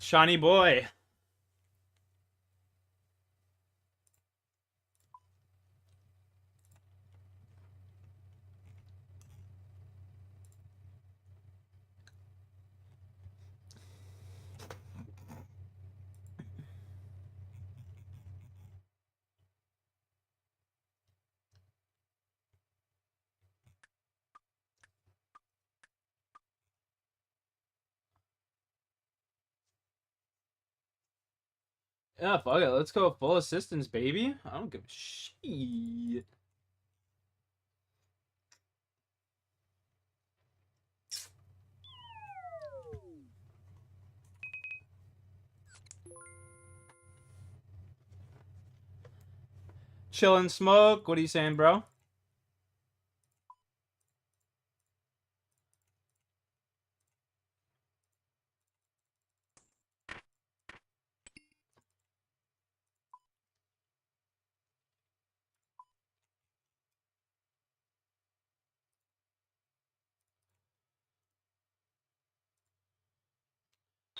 Shawnee boy. Yeah, fuck it. Let's go full assistance, baby. I don't give a shit. Chill and smoke. What are you saying, bro?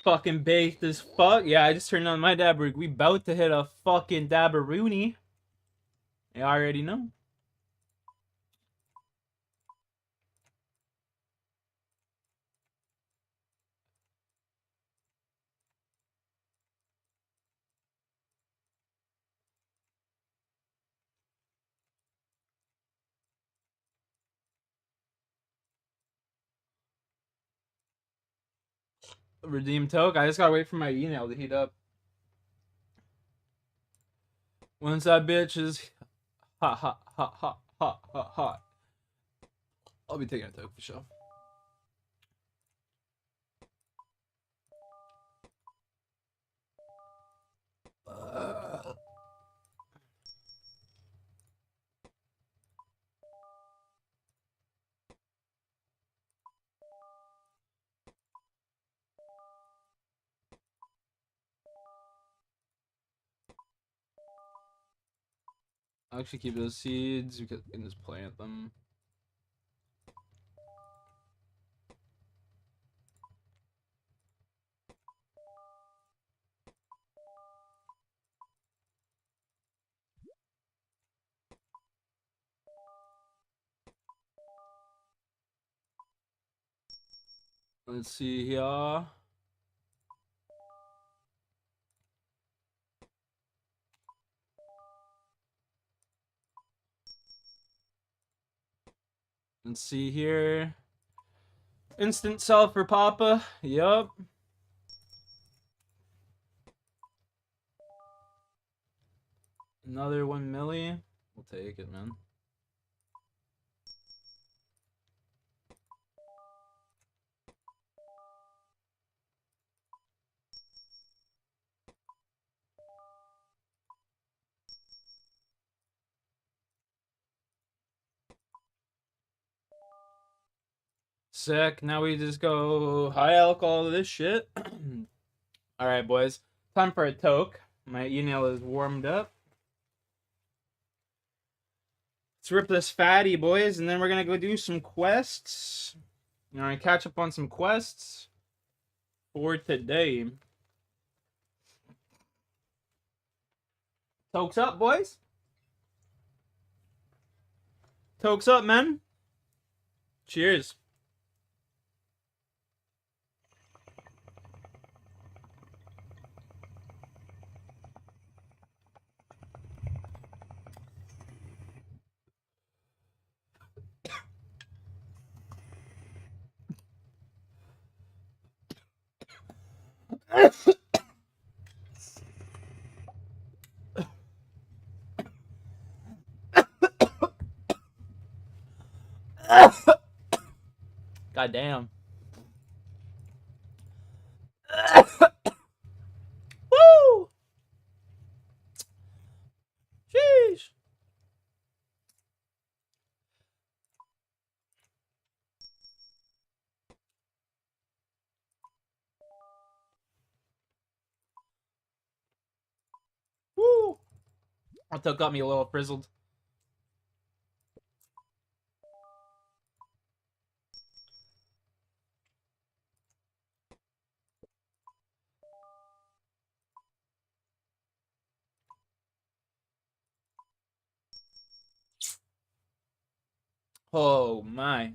Fucking baked as fuck. Yeah, I just turned on my dabber. We bout to hit a fucking dabberoonie. I already know. Redeem toke. I just gotta wait for my email to heat up. Once that bitch is hot, hot, hot, hot, hot, hot, hot, I'll be taking a toke for sure. I'll actually keep those seeds because I can just plant them. Let's see here. Let's see here. Instant sell for Papa. Yup. Another 1 milli. We'll take it, man. Sick. Now we just go high alcohol this shit. Alright, boys. Time for a toke. My email is warmed up. Let's rip this fatty, boys, and then we're gonna go do some quests. You know, catch up on some quests for today. Tokes up, boys. Tokes up, man. Cheers. God damn. Woo! Sheesh. Woo! That got me a little frizzled. Oh my.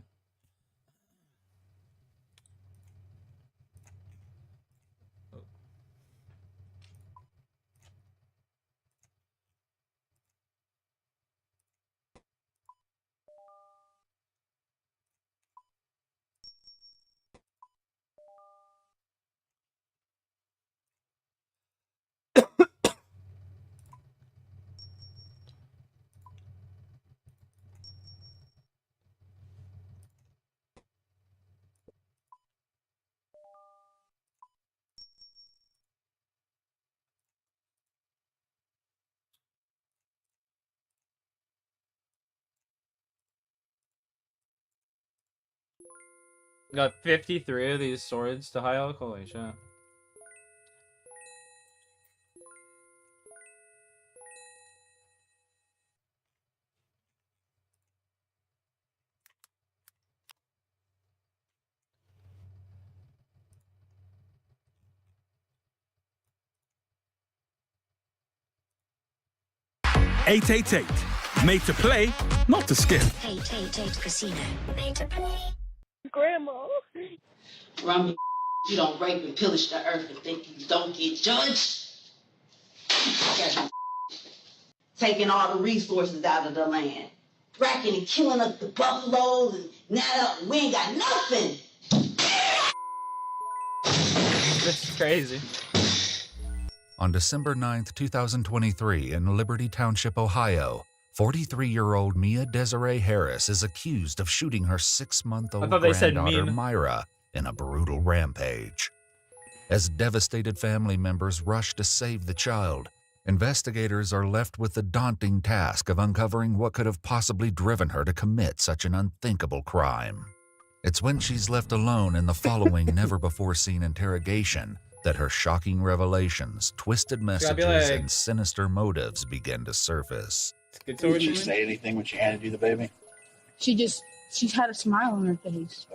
Got 53 of these swords to high elk. Holy shit. Eight. Made to play, not to skip. 888 Casino. Made to play. Grandma. Rummy, you don't rape and pillage the earth and think you don't get judged. Taking all the resources out of the land. Racking and killing up the buffaloes and now we ain't got nothing. This is crazy. On December 9th, 2023, in Liberty Township, Ohio, 43-year-old Mia Desiree Harris is accused of shooting her 6-month-old granddaughter Myra in a brutal rampage. As devastated family members rush to save the child, investigators are left with the daunting task of uncovering what could have possibly driven her to commit such an unthinkable crime. It's when she's left alone in the following never-before-seen interrogation that her shocking revelations, twisted messages, and sinister motives begin to surface. Did she say anything when she handed you the baby? She had a smile on her face.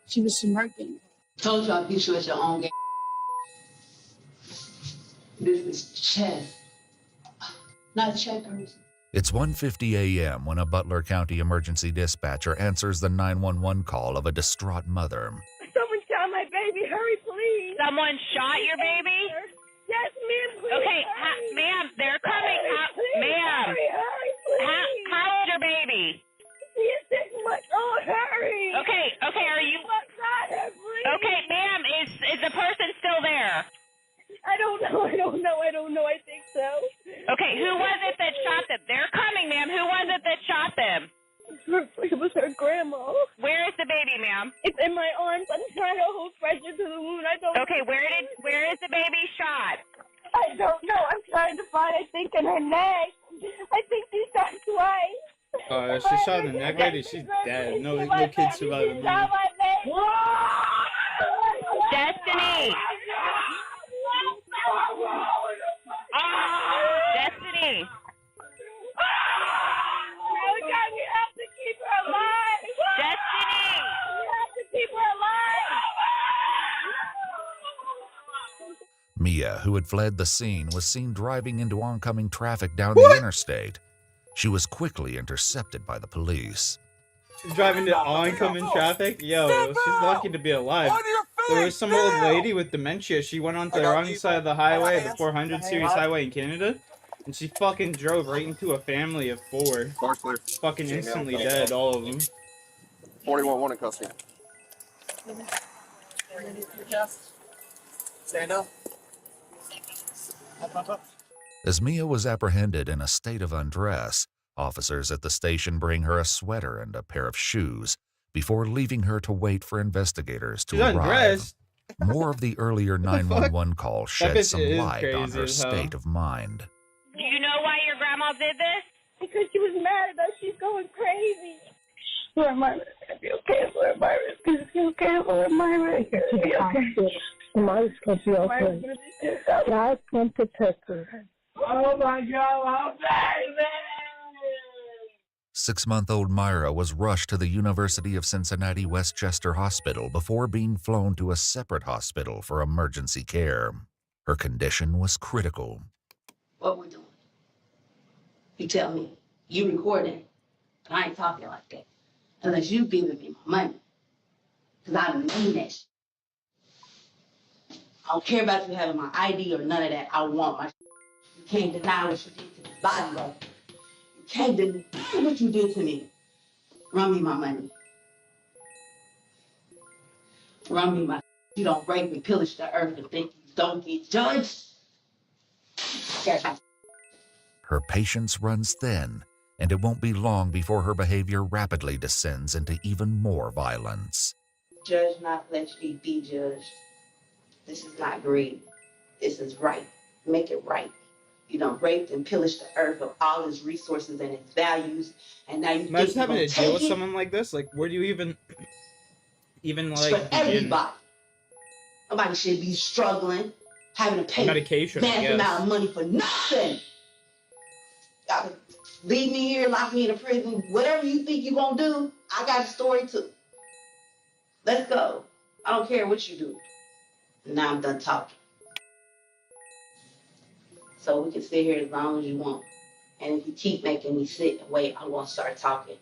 She was smirking. Told y'all beat you at your own game. This is chess, not checkers. It's 1:50 a.m. when a Butler County emergency dispatcher answers the 911 call of a distraught mother. Someone shot my baby. Hurry, please. Someone shot your baby? Yes, ma'am. Please. Okay, ma'am, they're coming. Ma'am, Hurry, please. how old is your baby? She is 6 months old. Hurry. Okay, are you? Okay, ma'am, is the person still there? I don't know. I think so. Okay, who was it that shot them? They're coming, ma'am. Who was it that shot them? It was her grandma. Where is the baby, ma'am? It's in my arms. I'm trying to hold pressure to the wound. I don't. Okay, where is the baby shot? I don't know. I'm trying to find. I think in her neck. I think she shot twice. She shot in the neck, lady. She's dead. No kid survived the movie. Destiny. Destiny. Oh God, we have to keep her alive. Destiny. We have to keep her alive. Mia, who had fled the scene, was seen driving into oncoming traffic down the interstate. She was quickly intercepted by the police. She's driving to oncoming traffic? Yo, she's lucky to be alive. There was some old lady with dementia. She went onto the wrong side of the highway, the 400 series highway in Canada, and she fucking drove right into a family of 4. Fucking instantly dead, all of them. 41-1 in custody. Stand up. As Mia was apprehended in a state of undress, officers at the station bring her a sweater and a pair of shoes before leaving her to wait for investigators to arrive. Undressed. More of the earlier 911 call shed some light on her state of mind. Do you know why your grandma did this? Because she was mad at us. She's going crazy. Lord Myra, it's gonna be okay. Lord Myra, it's gonna be okay. Lord Myra, it's gonna be okay. Myra's gonna be okay. God's gonna protect her. Oh my God, I'm baby! 6-month-old Myra was rushed to the University of Cincinnati Westchester Hospital before being flown to a separate hospital for emergency care. Her condition was critical. What we're doing? You tell me. You recording. I ain't talking like that. unless you giving me my money. Because I mean that shit. I don't care about you having my ID or none of that. I want my shit. You can't deny what you did to this body, though. You can't deny what you did to me. Run me my money. Run me my shit. You don't rape and pillage the earth and think you don't get judged. Her patience runs thin, and it won't be long before her behavior rapidly descends into even more violence. Judge not, let you be judged. This is not greed. This is right. Make it right. You done raped and pillaged the earth of all its resources and its values, and now you Imagine think having you're to gonna deal with take it? someone like this. Like, where do you even It's like for begin? everybody. Nobody should be struggling, having to pay Medication, I massive guess. amount of money for nothing. Y'all leave me here, lock me in a prison, whatever you think you're gonna do, I got a story too. Let's go. I don't care what you do. Now I'm done talking. So we can sit here as long as you want. And if you keep making me sit and wait, I'm gonna start talking.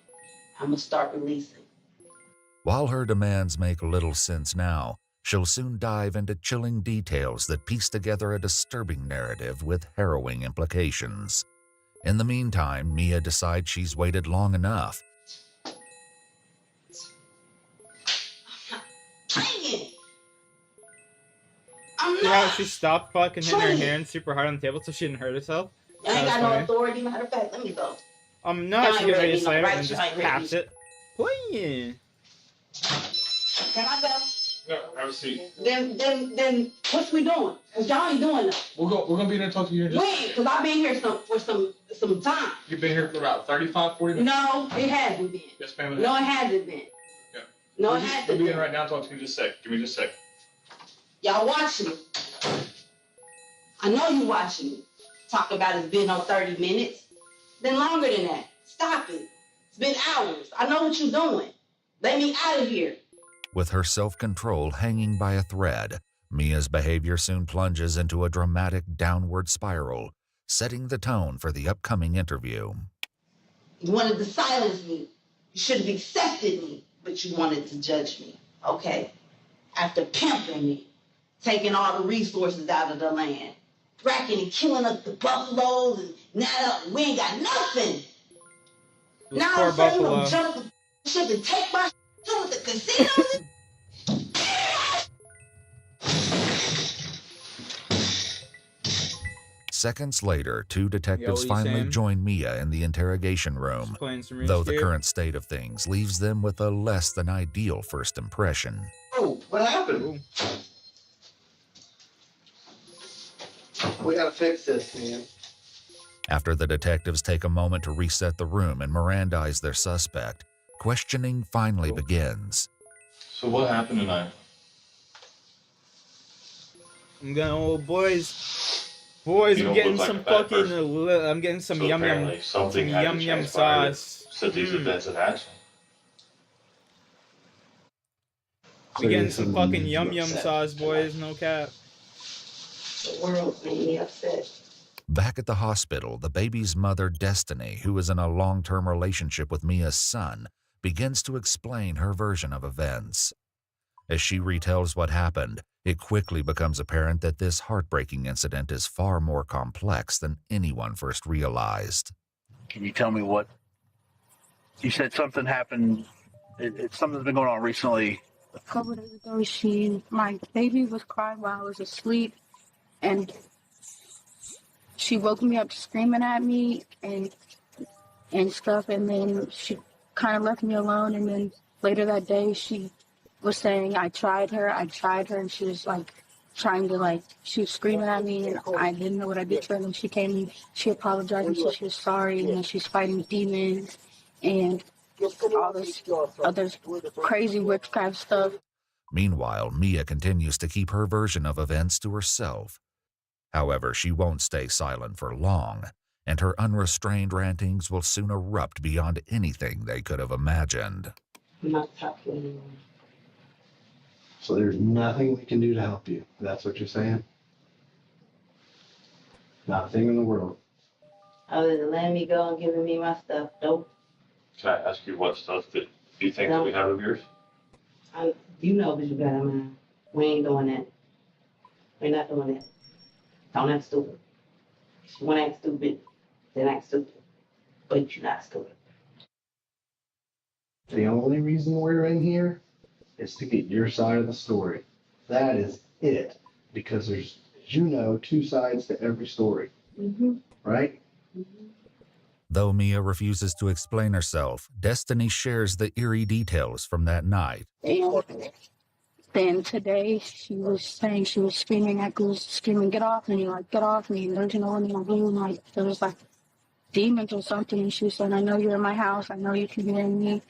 I'm gonna start releasing. While her demands make little sense now, she'll soon dive into chilling details that piece together a disturbing narrative with harrowing implications. In the meantime, Mia decides she's waited long enough. I'm Yeah, not. she stopped fucking hitting her Trying. hand super hard on the table so she didn't hurt herself. I ain't That got was no funny. authority. Matter of fact, let me go. No, Y'all she ain't gets ready ready, to no, slam it right? and Y'all just ain't ready. taps it. Playing. Can I go? No, have a seat. Then, what's we doing? Cause y'all ain't doing nothing. We're gonna be there and talk to you in just. When? Cause I've been here for some time. You've been here for about 35, 40 minutes. No, it hasn't been. Yes, ma'am. No, it hasn't been. Yeah. No, it We'll hasn't be in been. right now. Talk to you in just a sec. Give me just a sec. Y'all watching me. I know you watching me. Talk about it's been on 30 minutes. Been longer than that. Stop it. It's been hours. I know what you're doing. Let me out of here. With her self-control hanging by a thread, Mia's behavior soon plunges into a dramatic downward spiral, setting the tone for the upcoming interview. You wanted to silence me. You should have accepted me, but you wanted to judge me. Okay. After pimping me, taking all the resources out of the land, racking and killing up the buffaloes, and now we ain't got nothing. Those Now poor all of a sudden you buffalo. gonna jump the ship and take my shit with the casinos? Seconds later, two detectives what you finally saying? join Mia in the interrogation room, Just playing some though the RUNESCAPE. current state of things leaves them with a less than ideal first impression. Oh, what happened? Ooh. We gotta fix this, man. After the detectives take a moment to reset the room and Mirandize their suspect, questioning finally begins. So what happened tonight? I'm gonna, oh boys, I'm don't getting look like some a bad fucking, person. I'm getting some So yum apparently something had to transpire that set these events in action. We getting some fucking yum sauce, boys. No cap. The world made me upset. Back at the hospital, the baby's mother, Destiny, who is in a long-term relationship with Mia's son, begins to explain her version of events. As she retells what happened, it quickly becomes apparent that this heartbreaking incident is far more complex than anyone first realized. Can you tell me what? You said something happened. It's something's been going on recently. A couple days ago, my baby was crying while I was asleep, and she woke me up screaming at me and stuff, and then she kind of left me alone, and then later that day she was saying I tried her, and she was like trying to she was screaming at me, and I didn't know what I did to her, and she came and she apologized and said she was sorry, and then she's fighting demons and all this other crazy witchcraft stuff. Meanwhile, Mia continues to keep her version of events to herself. However, she won't stay silent for long, and her unrestrained rantings will soon erupt beyond anything they could have imagined. I'm not talking anymore. So there's nothing we can do to help you. That's what you're saying? Not a thing in the world. Other than letting me go and giving me my stuff, nope. Can I ask you what stuff that Do you think that we have of yours? You know that you got a man. We ain't doing that. We're not doing that. Don't act stupid. If you want to act stupid, then act stupid. But you're not stupid. The only reason we're in here is to get your side of the story. That is it. Because there's, as you know, two sides to every story. Mm-hmm. Right? Mm-hmm. Though Mia refuses to explain herself, Destiny shares the eerie details from that night. And then today, she was saying, she was screaming, get off me, like, get off me. And there's no one in my room, like, there was like demons or something. And she was saying, I know you're in my house, I know you can hear me.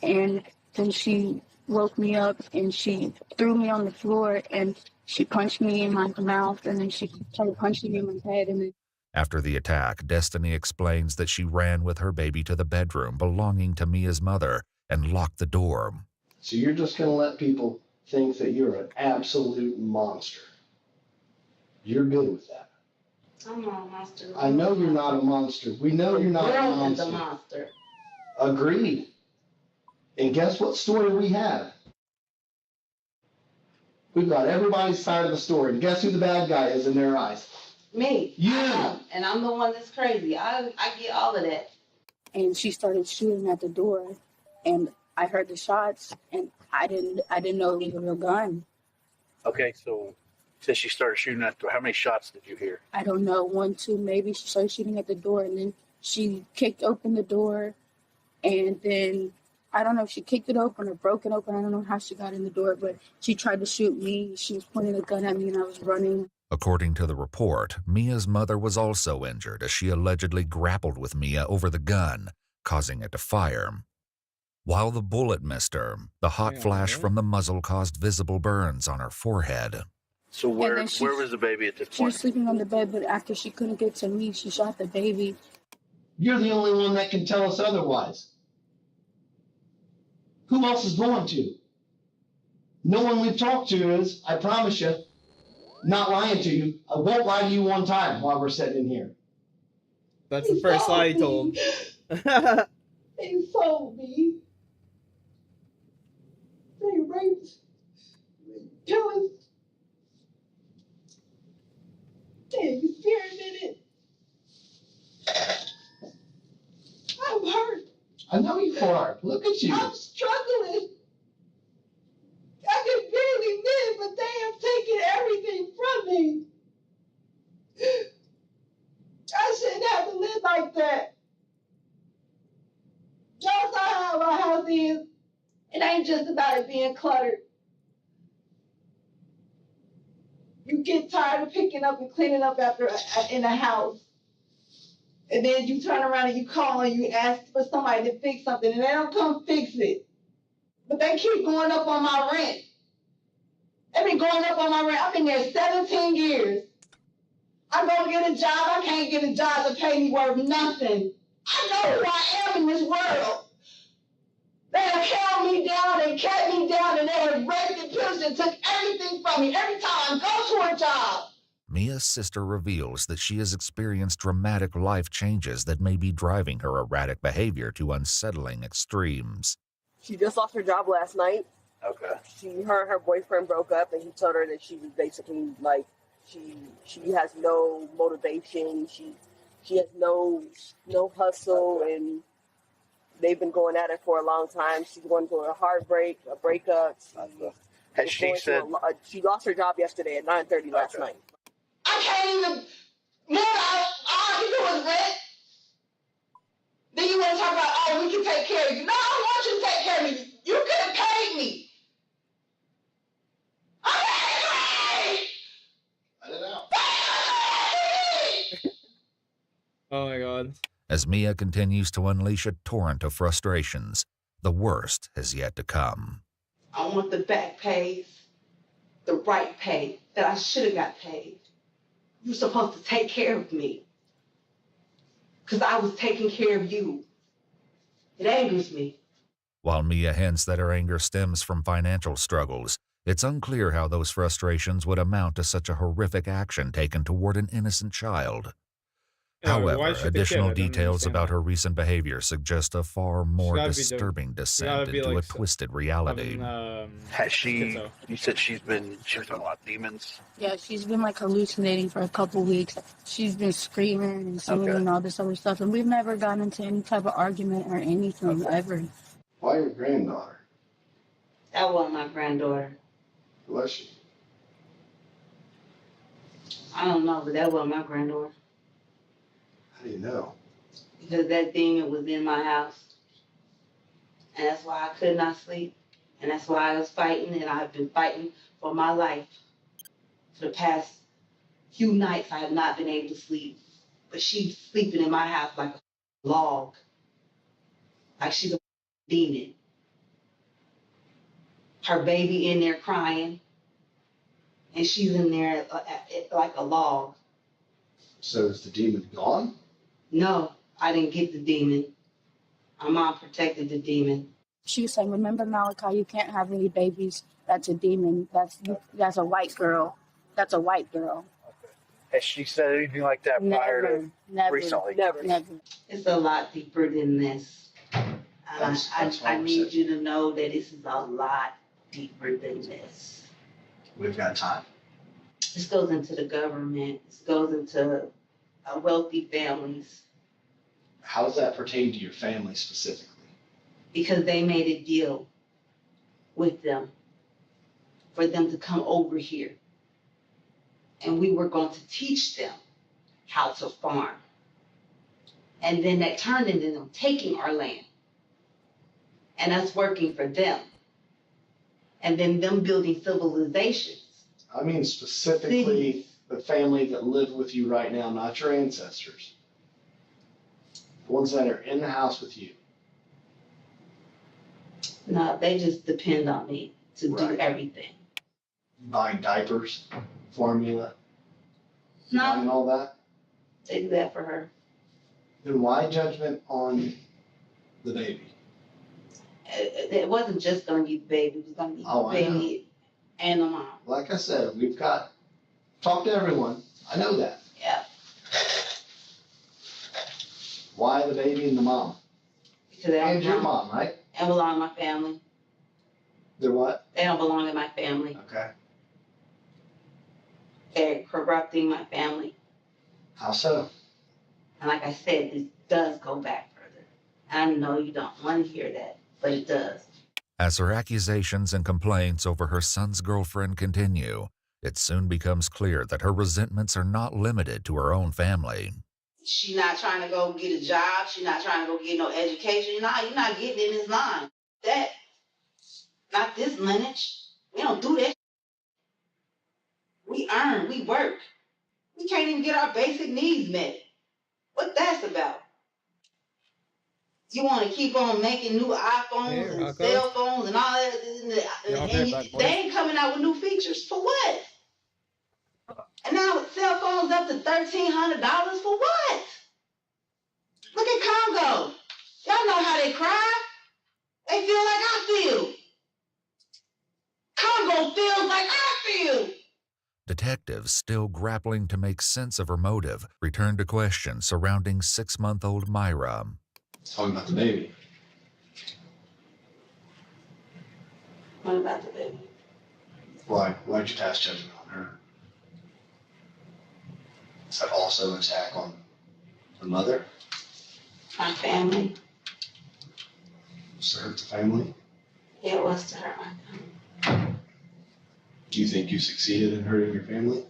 And then she woke me up and she threw me on the floor and she punched me in my mouth, and then she started punching me in my head. And then After the attack, Destiny explains that she ran with her baby to the bedroom belonging to Mia's mother and locked the door. So you're just going to let people think that you're an absolute monster. You're good with that. I'm not a monster. I know you're not a monster. We know you're not a monster. The monster. Agreed. And guess what story we have? We've got everybody's side of the story. And guess who the bad guy is in their eyes? Me. You. I am. And I'm the one that's crazy. I get all of that. And she started shooting at the door, and I heard the shots, and I didn't know it was a real gun. Okay, so since she started shooting at the door, how many shots did you hear? I don't know, 1, 2, maybe. She started shooting at the door, and then she kicked open the door, and then I don't know if she kicked it open or broke it open. I don't know how she got in the door, but she tried to shoot me. She was pointing a gun at me, and I was running. According to the report, Mia's mother was also injured as she allegedly grappled with Mia over the gun, causing it to fire. While the bullet missed her, the hot flash from the muzzle caused visible burns on her forehead. So where was the baby at this point? She was sleeping on the bed, but after she couldn't get to me, she shot the baby. You're the only one that can tell us otherwise. Who else is going to? No one we've talked to is, I promise you, not lying to you. I won't lie to you one time while we're sitting in here. That's the first lie he told. They sold me. They raped, killed, they experimented. I'm hurt. I know you are. Look at you. I'm struggling. I can barely live, but they have taken everything from me. I shouldn't have to live like that. Y'all saw how my house is. It ain't just about it being cluttered. You get tired of picking up and cleaning up after in a house. And then you turn around and you call and you ask for somebody to fix something and they don't come fix it. But they keep going up on my rent. They've been going up on my rent. I've been there 17 years. I go to get a job. I can't get a job to pay me worth nothing. I know who I am in this world. They have held me down and kept me down, and they have raped and pillaged and took everything from me every time I go to a job. Mia's sister reveals that she has experienced dramatic life changes that may be driving her erratic behavior to unsettling extremes. She just lost her job last night. Okay. Her and her boyfriend broke up, and he told her that she was basically like, she has no motivation. She has no hustle, and they've been going at it for a long time. She's going through a heartbreak, a breakup. Has she said she lost her job yesterday at 9:30 last night? I can't even move out. All I can do is rent. Then you want to talk about, oh, we can take care of you. No, I don't want you to take care of me. You could have paid me. I'm angry! Let it out. Oh my god. As Mia continues to unleash a torrent of frustrations, the worst has yet to come. I want the back pays, the right pay that I should have got paid. You're supposed to take care of me. Because I was taking care of you. It angers me. While Mia hints that her anger stems from financial struggles, it's unclear how those frustrations would amount to such a horrific action taken toward an innocent child. However, shoot the kid? additional I don't details understand about that. her recent behavior suggest a far more gotta be the- disturbing descent gotta be, into like, a twisted reality. Has she? You said she was talking about demons. Yeah, she's been like hallucinating for a couple weeks. She's been screaming and singing and all this other stuff, and we've never gotten into any type of argument or anything ever. Why your granddaughter? That wasn't my granddaughter. Who was she? I don't know, but that wasn't my granddaughter. How do you know? Because that demon was in my house. And that's why I could not sleep. And that's why I was fighting, and I've been fighting for my life. For the past few nights, I have not been able to sleep. But she's sleeping in my house like a log. Like she's a demon. Her baby in there crying. And she's in there like a log. So is the demon gone? No, I didn't get the demon. My mom protected the demon. She was saying, "Remember, Malachi, you can't have any babies. That's a demon. That's a white girl. That's a white girl." Has she said anything like that prior to recently? Never. It's a lot deeper than this. I need you to know that this is a lot deeper than this. We've got time. This goes into the government. This goes into wealthy families. How does that pertain to your family specifically? Because they made a deal with them for them to come over here. And we were going to teach them how to farm. And then that turned into them taking our land and us working for them. And then them building civilizations. I mean specifically the family that live with you right now, not your ancestors. The ones that are in the house with you. No, they just depend on me to do everything. Buying diapers, formula, buying all that. They do that for her. Then why judgment on the baby? It wasn't just going to be the baby. It was going to be the baby and the mom. Like I said, we've got, talk to everyone. I know that. Yeah. Why the baby and the mom? Because they don't And your mom, right? They don't belong in my family. They're what? They don't belong in my family. Okay. They're corrupting my family. How so? And like I said, this does go back further. I know you don't want to hear that, but it does. As her accusations and complaints over her son's girlfriend continue, it soon becomes clear that her resentments are not limited to her own family. She's not trying to go get a job. She's not trying to go get no education. Nah, you're not getting in this line. That, not this lineage. We don't do that. We earn, we work. We can't even get our basic needs met. What that's about? You want to keep on making new iPhones and cell phones and all that, and they ain't coming out with new features. For what? And now with cell phones up to $1,300, for what? Look at Congo. Y'all know how they cry. They feel like I feel. Congo feels like I feel. Detectives, still grappling to make sense of her motive, return to questions surrounding 6-month-old Myra. Talking about the baby. What about the baby? Why'd you pass judgment on her? Is that also an attack on the mother? My family. Was to hurt the family? Yeah, it was to hurt my family. Do you think you succeeded in hurting your family?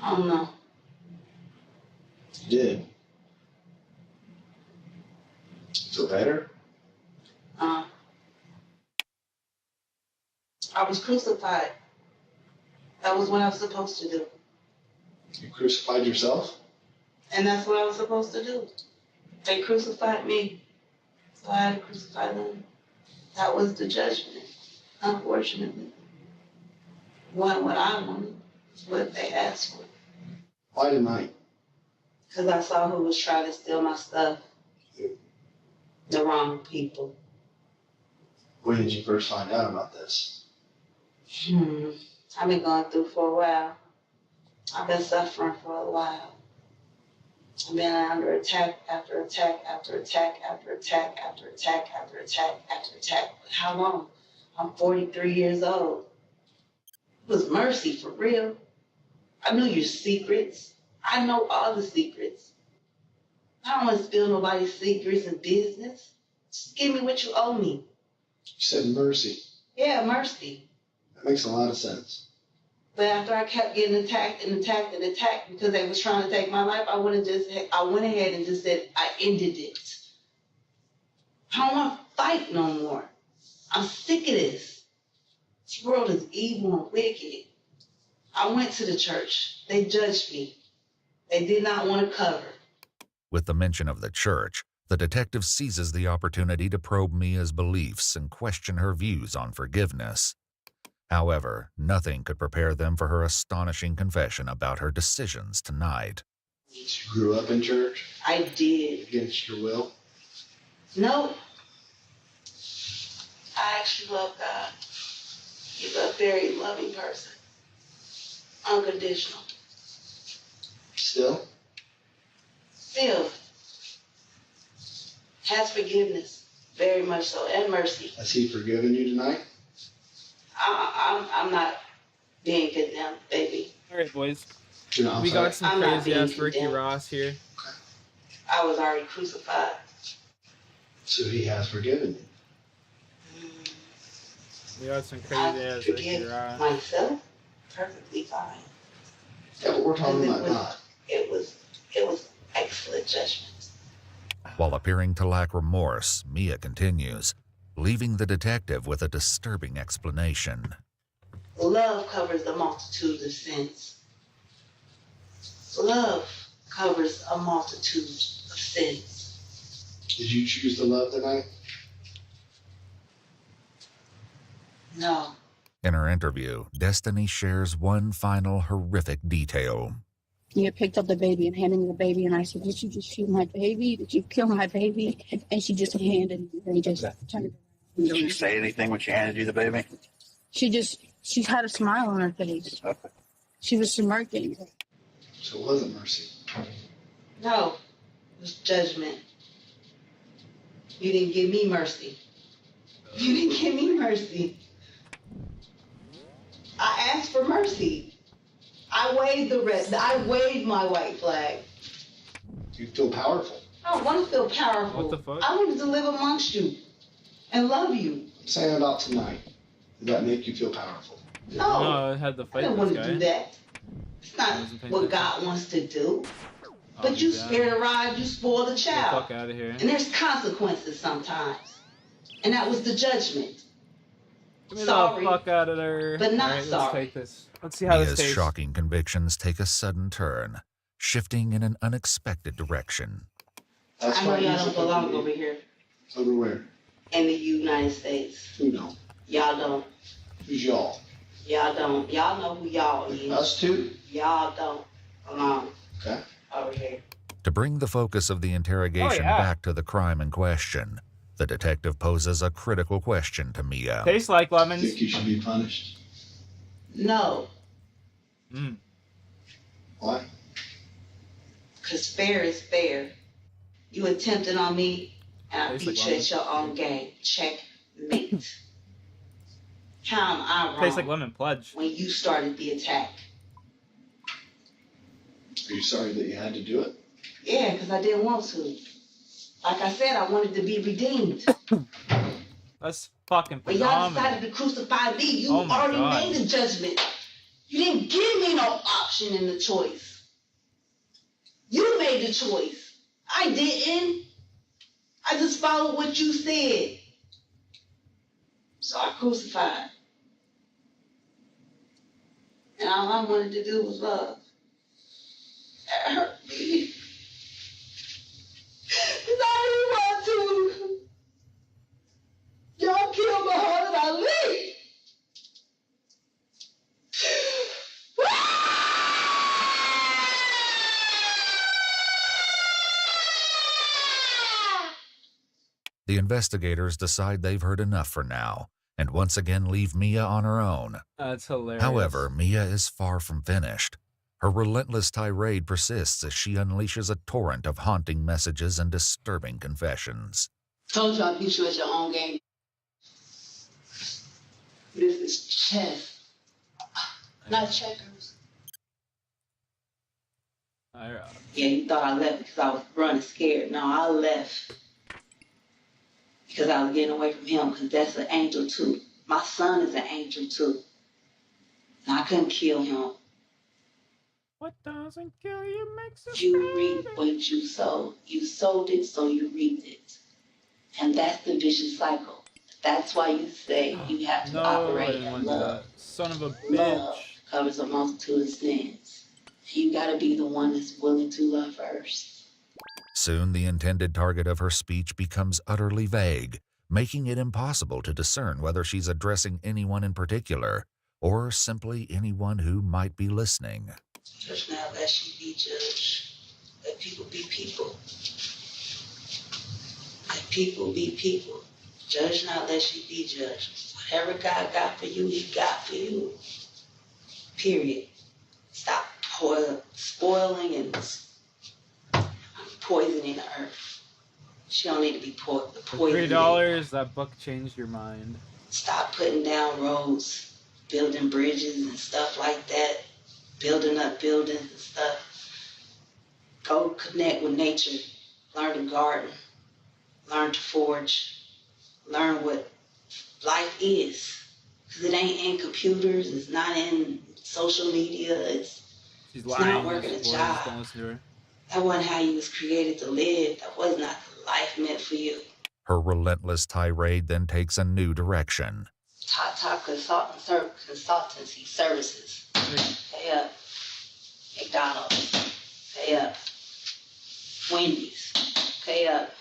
I don't know. You did. Feel better? I was crucified. That was what I was supposed to do. You crucified yourself? And that's what I was supposed to do. They crucified me, so I had to crucify them. That was the judgment, unfortunately. Wasn't what I wanted, what they asked for. Why tonight? Because I saw who was trying to steal my stuff. The wrong people. When did you first find out about this? I've been going through for a while. I've been suffering for a while. I've been under attack after attack after attack after attack after attack after attack after attack. How long? I'm 43 years old. It was mercy for real. I knew your secrets. I know all the secrets. I don't want to spill nobody's secrets and business. Just give me what you owe me. You said mercy. Yeah, mercy. That makes a lot of sense. But after I kept getting attacked and attacked and attacked because they was trying to take my life, I went ahead and just said, I ended it. I don't want to fight no more. I'm sick of this. This world is evil and wicked. I went to the church. They judged me. They did not want to cover. With the mention of the church, the detective seizes the opportunity to probe Mia's beliefs and question her views on forgiveness. However, nothing could prepare them for her astonishing confession about her decisions tonight. You grew up in church? I did. Against your will? No. I actually love God. He's a very loving person. Unconditional. Still? Still. Has forgiveness. Very much so. And mercy. Has he forgiven you tonight? I'm not being condemned, baby. All right, boys. No, we got some I'm not crazy ass being Ricky condemned. Ross here. I was already crucified. So he has forgiven you. We got some I crazy ass Ricky forgive Ross. myself perfectly fine. Yeah, but we're talking about God. It was excellent judgment. While appearing to lack remorse, Mia continues, leaving the detective with a disturbing explanation. Love covers a multitude of sins. Love covers a multitude of sins. Did you choose to love tonight? No. In her interview, Destiny shares one final horrific detail. He had picked up the baby and handed me the baby, and I said, "Did you just shoot my baby? Did you kill my baby?" And she just handed me, and he just turned it around. Did she say anything when she handed you the baby? She had a smile on her face. Okay. She was smirking. So it wasn't mercy. No. It was judgment. You didn't give me mercy. You didn't give me mercy. I asked for mercy. I waved my white flag. You feel powerful. I don't want to feel powerful. What the fuck? I wanted to live amongst you and love you. I'm saying about tonight. Did that make you feel powerful? No. No, I had to I fight didn't want this to guy. do that. It's not Wasn't paying what attention. God wants to do. Oh, But you God. spare the rod, you spoil the Get the child. fuck out of here. And there's consequences sometimes. And that was the judgment. Get me Sorry, the fuck out of there. but not Alright, let's sorry. take this. Let's see how this Mia's tastes. shocking convictions take a sudden turn, shifting in an unexpected direction. That's I know why y'all you don't belong over here Over where? in the United States. Who don't? Y'all don't. Who's y'all? Y'all don't. Y'all know who y'all is. Us too? Y'all don't belong Okay. over here. To bring the focus of the interrogation yeah. back to the crime in question, the detective poses a critical question to Mia. Tastes like lemons. Think you should be punished? No, Mm. Why? because fair is fair. You attempted on me, and I Tastes like beat you at your own game. Checkmate. How am I wrong Tastes like lemon pledge. when you started the attack? Are you sorry that you had to do it? Yeah, because I didn't want to. Like I said, I wanted to be redeemed. That's fucking When y'all phenomenal. decided to crucify me, you Oh my already God. made the judgment. You didn't give me no option in the choice. You made the choice. I didn't. I just followed what you said. So I crucified. And all I wanted to do was love. That hurt me. 'Cause I didn't want to. Y'all killed Muhammad Ali. The investigators decide they've heard enough for now, and once again leave Mia on her own. That's hilarious. However, Mia is far from finished. Her relentless tirade persists as she unleashes a torrent of haunting messages and disturbing confessions. Told you I beat you at your own game. This is chess, not checkers. Yeah, you thought I left because I was running scared. No, I left because I was getting away from him, because that's an angel too. My son is an angel too. And I couldn't kill him. What doesn't kill you makes you You reap what you sow. You sowed it, so you reaped it. And that's the vicious cycle. That's why you say you have to operate in love. Son of a bitch. Love covers a multitude of sins. You gotta be the one that's willing to love first. Soon the intended target of her speech becomes utterly vague, making it impossible to discern whether she's addressing anyone in particular or simply anyone who might be listening. Judge now, lest you be judged. Let people be people. Let people be people. Judge not, lest you be judged. Whatever God got for you, He got for you. Period. Stop spoiling and poisoning the earth. She don't need to be poisoned. $3, that book changed your mind. Stop putting down roads, building bridges and stuff like that. Building up buildings and stuff. Go connect with nature. Learn to garden. Learn to forge. Learn what life is. Because it ain't in computers. It's not in social media. It's not working a job. Don't listen to her. That wasn't how you was created to live. That was not the life meant for you. Her relentless tirade then takes a new direction. Top consultancy services. Pay up. McDonald's. Pay up. Wendy's. Pay up.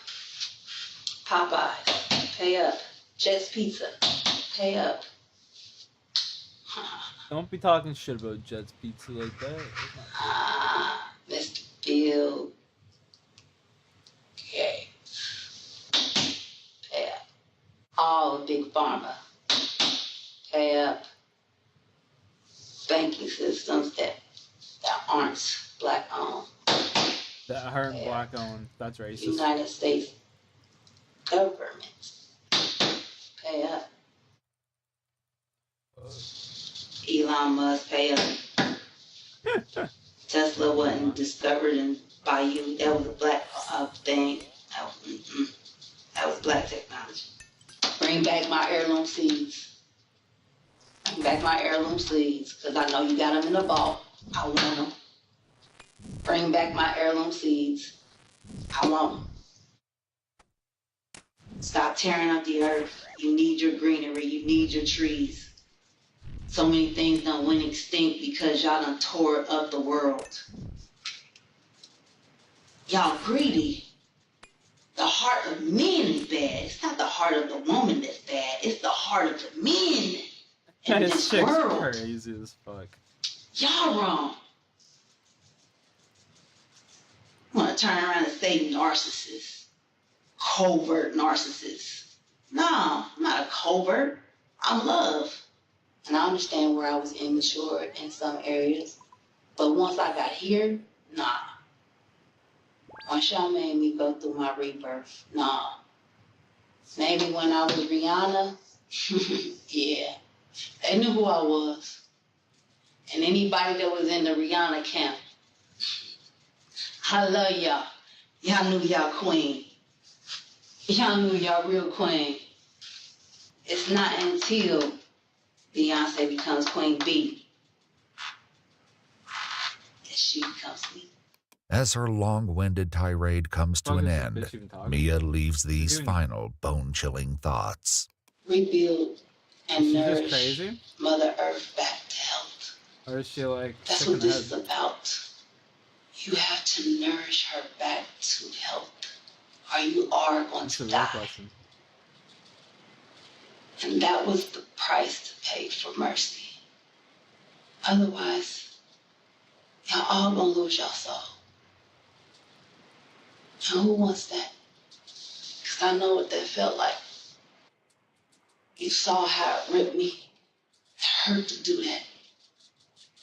Popeyes. Pay up. Jet's Pizza. Pay up. Don't be talking shit about Jet's Pizza like that. Mr. Bill Gates. Pay up. All big pharma. Pay up. Banking systems that aren't black owned. That aren't black owned. That's racist. United States government. Pay up. Elon Musk, pay up. Tesla wasn't discovered by you. That was a black thing. That was black technology. Bring back my heirloom seeds. Bring back my heirloom seeds, because I know you got them in the vault. I want them. Bring back my heirloom seeds. I want them. Stop tearing up the earth. You need your greenery. You need your trees. So many things done went extinct because y'all done tore up the world. Y'all greedy. The heart of men is bad. It's not the heart of the woman that's bad. It's the heart of the men in this world. Crazy as fuck. Y'all wrong. I want to turn around and say narcissist. Covert narcissist. No, I'm not a covert. I'm love. And I understand where I was immature in some areas. But once I got here, nah. Once y'all made me go through my rebirth, nah. Maybe when I was Rihanna, yeah. They knew who I was. And anybody that was in the Rihanna camp, I love y'all. Y'all knew y'all queen. Y'all knew y'all real queen. It's not until Beyonce becomes Queen B that she becomes me. As her long-winded tirade comes to an end, Mia leaves these final bone-chilling thoughts. Rebuild and nourish Mother Earth back to health. Or is she like... That's what this is about. You have to nourish her back to health, or you are going to die. And that was the price to pay for mercy. Otherwise, y'all all gonna lose your soul. And who wants that? Because I know what that felt like. You saw how it ripped me. It hurt to do that.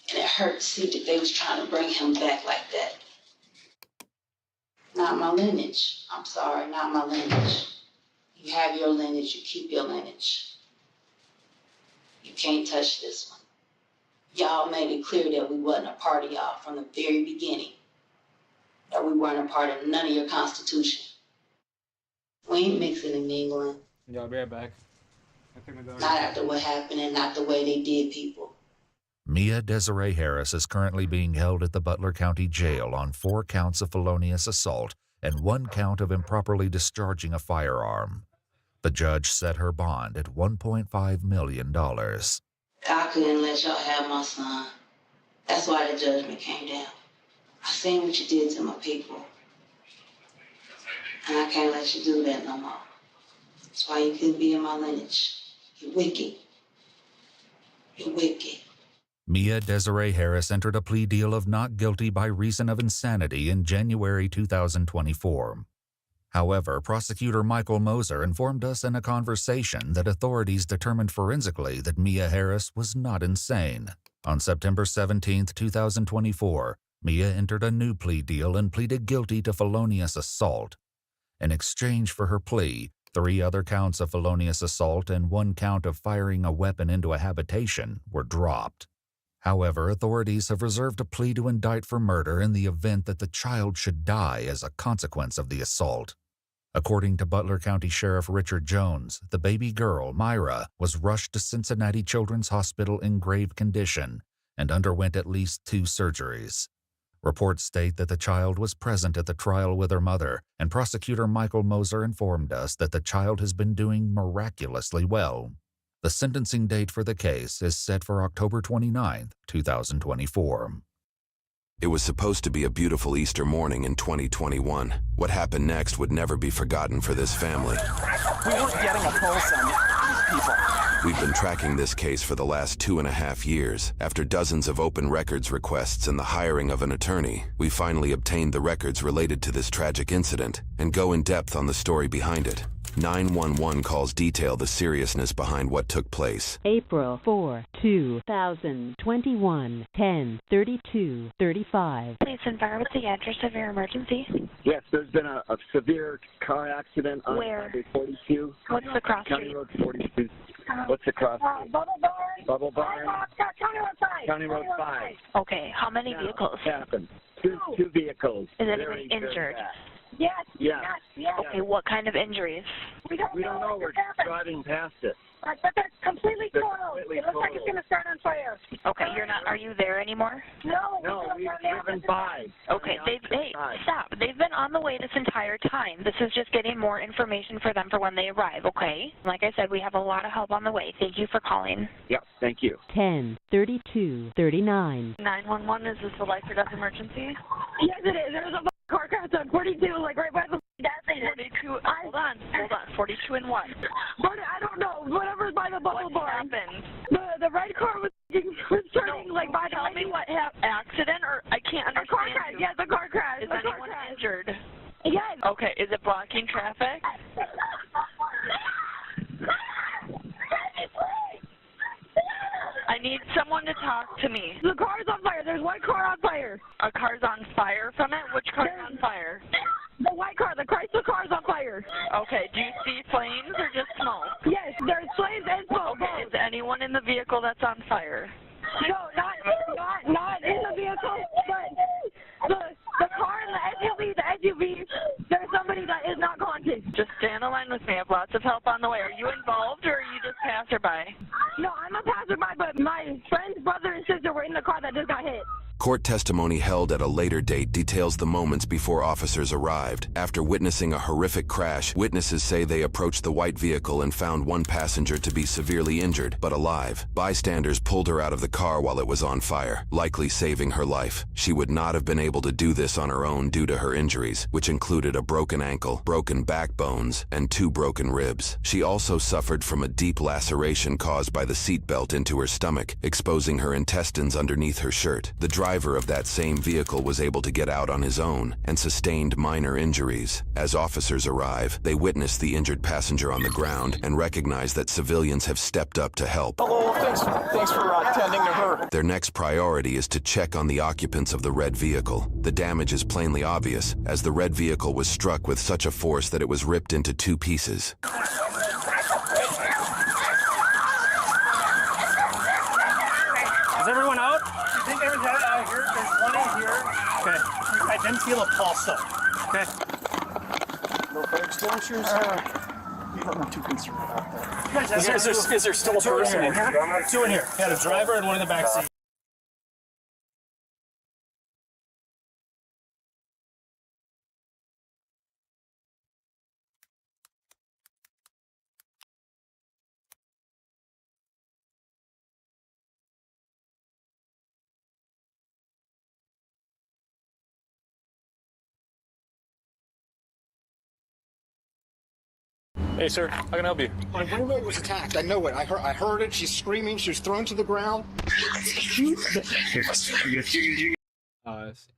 And it hurt to see that they was trying to bring him back like that. Not my lineage. I'm sorry, not my lineage. You have your lineage, you keep your lineage. You can't touch this one. Y'all made it clear that we wasn't a part of y'all from the very beginning. That we weren't a part of none of your constitution. We ain't mixing and mingling. Yeah, I'll be right back. Not after what happened and not the way they did people. Mia Desiree Harris is currently being held at the Butler County Jail on 4 counts of felonious assault and 1 count of improperly discharging a firearm. The judge set her bond at $1.5 million. I couldn't let y'all have my son. That's why the judgment came down. I seen what you did to my people. And I can't let you do that no more. That's why you couldn't be in my lineage. You're wicked. You're wicked. Mia Desiree Harris entered a plea deal of not guilty by reason of insanity in January 2024. However, prosecutor Michael Moser informed us in a conversation that authorities determined forensically that Mia Harris was not insane. On September 17, 2024, Mia entered a new plea deal and pleaded guilty to felonious assault. In exchange for her plea, 3 other counts of felonious assault and 1 count of firing a weapon into a habitation were dropped. However, authorities have reserved a plea to indict for murder in the event that the child should die as a consequence of the assault. According to Butler County Sheriff Richard Jones, the baby girl, Myra, was rushed to Cincinnati Children's Hospital in grave condition and underwent at least 2 surgeries. Reports state that the child was present at the trial with her mother, and prosecutor Michael Moser informed us that the child has been doing miraculously well. The sentencing date for the case is set for October 29, 2024. It was supposed to be a beautiful Easter morning in 2021. What happened next would never be forgotten for this family. We weren't getting a pulse on these people. We've been tracking this case for the last 2.5 years. After dozens of open records requests and the hiring of an attorney, we finally obtained the records related to this tragic incident and go in depth on the story behind it. 911 calls detail the seriousness behind what took place. April 4, 2021, 10:32:35. Please confirm with the address of your emergency. Yes, there's been a severe car accident on Highway 42. What's the cross County street? Road 42. What's the cross street? Bubble Barn. Bubble Barn. County Road 5. County Road 5. Okay, how many vehicles? What happened? Two vehicles. Is anyone Very injured? bad. Yes. Yes. Okay, what kind of injuries? We don't know. We're driving past it. But they're completely totaled. Completely It looks like it's going to start on fire. Okay, you're not. Are you there anymore? No, we've driven by. Okay, stop. They've been on the way this entire time. This is just getting more information for them for when they arrive, okay? Like I said, we have a lot of help on the way. Thank you for calling. Yep, thank you. 10:32:39. 911, is this a life or death emergency? Yes, it is. There's a car crash on 42, like right by the gas station. 42, hold on. 42 and what? But I don't know. Whatever's by the bubble What barn. happened? The red car was turning like by the Tell me what accident, or I can't understand. A car crash. you. Yes, a car crash. Is anyone injured? Yes. Okay, is it blocking traffic? I need someone to talk to me. The car's on fire. There's one car on fire. A car's on fire from it? Which car's on fire? The white car, the Chrysler car's on fire. Okay, do you see flames or just smoke? Yes, there's flames and smoke. Okay, is anyone in the vehicle that's on fire? No, not in the vehicle, but the car and the SUV, there's somebody that is not conscious. Just stay on the line with me. I have lots of help on the way. Are you involved or are you just passerby? No, I'm a passerby, but my friend's brother and sister were in the car that just got hit. Court testimony held at a later date details the moments before officers arrived. After witnessing a horrific crash, witnesses say they approached the white vehicle and found one passenger to be severely injured, but alive. Bystanders pulled her out of the car while it was on fire, likely saving her life. She would not have been able to do this on her own due to her injuries, which included a broken ankle, broken backbones, and 2 broken ribs. She also suffered from a deep laceration caused by the seatbelt into her stomach, exposing her intestines underneath her shirt. The driver driver of that same vehicle was able to get out on his own and sustained minor injuries. As officers arrive, they witness the injured passenger on the ground and recognize that civilians have stepped up to help. Hello, thanks for attending to her. Their next priority is to check on the occupants of the red vehicle. The damage is plainly obvious, as the red vehicle was struck with such a force that it was ripped into 2 pieces. Is everyone out? I think everyone's out here. There's one in here. Okay. I didn't feel a pulse though. Okay. No fire extinguishers? I'm not too concerned about that. Is there still a person in here? 2 in here. Yeah, the driver and one in the back seat. Hey, sir, how can I help you? My roommate was attacked. I know it. I heard it. She's screaming. She was thrown to the ground. Oh, I've seen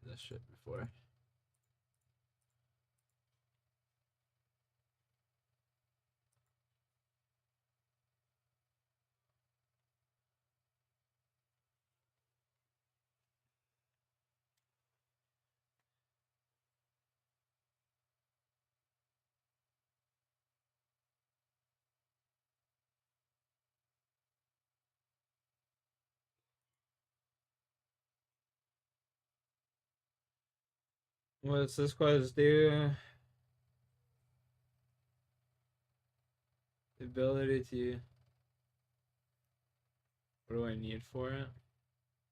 this shit before. What's this quest do? The ability to... What do I need for it?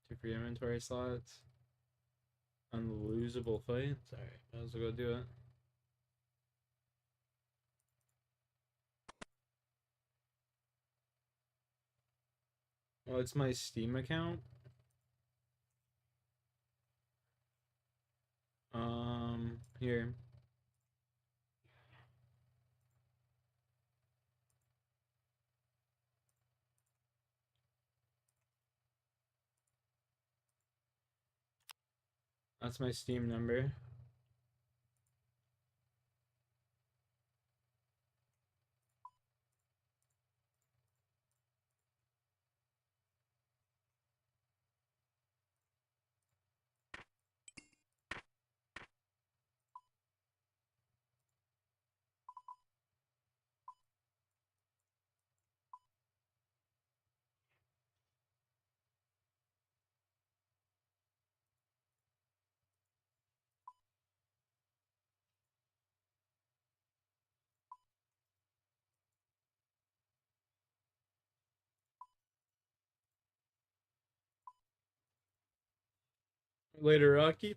2 free inventory slots. Unlosable fights. Alright, might as well go do it. Well, it's my Steam account. Here. That's my Steam number. Later, Rocky.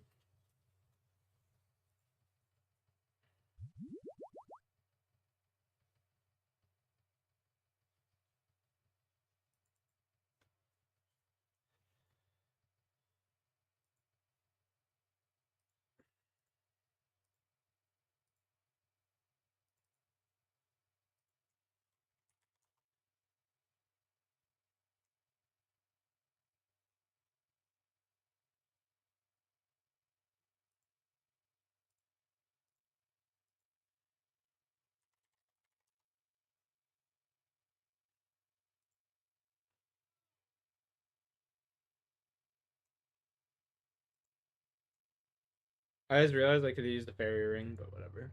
I just realized I could have used the fairy ring, but whatever.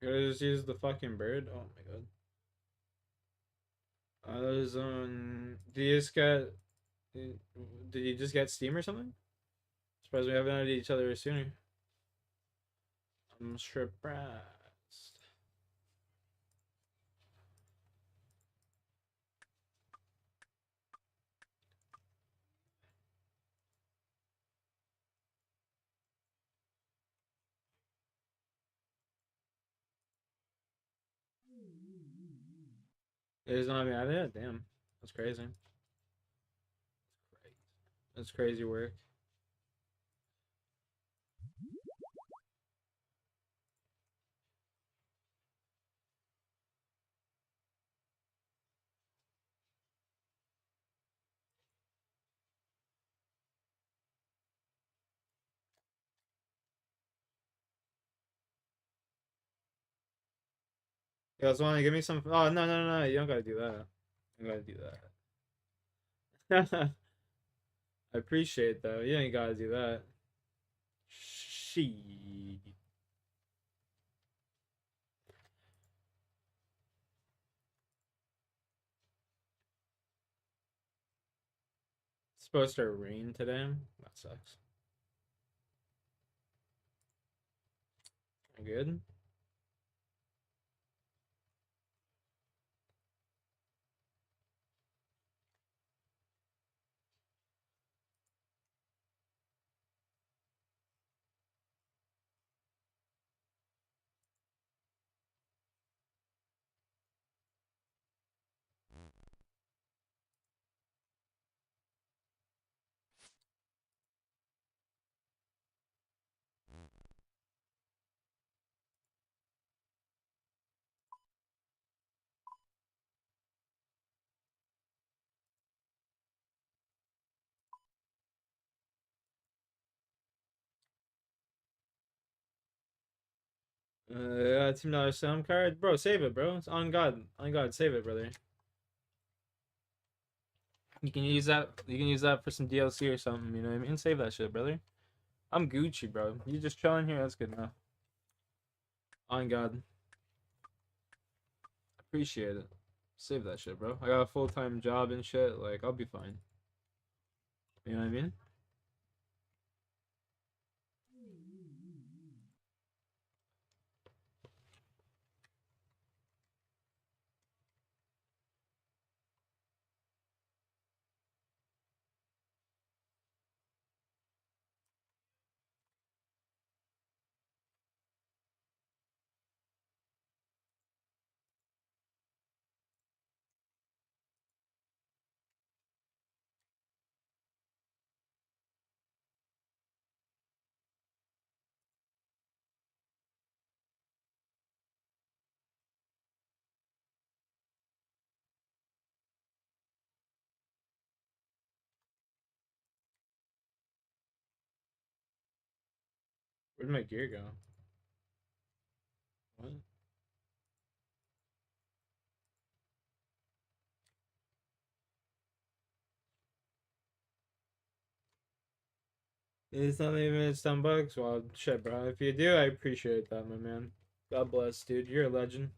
Could I just use the fucking bird? Oh my god. Did you just get... Did you just get Steam or something? Surprised we haven't had each other sooner. I'm surprised. It's not mad at it? Damn. That's crazy. That's crazy work. You guys want to give me some? Oh, no. You don't gotta do that. You don't gotta do that. I appreciate that. You ain't gotta do that. She. It's supposed to rain today. That sucks. Good. $2 sound card, bro. Save it, bro. It's on God. On God, save it, brother. You can use that. You can use that for some DLC or something. You know what I mean? Save that shit, brother. I'm Gucci, bro. You just chilling here. That's good enough. On God. Appreciate it. Save that shit, bro. I got a full-time job and shit. Like, I'll be fine. You know what I mean? Where'd my gear go? What? It's not even it's $10. Well, shit, bro. If you do, I appreciate that, my man. God bless, dude. You're a legend.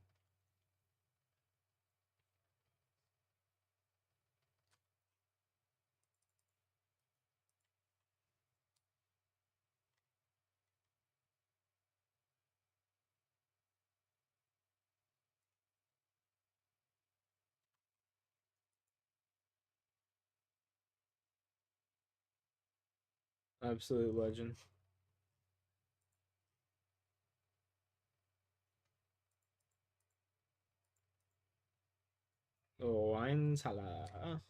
Absolute legend. Oh, wine sala.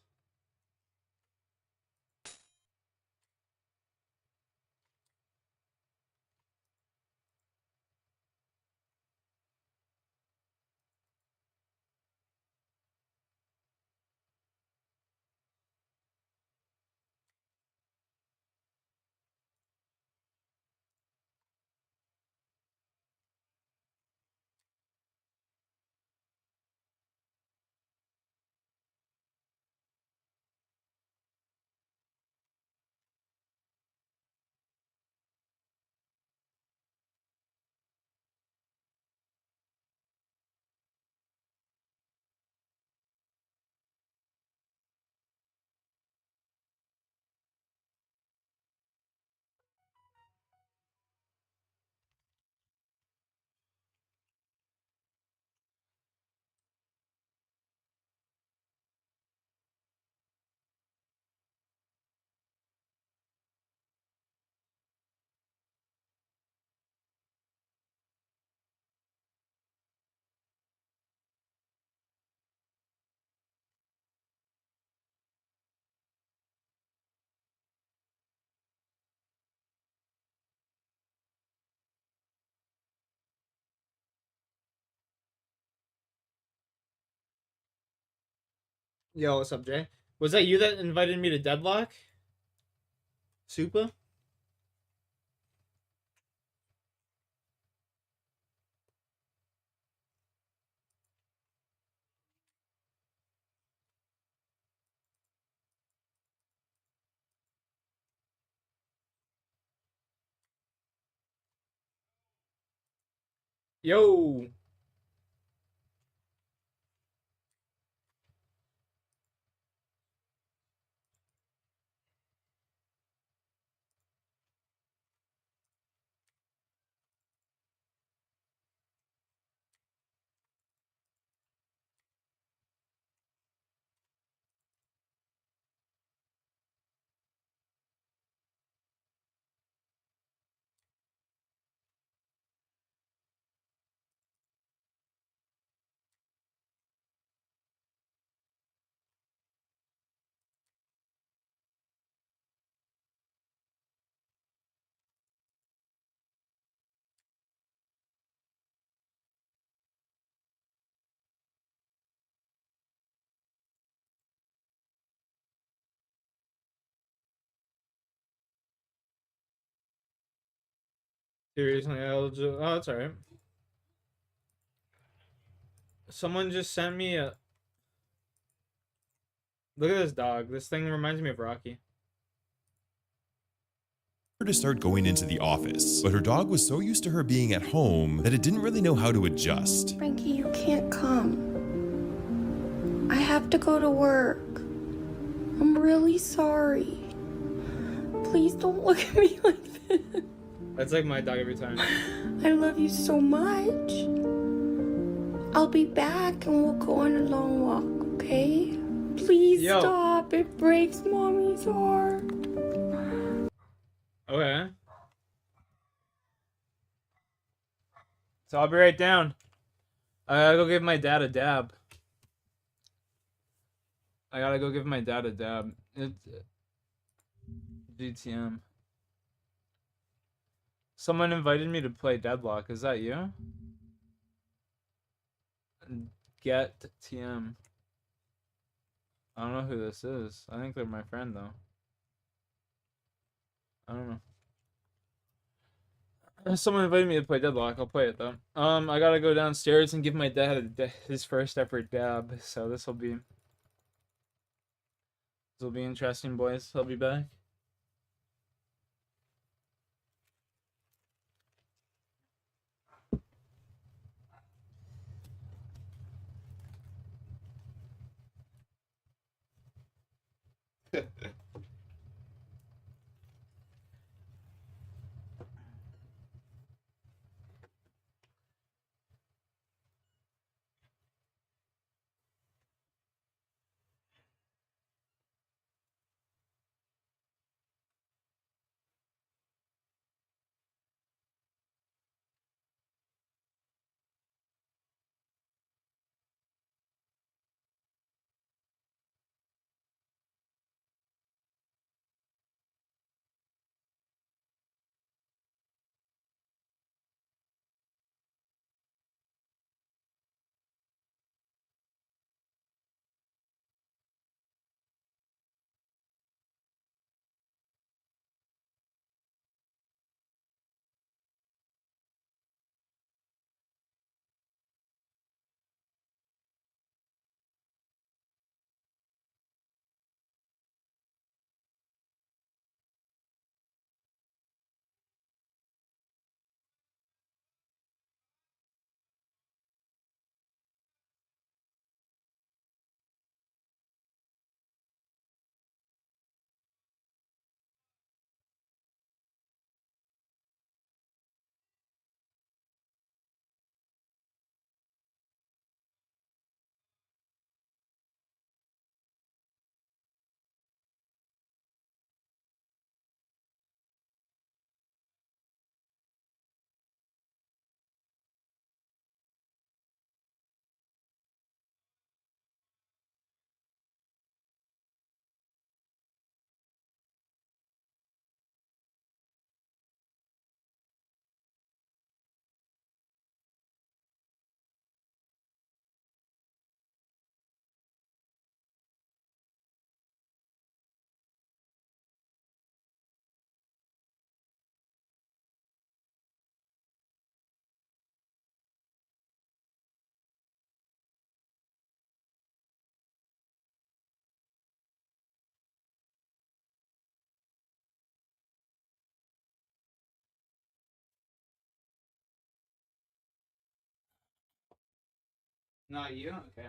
Yo, what's up, Jay? Was that you that invited me to Deadlock? Supa? Yo! Seriously, eligible. Oh, that's alright. Someone just sent me a... Look at this dog. This thing reminds me of Rocky. To start going into the office, but her dog was so used to her being at home that it didn't really know how to adjust. Frankie, you can't come. I have to go to work. I'm really sorry. Please don't look at me like this. That's like my dog every time. I love you so much. I'll be back and we'll go on a long walk, okay? Please stop. It breaks Mommy's heart. Okay. So I'll be right down. I gotta go give my dad a dab. It's GTM. Someone invited me to play Deadlock. Is that you? Get TM. I don't know who this is. I think they're my friend though. I don't know. Someone invited me to play Deadlock. I'll play it though. I gotta go downstairs and give my dad his first ever dab. So this will be interesting, boys. I'll be back. Not you? Okay.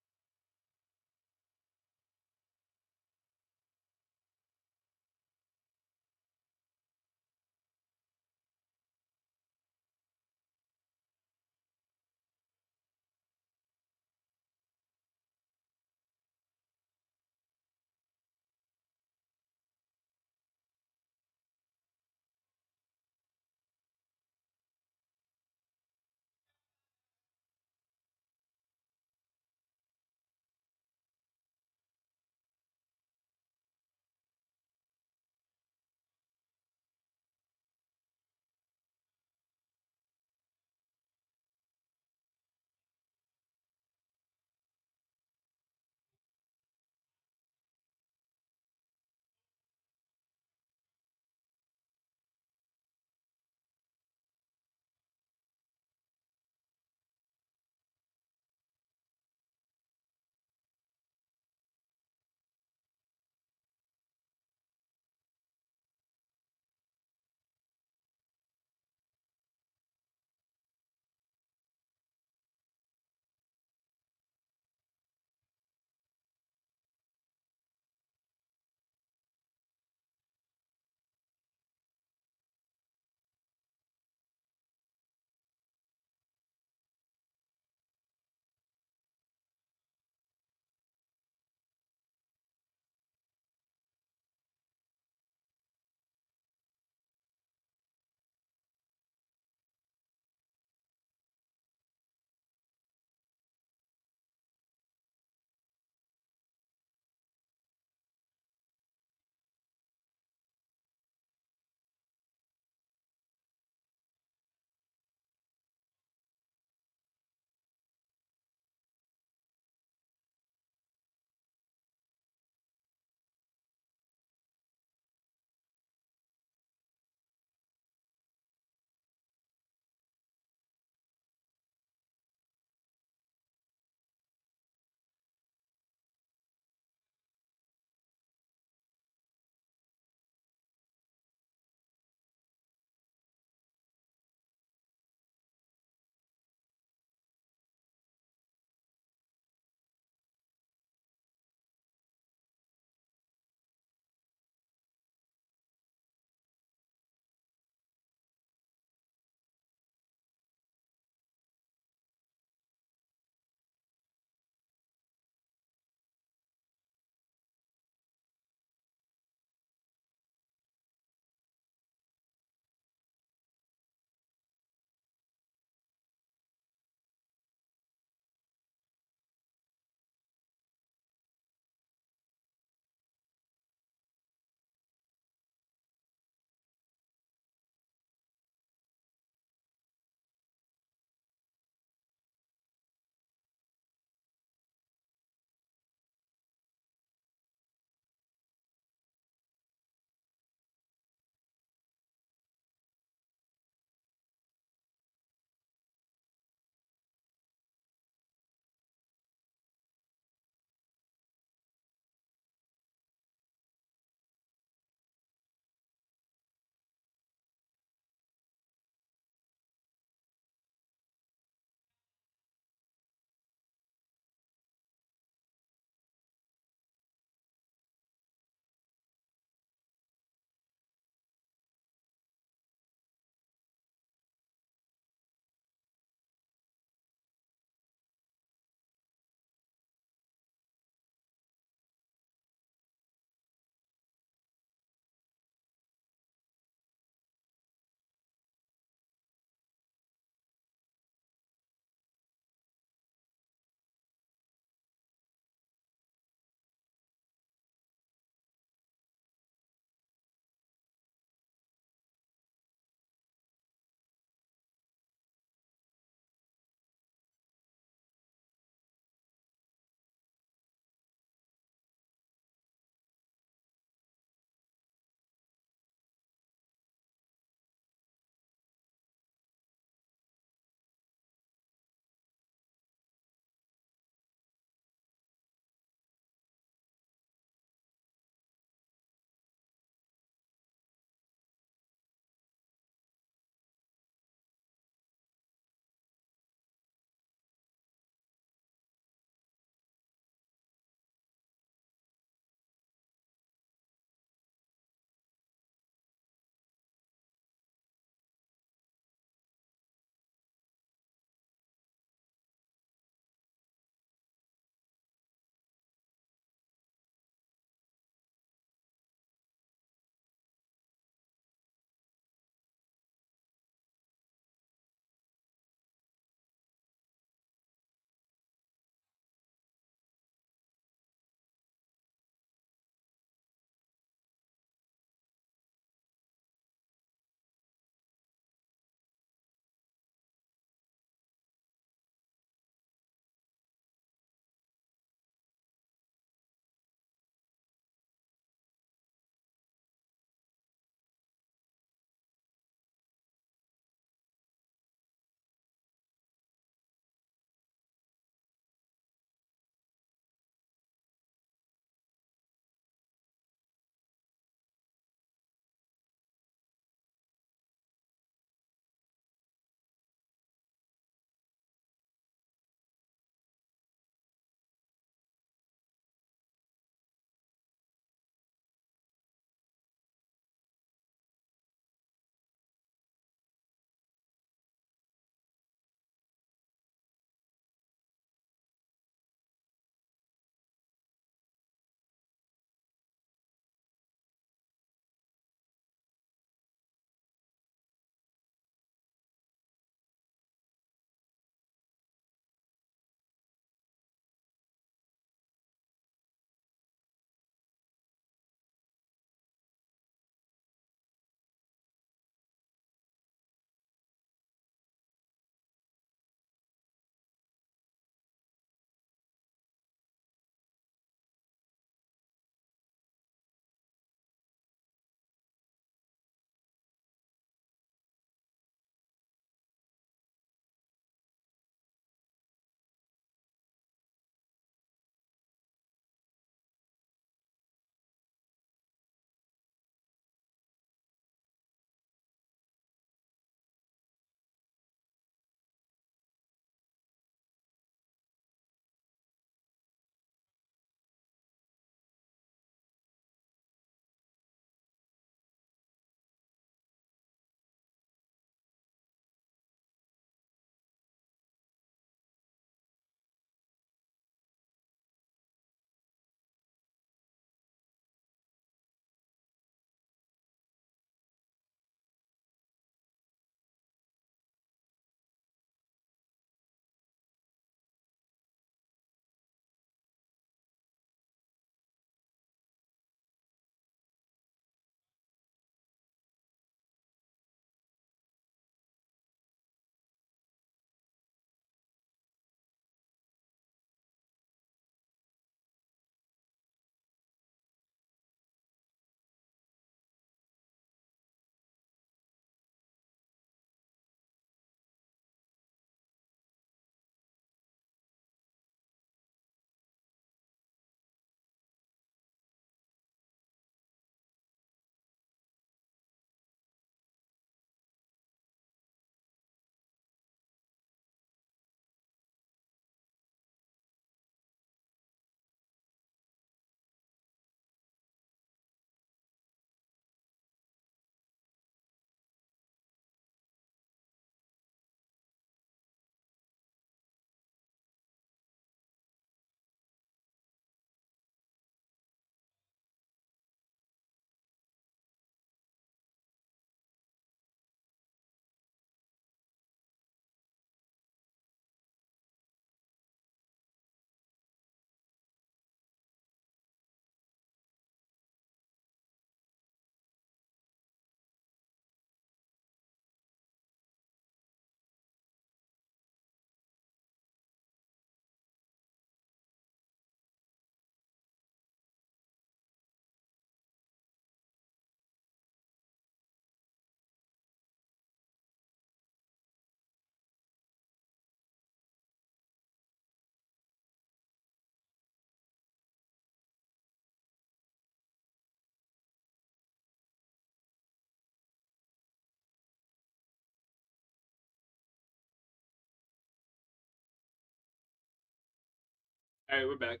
Alright, we're back.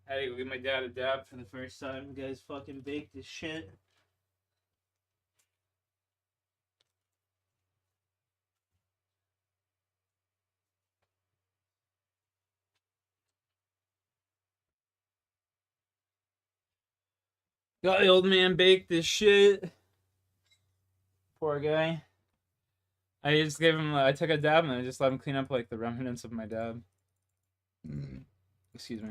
I had to go get my dad a dab for the first time. You guys fucking baked as shit. Got the old man baked as shit. Poor guy. I just gave him, I took a dab and I just let him clean up like the remnants of my dab. Excuse me.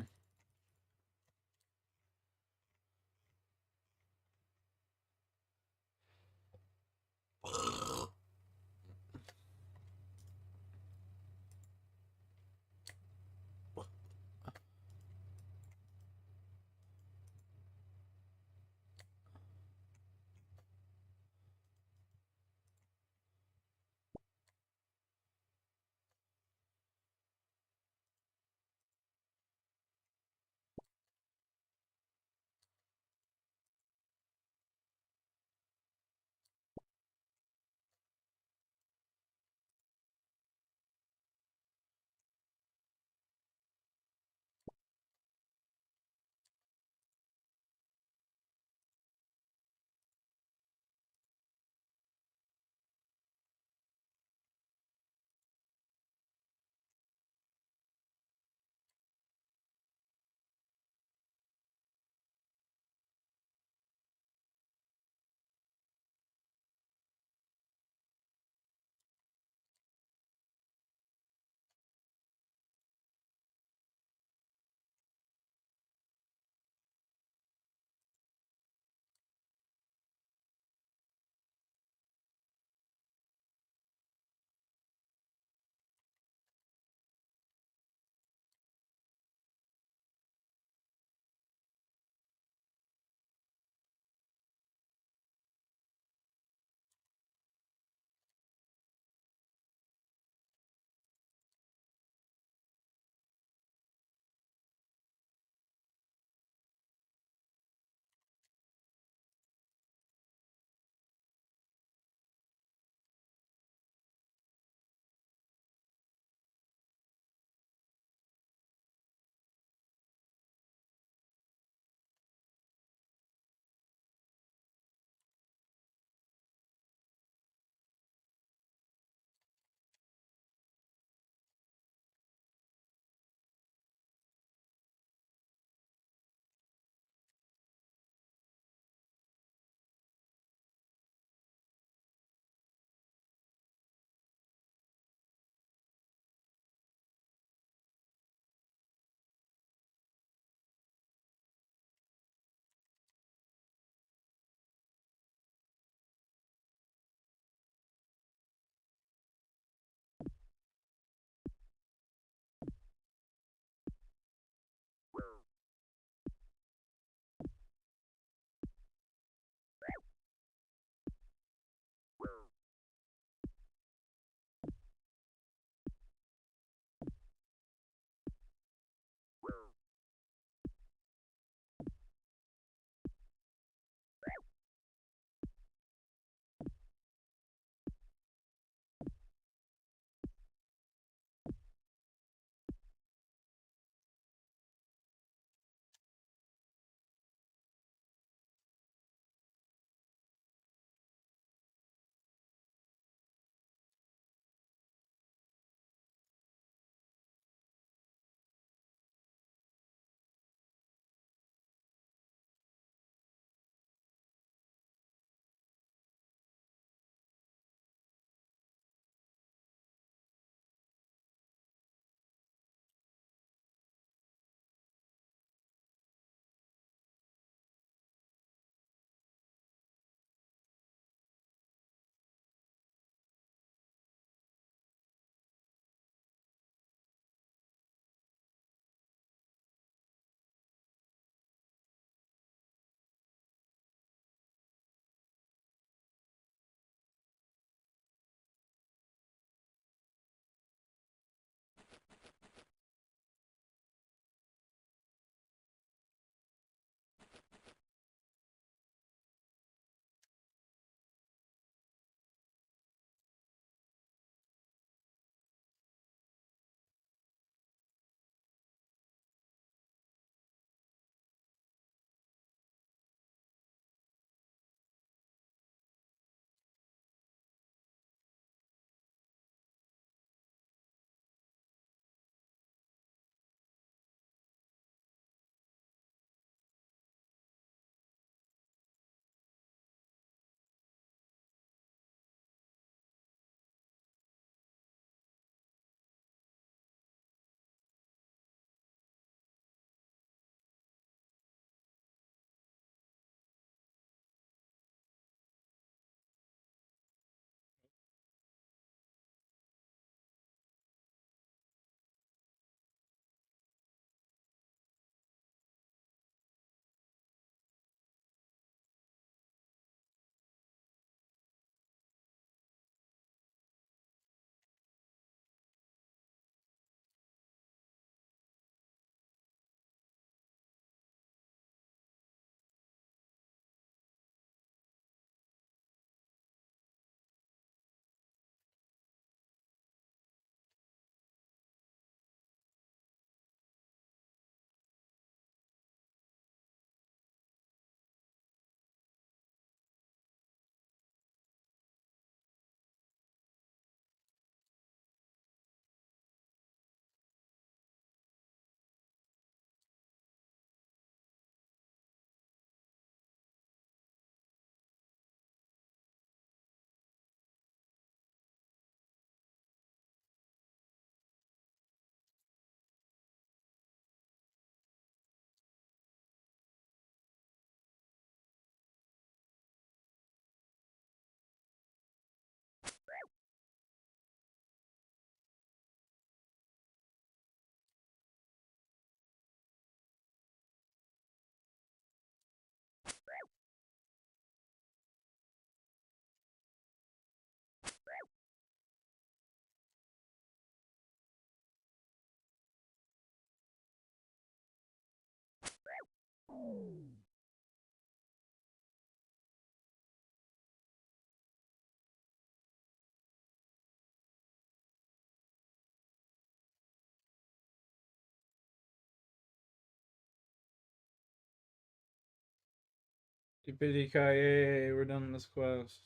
Yippee-ki-yay, we're done this quest.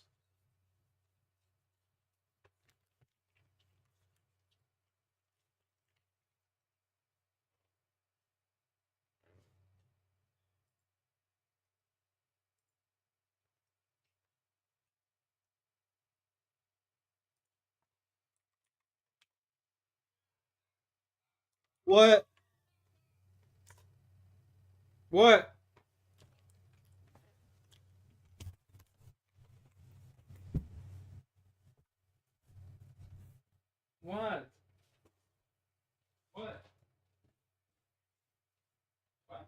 What? What? What? What? What?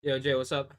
Yo, Jay, what's up?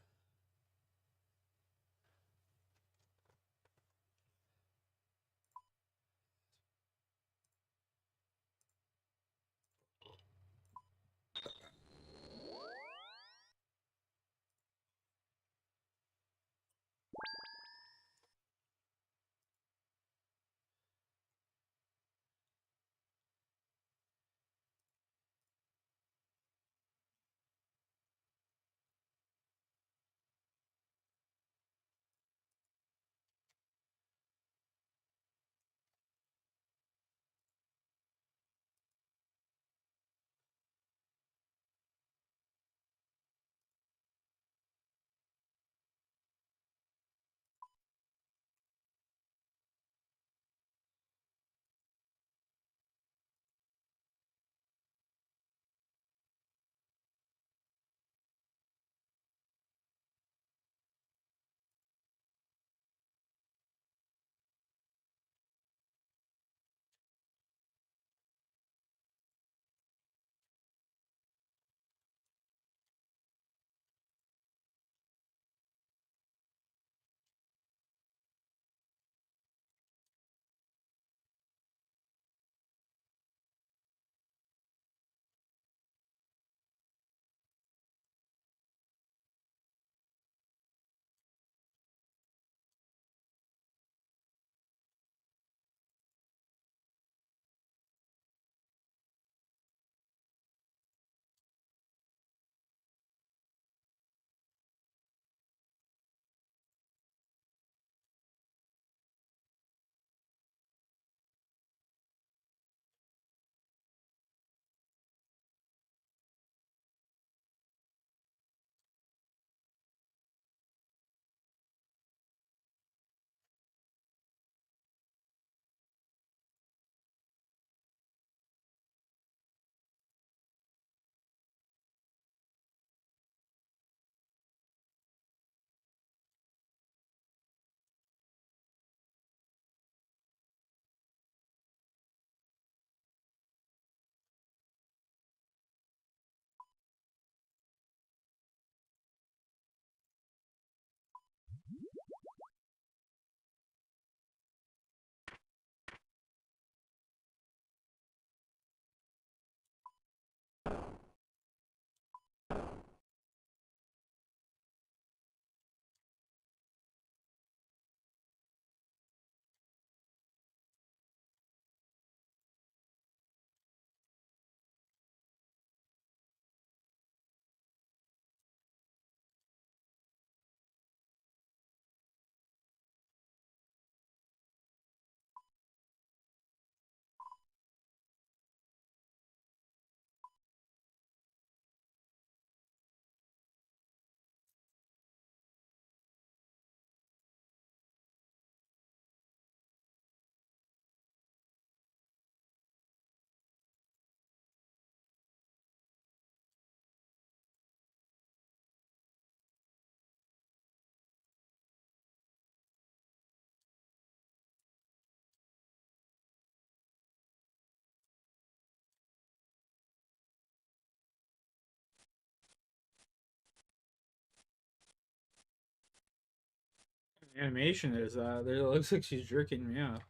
Animation is that? It looks like she's jerking me off.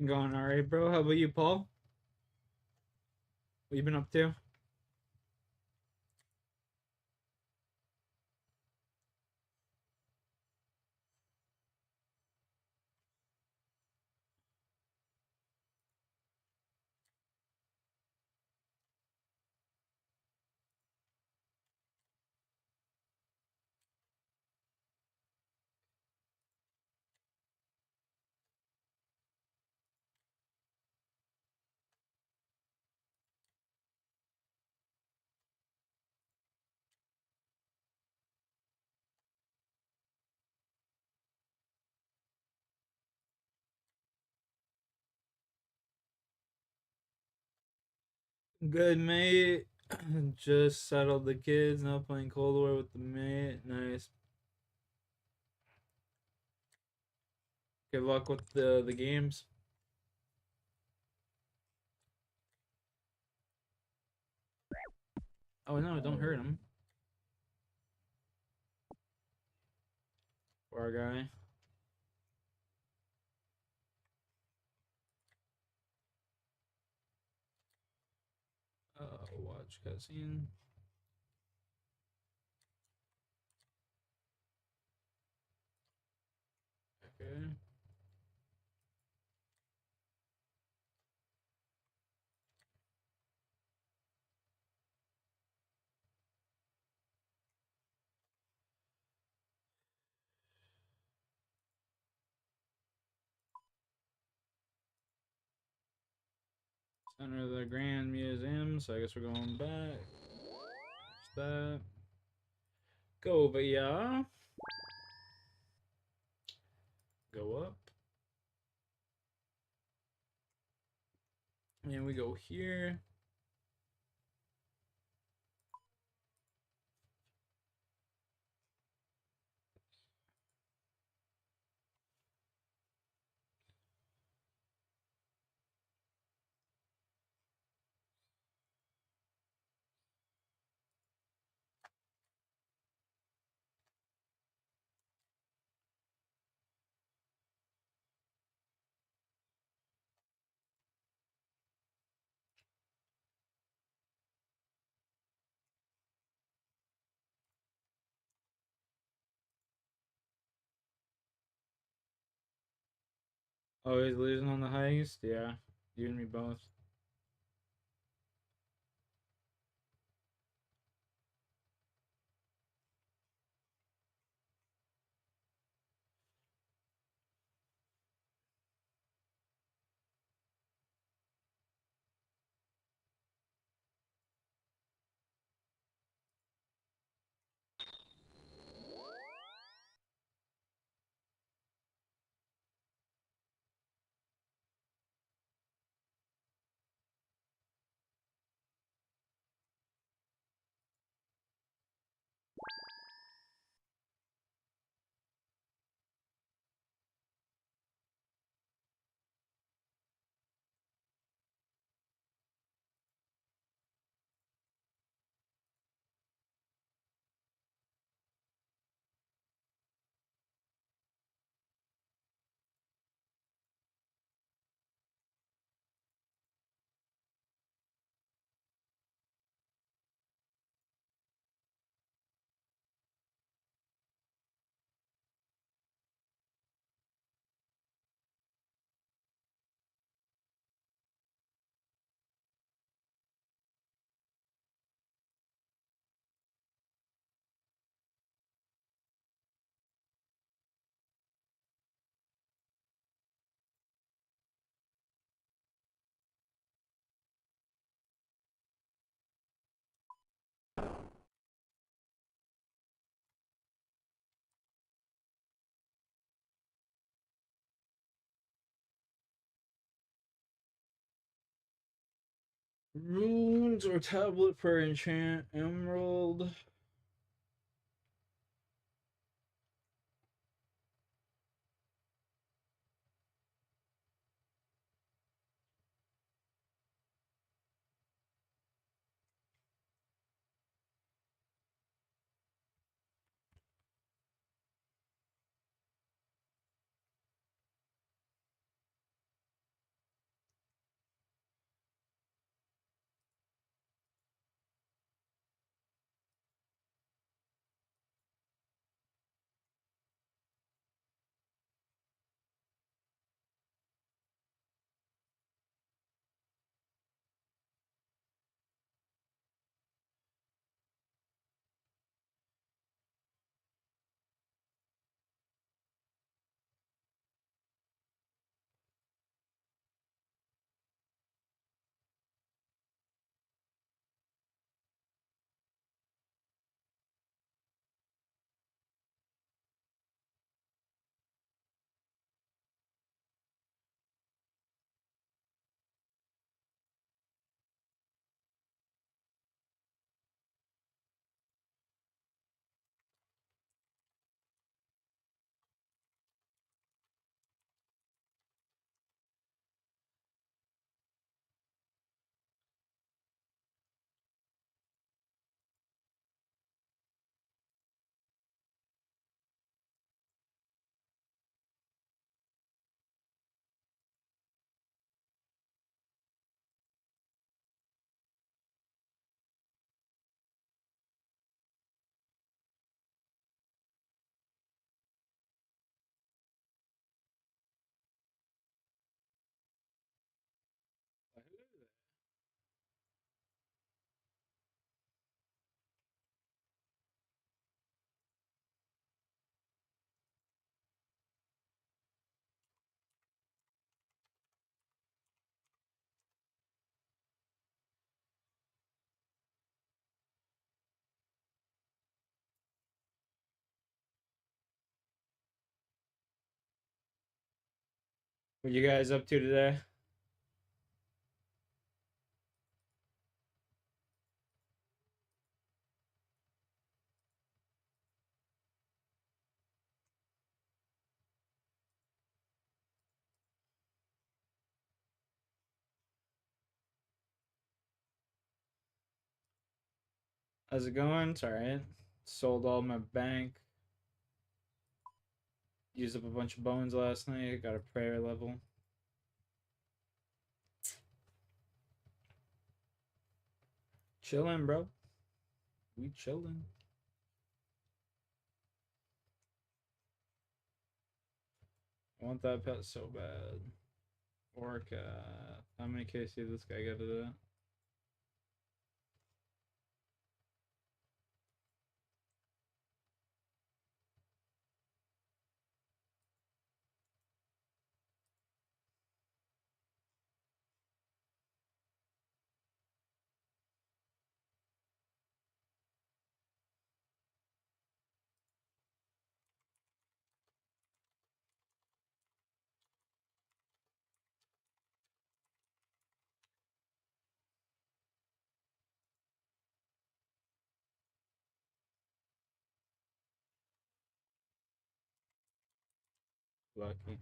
Going alright, bro. How about you, Paul? What you been up to? Good, mate. Just settled the kids. Now playing Cold War with the mate. Nice. Good luck with the games. Oh no, don't hurt him. Poor guy. Watch cutscene. Okay. Center of the Grand Museum, so I guess we're going back. There's that. Go over here. Go up. And we go here. Oh, he's losing on the heist? Yeah. You and me both. Runes or tablet for enchant emerald. What you guys up to today? How's it going? It's alright. Sold all my bank. Used up a bunch of bones last night. Got a prayer level. Chilling, bro. We chilling. I want that pet so bad. Orca. How many KC this guy got to do? Lucky.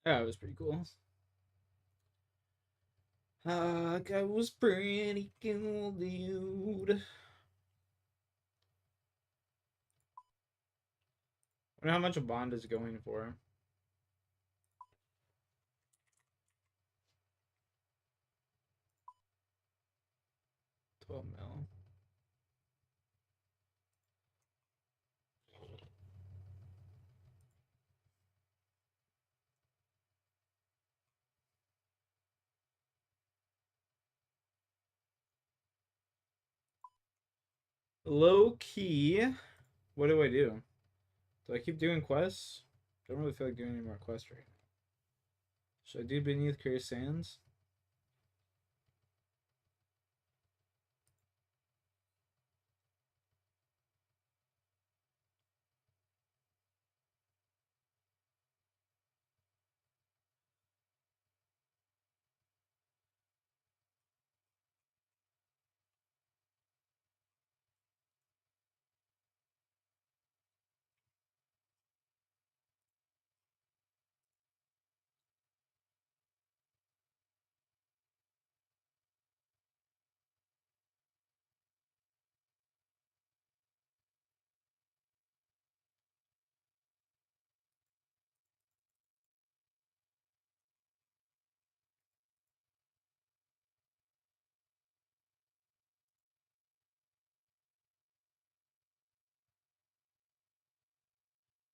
Yeah, it was pretty cool. That was pretty cool, dude. I wonder how much a bond is going for. $12 mil. Low key. What do I do? Do I keep doing quests? Don't really feel like doing any more quests right now. Should I do Beneath Clear Sands?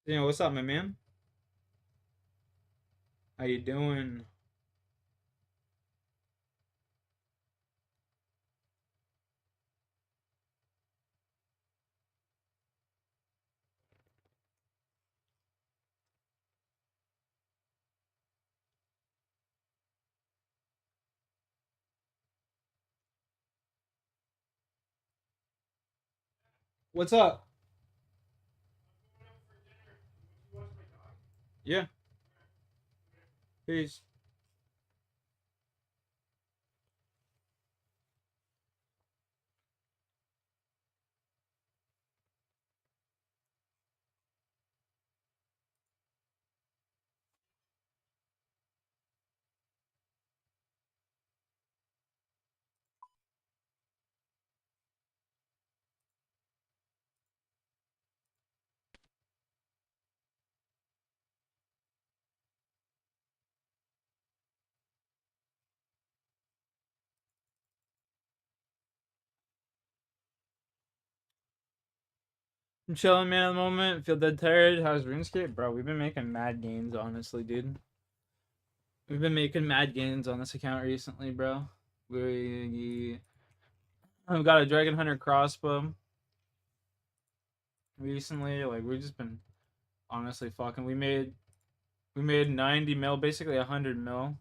You know, what's up, my man? How you doing? What's up? Yeah. Peace. I'm chilling, man, at the moment. Feel dead tired. How's RuneScape? Bro, we've been making mad gains, honestly, dude. We've been making mad gains on this account recently, bro. We've got a Dragon Hunter crossbow recently. Like, we've just been honestly fucking. We made 90 mil, basically 100 mil.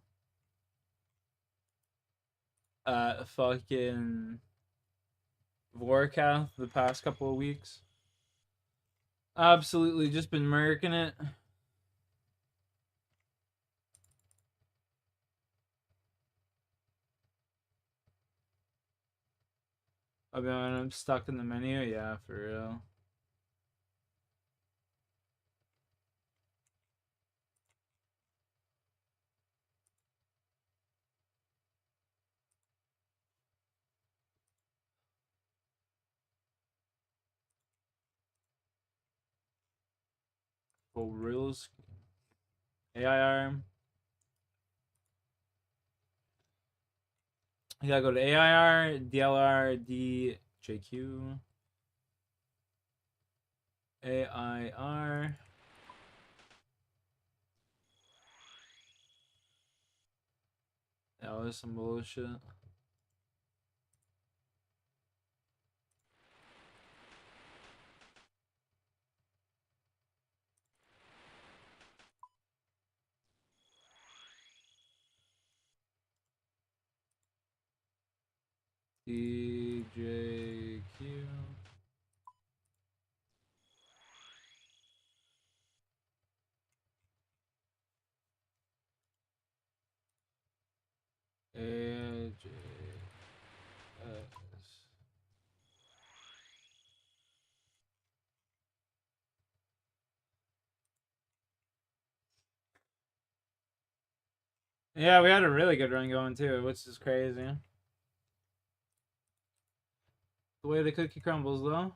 Fucking Vorkath the past couple of weeks. Absolutely just been murking it. I'm stuck in the menu. Yeah, for real. For reals. AIR. You gotta go to AIR, DLR, DJQ. AIR. That was some bullshit. DJQ. AJS. Yeah, we had a really good run going too, which is crazy. The way the cookie crumbles, though.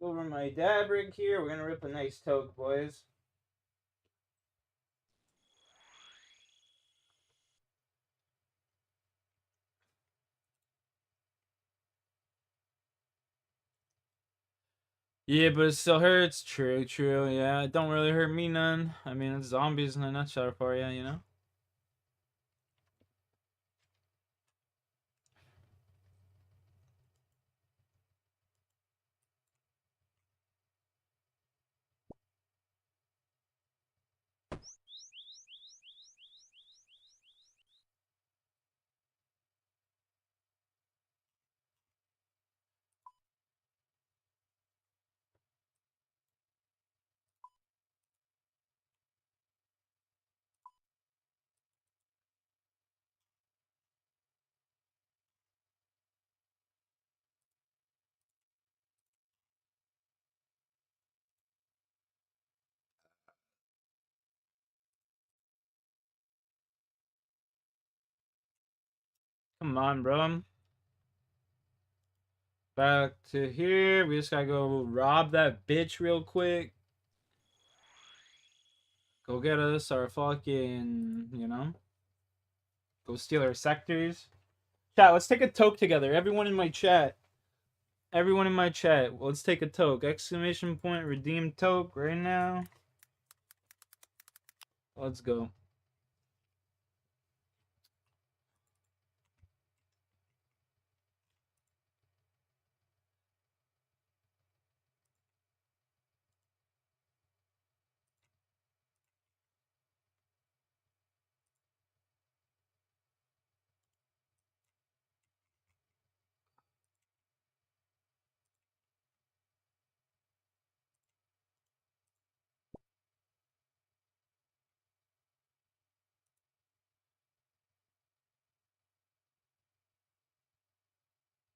Over my dab rig here. We're gonna rip a nice toke, boys. Yeah, but it still hurts. True, true. Yeah, it don't really hurt me none. I mean, it's zombies in a nutshell for you, you know? Come on, bro. Back to here. We just gotta go rob that bitch real quick. Go get us our fucking, you know. Go steal our sectors. Chat, let's take a toke together. Everyone in my chat. Everyone in my chat. Let's take a toke. Exclamation point, redeem toke right now. Let's go.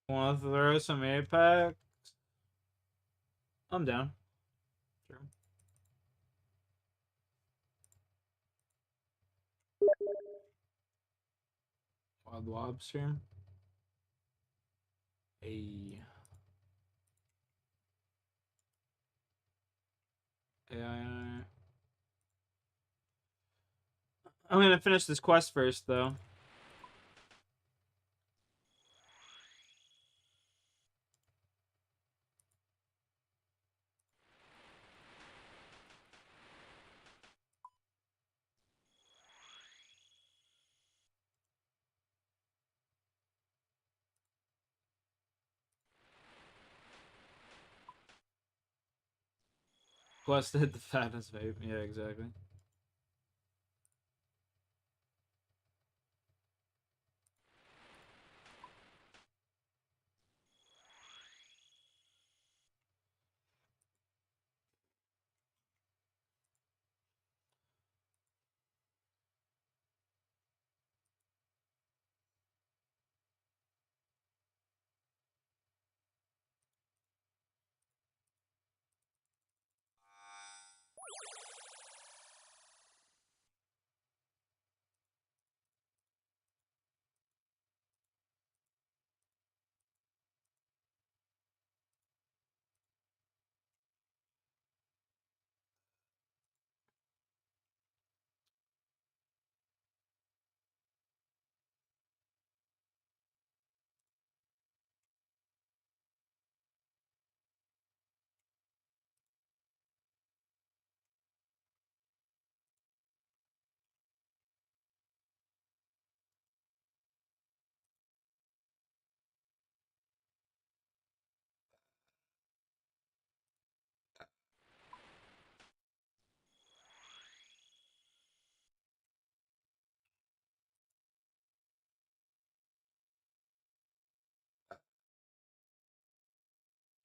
Want to throw some Apex? I'm down. Sure. Wild Lobster. Hey. AI. I'm gonna finish this quest first, though. Quest hit the fattest vape. Yeah, exactly.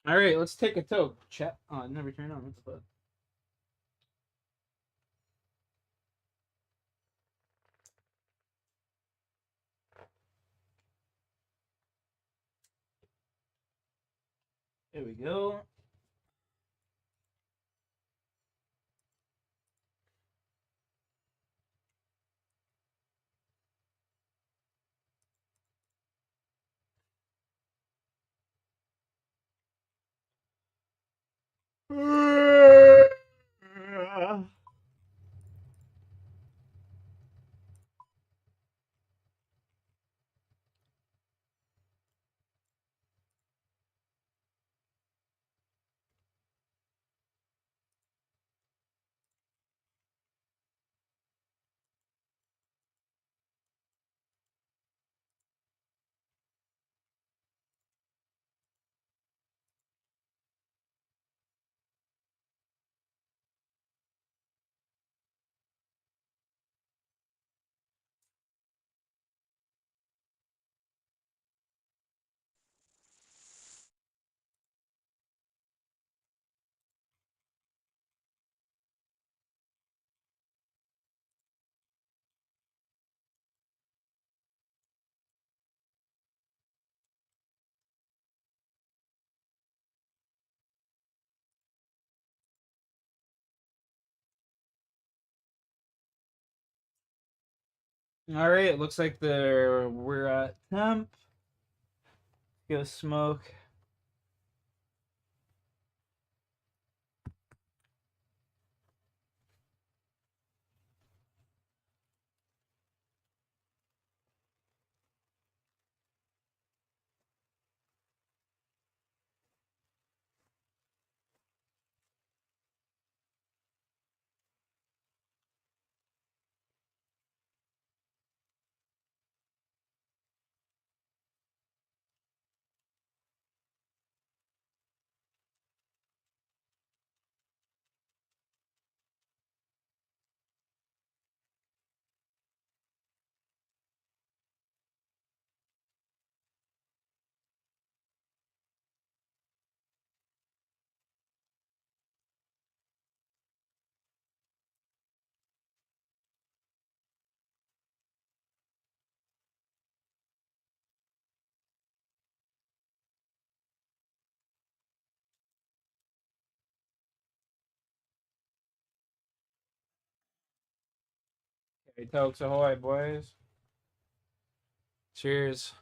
All right, let's take a toke. Chat. Oh, it never turned on. What's the fuck? There we go. All right, looks like we're at temp. Go smoke. Okay, Tokes ahoy, boys. Cheers.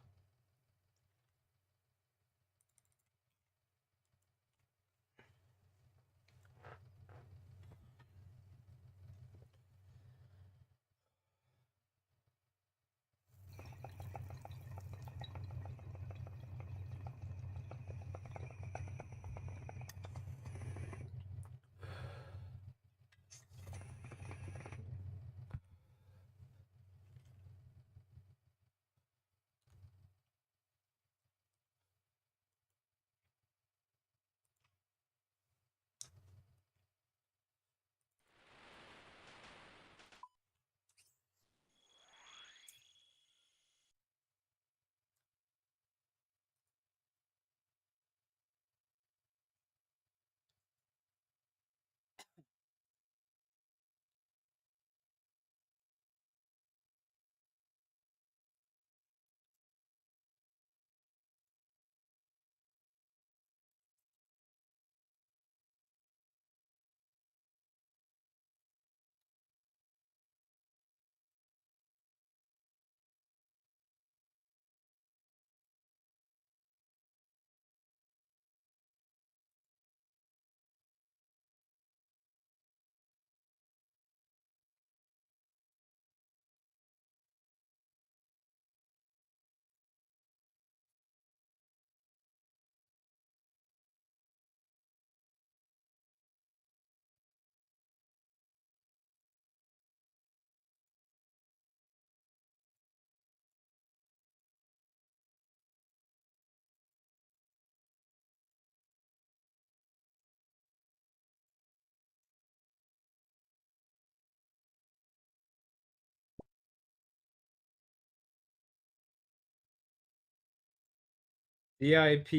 VIP.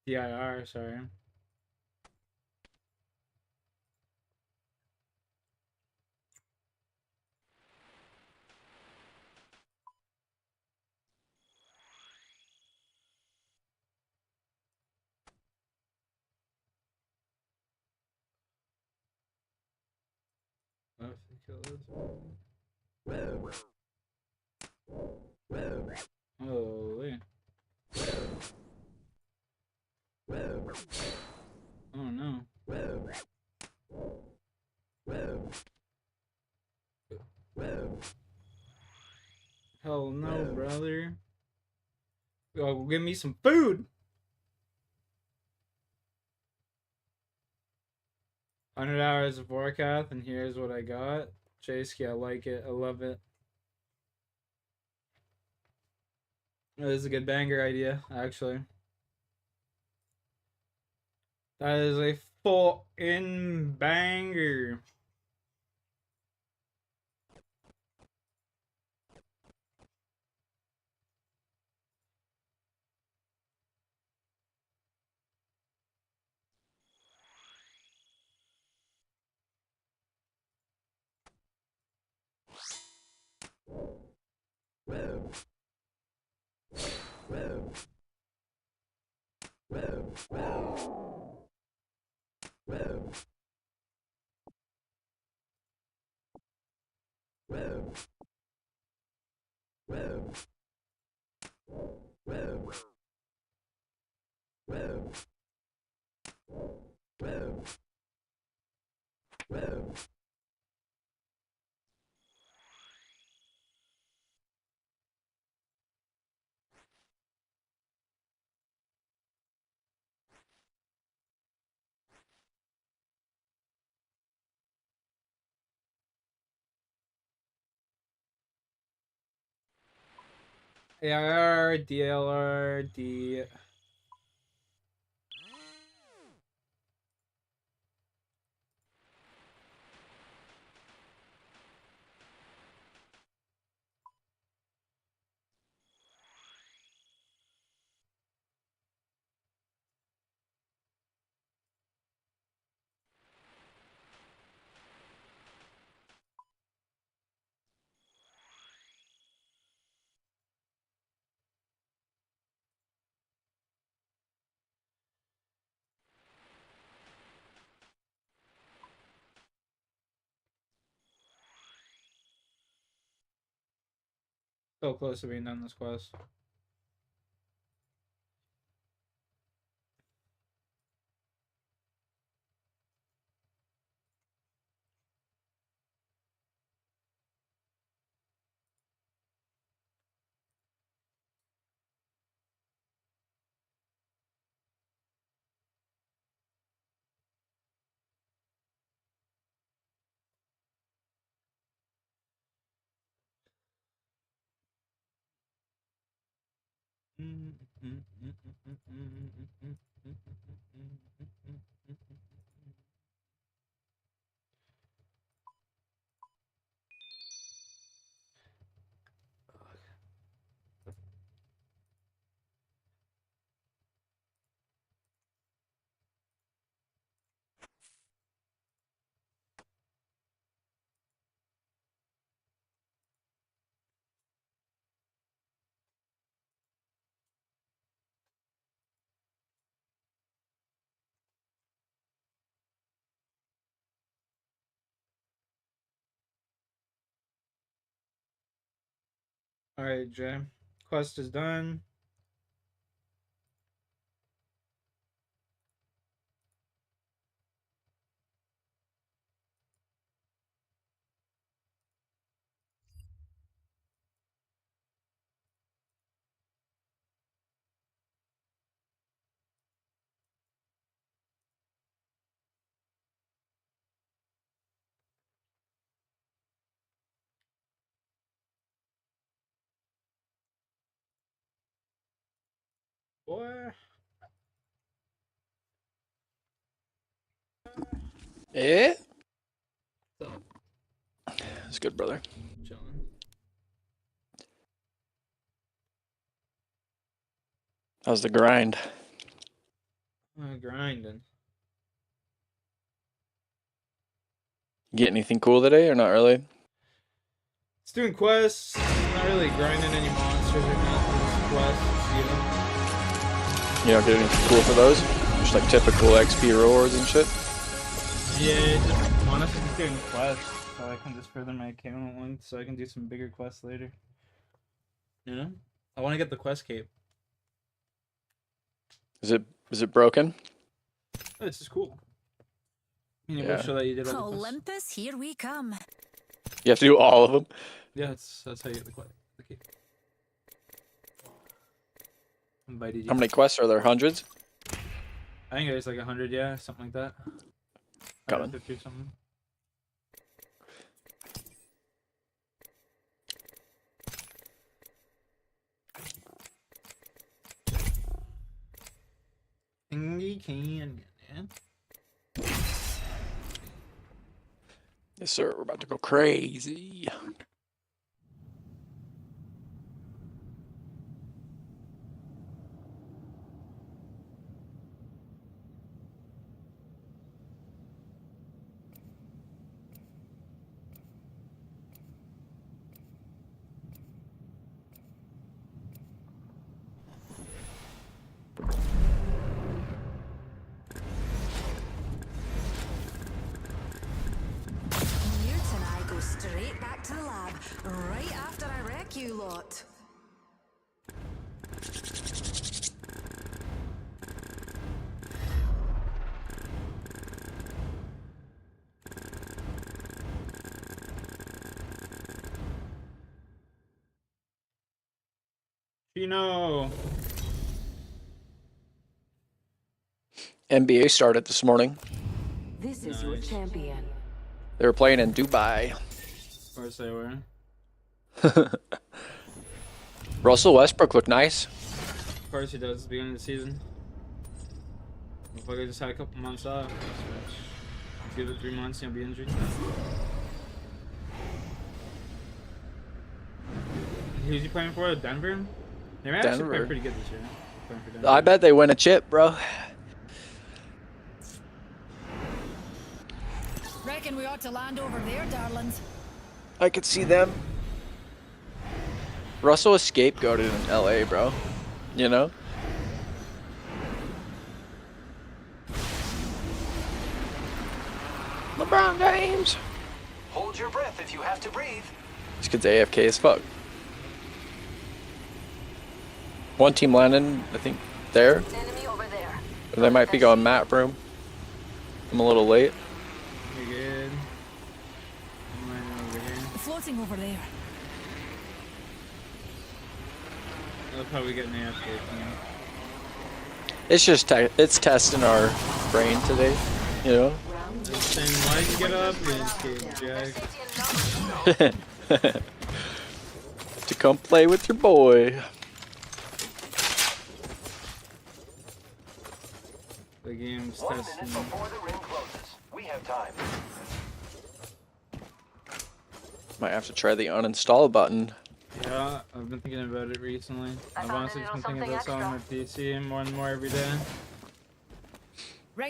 DIR, sorry. Holy. Oh no. Hell no, brother. Oh, give me some food. 100 hours of Warcraft, and here's what I got. Jasky, I like it. I love it. This is a good banger idea, actually. That is a full-in banger. ARR, DLR, D. So close to being done this quest. Alright, Jay. Quest is done. Boy. Yeah. It's good, brother. Chilling. How's the grind? Grinding. Get anything cool today or not really? It's doing quests. Not really grinding any monsters or nothing. Just quests, you know. You don't get anything cool for those? Just like typical XP rewards and shit? Yeah, just honestly just doing quests so I can just further my account once so I can do some bigger quests later. You know? I want to get the quest cape. Is it broken? Oh, it's just cool. You Yeah. will show that you did all the quests. Olympus, here we come. You have to do all of them? Yeah, that's how you get the quest. The cape. Invited you. How many quests are there? Hundreds? I think there's like 100, yeah, something like that. Got it. 50 or something. Thingy can, yeah. Yes, sir. We're about to go crazy. you lot. Chino. NBA started this morning. This is your champion. They were playing in Dubai. Of course they were. Russell Westbrook looked nice. Of course he does at the beginning of the season. Motherfucker just had a couple months off. Give it 3 months, he'll be injured. Who's he playing for? Denver? They're actually playing pretty good this year. Playing for Denver. I bet they win a chip, bro. Reckon we ought to land over there, darlings. I could see them. Russell was scapegoated in LA, bro. You know? LeBron James. Hold your breath if you have to breathe. This kid's AFK as fuck. One team landed, I think, there. Enemy over there. Or they might be going map room. I'm a little late. You're good. I'm landing over here. Floating over there. They'll probably get an AFK thing. It's just it's testing our brain today, you know. Saying why you get up and Jack. To come play with your boy. The game's 1 testing. minute before the ring closes. We have time. Might have to try the uninstall button. Yeah, I've been thinking about it recently. I've honestly been thinking about selling my PC more and more every day.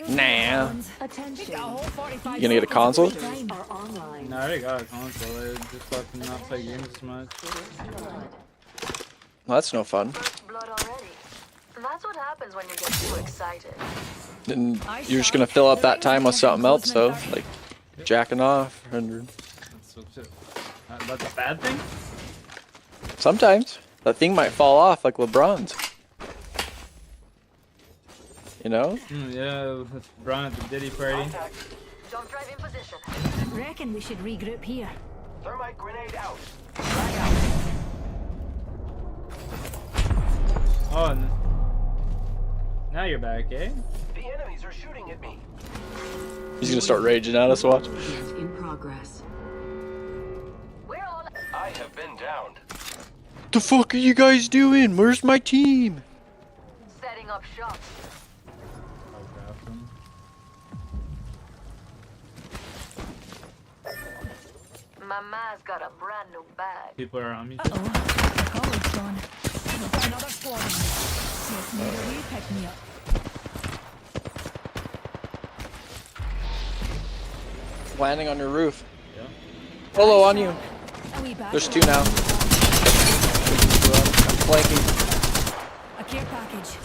Nah. Attention. You gonna get a console? No, I already got a console. I just fucking not play games as much. Well, that's no fun. Blood already. That's what happens when you get too excited. And you're just gonna fill up that time with something else, though, like jacking off. That's a bad thing? Sometimes that thing might fall off, like LeBron's. You know? Yeah, that's LeBron at the Diddy party. Jump drive in position. Reckon we should regroup here. Thermite grenade out. Oh, now you're back, eh? The enemies are shooting at me. He's gonna start raging at us, watch. In progress. I have been downed. The fuck are you guys doing? Where's my team? Setting up shop. Mama's got a brand new bag. People are on me. The collar's gone. We've got another squad in there. See if neither of you pick me up. Landing on your roof. Yeah. Polo on you. There's 2 now. I'm flanking. A care package.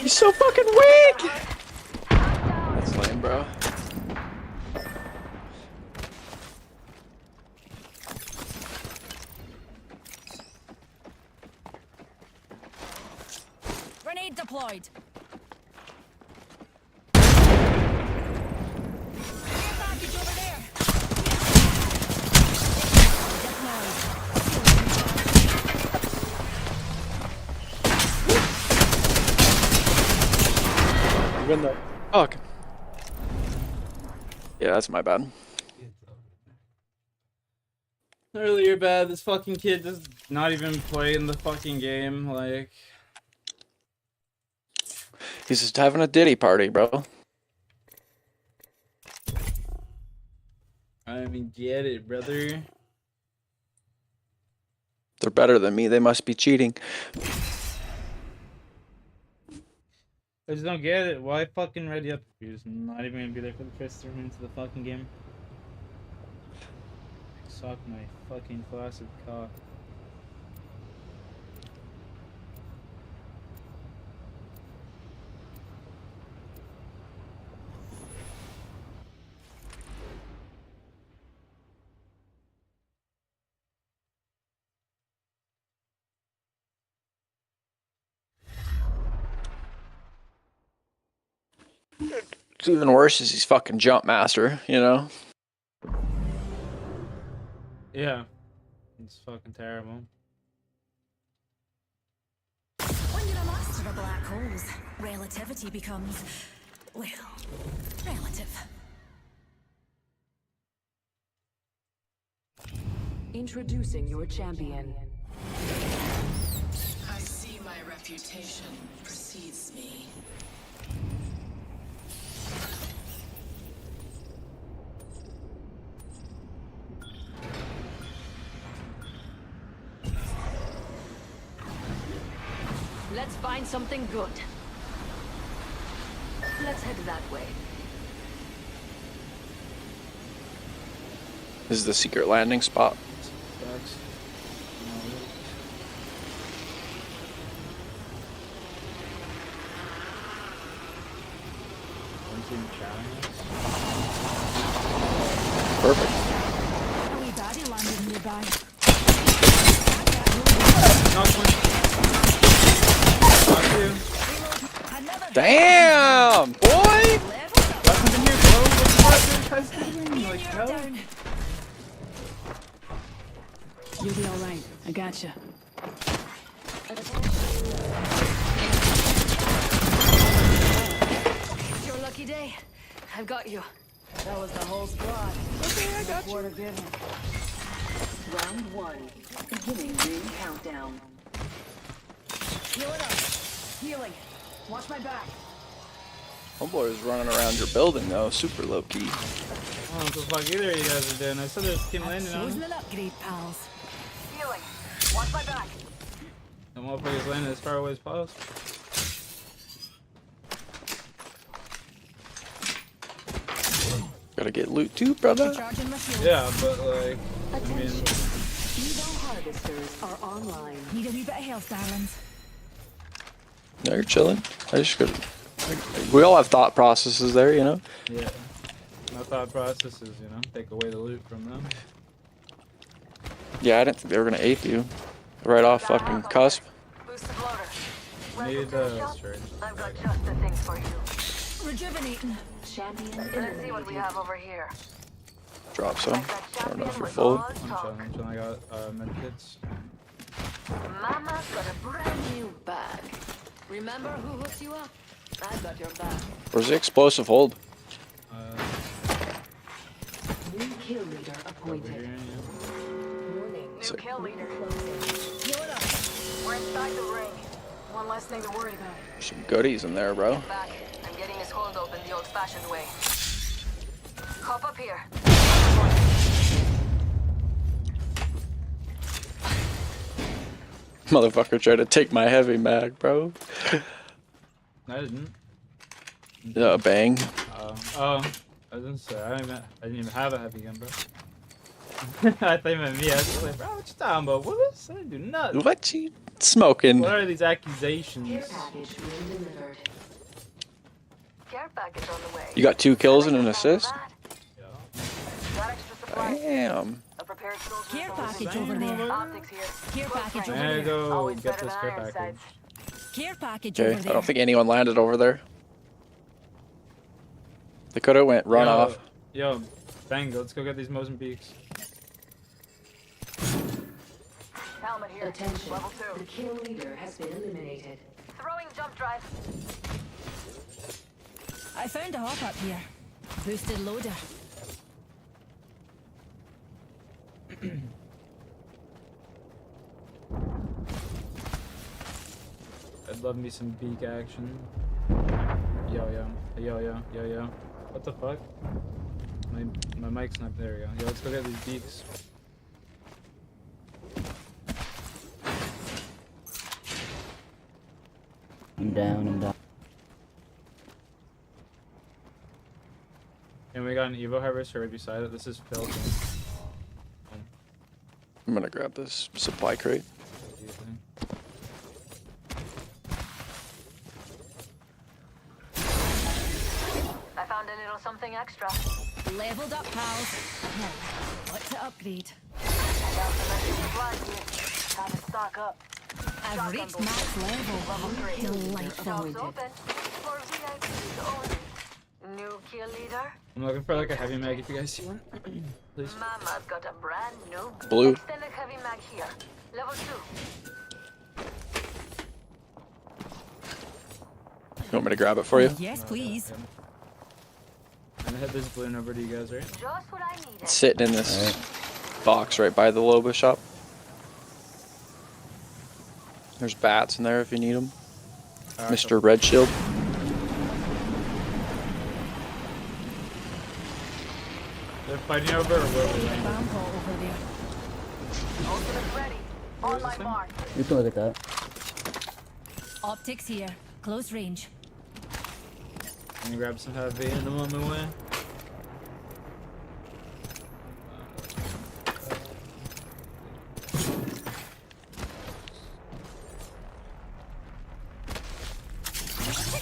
He's so fucking weak! That's lame, bro. Grenade deployed. Package over there. Even though. Fuck. Yeah, that's my bad. Really, you're bad. This fucking kid does not even play in the fucking game. Like, He's just having a Diddy party, bro. I mean, get it, brother. They're better than me. They must be cheating. I just don't get it. Why fucking ready up if you're just not even gonna be there for the first 3 minutes of the fucking game? Suck my fucking flaccid cock. What's even worse is he's fucking jump master, you know? Yeah. It's fucking terrible. When you're a master of black holes, relativity becomes, well, relative. Introducing your champion. I see my reputation precedes me. Let's find something good. Let's head that way. This is the secret landing spot. Sucks. Perfect. A wee baddie landed nearby. Damn, boy! You'll be alright. I gotcha. It's your lucky day. I've got you. That was the whole squad. Okay, I got you. Round 1. Beginning ring countdown. Healing up. Healing. Watch my back. Homeboy is running around your building though, super low key. I don't know what the fuck either of you guys are doing. I saw this team landing on. Chosen an upgrade, pals. Healing. Watch my back. The motherfuckers landing as far away as possible. Gotta get loot too, brother. Yeah, but like, I mean, Evo harvesters are online. Need a wee bit of health, darlings. No, you're chilling. I just gotta. We all have thought processes there, you know? yeah. My thought process is, you know, take away the loot from them. Yeah, I didn't think they were gonna ape you. Right off fucking cusp. Maybe the strange. I've got just the things for you. Rejuvenating. Champion. Let's see what we have over here. Drop some. I don't know if you're full. I'm chilling. I got medkits. Mama's got a brand new bag. Remember who hooked you up? I've got your back. Where's the explosive hold? New kill leader appointed. Warning. New kill leader closing. Healing up. We're inside the ring. One less thing to worry about. Some goodies in there, bro. Back. I'm getting his hold open the old-fashioned way. Hop up here. Motherfucker tried to take my heavy mag, bro. I didn't. Yeah, bang. I didn't say. I didn't even have a heavy gun, bro. I thought you meant me. I was just like, bro, what you talking about? What is? I do nothing. What you smoking? What are these accusations? Care package delivered. Care package on the way. You got 2 kills and an assist? Got extra supplies. Damn. A prepared soldier. Care package over there. Optics here. Care package over I gotta there. go Always get better this than care iron package. Care package Okay, over I there. don't think anyone landed over there. They could have went run off. Yo, bang, let's go get these Mozambiques. Helmet here. Attention. Level 2. The kill leader has been eliminated. Throwing jump drive. I found a hop up here. Boosted loader. I'd love me some beak action. Yo. What the fuck? My mic's not there. We go. Yo, let's go get these beaks. I'm down. And we got an Evo harvester right beside it. This is filled. I'm gonna grab this supply crate. I found a little something extra. Leveled up, pals. Now, what to upgrade? I got some extra supplies here. Time to stock up. I've reached max level. Level 3. Delightful. Shops open. For VIPs only. New kill leader? I'm looking for like a heavy mag if you guys see one. Please. Mama's got a brand new Blue. extended heavy mag here. Level 2. You want me to grab it for you? Yes, please. I'm gonna hit this balloon over to you guys, right? Just what I needed. It's sitting in this box right by the Loba shop. There's bats in there if you need them. Mr. Red Shield. They're fighting over or where are we landing? Ultimate ready. On my mark. You can look at that. Optics here. Close range. I'm gonna grab some heavy and I'm on my way.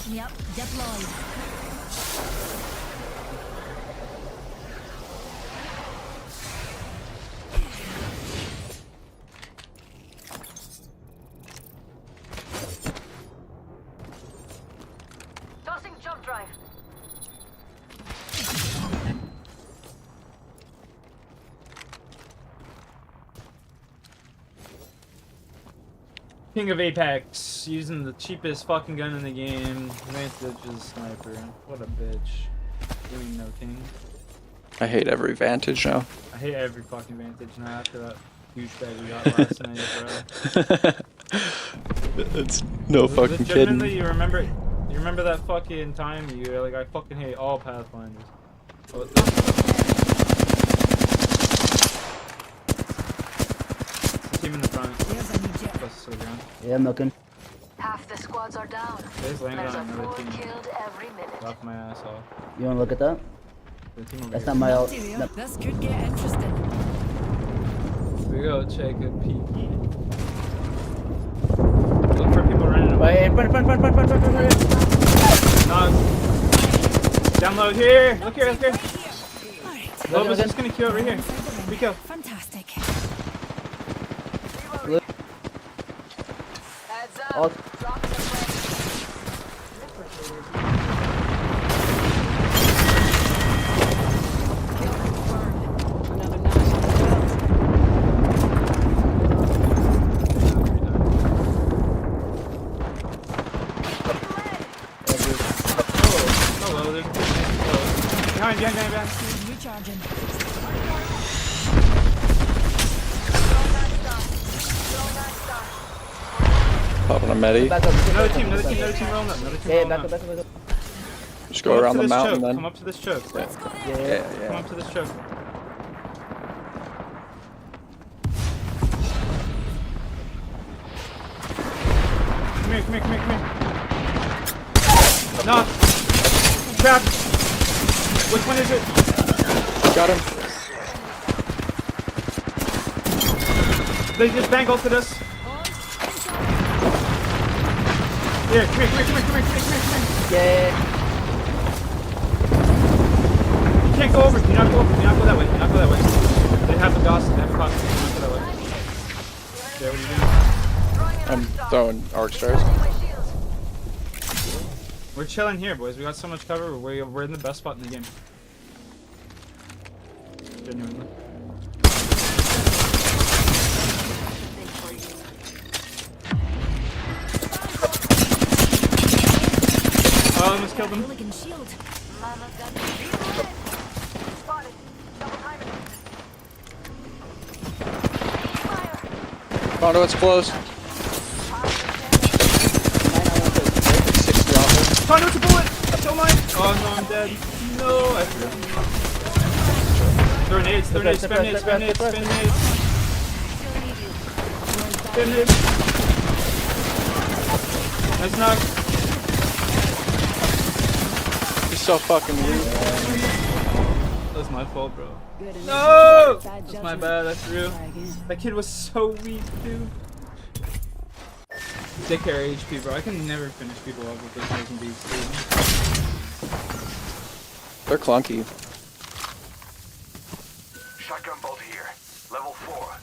Yep, deployed. Tossing jump drive. King of Apex, using the cheapest fucking gun in the game. Vantage is sniper. What a bitch. Doing no king. I hate every Vantage now. I hate every fucking Vantage now after that douchebag we got last night, bro. It's no fucking kidding. Legitimately, you remember that fucking time you were like, I fucking hate all Pathfinders. Oh, team in the front. Yeah, I'm looking. Half the squads are down. There's landed There's on a another 4 team. killed every minute. Laugh my ass off. You wanna look at that? The team over That's here. not my ult. Material. No. This could get interesting. We go take a peek. Look for people running away. Wait, in front. Download here. Look here. Alright. Loba's just gonna kill over here. Rico. Fantastic. Heads up. All Dropping the plane. Kill confirmed. Another nice on the Hello, there's a people behind. Recharging. Popping a medi. Back up. Another team rolling up. Yeah, back up. Just go around the mountain choke. then. Come up to this choke. Yeah. Come up to this choke. Come here. No! Trap! Which one is it? Got him. They just bang ulted us. Here, come here. Yeah. You can't go over. Do not go that way. They have a ghost. They have a ghost. Do not go that way. Yeah, what are you doing? I'm throwing arc stars. We're chilling here, boys. We got so much cover. We're in the best spot in the game. Genuinely. Oh, I almost killed him. Conduit's close. 60 off it. Conduit's a bullet! Kill mine! Oh no, I'm dead. No, I forgot. Throw nades, spam nades. Nice knock. He's so fucking weak. That was my fault, bro. No! That's my bad, that's real. That kid was so weak, dude. Take care of HP, bro. I can never finish people up with those fucking beats, dude. They're clunky. Shotgun bolt here. Level 4.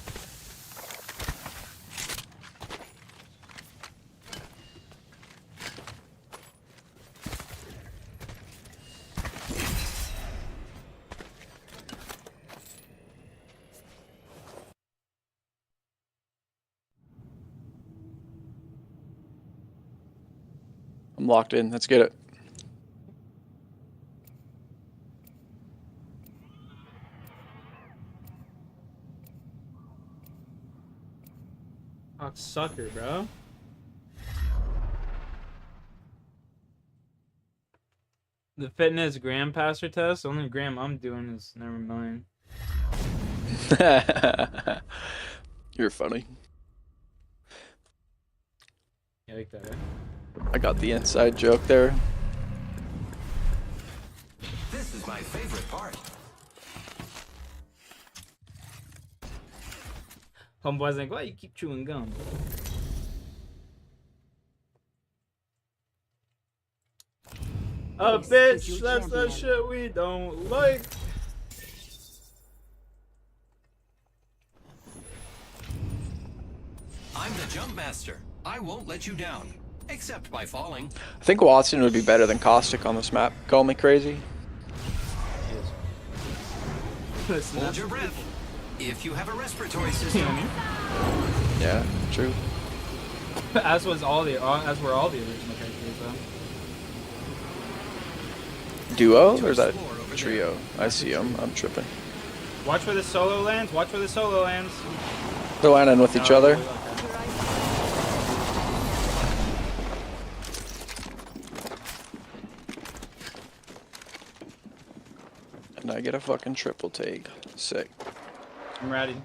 I'm locked in. Let's get it. Oh, sucker, bro. The fitness gram passer test. The only gram I'm doing is never mind. You're funny. You like that, eh? I got the inside joke there. This is my favorite part. Homeboy's like, why you keep chewing gum? A bitch, that's the shit we don't like. I'm the jump master. I won't let you down, except by falling. I think Watson would be better than Caustic on this map. Call me crazy. Hold your breath. If you have a respiratory system. Yeah, true. As were all the original characters, though. Duo or is that trio? I see them. I'm tripping. Watch where the solo lands. Watch where the solo lands. They're landing with each other. And I get a fucking triple take. Sick. I'm ready.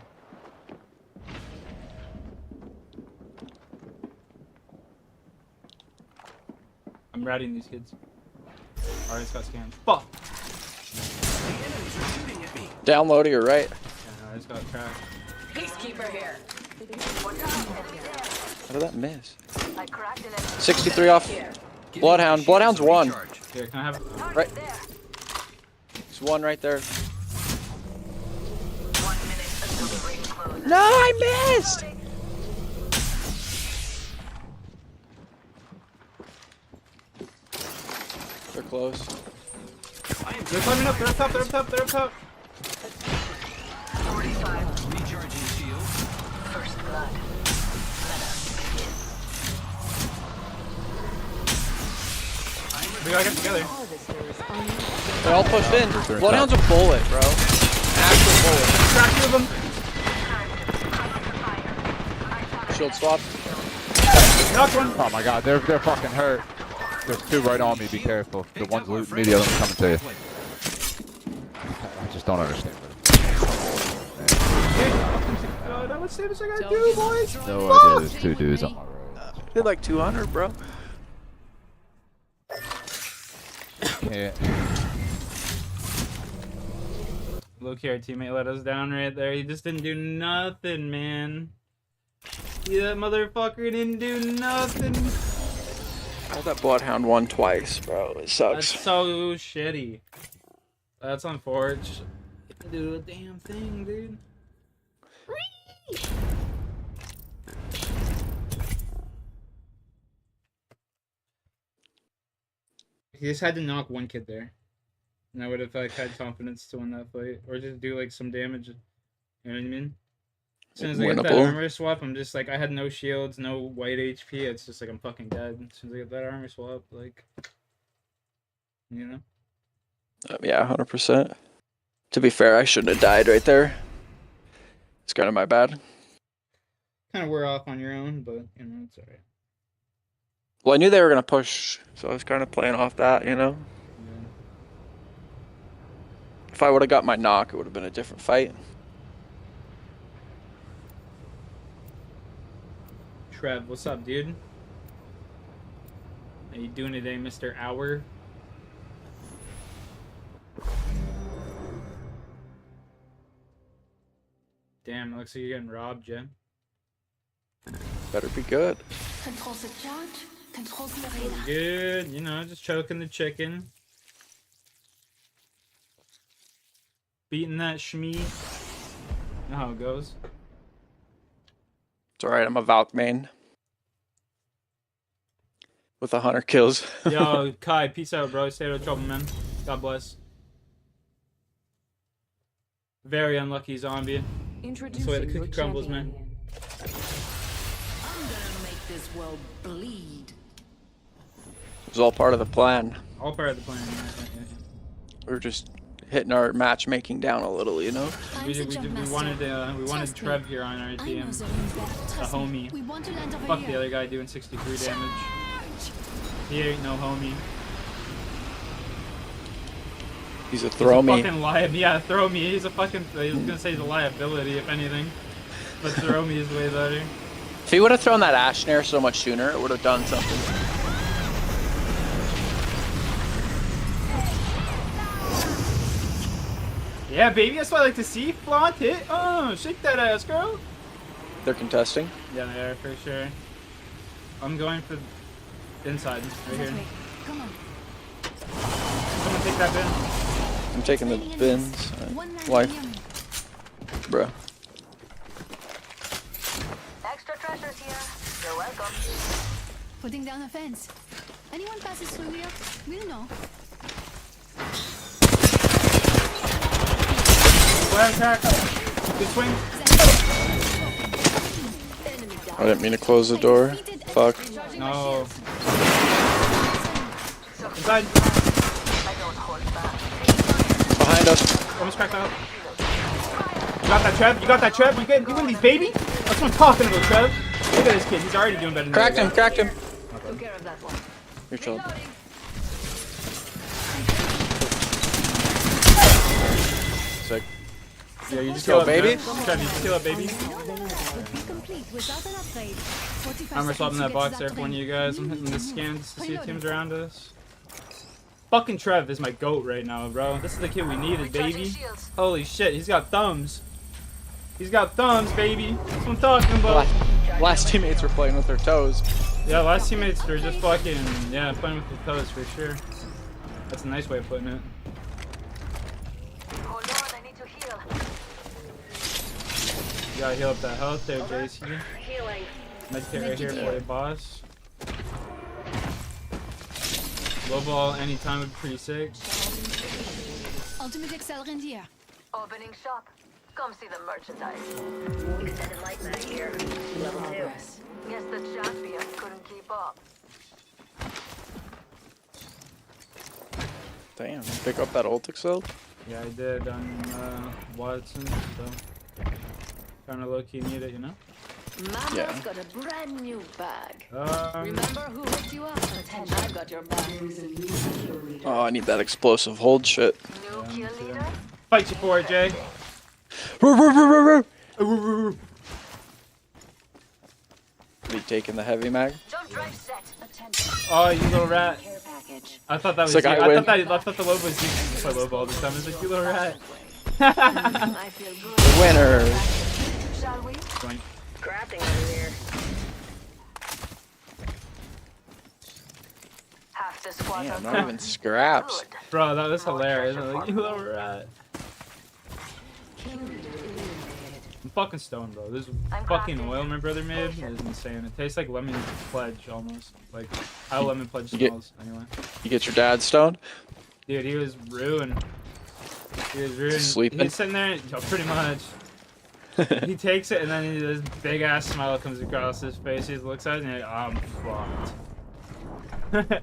I'm routing these kids. Alright, it's got scanned. Fuck! Download to your right. Yeah, no, I just got cracked. Peacekeeper here. How did that miss? 63 off. Bloodhound. Bloodhound's one. Here, can I have Right. There's one right there. No, I missed! They're close. They're climbing up, they're up top, they're up top, they're up top. 45. Recharging shield. First blood. We gotta get together. They all pushed in. Bloodhound's a bullet, bro. Actual bullet. Crack two of them. Shield swap. Knocked one. Oh my god, they're fucking hurt. There's two right on me, be careful. The one's looting me, the other one's coming to you. I just don't understand. God, how much damage I gotta do, boys? No idea, there's two dudes on my road. Did like 200, bro. Can't. Look here, teammate let us down right there. He just didn't do nothing, man. Yeah, that motherfucker didn't do nothing. I had that Bloodhound won twice, bro. It sucks. That's so shitty. That's unfortunate. Didn't do a damn thing, dude. He just had to knock one kid there. And I would have like had confidence to win that fight. Or just do like some damage. You know what I mean? As soon as I get that armor swap, I'm just like, I had no shields, no white HP. It's just like I'm fucking dead. As soon as I get that armor swap, like, you know? Yeah, 100%. To be fair, I shouldn't have died right there. It's kind of my bad. Kind of wear off on your own, but, you know, it's alright. Well, I knew they were going to push, so I was kind of playing off that, you know? Yeah. If I would have got my knock, it would have been a different fight. Trev, what's up, dude? How you doing today, Mr. Hour? Damn, it looks like you're getting robbed, Jen. Better be good. Control the charge, control the arena. Good, you know, just choking the chicken. Beating that shmee. You know how it goes. It's alright, I'm a Valk main. With 100 kills. Yo, Kai, peace out, bro. Stay out of trouble, man. God bless. Very unlucky zombie. That's the way the cookie crumbles, man. I'm gonna make this world bleed. was all part of the plan. All part of the plan. We were just hitting our matchmaking down a little, you know. We wanted Trev here on our team. A homie. Fuck the other guy doing 63 damage. He ain't no homie. He's a throw me. Yeah, throw me. He's a fucking. I was gonna say he's a liability, if anything. But throw me is way better. If he would have thrown that ash snare so much sooner, it would have done something. Yeah, baby, that's what I like to see. Flaunt it. Oh, shake that ass, girl. They're contesting? Yeah, they are, for sure. I'm going for inside, right here. Come on. Someone take that bin. I'm taking the bins. Why? Bruh. Extra treasures here. You're welcome. Putting down a fence. Anyone passes through here, we'll know. Flag attack. Good swing. I didn't mean to close the door. Fuck. No. Inside. Behind us. Almost cracked out. You got that, Trev? You got that, Trev? You win these, baby? That's what I'm talking about, Trev. Look at this kid. He's already doing better than Cracked him, cracked him. Okay. You're chilling. Sick. Yeah, you just go, up, baby. Trev, you just heal up, baby. I'm swapping that box there for one of you guys. I'm hitting the scans to see teams around us. Fucking Trev is my goat right now, bro. This is the kid we needed, baby. Holy shit, he's got thumbs. He's got thumbs, baby. That's what I'm talking about. Last teammates were playing with their toes. Yeah, last teammates were just fucking, yeah, playing with their toes for sure. That's a nice way of putting it. Hold on, I need to heal. You gotta heal up that health there, JC. Healing. Medkit right here for you, boss. Low ball anytime would be pretty sick. Ultimate accelerant here. Opening shop. Come see the merchandise. Extended light mag here. Level 2. Guess the champion couldn't keep up. Damn, you pick up that ult excel? Yeah, I did on Watson, so kinda low-key need it, you know? Mama's got a brand new bag. Remember who hooked you up? I've got your back. Oh, I need that explosive hold shit. New kill leader? Fight you for it, Jay. Are you taking the heavy mag? Jump drive set. Oh, you little rat. I thought that was like you. I thought the low was you. I play low ball all the time. It's like, you little rat. I feel good. The winner. Shall we? Going. Crafting over here. Half the squad Damn, are not gone. even scraps. Bro, that was hilarious. I'm like, you little rat. I'm fucking stoned, bro. This fucking oil my brother made is insane. It tastes like lemon pledge almost. Like how lemon pledge smells, anyway. You get your dad stoned? Dude, he was ruined. He was ruined. Sleeping? He's sitting there, pretty much. He takes it and then this big ass smile comes across his face. He looks at it and he's like, I'm fucked.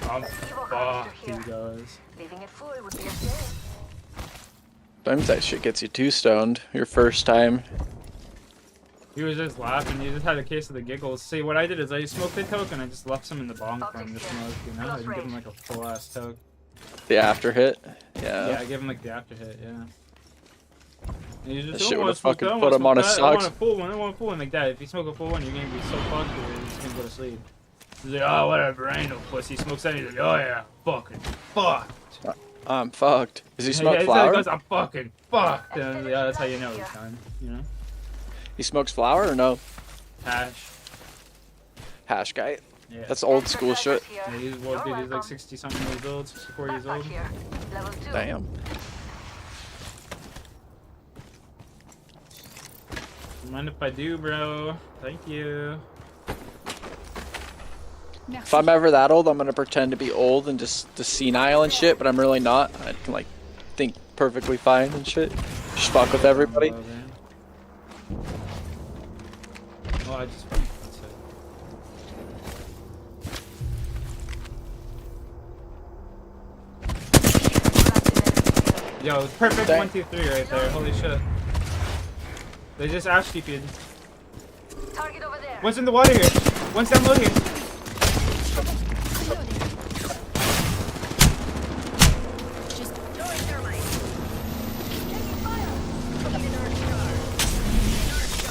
I'm fucked, he goes. Leaving it full would be a shame. Sometimes that shit gets you too stoned. Your first time. He was just laughing. He just had a case of the giggles. See, what I did is I smoked the toke and I just left some in the bong for him to smoke, you know? I didn't give him like a full ass toke. The after hit? Yeah. Yeah, I gave him like the after hit, yeah. And he That just, shit "Oh, would have I want to fucking smoke put that, him on his I want socks. a full one, I want a full one like that. If you smoke a full one, you're gonna be so fucked that you're just gonna go to sleep. He's like, oh, whatever, I ain't no pussy. He smokes that, he's like, oh yeah, fucking fucked. I'm fucked. Does he Yeah, smoke he flower? goes, I'm fucking fucked. And yeah, that's how you know it's time, you know? He smokes flower or no? Hash. Hash guy? Yeah. That's old school shit. Yeah, he's, well, dude, he's like 60 something years old, 64 years old. Damn. Mind if I do, bro? Thank you. If I'm ever that old, I'm gonna pretend to be old and just senile and shit, but I'm really not. I can like think perfectly fine and shit. Just fuck with everybody. Well, I just fucking, that's it. Yo, perfect 1, 2, 3 right there. Holy shit. They just ash TP'd. Target over there. One's in the water here. One's down low here.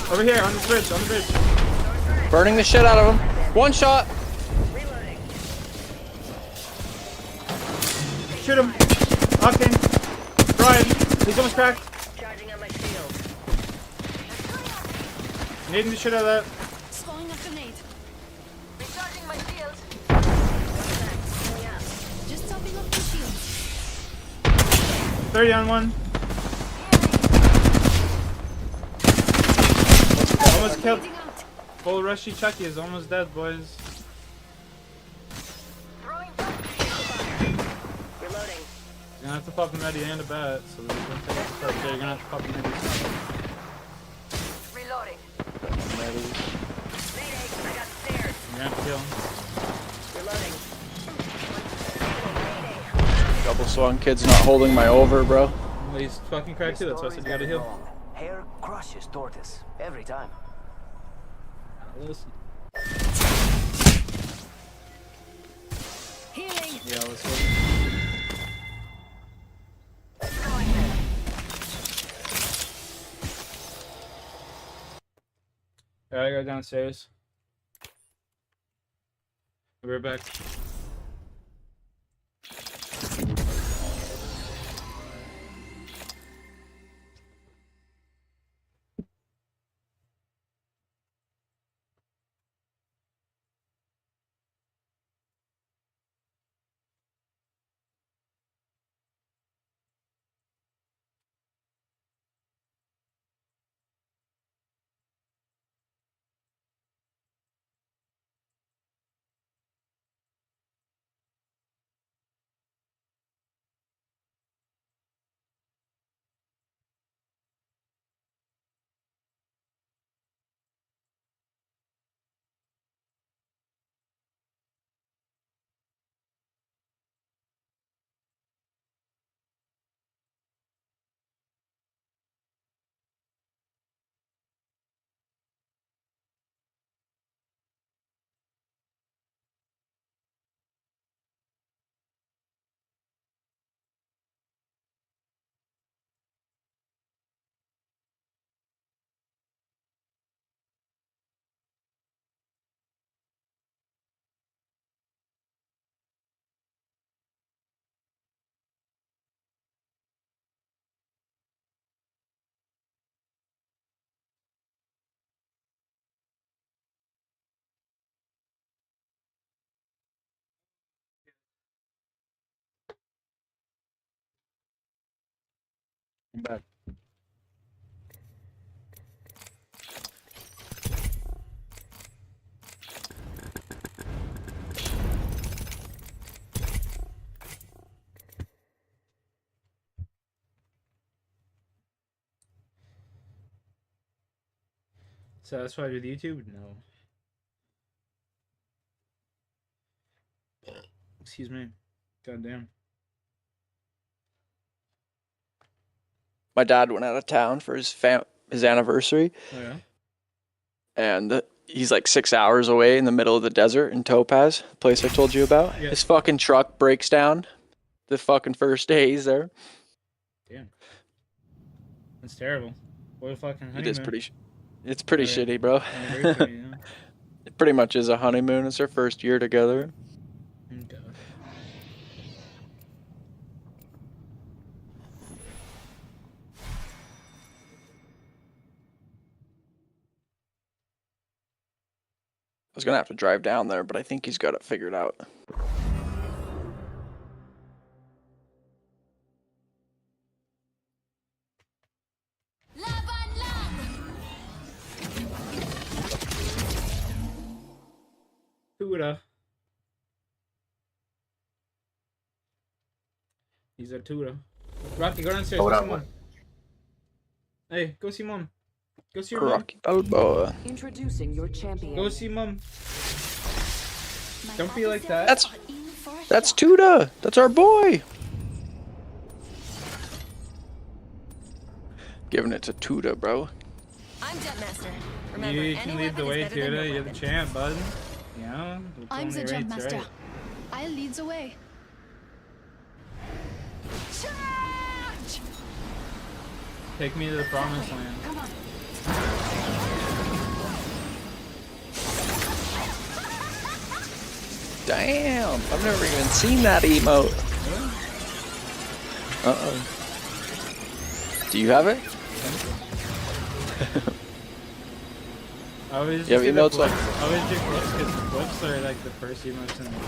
Over here, on the bridge, Burning the shit out of him. One shot. Shoot him. Octane. Brian. He's almost cracked. Charging on my shield. Nading the shit out of that. Throwing a grenade. Recharging my shield. Just topping up the shield. 30 on one. Almost killed. Full rushy Chucky is almost dead, boys. Reloading. You're gonna have to pop a medi and a bat, so you're gonna have to pop a medi. Reloading. Medi. Mayday, I got stairs. You're gonna have to kill him. Reloading. Double swung kid's not holding my over, bro. Well, he's fucking cracked too, that's why I said you gotta heal. Hair crushes tortoise every time. Listen. Healing. Yeah, let's go. Alright, I go downstairs. We're back. I'm back. Satisfied with YouTube? No. Excuse me. Goddamn. My dad went out of town for his anniversary. Oh yeah. And he's like 6 hours away in the middle of the desert in Topaz, the place I told you about. Yeah. His fucking truck breaks down the fucking first day he's there. Damn. That's terrible. What a fucking honeymoon. It is pretty. It's pretty shitty, bro. Anniversary, yeah. It pretty much is a honeymoon. It's their first year together. Okay. I was gonna have to drive down there, but I think he's got it figured out. Tuda. He's a Tuda. Rocky, go downstairs. Go see Mom. Hey, go see Mom. Go see your mom. Rocky Balboa. Introducing your champion. Go see Mom. Don't be like that. That's Tuda. That's our boy. Giving it to Tuda, bro. I'm Jumpmaster. Remember, You can lead the way, Tuda. You're the champ, bud. You know? I'm the Jumpmaster. Right. I'll lead the way. Charge! Take me to the promised land. Come on. Damn, I've never even seen that emote. Uh-oh. Do you have it? I always yeah, do emotes like... I always do flips because flips are like the first emotes in the game.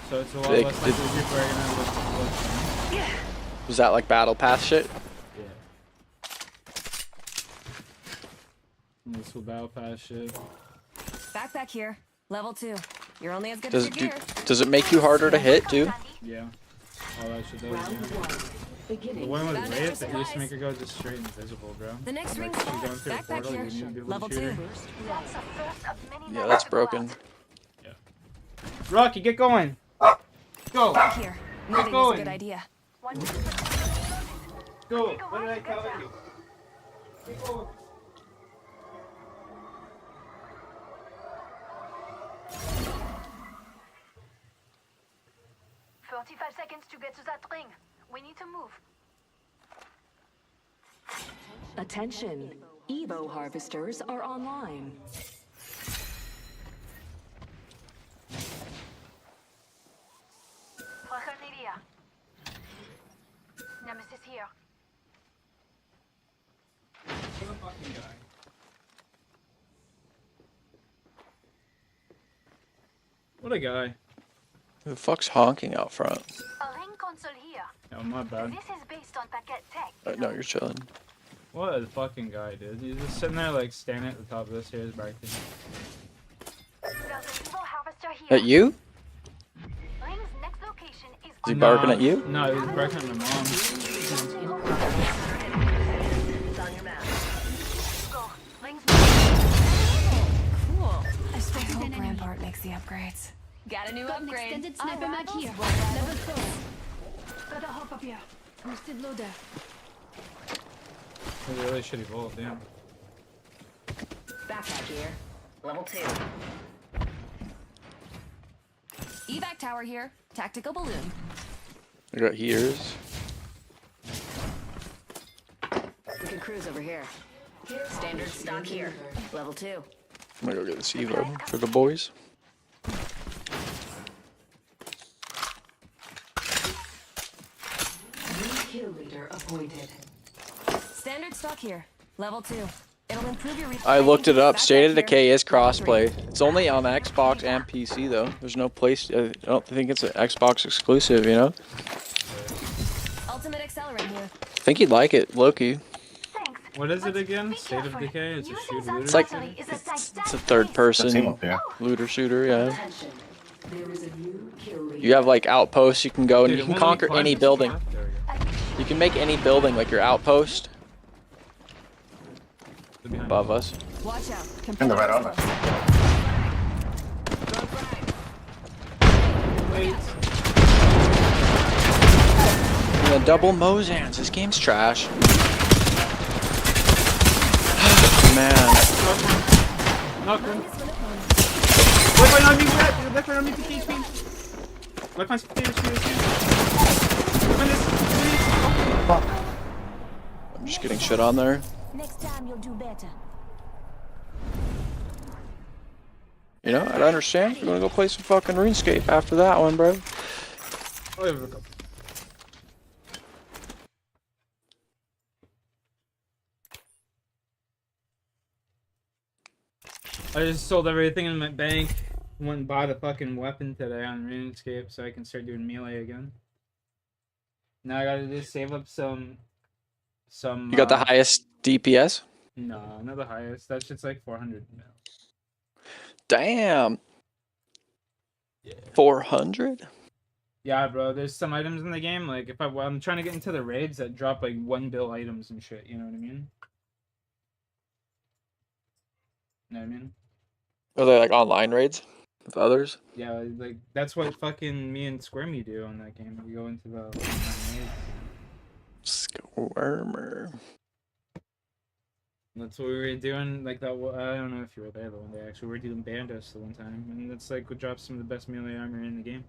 So it's a lot less likely people are gonna look for flips. Yeah. Was that like battle pass shit? Yeah. This will battle pass shit. Backpack here. Level 2. You're only as good Does as your gear. Does it make you harder to hit too? Yeah. All that shit does. Yeah. The one with Wraith, it used to make her go just straight invisible, bro. The next like, ring's she's going through a backpack portal, here. you need to be able Level to shoot 2. her. Yeah, that's broken. Yeah. Rocky, get going. Go. Back here. Moving is a going. good idea. Go. What did I tell you? Get going. Seconds to get to that ring. We need to move. Attention, Evo harvesters are online. Fraternidad. Nemesis here. What a fucking guy. What a guy. Who the fuck's honking out front? A ring console here. Oh, my bad. This is based on packet tech. No, you're chilling. What a fucking guy, dude. He's just sitting there, like, standing at the top of this stairs back there. There's an Evo harvester here. At you? Ring's next location is Is he barking at you? No, he was barking at my mom. Cool. I hope Rampart makes the upgrades. Got a new upgrade. Extended sniper mag here. Level 4. Gotta hop up here. Boosted loader. He really should evolve, damn. Backpack here. Level 2. Evac tower here. Tactical balloon. I got heaters. We can cruise over here. Standard stock here. Level 2. I'm gonna go get this Evo for the boys. Kill leader appointed. Standard stock here. Level 2. It'll improve your I looked it up. State of Decay is crossplay. It's only on Xbox and PC though. There's no place. I don't think it's an Xbox exclusive. You know. Ultimate accelerant here. I think you'd like it, Loki. What is it again? State of Decay? It's a shooter. It's like it's a third-person looter shooter. Yeah. You have like outposts you can go and you can conquer any building. You can make any building like your outpost. Above us. Watch out. In the right over. Yeah, double Mozans. This game's trash. Man. Knock one. Wait, on me, left right on me, 50 HP. Left on 50 HP. I'm just getting shit on there. Next time you'll do better. You know, I'd understand. We're gonna go play some fucking RuneScape after that one, bro. I just sold everything in my bank. Went and bought a fucking weapon today on RuneScape so I can start doing melee again. Now I gotta just save up some. You got the highest DPS? No, not the highest. That shit's like 400 now. Damn. Yeah. 400? Yeah, bro. There's some items in the game. Like if I'm trying to get into the raids that drop like 1 bill items and shit. You know what I mean? You know what I mean? Are they like online raids with others? Yeah, like that's what fucking me and Squirmy do on that game. We go into the online raids. Squirmer. That's what we were doing, like that. I don't know if you were there the one day. Actually, we were doing Bandos the one time, and it's like we dropped some of the best melee armor in the game.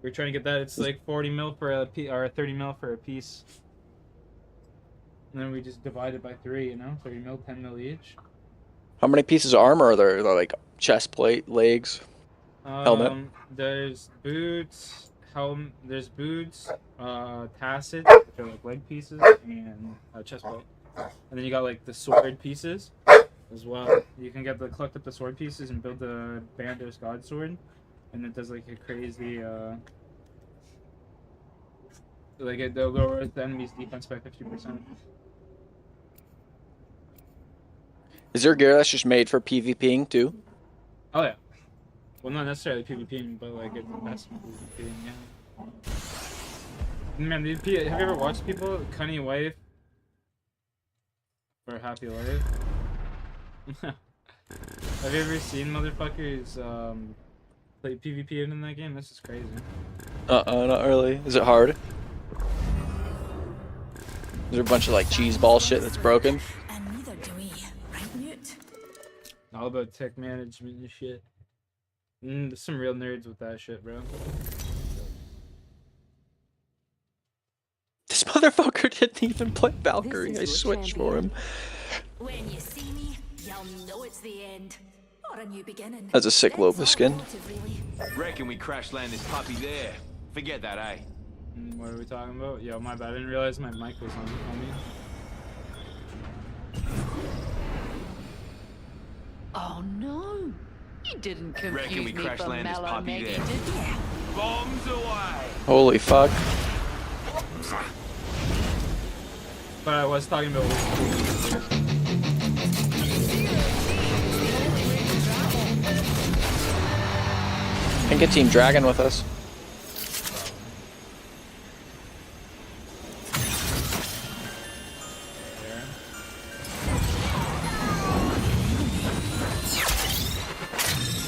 We were trying to get that. It's like 40 mil for a piece, or 30 mil for a piece. And then we just divided by 3, you know, 30 mil, 10 mil each. How many pieces of armor are there? Like chest plate, legs, helmet. There's boots, there's boots, tassets, which are like leg pieces, and chest plate. And then you got like the sword pieces as well. You can collect up the sword pieces and build the Bandos God Sword, and it does like a crazy like it lowers the enemy's defense by 50%. Is there gear that's just made for PvPing too? Oh yeah. Well, not necessarily PvPing, but like it's the best PvPing. Yeah. Man, have you ever watched people cunning wife for a happy life? Have you ever seen motherfuckers play PvP in that game? This is crazy. Not really. Is it hard? Is there a bunch of like cheese ball shit that's broken? And neither do we, right, Newt? All about tech management and shit. There's some real nerds with that shit, bro. This motherfucker didn't even play Valkyrie. I switched for him. When you see me, you'll know it's the end. Or a new beginning. That's a sick Loba skin. Reckon we crash land this puppy there. Forget that, eh? What are we talking about? Yo, my bad. I didn't realize my mic was on me. Oh no! You didn't confuse Reckon we me crash for land this Mellow puppy Maggie, there. did you? Bombs away! Holy fuck. But I was talking about. I think a Team Dragon with us.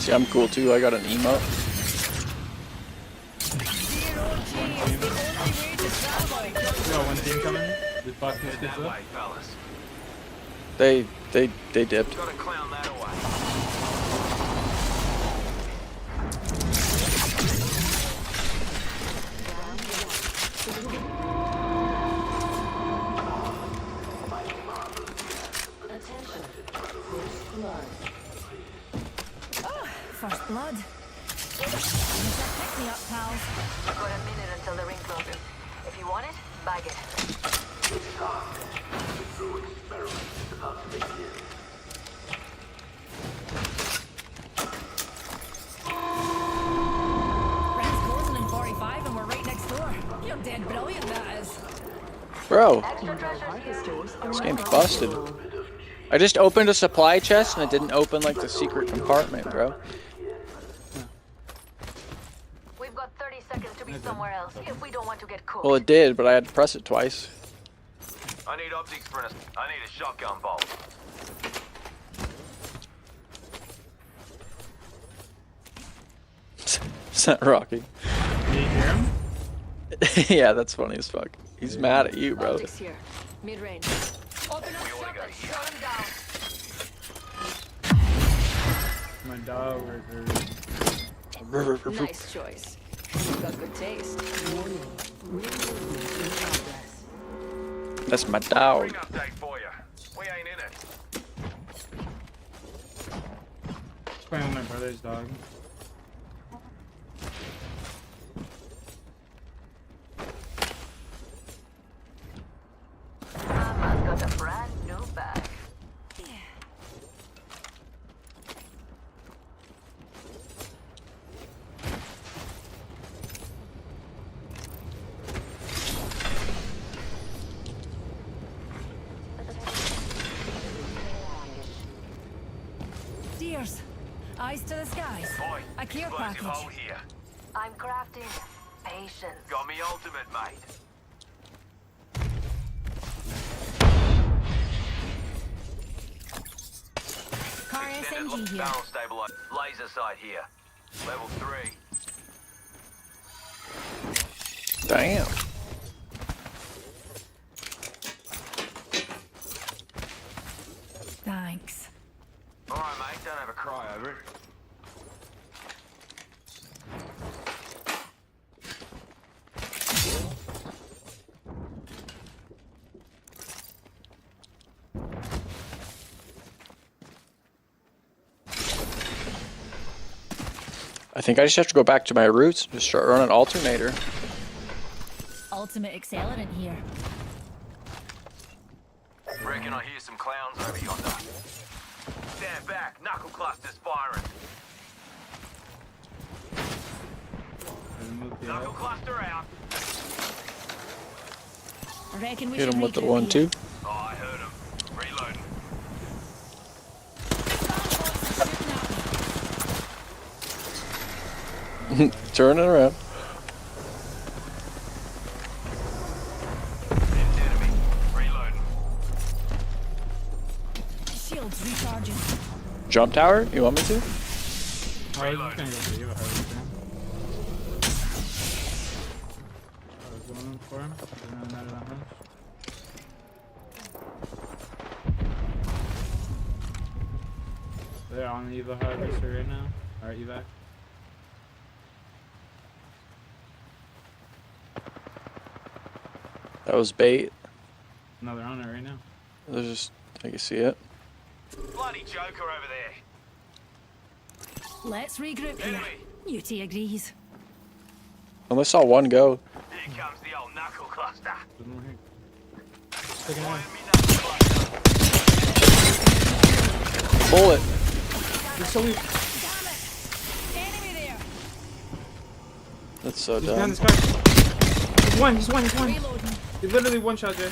See, I'm cool too. I got an emote. Yo, one team coming. We fucked these kids up. They dipped. Gotta clown that away. First blood. Pick me up, pals. I've got a minute until the ring closes. If you want it, bag it. Ring's closing in 45 and we're right next door. You're dead brilliant, that is. Bro, this game's busted. I just opened a supply chest and it didn't open like the secret compartment, bro. We've got 30 seconds to be somewhere else if we don't want to get caught. Well, it did, but I had to press it twice. I need optics for I need a shotgun bolt. Is that Rocky? Did you hear him? Yeah, that's funny as fuck. He's mad at you, bro. Optics here. Mid-range. Open up shop and shut him down. My dog Nice choice. You've got good taste. That's my dog. Update for you. We ain't in it. Just playing with my brother's dog. Mama's got a brand new bag. Dears, eyes to the skies. Boy, A care explosive package. hole here. I'm crafting patience. Got me ultimate, mate. Car Extended SMG here. barrel stabilizer. Laser sight here. Level 3. have a cry over it. I think I just have to go back to my roots and just start running alternator. Ultimate accelerant here. Reckon I hear some clowns over yonder. Stand back, knuckle clusters firing. Knuckle cluster out. I reckon we Hit should him with the regroup here. 1-2. Oh, I heard him. Reloading. Turn it around. Enemy. Reloading. Shields recharging. Jump tower? You want me to? Oh, I was just gonna go for you. I was going for him. Didn't really matter that much. They're on the Eva harvester right now. Alright, evac. That was bait. No, they're on it right now. There's just, I can see it. Bloody Joker over there. Let's regroup here. UT agrees. I only saw one go. Here comes the old knuckle cluster. Bullet. There's so many. That's so He's behind dumb. this car. He's one. He literally one shot, Jay.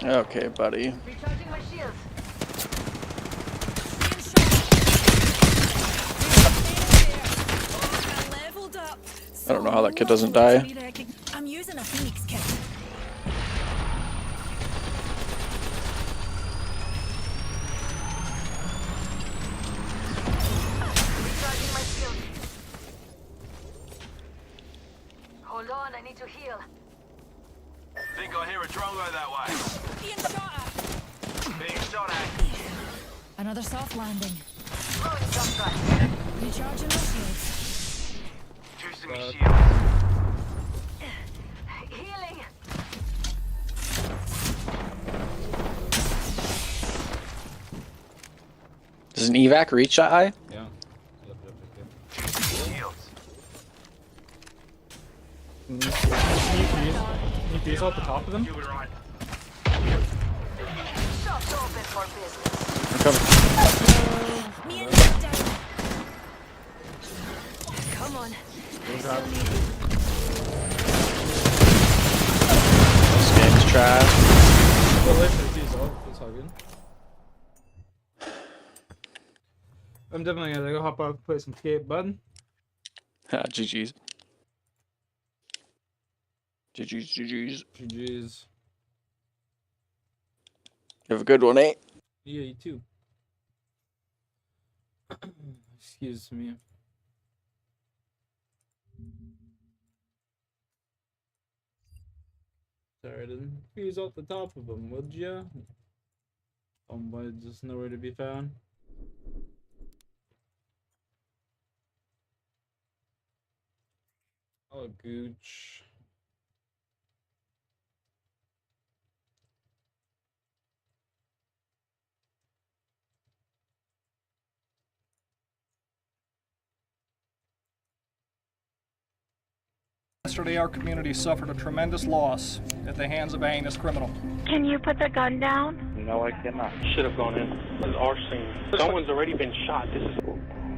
Okay, buddy. Recharging my shields. Leveled up. I don't know how that kid doesn't die. I'm using a Phoenix kit. Recharging my shields. Hold on, I need to heal. Think I hear a drongo that way. Being shot at. Being shot at. Another soft landing. Throwing jump drive. Recharging my shields. Juicing me shield. Healing. Does an evac reach that high? Yeah. Shields. Can you freeze off the top of them? You were right. Shop's open for business. I'm coming. Me and you down. Come on. This game's trash. It's all good. I'm definitely gonna go hop out and play some skate, bud. GG's. GG's. GG's. You have a good one, eh? Yeah, you too. Excuse me. Sorry, I didn't freeze off the top of them, would ya? Homeboy just nowhere to be found. Oh, gooch. Yesterday, our community suffered a tremendous loss at the hands of a heinous criminal. Can you put the gun down? No, I cannot. Should have gone in. This is our scene. Someone's already been shot. This is.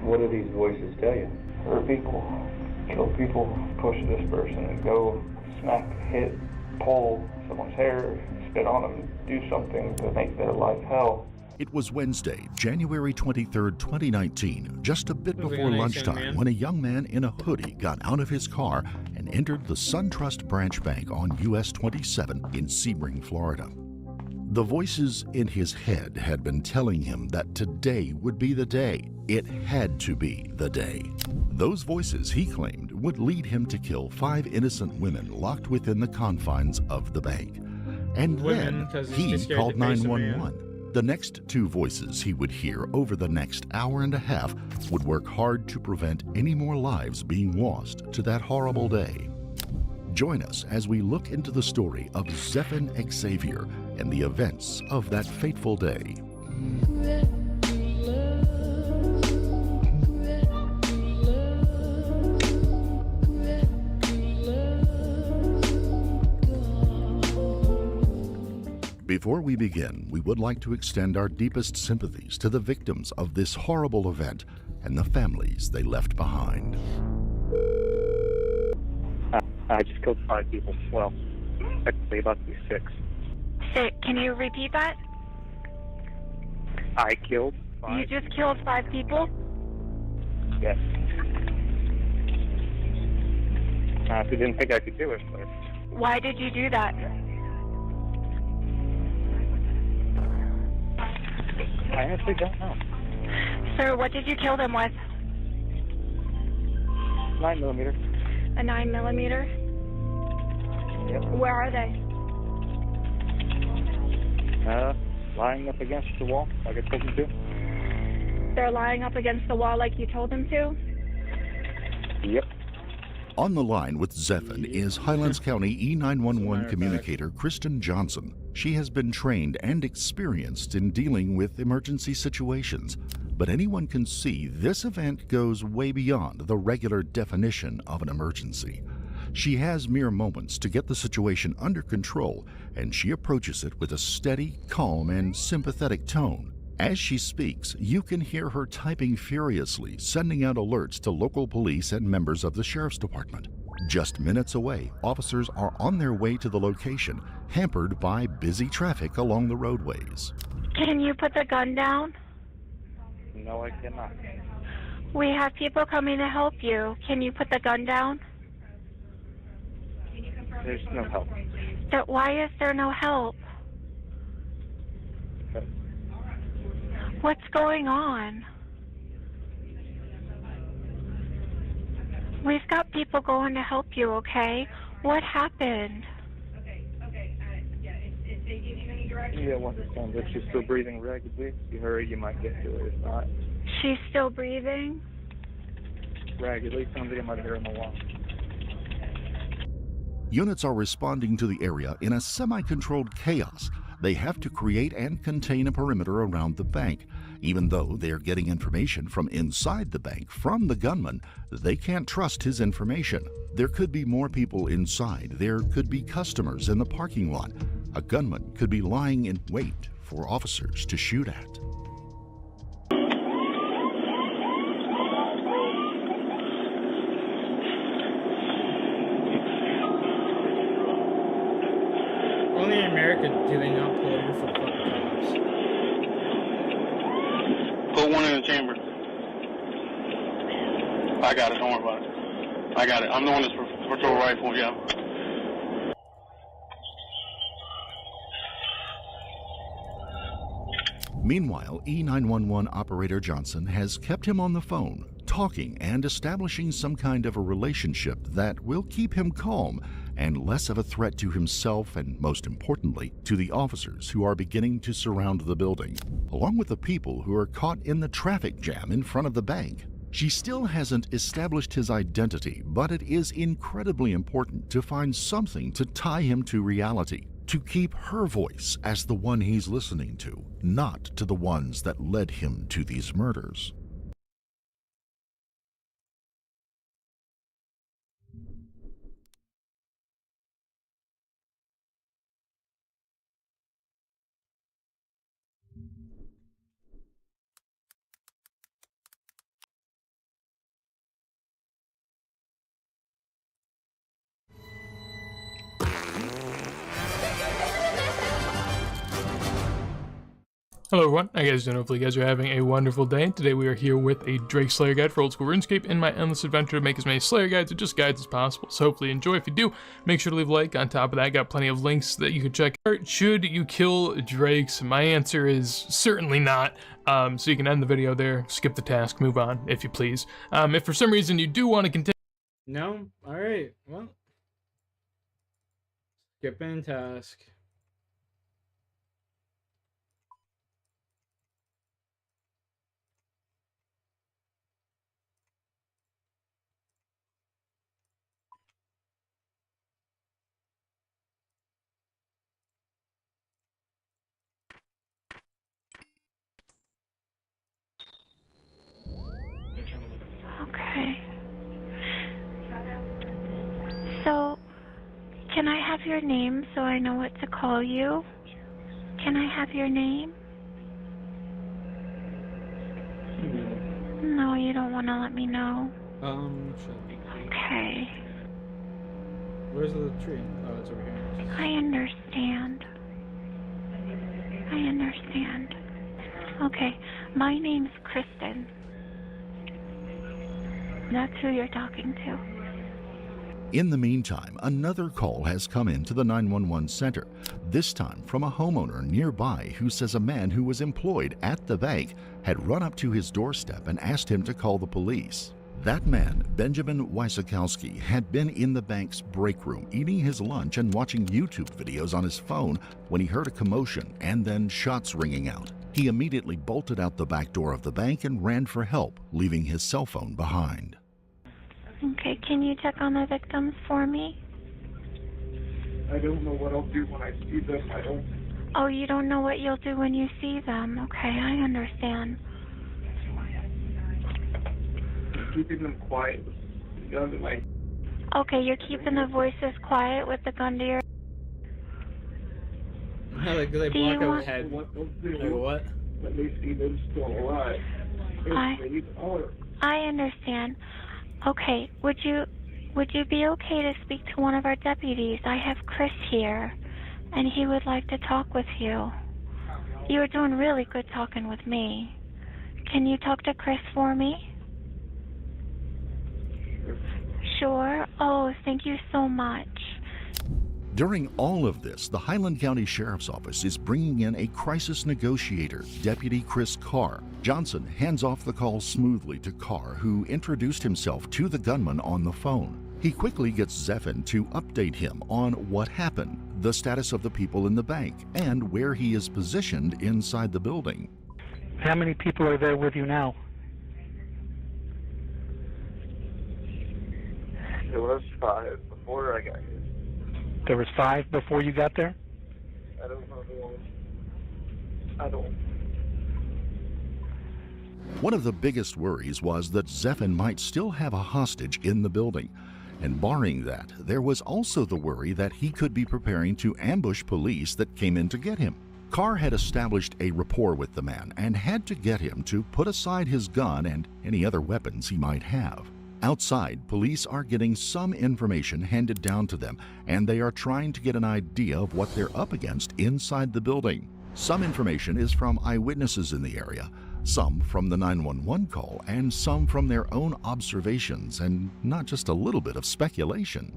What do these voices tell you? Hurt people, kill people, push this person and go smack, hit, pull someone's hair, spit on them, do something to make their life hell. It was Wednesday, January 23rd, 2019, just a bit before lunchtime, when a young man in a hoodie got out of his car and entered the SunTrust Branch Bank on US 27 in Sebring, Florida. The voices in his head had been telling him that today would be the day. It had to be the day. Those voices, he claimed, would lead him to kill 5 innocent women locked within the confines of the bank. And women, then 'cause he's he too scared called to face a man. 911. The next two voices he would hear over the next hour and a half would work hard to prevent any more lives being lost to that horrible day. Join us as we look into the story of Zephan Xavier and the events of that fateful day. Before we begin, we would like to extend our deepest sympathies to the victims of this horrible event and the families they left behind. I just killed 5 people. Well, technically about to be 6. Can you repeat that? I killed 5. You just killed 5 people? Yes. If you didn't think I could do it, but... Why did you do that? I actually don't know. Sir, what did you kill them with? 9mm. A 9mm? Yep. Where are they? Lying up against the wall, like I told them to. They're lying up against the wall like you told them to? Yep. On the line with Zephan is Highlands County E911 communicator Kristen Johnson. She has been trained and experienced in dealing with emergency situations, but anyone can see this event goes way beyond the regular definition of an emergency. She has mere moments to get the situation under control, and she approaches it with a steady, calm, and sympathetic tone. As she speaks, you can hear her typing furiously, sending out alerts to local police and members of the sheriff's department. Just minutes away, officers are on their way to the location, hampered by busy traffic along the roadways. Can you put the gun down? No, I cannot. We have people coming to help you. Can you put the gun down? There's no help. Why is there no help? What's going on? We've got people going to help you, okay? What happened? Yeah, once it sounds like she's still breathing raggedly. If you hurry, you might get to it. If not... She's still breathing? Raggedly. Sounds like I might have heard on the wall. Units are responding to the area in a semi-controlled chaos. They have to create and contain a perimeter around the bank. Even though they are getting information from inside the bank from the gunman, they can't trust his information. There could be more people inside. There could be customers in the parking lot. A gunman could be lying in wait for officers to shoot at. Only in America do they not pull over for fucking cops. Put one in the chamber. I got it, don't worry about it. I got it. I'm the one that's patrol rifle, yeah. Meanwhile, E911 operator Johnson has kept him on the phone, talking and establishing some kind of a relationship that will keep him calm and less of a threat to himself and, most importantly, to the officers who are beginning to surround the building, along with the people who are caught in the traffic jam in front of the bank. She still hasn't established his identity, but it is incredibly important to find something to tie him to reality, to keep her voice as the one he's listening to, not to the ones that led him to these murders. Hello everyone, how you guys doing? Hopefully you guys are having a wonderful day. Today we are here with a Drake Slayer guide for old school RuneScape in my endless adventure to make as many Slayer guides or just guides as possible. So hopefully you enjoy. If you do, make sure to leave a like. On top of that, I got plenty of links that you can check out. Should you kill Drakes? My answer is certainly not. So you can end the video there, skip the task, move on, if you please. If for some reason you do want to continue... No? Alright, well. Skipping task. Can I have your name so I know what to call you? Can I have your name? No, you don't want to let me know. Okay. Where's the tree? Oh, it's over here. I understand. I understand. Okay, my name's Kristen. That's who you're talking to. In the meantime, another call has come into the 911 center, this time from a homeowner nearby who says a man who was employed at the bank had run up to his doorstep and asked him to call the police. That man, Benjamin Wysakowski, had been in the bank's break room eating his lunch and watching YouTube videos on his phone when he heard a commotion and then shots ringing out. He immediately bolted out the back door of the bank and ran for help, leaving his cell phone behind. Okay, can you check on the victims for me? I don't know what I'll do when I see them. I don't. Oh, you don't know what you'll do when you see them. Okay, I understand. I'm keeping them quiet. The gun in my. Okay, you're keeping the voices quiet with the gun to your... They block out head. Like what? Let me see them still alive. I understand. Okay, would you be okay to speak to one of our deputies? I have Chris here, and he would like to talk with you. You were doing really good talking with me. Can you talk to Chris for me? Sure. Oh, thank you so much. During all of this, the Highland County Sheriff's Office is bringing in a crisis negotiator, Deputy Chris Carr. Johnson hands off the call smoothly to Carr, who introduced himself to the gunman on the phone. He quickly gets Zephin to update him on what happened, the status of the people in the bank, and where he is positioned inside the building. How many people are there with you now? There was 5 before I got here. There was 5 before you got there? I don't know who else. I don't. One of the biggest worries was that Zephin might still have a hostage in the building. And barring that, there was also the worry that he could be preparing to ambush police that came in to get him. Carr had established a rapport with the man and had to get him to put aside his gun and any other weapons he might have. Outside, police are getting some information handed down to them, and they are trying to get an idea of what they're up against inside the building. Some information is from eyewitnesses in the area, some from the 911 call, and some from their own observations, and not just a little bit of speculation.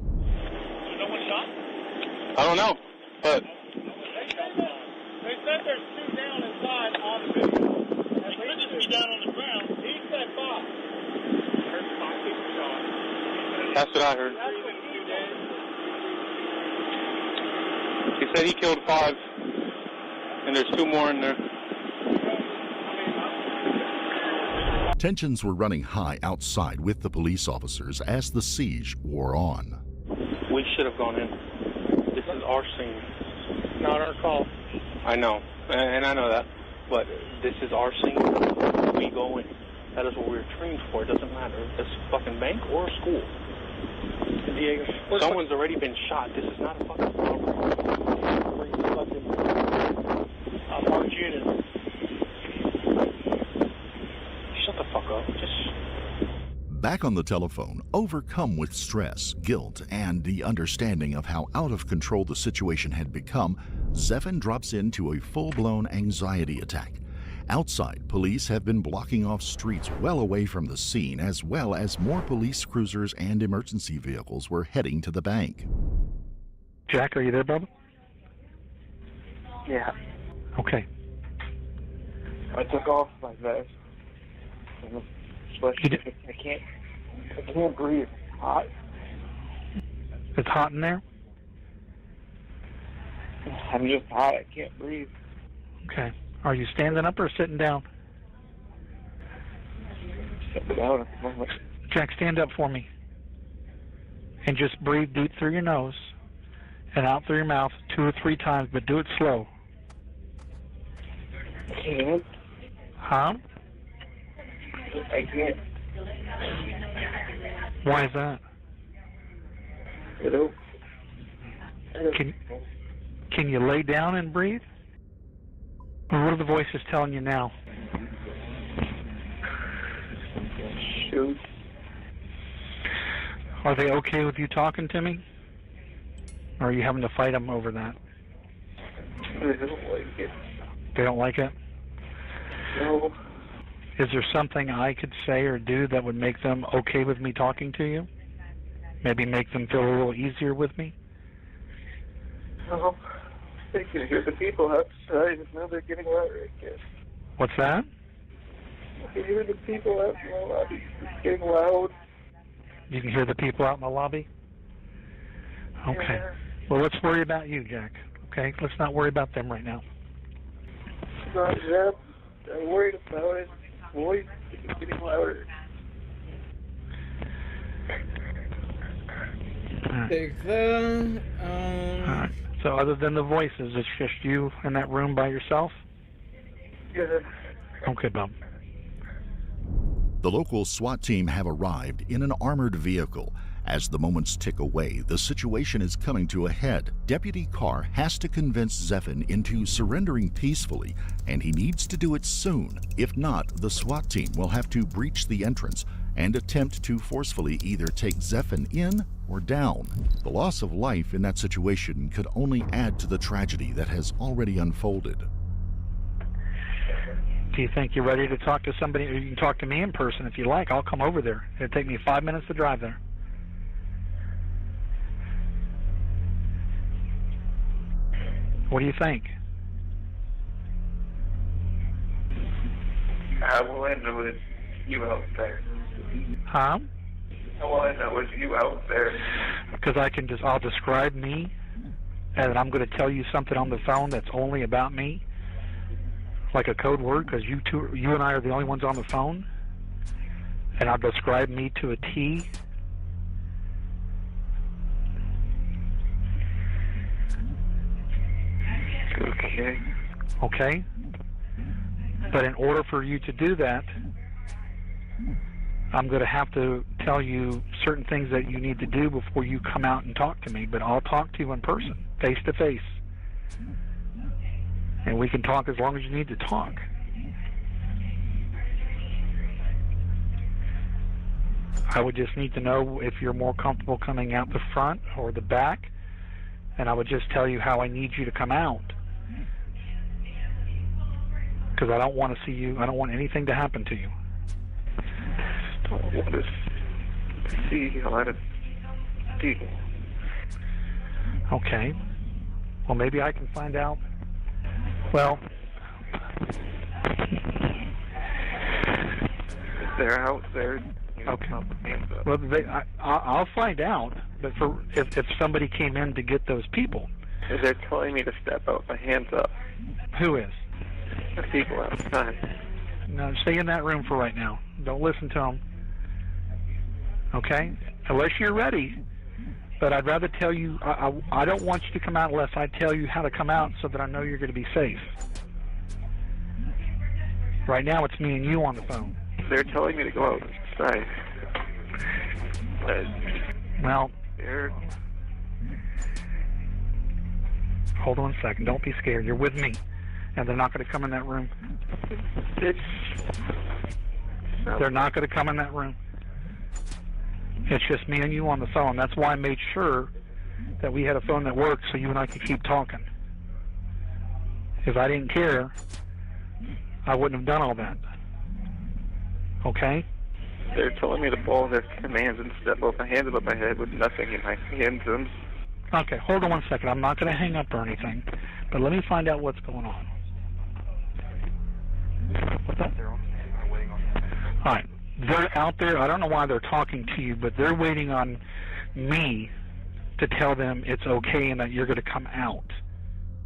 No one shot? I don't know, but... They said there's 2 down inside on the video. They could just be down on the ground. He said 5. That's what I heard. He said he killed 5, and there's 2 more in there. Tensions were running high outside with the police officers as the siege wore on. We should have gone in. This is our scene. Not our call. I know, and I know that, but this is our scene. We go in. That is what we were trained for. It doesn't matter if it's a fucking bank or a school. Diego, someone's already been shot. This is not a fucking robbery. Mark Jr. Shut the fuck up. Back on the telephone, overcome with stress, guilt, and the understanding of how out of control the situation had become, Zephin drops into a full-blown anxiety attack. Outside, police have been blocking off streets well away from the scene, as well as more police cruisers and emergency vehicles were heading to the bank. Jack, are you there, Bubba? Yeah. Okay. I took off my vest. But I can't breathe. It's hot. It's hot in there? I'm just hot. I can't breathe. Okay. Are you standing up or sitting down? Sitting down at the moment. Jack, stand up for me. And just breathe deep through your nose and out through your mouth 2 or 3 times, but do it slow. I can't. Huh? I can't. Why is that? Hello? Can you lay down and breathe? Or what are the voices telling you now? Shoot. Are they okay with you talking to me? Or are you having to fight them over that? They don't like it. They don't like it? No. Is there something I could say or do that would make them okay with me talking to you? Maybe make them feel a little easier with me? No. They can hear the people outside, and now they're getting louder again. What's that? I can hear the people out in the lobby. It's getting loud. You can hear the people out in the lobby? Okay. Yeah. Well, let's worry about you, Jack. Okay? Let's not worry about them right now. It's not them. I'm worried about it. Voice is getting louder. Take that. Alright. So other than the voices, it's just you in that room by yourself? Yeah. Okay, Bob. The local SWAT team have arrived in an armored vehicle. As the moments tick away, the situation is coming to a head. Deputy Carr has to convince Zephan into surrendering peacefully, and he needs to do it soon. If not, the SWAT team will have to breach the entrance and attempt to forcefully either take Zephan in or down. The loss of life in that situation could only add to the tragedy that has already unfolded. Do you think you're ready to talk to somebody? Or you can talk to me in person if you like. I'll come over there. It'll take me 5 minutes to drive there. What do you think? How will I know it's you out there? Huh? How will I know it's you out there? Because I'll describe me, and I'm going to tell you something on the phone that's only about me, like a code word, because you and I are the only ones on the phone, and I'll describe me to a T. Okay. Okay? But in order for you to do that, I'm going to have to tell you certain things that you need to do before you come out and talk to me, but I'll talk to you in person, face to face. And we can talk as long as you need to talk. I would just need to know if you're more comfortable coming out the front or the back, and I would just tell you how I need you to come out. Because I don't want to see you, I don't want anything to happen to you. I don't want to see a lot of people. Okay. Well, maybe I can find out. Well, they're out there. Okay. Well, I'll find out. But if somebody came in to get those people, they're telling me to step out, my hands up. Who is? The people outside. No, stay in that room for right now. Don't listen to them. Okay? Unless you're ready. But I'd rather tell you, I don't want you to come out unless I tell you how to come out so that I know you're going to be safe. Right now it's me and you on the phone. They're telling me to go outside. Well, they're... Hold on a second. Don't be scared. You're with me. And they're not going to come in that room. They're not going to come in that room. It's just me and you on the phone. That's why I made sure that we had a phone that worked so you and I could keep talking. If I didn't care, I wouldn't have done all that. Okay? They're telling me to follow their commands and step up my hands above my head with nothing in my hands. Okay, hold on 1 second. I'm not going to hang up or anything, but let me find out what's going on. What's that? All right. They're out there. I don't know why they're talking to you, but they're waiting on me to tell them it's okay and that you're going to come out.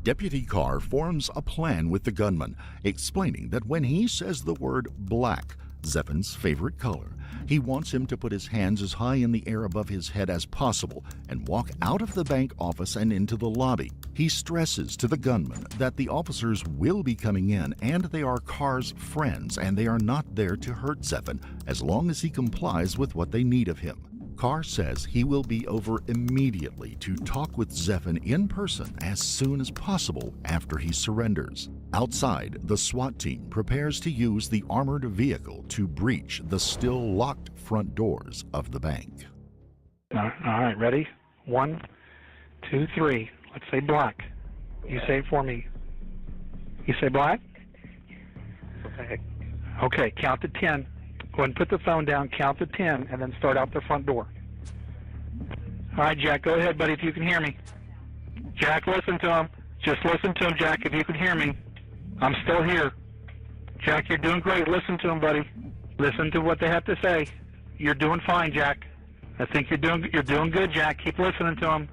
Deputy Carr forms a plan with the gunman, explaining that when he says the word black, Zephan's favorite color, he wants him to put his hands as high in the air above his head as possible and walk out of the bank office and into the lobby. He stresses to the gunman that the officers will be coming in and they are Carr's friends and they are not there to hurt Zephan as long as he complies with what they need of him. Carr says he will be over immediately to talk with Zeffin in person as soon as possible after he surrenders. Outside, the SWAT team prepares to use the armored vehicle to breach the still locked front doors of the bank. All right, ready? 1, 2, 3. Let's say black. You say it for me. You say black? Okay, count to 10. Go ahead and put the phone down, count to 10, and then start out the front door. All right, Jack, go ahead, buddy, if you can hear me. Jack, listen to him. Just listen to him, Jack, if you can hear me. I'm still here. Jack, you're doing great. Listen to him, buddy. Listen to what they have to say. You're doing fine, Jack. I think you're doing good, Jack. Keep listening to him.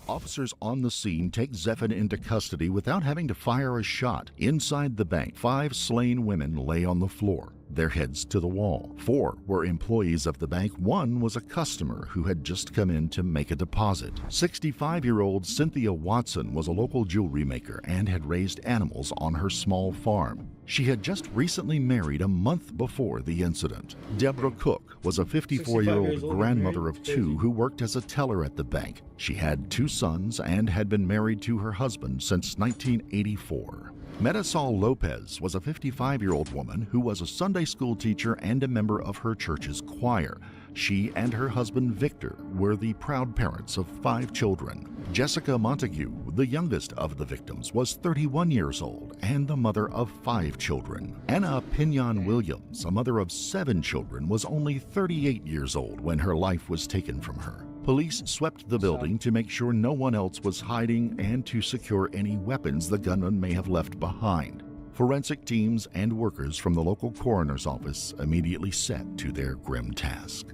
Officers on the scene take Zeffin into custody without having to fire a shot. Inside the bank, 5 slain women lay on the floor, their heads to the wall. 4 were employees of the bank. 1 was a customer who had just come in to make a deposit. 65-year-old Cynthia Watson was a local jewelry maker and had raised animals on her small farm. She had just recently married a month before the incident. Deborah Cook was a 54-year-old grandmother of 2 who worked as a teller at the bank. She had 2 sons and had been married to her husband since 1984. Metasol Lopez was a 55-year-old woman who was a Sunday school teacher and a member of her church's choir. She and her husband Victor were the proud parents of 5 children. Jessica Montague, the youngest of the victims, was 31 years old and the mother of 5 children. Anna Pinion Williams, a mother of 7 children, was only 38 years old when her life was taken from her. Police swept the building to make sure no one else was hiding and to secure any weapons the gunman may have left behind. Forensic teams and workers from the local coroner's office immediately set to their grim task.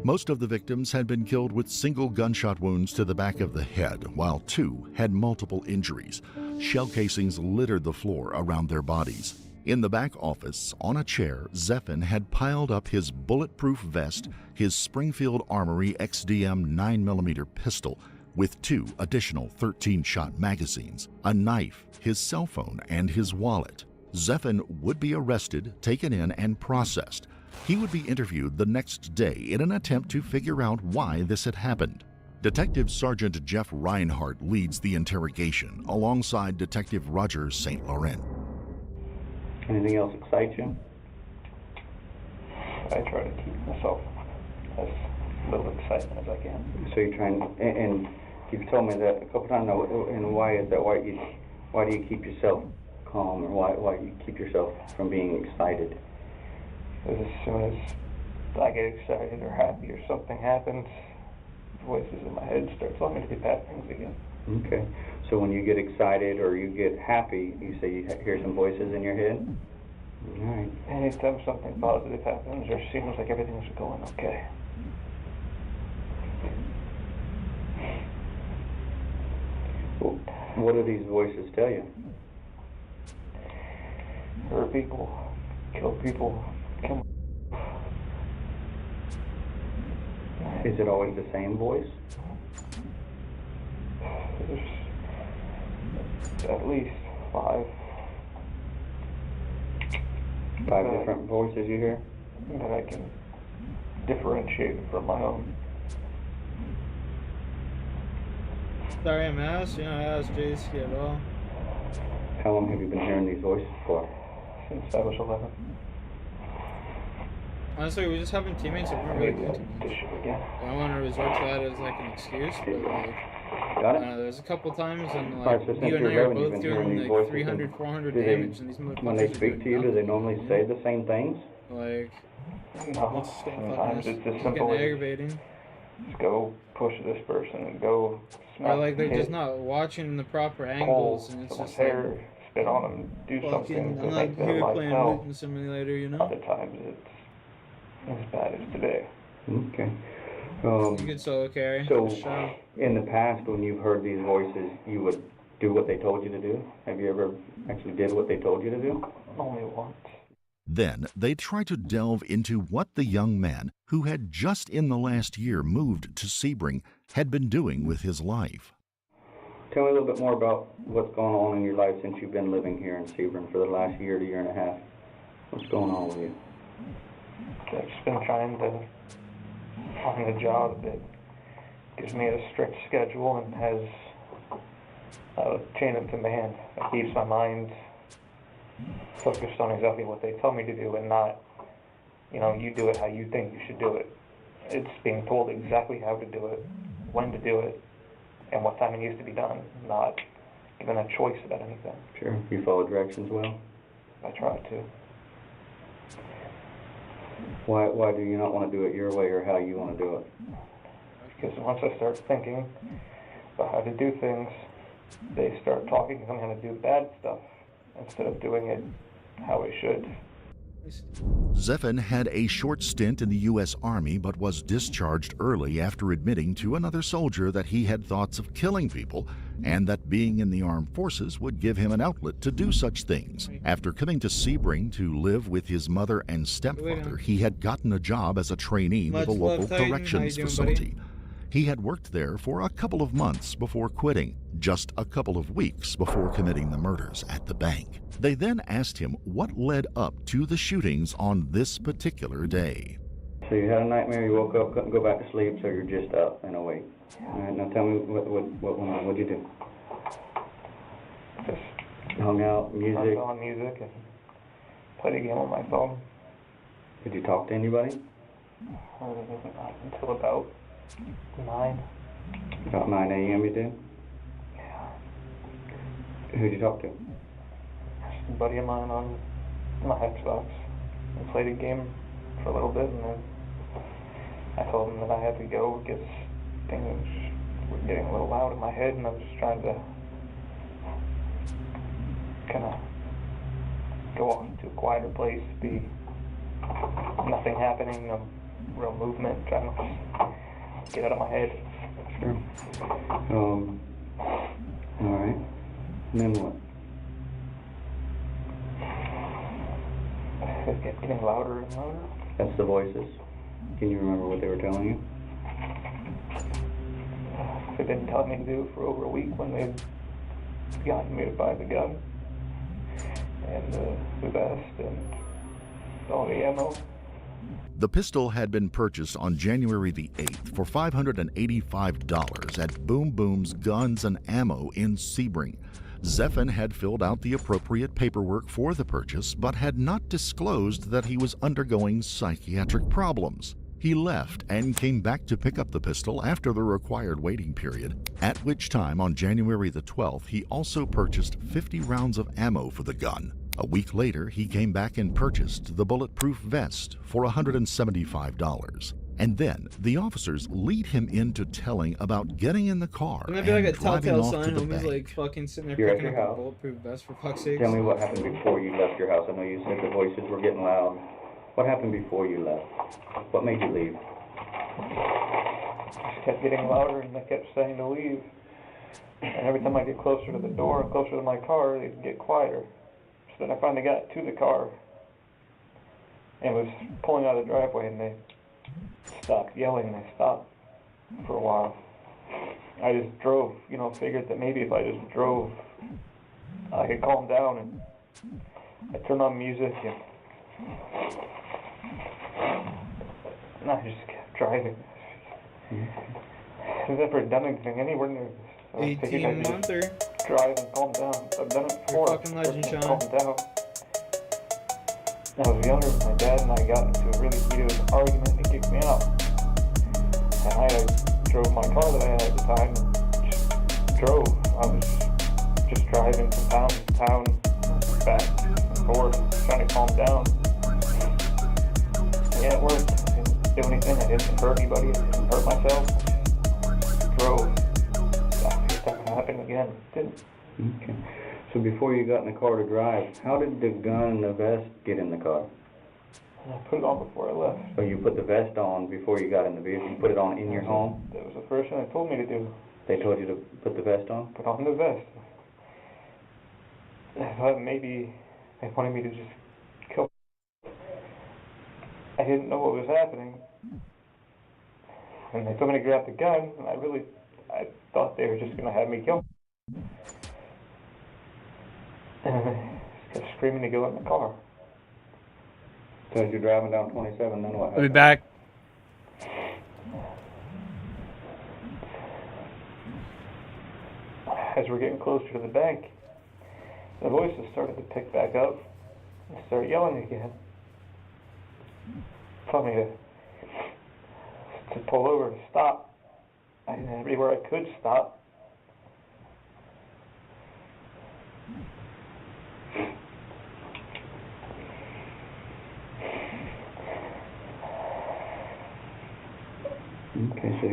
Most of the victims had been killed with single gunshot wounds to the back of the head, while 2 had multiple injuries. Shell casings littered the floor around their bodies. In the back office, on a chair, Zeffin had piled up his bulletproof vest, his Springfield Armory XDM 9mm pistol, with 2 additional 13-shot magazines, a knife, his cell phone, and his wallet. Zeffin would be arrested, taken in, and processed. He would be interviewed the next day in an attempt to figure out why this had happened. Detective Sergeant Jeff Reinhardt leads the interrogation alongside Detective Roger St. Laurent. Anything else excite you? I try to keep myself as little excitement as I can. So you're trying, and you've told me that a couple times now, and why is that? Why do you keep yourself calm, or why do you keep yourself from being excited? Because as soon as I get excited or happy or something happens, voices in my head start telling me to do bad things again. Okay. So when you get excited or you get happy, you say you hear some voices in your head? All right. Anytime something positive happens or seems like everything's going okay. Well, what do these voices tell you? Hurt people, kill people, kill. Is it always the same voice? There's at least 5. 5 different voices you hear? That I can differentiate from my own. Sorry, I'm asked. You know, I asked JC at all. How long have you been hearing these voices for? Since I was 11. Honestly, we're just having teammates that weren't really good to me. I don't want to resort to that as like an excuse, but like, there's a couple times and like you and I are both doing like 300, 400 damage, and these motherfuckers when they speak to you, do they normally say the same things? Like, no, sometimes it's as simple as aggravating. Just go push this person and go smack. Or like they're just not watching the proper angles, and it's just hair, like, spit on them, do something to I'm make not their here life playing hell. Looting Simulator, you know? Other times it's as bad as today. Okay. You could solo carry. So, in the past, when you've heard these voices, you would do what they told you to do? Have you ever actually did what they told you to do? Only once. Then they try to delve into what the young man, who had just in the last year moved to Sebring, had been doing with his life. Tell me a little bit more about what's going on in your life since you've been living here in Sebring for the last year to year and a half. What's going on with you? I've just been trying to find a job that gives me a strict schedule and has a chain of command that keeps my mind focused on exactly what they tell me to do and not, you know, you do it how you think you should do it. It's being told exactly how to do it, when to do it, and what time it needs to be done, not given a choice about anything. Sure. You follow directions well? I try to. Why do you not want to do it your way or how you want to do it? Because once I start thinking about how to do things, they start talking to me how to do bad stuff instead of doing it how it should. Zeffin had a short stint in the U.S. Army but was discharged early after admitting to another soldier that he had thoughts of killing people and that being in the armed forces would give him an outlet to do such things. After coming to Sebring to live with his mother and stepfather, he had gotten a job as a trainee with a local corrections facility. He had worked there for a couple of months before quitting, just a couple of weeks before committing the murders at the bank. They then asked him what led up to the shootings on this particular day. So you had a nightmare, you woke up, couldn't go back to sleep, so you're just up and awake. All right, now tell me what went on. What'd you do? Just hung out, music? Hung on music and played a game on my phone. Did you talk to anybody? Until about 9. About 9 a.m. you did? Yeah. Who'd you talk to? Just a buddy of mine on my Xbox. I played a game for a little bit and then I told him that I had to go because things were getting a little loud in my head and I was just trying to kind of go off to a quieter place, be nothing happening, no real movement, trying to get out of my head. Sure. Alright. And then what? It kept getting louder and louder. That's the voices. Can you remember what they were telling you? They've been telling me to do it for over a week when they've gotten me to buy the gun and the vest and all the ammo. The pistol had been purchased on January the 8th for $585 at Boom Boom's Guns and Ammo in Sebring. Zeffin had filled out the appropriate paperwork for the purchase, but had not disclosed that he was undergoing psychiatric problems. He left and came back to pick up the pistol after the required waiting period, at which time on January the 12th he also purchased 50 rounds of ammo for the gun. A week later, he came back and purchased the bulletproof vest for $175. And then the officers lead him into telling about getting in the car It might be like a driving telltale off sign. to the Homie's bank. like fucking sitting there You're at picking your up a house. bulletproof vest for fuck's sake. Tell me what happened before you left your house. I know you said the voices were getting loud. What happened before you left? What made you leave? It kept getting louder and they kept saying to leave. And every time I get closer to the door and closer to my car, it'd get quieter. So then I finally got to the car and was pulling out of the driveway and they stopped yelling. They stopped for a while. I just drove, figured that maybe if I just drove, I could calm down, and I turned on music and I just kept driving. I've never done anything anywhere near this. 18-monther. Drive and calm down. I've done it before. You're fucking legend, Sean. Calm down. When I was younger, my dad and I got into a really heated argument and he kicked me out. And I drove my car that I had at the time and just drove. I was just driving from town to town, back and forth, trying to calm down. Yeah, it worked. I didn't do anything. I didn't hurt anybody. I didn't hurt myself. I just drove. It's not gonna happen again. It didn't. Okay. So before you got in the car to drive, how did the gun and the vest get in the car? I put it on before I left. So you put the vest on before you got in the vehicle? You put it on in your home? That was the first thing they told me to do. They told you to put the vest on? Put on the vest. I thought maybe they wanted me to just kill. I didn't know what was happening. And they told me to grab the gun, and I thought they were just going to have me kill. And I kept screaming to go in the car. So as you're driving down 27, then what I'll be happened? back. As we're getting closer to the bank, the voices started to pick back up and start yelling again. Telling me to pull over, to stop. And everywhere I could stop. Okay, so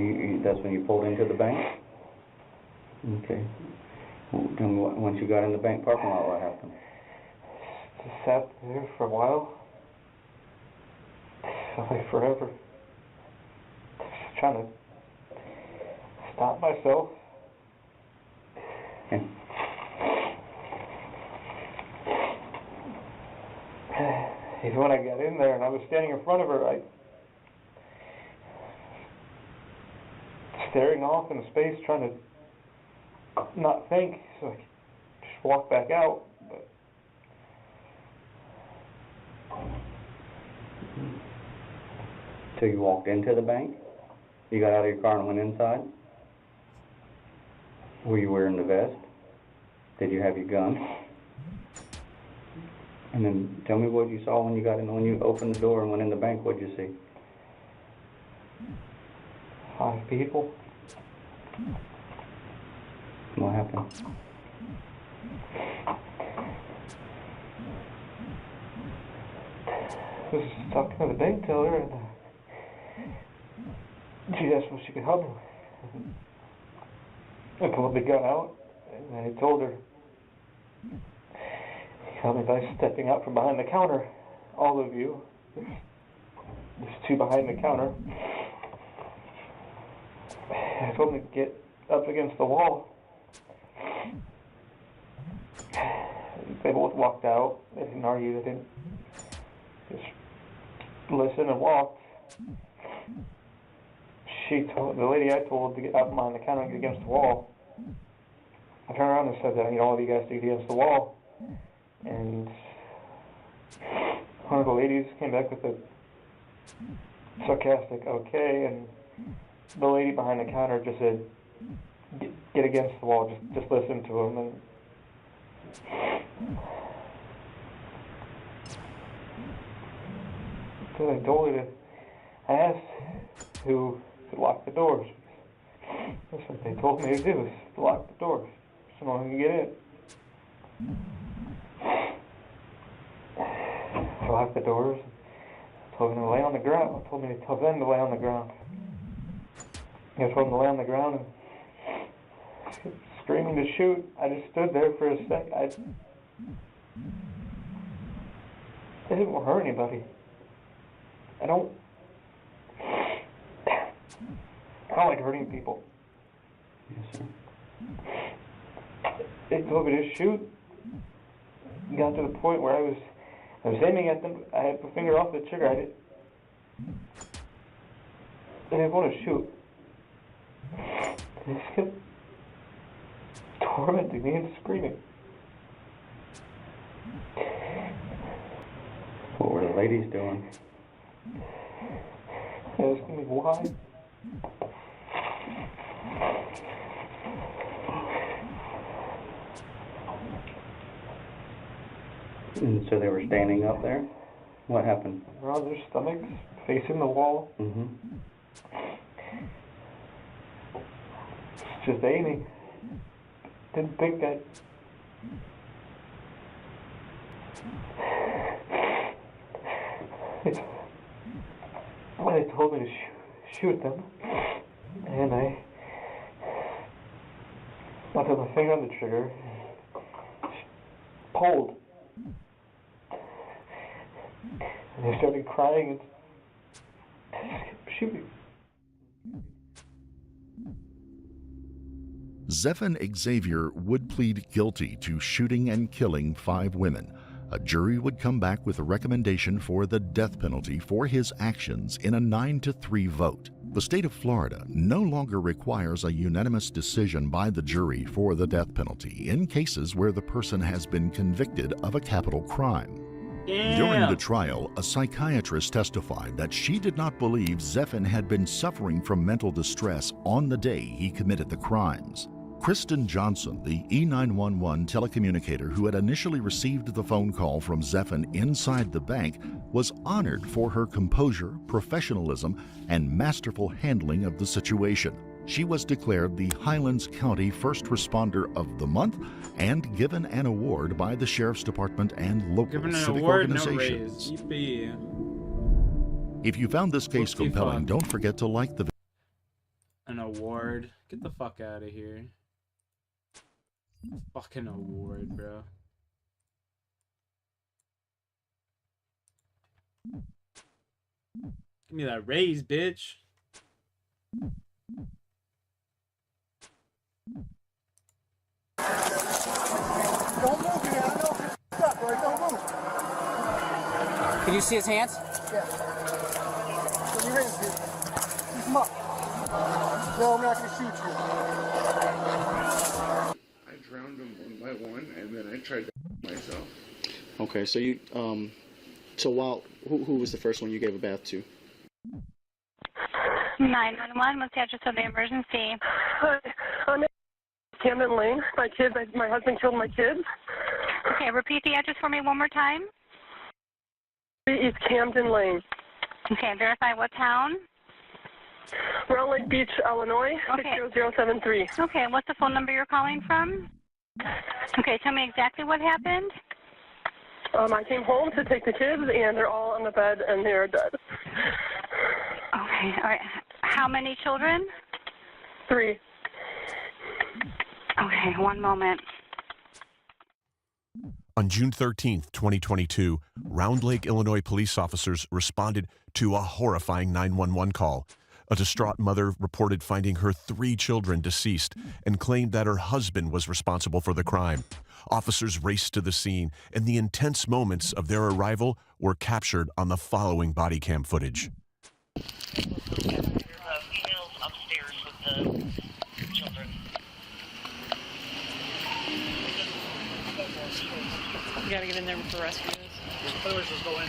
that's when you pulled into the bank? Okay. Well, tell me, once you got in the bank parking lot, what happened? Just sat there for a while. Felt like forever. Just trying to stop myself. Okay. Even when I got in there and I was standing in front of her, I staring off into space, trying to not think, so I could just walk back out. But So you walked into the bank? You got out of your car and went inside? Were you wearing the vest? Did you have your gun? And then tell me what you saw when you got in, when you opened the door and went in the bank. What'd you see? 5 people. What happened? I was talking to the bank teller, and she asked if she could help me. I pulled the gun out, and I told her, help me by stepping out from behind the counter. All of you. There's 2 behind the counter. I told them to get up against the wall. They both walked out. They didn't argue. They didn't just listen and walked. She told the lady I told to get up behind the counter and get against the wall. I turned around and said that I need all of you guys to get against the wall. And one of the ladies came back with a sarcastic okay, and the lady behind the counter just said, get against the wall, just listen to him. And so I told her I asked who could lock the doors. That's what they told me to do, is to lock the doors so no one can get in. I locked the doors, told them to lay on the ground. Told me to tell them to lay on the ground. I told them to lay on the ground and screaming to shoot. I just stood there for a sec. I didn't want to hurt anybody. I don't like hurting people. Yes, sir. They told me to shoot. Got to the point where I was aiming at them. I had my finger off the trigger. I didn't want to shoot. They just kept tormenting me and screaming. What were the ladies doing? Asking me why. And so they were standing up there? What happened? They're on their stomachs, facing the wall. Mm-hmm. Just aiming. Didn't think that. When they told me to shoot them, and I put my finger on the trigger, pulled, and they started crying and shooting. Zephan Xavier would plead guilty to shooting and killing 5 women. A jury would come back with a recommendation for the death penalty for his actions in a 9-3 vote. The state of Florida no longer requires a unanimous decision by the jury for the death penalty in cases where the person has been convicted of a capital crime. During the trial, a psychiatrist testified that she did not believe Zeffin had been suffering from mental distress on the day he committed the crimes. Kristen Johnson, the E911 telecommunicator who had initially received the phone call from Zeffin inside the bank, was honored for her composure, professionalism, and masterful handling of the situation. She was declared the Highlands County First Responder of the Month and given an award by the Sheriff's Department and local civic organizations. No raise. If you found this case compelling, don't forget to like the video. An award? Get the fuck out of here. Fucking award, bro. Give me that raise, bitch. Don't move, man. I know if you're stuck, right? Don't move. Can you see his hands? Yeah. Put your hands here. Keep them up. No, I'm not going to shoot you. I drowned them one by one, and then I tried to myself. Okay, so you, so while, who was the first one you gave a bath to? 911, what's the address of the emergency? Hi, I'm in Camden Lane. My husband killed my kids. Okay, repeat the address for me one more time. East Camden Lane. Okay, verify what town? Round Lake Beach, Illinois, Okay. 60073. Okay, and what's the phone number you're calling from? Okay, tell me exactly what happened. I came home to take the kids, and they're all on the bed, and they're dead. Okay, all right. How many children? 3. Okay, one moment. On June 13th, 2022, Round Lake, Illinois police officers responded to a horrifying 911 call. A distraught mother reported finding her 3 children deceased and claimed that her husband was responsible for the crime. Officers raced to the scene, and the intense moments of their arrival were captured on the following body cam footage. Females upstairs with the children. You gotta get in there before rescue is. Otherwise, just go in.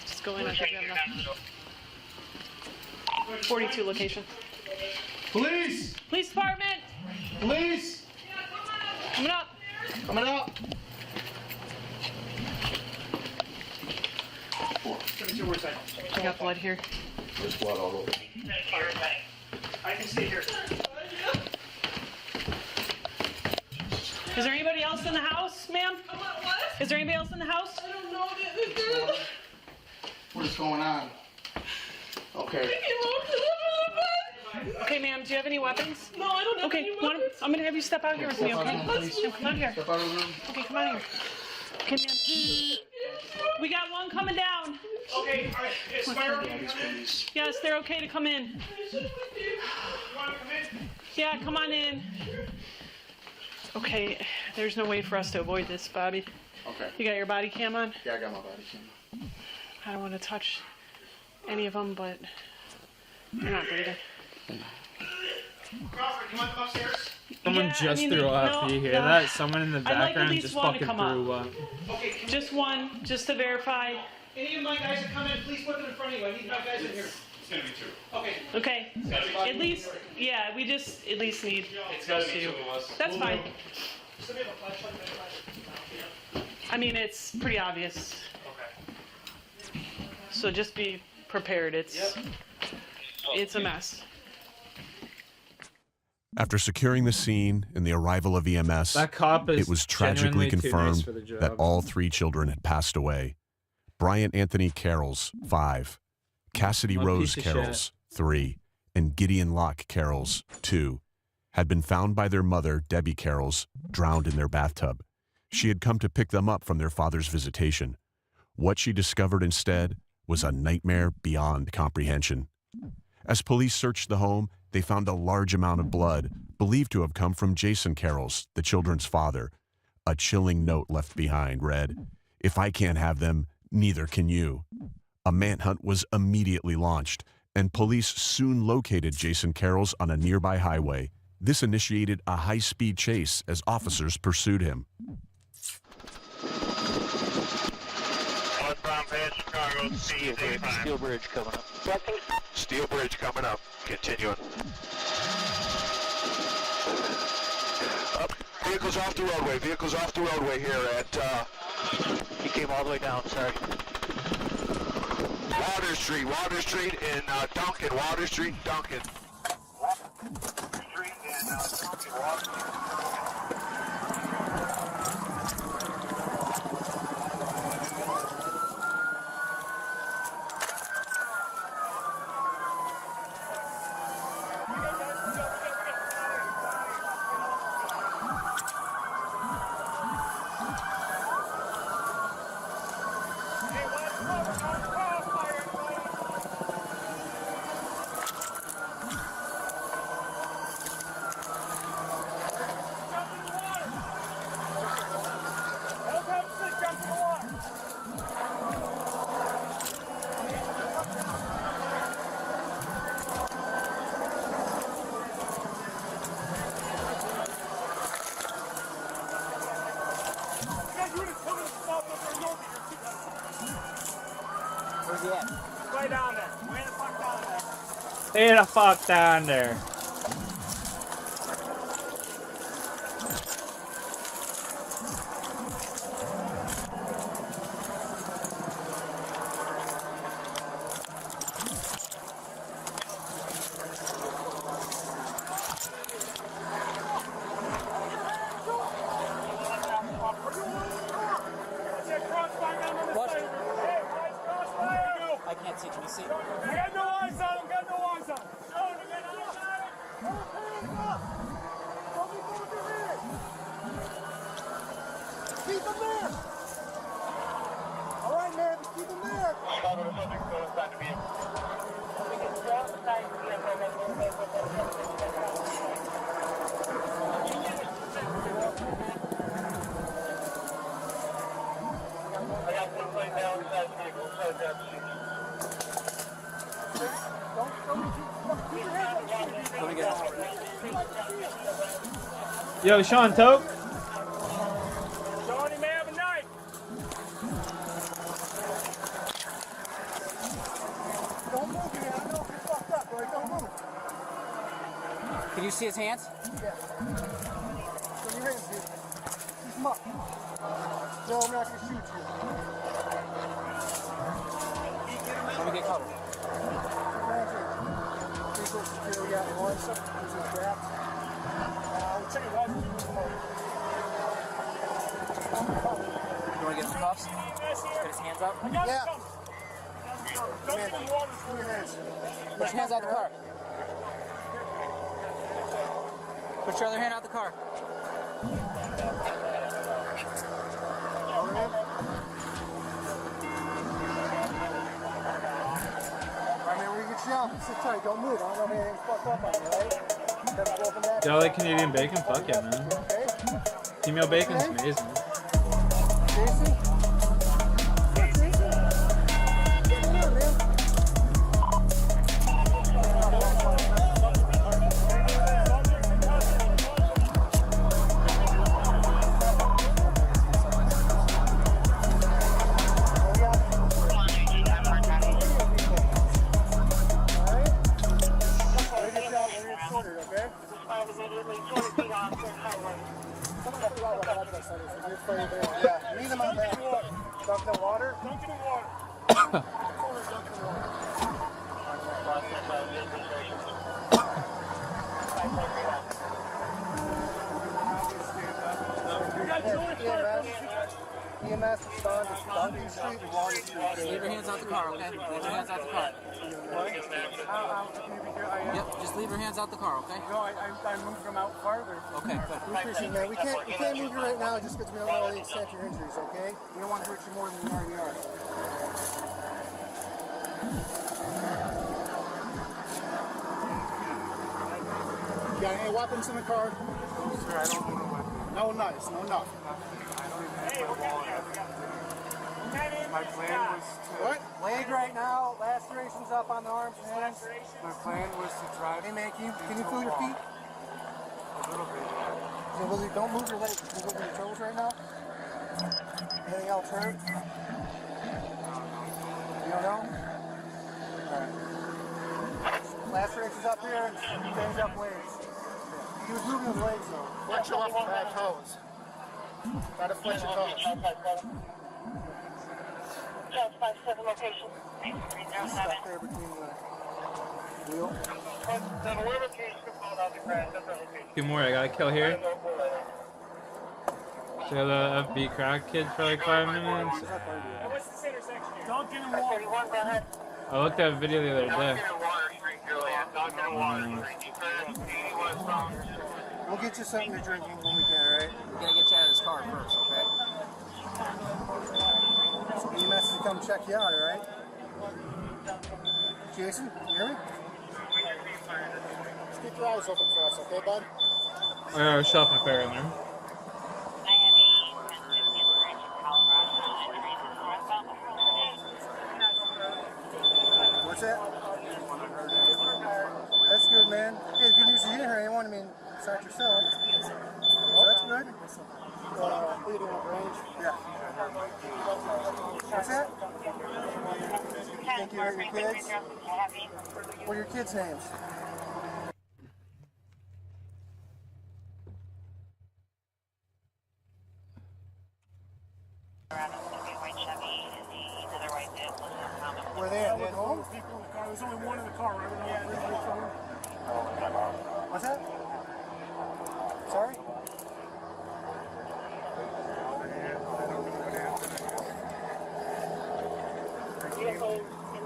Just go in. I think we have enough. 42 location. Police! Police department! Police! Coming up! Coming up! I got blood here. There's blood all over. I can see here. Is there anybody else in the house, ma'am? Is there anybody else in the house? I don't know. What is going on? Okay. Okay, ma'am, do you have any weapons? No, I don't have any weapons. I'm gonna have you step out here with me, okay? Come out here. Step out of the room. Okay, come out here. Okay, ma'am. We got one coming down. Okay, all right. Is fire? Yes, they're okay to come in. Yeah, come on in. Okay, there's no way for us to avoid this, Bobby. Okay. You got your body cam on? Yeah, I got my body cam. I don't want to touch any of them, but they're not breathing. Crawford, you want them upstairs? Someone threw up. Do you hear that? Someone in the I'd like at background least just one to fucking come threw up. Okay, Just one, just to verify. any of my guys that come in, please put them in front of you. I need my guys in here. It's gonna be 2. Okay. Okay. At least, yeah, we just at least need It's gotta be 2 2. of us. That's fine. Somebody have a flashlight? I mean, it's pretty obvious. Okay. So just be prepared. It's a mess. After securing the scene and the arrival of EMS, That cop is it was tragically genuinely too nice confirmed for the job. that all 3 children had passed away. Bryant Anthony Carrolls, 5, Cassidy What a Rose piece of Carrolls, 3, and Gideon Locke Carrolls, 2, had been found by their mother, Debbie Carrolls, drowned in their bathtub. She had come to pick them up from their father's visitation. What she discovered instead was a nightmare beyond comprehension. As police searched the home, they found a large amount of blood, believed to have come from Jason Carrolls, the children's father. A chilling note left behind read, "If I can't have them, neither can you." A manhunt was immediately launched, and police soon located Jason Carrolls on a nearby highway. This initiated a high-speed chase as officers pursued him. Steel Bridge coming up. Steel Bridge coming up. Continuing. Up. Vehicles off the roadway. Vehicles off the roadway here at, He came all the way down, sorry. Water Street in Duncan. Water Street, Duncan. Where's he at? Way down there. Way the fuck down there. Stay the fuck down there. I can't see. Can you see? I got no eyes on him. Got no eyes on him. Keep him there. All right, man. Keep him there. Yo, Sean Toke. Sean, he may have a knife. Don't move, man. I know if you're fucked up, right? Don't move. Can you see his hands? Yeah. Show your hands, dude. Keep him up. No, I'm not gonna shoot you. Let me get covered. You want to get some cuffs? Get his hands up? Yeah. Put your hands out the car. Put your other hand out the car. Alright, man, we're gonna get you out. Sit tight, don't move. I don't know if anything's fucked up on you, right? Y'all like Canadian bacon? Fuck yeah, man. Female bacon's amazing. Jason? Yeah, lean him on that. Dunk the water. Dunk the water. EMS respond to Duncan Street and Water Street. Leave your hands out the car, okay? Leave your hands out the car. Yep, just leave your hands out the car, okay? No, I moved them out farther. Okay, good. We appreciate it, man. We can't move you right now just because we don't know the extent of your injuries, okay? We don't want to hurt you more than you already are. You got any weapons in the car? Sir, I don't own a weapon. No knives, no nothing. Hey, we're getting there. My plan was to... What? Leg right now, lacerations up on the arms and hands. My plan was to drive... Hey man, can you feel your feet? A little bit, yeah. Don't move your legs. Can you move your toes right now? Anything else hurt? You don't know? Alright. Lacerations up here and change up legs. He was moving his legs though. Flex your left back toes. Try to flex your toes. Just 57 location. Stuck there between the wheel. Two more, I gotta kill here. So the FB crack kid for like 5 minutes. What's this intersection here? Don't get in water. I looked at a video the other day. We'll get you something to drink when we can, alright? We gotta get you out of this car first, okay? EMS to come check you out, alright? Jason, you hear me? Just keep your eyes open for us, okay, bud? I gotta shove my fair in there. What's that? That's good, man. Hey, the good news is you didn't hurt anyone. I mean, besides yourself. So that's good. Bleeding on range. Yeah. What's that? You think you hurt your kids? What are your kids' names? Where they at? They at home? There's only one in the car, right? What's that? Sorry?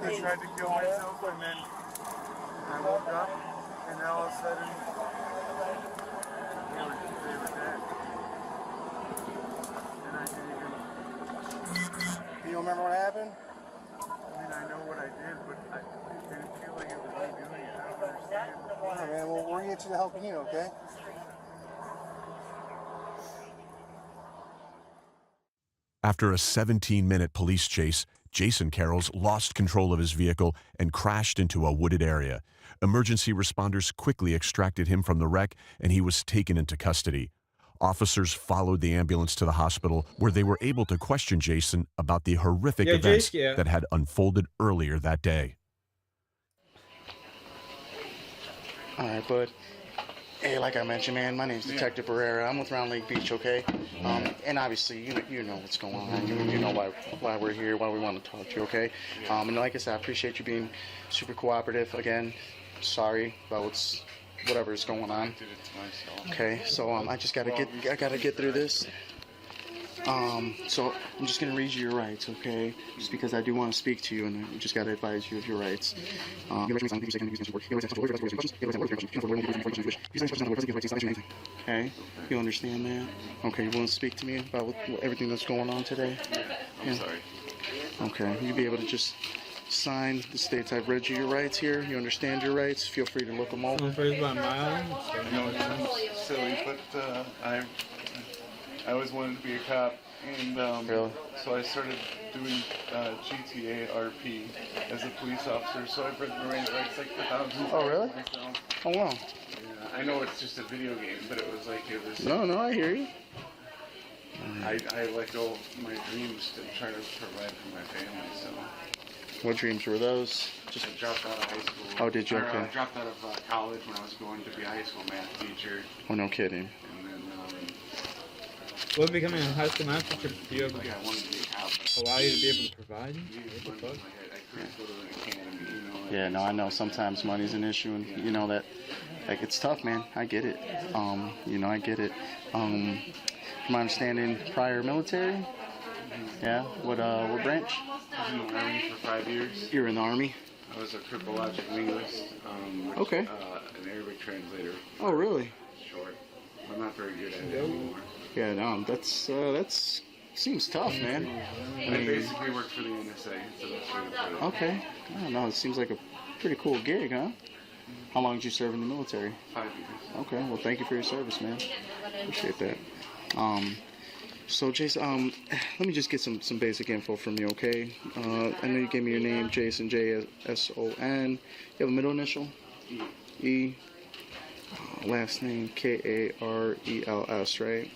They tried to kill myself, and then I woke up, and all of a sudden, they were dead. And I didn't even... You don't remember what happened? I mean, I know what I did, but I didn't feel like it was me doing it. I don't understand. Alright, man. Well, we're gonna get you the help you need, okay? After a 17-minute police chase, Jason Carrolls lost control of his vehicle and crashed into a wooded area. Emergency responders quickly extracted him from the wreck, and he was taken into custody. Officers followed the ambulance to the hospital, where they were able to question Jason about the horrific events that had unfolded earlier that day. All right, bud. Hey, like I mentioned, man, my name's Detective Barrera. I'm with Round Lake Beach, okay? And obviously, you know what's going on. You know why we're here, why we want to talk to you, okay? And like I said, I appreciate you being super cooperative. Again, sorry about whatever is going on. Okay, so I just gotta get through this. So I'm just gonna read you your rights, okay? Just because I do want to speak to you, and I just gotta advise you of your rights. Okay, you understand that? Okay, you want to speak to me about everything that's going on today? I'm sorry. Okay, you'll be able to just sign the states I've read you your rights here. You understand your rights. Feel free to look them over. I know it sounds silly, but I always wanted to be a cop, and so I started doing GTA RP as a police officer. So I've read the Marine rights like 1,000 times. Oh, really? Myself. Oh, wow. Yeah, I know it's just a video game, but it was like it was. No, I hear you. I let go of my dreams to try to provide for my family. So. What dreams were those? I dropped out of high school. Oh, did you? Okay. I dropped out of college when I was going to be a high school math teacher. Oh, no kidding. And then. What becoming a high school math teacher do you Yeah, I wanted to be a cop. allow you to be able to provide? What the fuck? I couldn't go to an academy, you know. Yeah, no, I know sometimes money's an issue, and you know that, like, it's tough, man. I get it. You know, I get it. From my understanding, prior military. Yeah. What branch? I was in the Army for 5 years. You're in the Army. I was a cryptologic linguist. Okay. An Arabic translator. Oh, really? Short. I'm not very good at it anymore. Yeah, no, that's seems tough, man. I basically work for the NSA, so that's really good. Okay. I don't know. It seems like a pretty cool gig, huh? How long did you serve in the military? 5 years. Okay. Well, thank you for your service, man. Appreciate that. So, Jason, let me just get some basic info from you, okay? I know you gave me your name, Jason, J-S-O-N. You have a middle initial? E. Last name, K-A-R-E-L-S, right?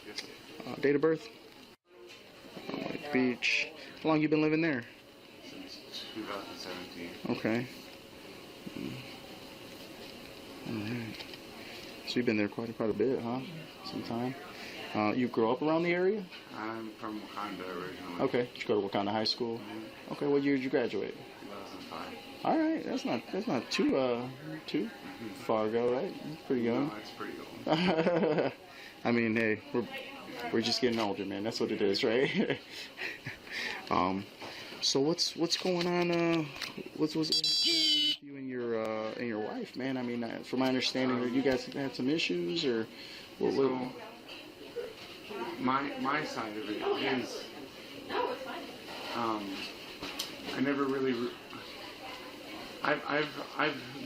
Date of birth? White Beach. How long you been living there? Since 2017. Okay. Alright. So you've been there quite a bit, huh? Some time. You grew up around the area? I'm from Wakanda originally. Okay. Did you go to Wakanda High School? Mm-hmm. Okay. What year did you graduate? 2005. All right. That's not too far ago, right? That's pretty young. No, it's pretty old. I mean, hey, we're just getting older, man. That's what it is, right? So what's going on? What's you and your wife, man? I mean, from my understanding, you guys had some issues, or what? So, my side of it is, I never really.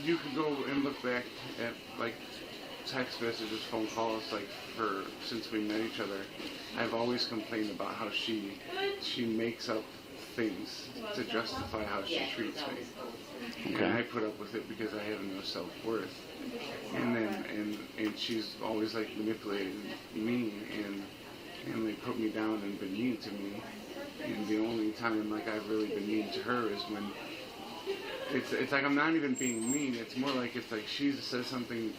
You could go and look back at like text messages, phone calls, like since we met each other. I've always complained about how she makes up things to justify how she treats me, okay. And I put up with it because I have no self-worth. And then and she's always like manipulated me and they put me down and been mean to me. And the only time like I've really been mean to her is when it's like I'm not even being mean. It's more like it's like she says something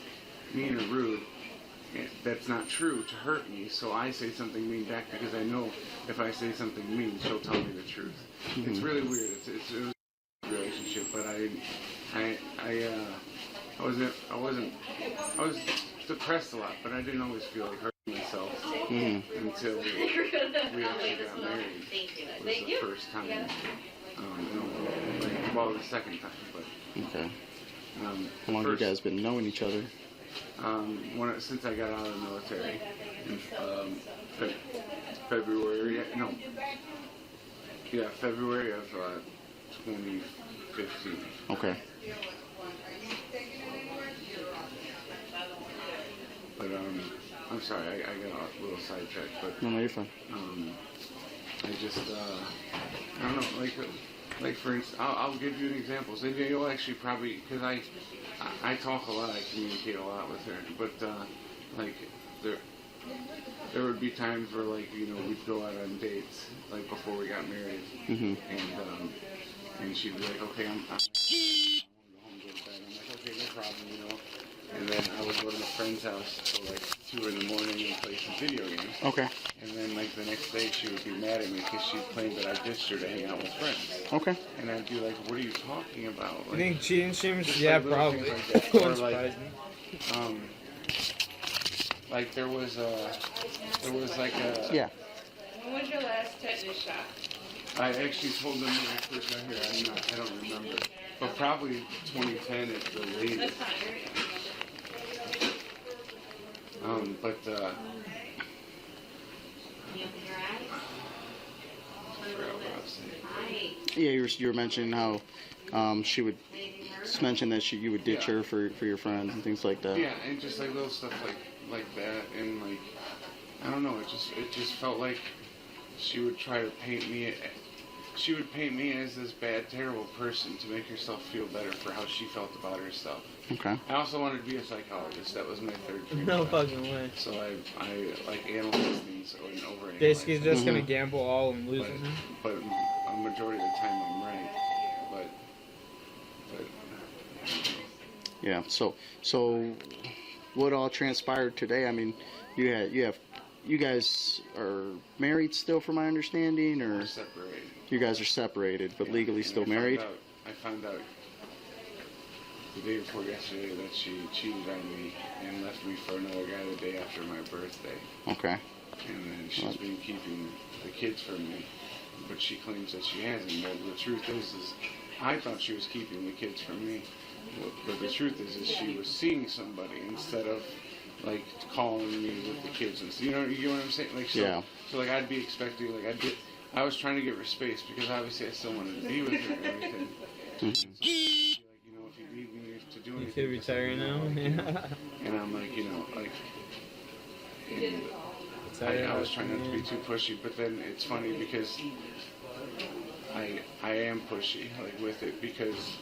mean or rude that's not true to hurt me, so I say something mean back because I know if I say something mean, she'll tell me the truth. Mm-hmm. It's really weird. It was a relationship, but I was depressed a lot, but I didn't always feel like hurting myself until we actually got married. It was the first time. Well, the second time, but. Okay. How long have you guys been knowing each other? Since I got out of the military in February. February of 2015. Okay. But I'm sorry, I got a little sidetracked. But no, you're fine. I just I don't know, like for instance, I'll give you an example. So you'll actually probably, because I talk a lot, I communicate a lot with her, but like there would be times where like we'd go out on dates like before we got married, and she'd be like, okay, I want to go home and go to bed. I'm like, okay, no problem, And then I would go to my friend's house till like 2 in the morning and play some video games. Okay. And then like the next day she would be mad at me because she claimed that I ditched her to hang out with friends. Okay. And I'd be like, what are you talking about? You think cheating seems? Yeah, like probably. Like or like, like there was like a. Yeah. When was your last tetanus shot? I actually told them when I first got here. I don't remember, but probably 2010 at the latest. But I forgot what I was saying. Yeah, you were mentioning how she would mention that you would ditch her for your friends and things like that. Yeah, and just like little stuff like that, and like I don't know, it just felt like she would try to paint me. She would paint me as this bad, terrible person to make herself feel better for how she felt about herself. Okay. I also wanted to be a psychologist. That was my third dream. No fucking way. So I like analyze things and overanalyze. Basically, just gonna gamble all and lose them. But a majority of the time I'm right. But yeah. So what all transpired today? I mean, you guys are married still, from my understanding, or we're separated. You guys are separated, but legally still married. I found out the day before yesterday that she cheated on me and left me for another guy the day after my birthday. Okay. And then she's been keeping the kids from me, but she claims that she hasn't. Well, the truth is I thought she was keeping the kids from me, but the truth is she was seeing somebody instead of like calling me with the kids. And you know what I'm saying? Like, so, yeah. So like I'd be expecting, like I was trying to give her space because obviously I still wanted to be with her and everything. So, like, if you need me to do anything, you could retire now. And I'm like, like, I was trying not to be too pushy, but then it's funny because I am pushy, like, with it, because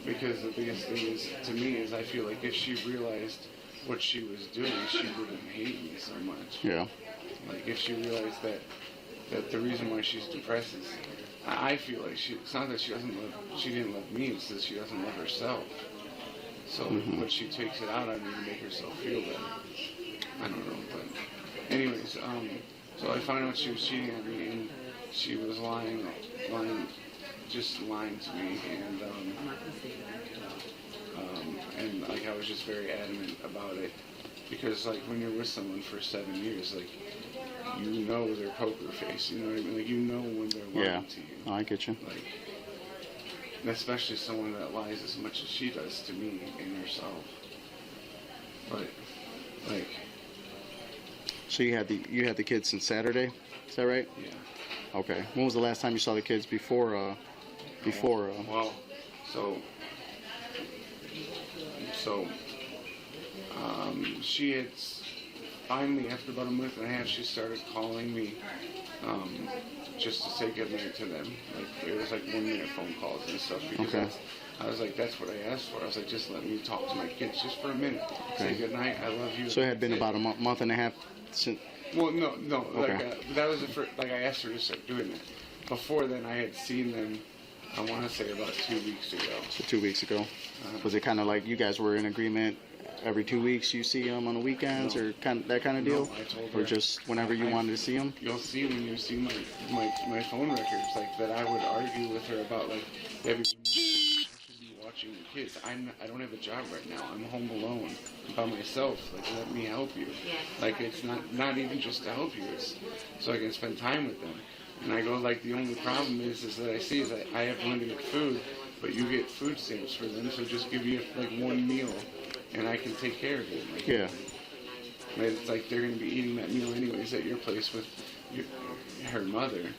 the biggest thing is, to me, is I feel like if she realized what she was doing, she wouldn't hate me so much. Yeah. Like, if she realized that the reason why she's depressed is, I feel like it's not that she didn't love me, it's that she doesn't love herself. So, but she takes it out on me to make herself feel better. I don't know, but anyways, so I found out she was cheating on me, and she was just lying to me, and like I was just very adamant about it, because like when you're with someone for 7 years, like you know their poker face, you know what I mean? Like you know when they're lying to you. Oh, I get you. Like, especially someone that lies as much as she does to me and herself. But like. So you had the kids since Saturday, is that right? Yeah. Okay. When was the last time you saw the kids before? Well, she had finally, after about a month and a half, she started calling me just to say goodnight to them. Like it was like 1-minute phone calls and stuff. Because I was like, that's what I asked for. I was like, just let me talk to my kids just for a minute. Say goodnight. I love you. So it had been about a month and a half since. Well, no. Like that was the first. Like I asked her to start doing it. Before then, I had seen them. I want to say about 2 weeks ago. So 2 weeks ago. Was it kind of like you guys were in agreement? Every 2 weeks you see them on the weekends, or that kind of deal, I told her, or just whenever you wanted to see them? You'll see when you see my phone records, like that I would argue with her about like every. You should be watching the kids. I don't have a job right now. I'm home alone by myself. Like let me help you. Like it's not even just to help you. It's so I can spend time with them. And I go like the only problem is that I see is that I have limited food, but you get food stamps for them, so just give you like one meal, and I can take care of it. Like, yeah. It's like they're gonna be eating that meal anyways at your place with her mother,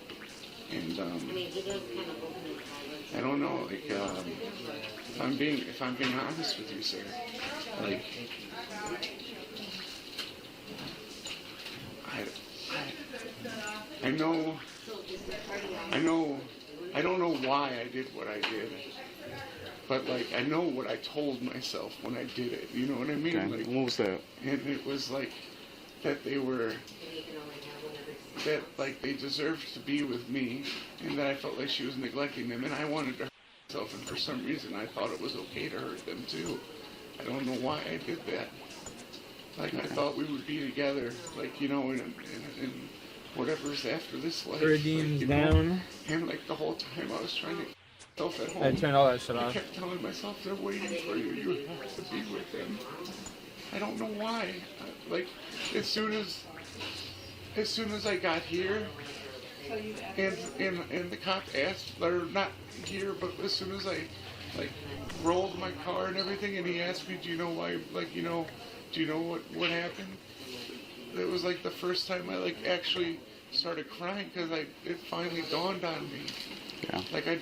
and I don't know. Like if I'm being honest with you, sir, like I don't know why I did what I did, but like I know what I told myself when I did it. You know what I mean? Okay. Like, what was that? And it was like that they deserved to be with me, and that I felt like she was neglecting them, and I wanted to hurt myself, and for some reason I thought it was okay to hurt them too. I don't know why I did that. Like I thought we would be together, like you know, in whatever's after this life. Redeems like, down. And like the whole time I was trying to get myself at home. I turned all that shit I off. kept telling myself they're waiting for you. You have to be with them. I don't know why. Like as soon as I got here, and the cop asked, or not here, but as soon as I like rolled my car and everything, and he asked me, do you know why? Like do you know what happened? It was like the first time I like actually started crying because it finally dawned on me. Yeah. Like I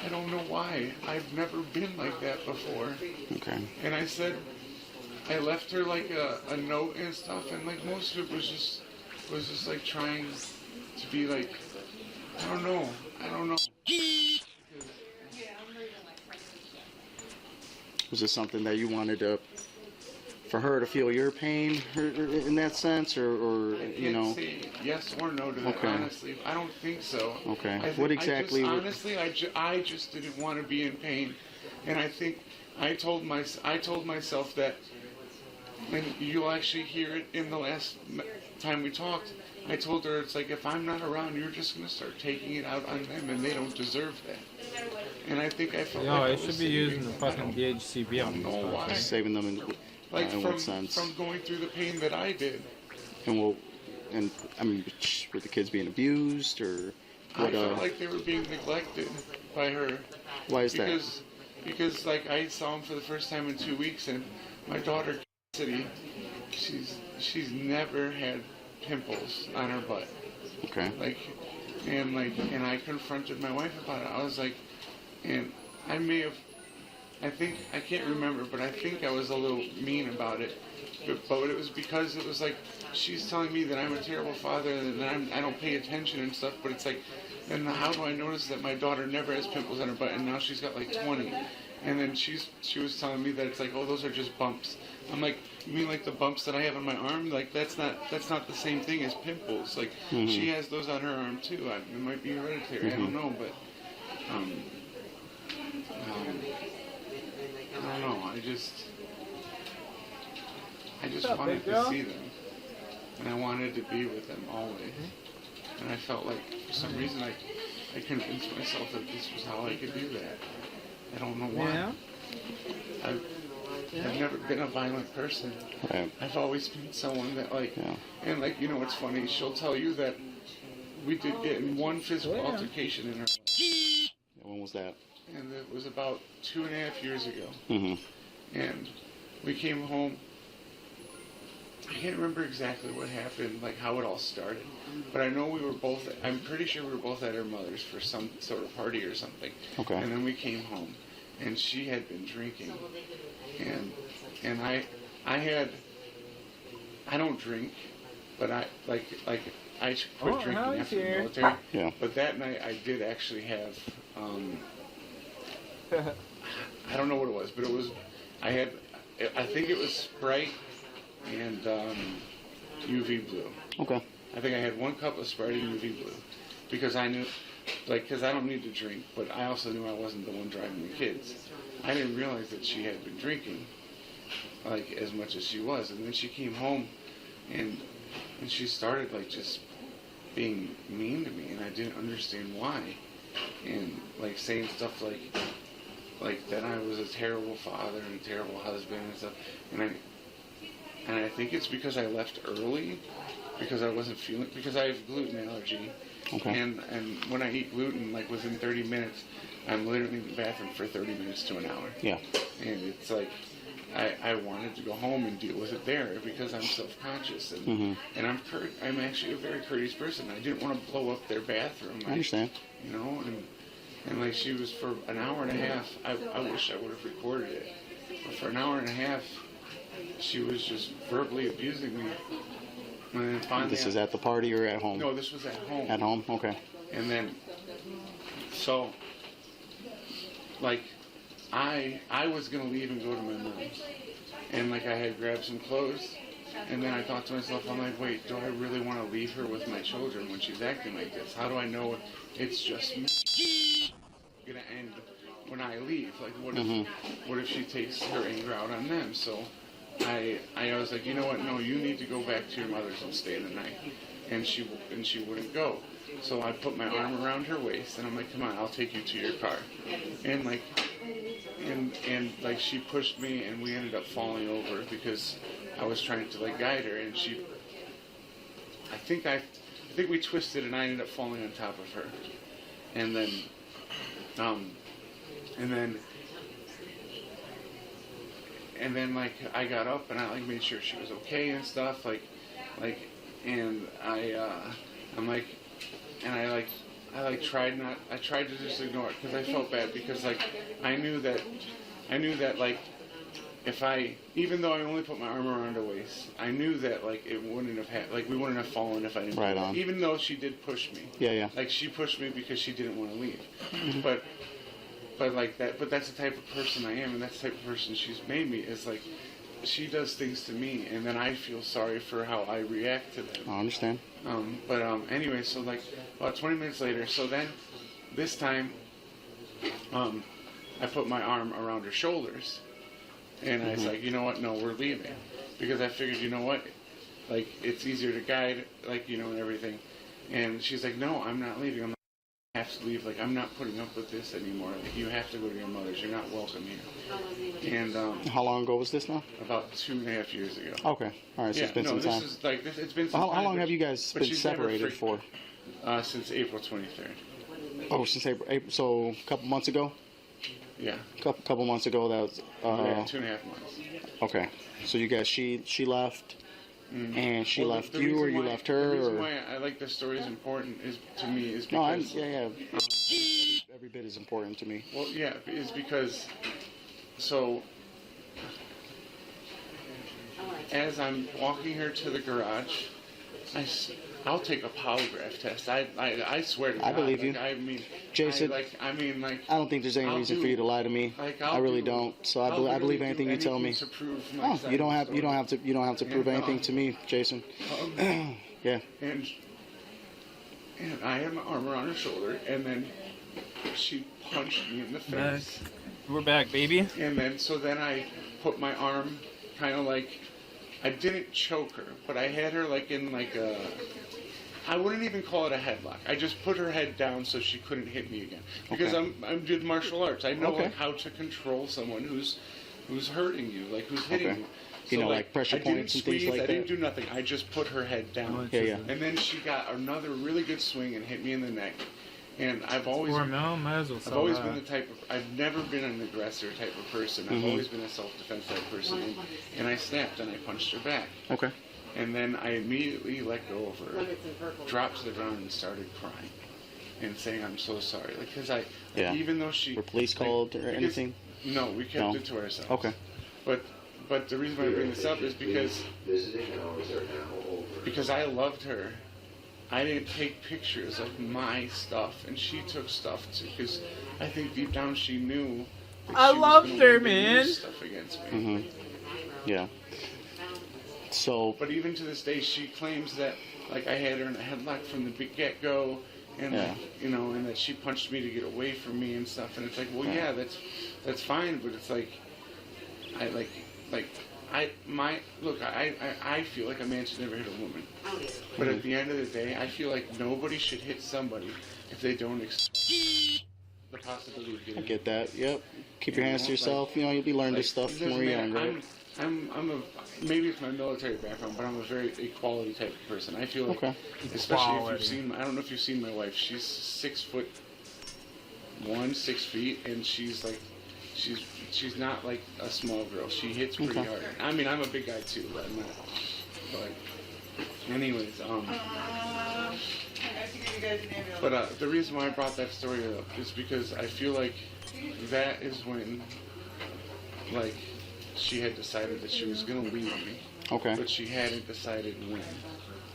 don't know why. I've never been like that before. Okay. And I said, I left her like a note and stuff, and like most of it was just like trying to be like, I don't know. Was this something that you wanted for her to feel your pain in that sense, or you know? I can't say yes or no to that, honestly. I don't think so. Okay. What exactly? Honestly, I just didn't want to be in pain, and I think I told myself that, and you'll actually hear it in the last time we talked. I told her, it's like, if I'm not around, you're just going to start taking it out on them, and they don't deserve that. And I think I felt it should be using the fucking DHCP on I don't know why. Saving them in what sense? From going through the pain that I did. And I mean, were the kids being abused, or what? I felt like they were being neglected by her. Why is that? Because like I saw them for the first time in 2 weeks, and my daughter, City, she's never had pimples on her butt. Okay. And I confronted my wife about it. I was like, and I may have I can't remember, but I think I was a little mean about it. But it was because it was like, she's telling me that I'm a terrible father and that I don't pay attention and stuff, but it's like, and how do I notice that my daughter never has pimples on her butt and now she's got like 20? And then she was telling me that it's like, oh, those are just bumps. I'm like, you mean like the bumps that I have on my arm? Like that's not the same thing as pimples. Like she has those on her arm too. It might be hereditary. I don't know, but I don't know. I just wanted to see them, and I wanted to be with them always. And I felt like for some reason I convinced myself that this was how I could do that. I don't know why. Yeah. I've never been a violent person. Right. I've always been someone that and like, you know what's funny, she'll tell you that we did get in one physical altercation in her life. When was that? And it was about 2.5 years ago. Mm-hmm. And we came home. I can't remember exactly what happened, like how it all started, but I know I'm pretty sure we were both at her mother's for some sort of party or something. Okay. And then we came home, and she had been drinking, and I don't drink, but I quit drinking after the military. Yeah. But that night I did actually have, I don't know what it was, but I think it was Sprite and UV blue. Okay. I think I had 1 cup of Sprite and UV blue because I knew, because I don't need to drink, but I also knew I wasn't the one driving the kids. I didn't realize that she had been drinking like as much as she was, and then she came home and she started like just being mean to me, and I didn't understand why, and like saying stuff like that I was a terrible father and a terrible husband and stuff, and I think it's because I left early, because I wasn't feeling, because I have gluten allergy. Okay. And when I eat gluten, like within 30 minutes, I'm literally in the bathroom for 30 minutes to an hour. Yeah. And it's like, I wanted to go home and deal with it there because I'm self-conscious. And, and I'm actually a very courteous person. I didn't want to blow up their bathroom. I understand. You know, and like she was for an hour and a half, I wish I would have recorded it. But for an hour and a half, she was just verbally abusing me. And then finally, this is at the party or at home? No, this was at home. At home? Okay. And then, so, like, I was going to leave and go to my mom's. And, like, I had grabbed some clothes. And then I thought to myself, I'm like, wait, do I really want to leave her with my children when she's acting like this? How do I know it's just me? It's going to end when I leave. Like, what if she takes her anger out on them? So I was like, you know what? No, you need to go back to your mother's and stay the night. And she wouldn't go. So I put my arm around her waist and I'm like, come on, I'll take you to your car. And like, and like she pushed me and we ended up falling over because I was trying to like guide her, and I think we twisted and I ended up falling on top of her. And then like I got up and I like made sure she was okay and stuff, and I tried to just ignore it because I felt bad, because like I knew that like even though I only put my arm around her waist, I knew that like it wouldn't have we wouldn't have fallen if I didn't. Right on. Even though she did push me. Yeah. Like she pushed me because she didn't want to leave. But that's the type of person I am, and that's the type of person she's made me, is like she does things to me and then I feel sorry for how I react to them. I understand. Anyway, so like about 20 minutes later, so then this time I put my arm around her shoulders and I was like, you know what, no, we're leaving, because I figured, you know what, like it's easier to guide, like, you know, and everything. And she's like, no, I'm not leaving. I have to leave. Like, I'm not putting up with this anymore. Like, you have to go to your mother's. You're not welcome here. And how long ago was this now? About 2.5 years ago. Okay. All right. So it's been some time. It's been some time. How long have you guys been separated for? Since April 23rd. Oh, since April. So a couple months ago. Yeah. Couple months ago. That was. 2.5 months. Okay. So you guys, she left. And she left you, or you left her? The reason why I like this story is important to me is because... No, yeah. Every bit is important to me. Well, yeah, is because so as I'm walking her to the garage, I'll take a polygraph test. I swear to God. I believe you. I mean, Jason, I don't think there's any reason for you to lie to me. I really don't. So I believe anything you tell me. Oh, you don't have to prove anything to me, Jason. Yeah. And I had my arm around her shoulder, and then she punched me in the face. We're back, baby. And then then I put my arm kind of like, I didn't choke her, but I had her like in like a, I wouldn't even call it a headlock. I just put her head down so she couldn't hit me again. Because I did martial arts. I know like how to control someone who's hurting you, like who's hitting you. You know, like pressure points and things like that. I didn't do nothing. I just put her head down. Yeah. And then she got another really good swing and hit me in the neck. And I've always been the type of, I've never been an aggressor type of person. I've always been a self-defense type person. And I snapped and I punched her back. Okay. And then I immediately let go of her, dropped to the ground and started crying and saying, I'm so sorry. Like, because even though she... Were police called or anything? No, we kept it to ourselves. Okay. But the reason why I bring this up is because I loved her. I didn't take pictures of my stuff, and she took stuff too, because I think deep down she knew that I she loved was her, gonna man. use stuff against me. Yeah. So. But even to this day, she claims that like I had her in a headlock from the get-go, and like, you know, and that she punched me to get away from me and stuff. And it's like, well, yeah, that's fine, but it's like, I feel like a man should never hit a woman. But at the end of the day, I feel like nobody should hit somebody if they don't expect the possibility of getting I get that. Yep. Keep your hands to yourself. You know, you'll be learning this stuff when you're young, right? Maybe it's my military background, but I'm a very equality type of person. I feel like, especially if you've seen, I don't know if you've seen my wife. She's 6'1", 6 feet, and she's like, she's not like a small girl. She hits pretty hard. I mean, I'm a big guy too, but I'm not. But anyways, but the reason why I brought that story up is because I feel like that is when, like, she had decided that she was gonna leave me. Okay. But she hadn't decided when.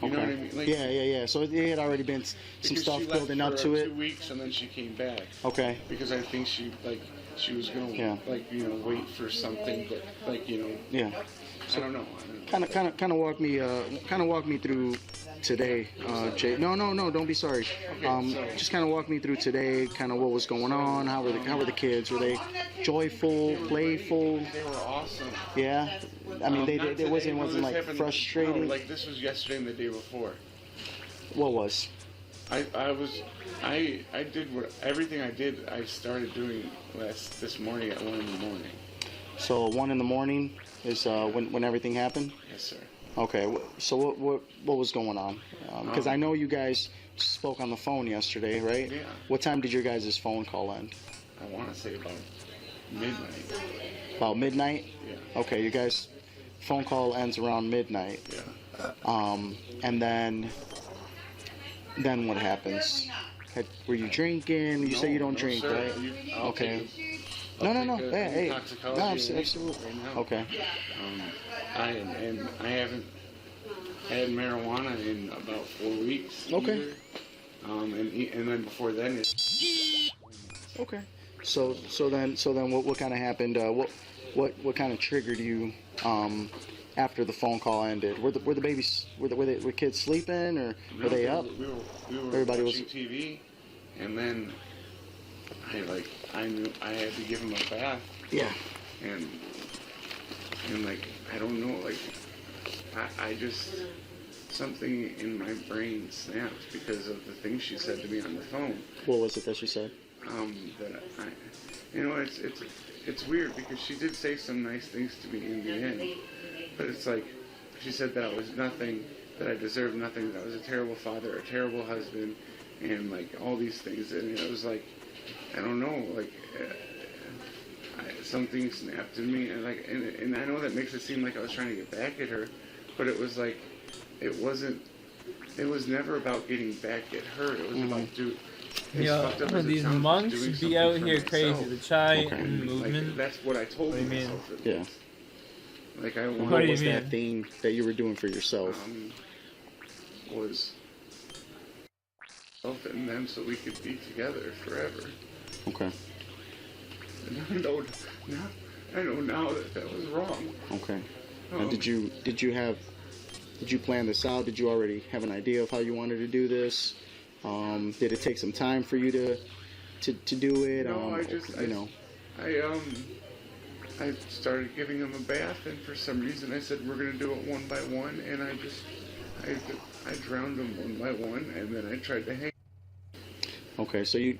You know what I mean? Like, yeah. So there had already been some stuff building up to it. 2 weeks and then she came back. Okay. Because I think she was gonna wait for something, but like, you know. Yeah. I don't know. Kind of walk me through today, Jay. No, don't be sorry. Just kind of walk me through today, kind of what was going on. How were the kids? Were they joyful, playful? They were awesome. Yeah. I mean, they wasn't like frustrating. No, like this was yesterday and the day before. What was? I did everything I did. I started doing this morning at 1 in the morning. So 1 in the morning is when everything happened? Yes, sir. Okay, so what was going on? Because I know you guys spoke on the phone yesterday, right? Yeah. What time did your guys' phone call end? I want to say about midnight. About midnight? Yeah. Okay, you guys' phone call ends around midnight. Yeah. And then what happens? Were you drinking? You say you don't drink, sir. right? Okay. No. Hey. No, absolutely. Right now. Okay. I haven't had marijuana in about 4 weeks. Okay. Either. And then before then Okay. So then what kind of happened? What kind of triggered you after the phone call ended? Were the babies were kids sleeping or were they up? We were Everybody watching TV, and then I knew I had to give him a bath. Yeah. And like, I don't know, like, I just, something in my brain snapped because of the things she said to me on the phone. What was it that she said? That it's weird because she did say some nice things to me in the end, but it's like, she said that I was nothing, that I deserved nothing, that I was a terrible father, a terrible husband, and like all these things, and it was like, I don't know, like, something snapped in me, and like, and I know that makes it seem like I was trying to get back at her, but it was like, it was never about getting back at her. It was about Yeah, these monks be out here crazy. The chai and movement. Like, that's what I told myself. Yeah. Like I what was that thing that you were doing for yourself? Was self and them so we could be together forever. Okay. And I know now that was wrong. Okay. Now, did you plan this out? Did you already have an idea of how you wanted to do this? Did it take some time for you to do it? No, I started giving him a bath, and for some reason I said we're gonna do it one by one, and I drowned him one by one, and then I tried to hang. Okay, so you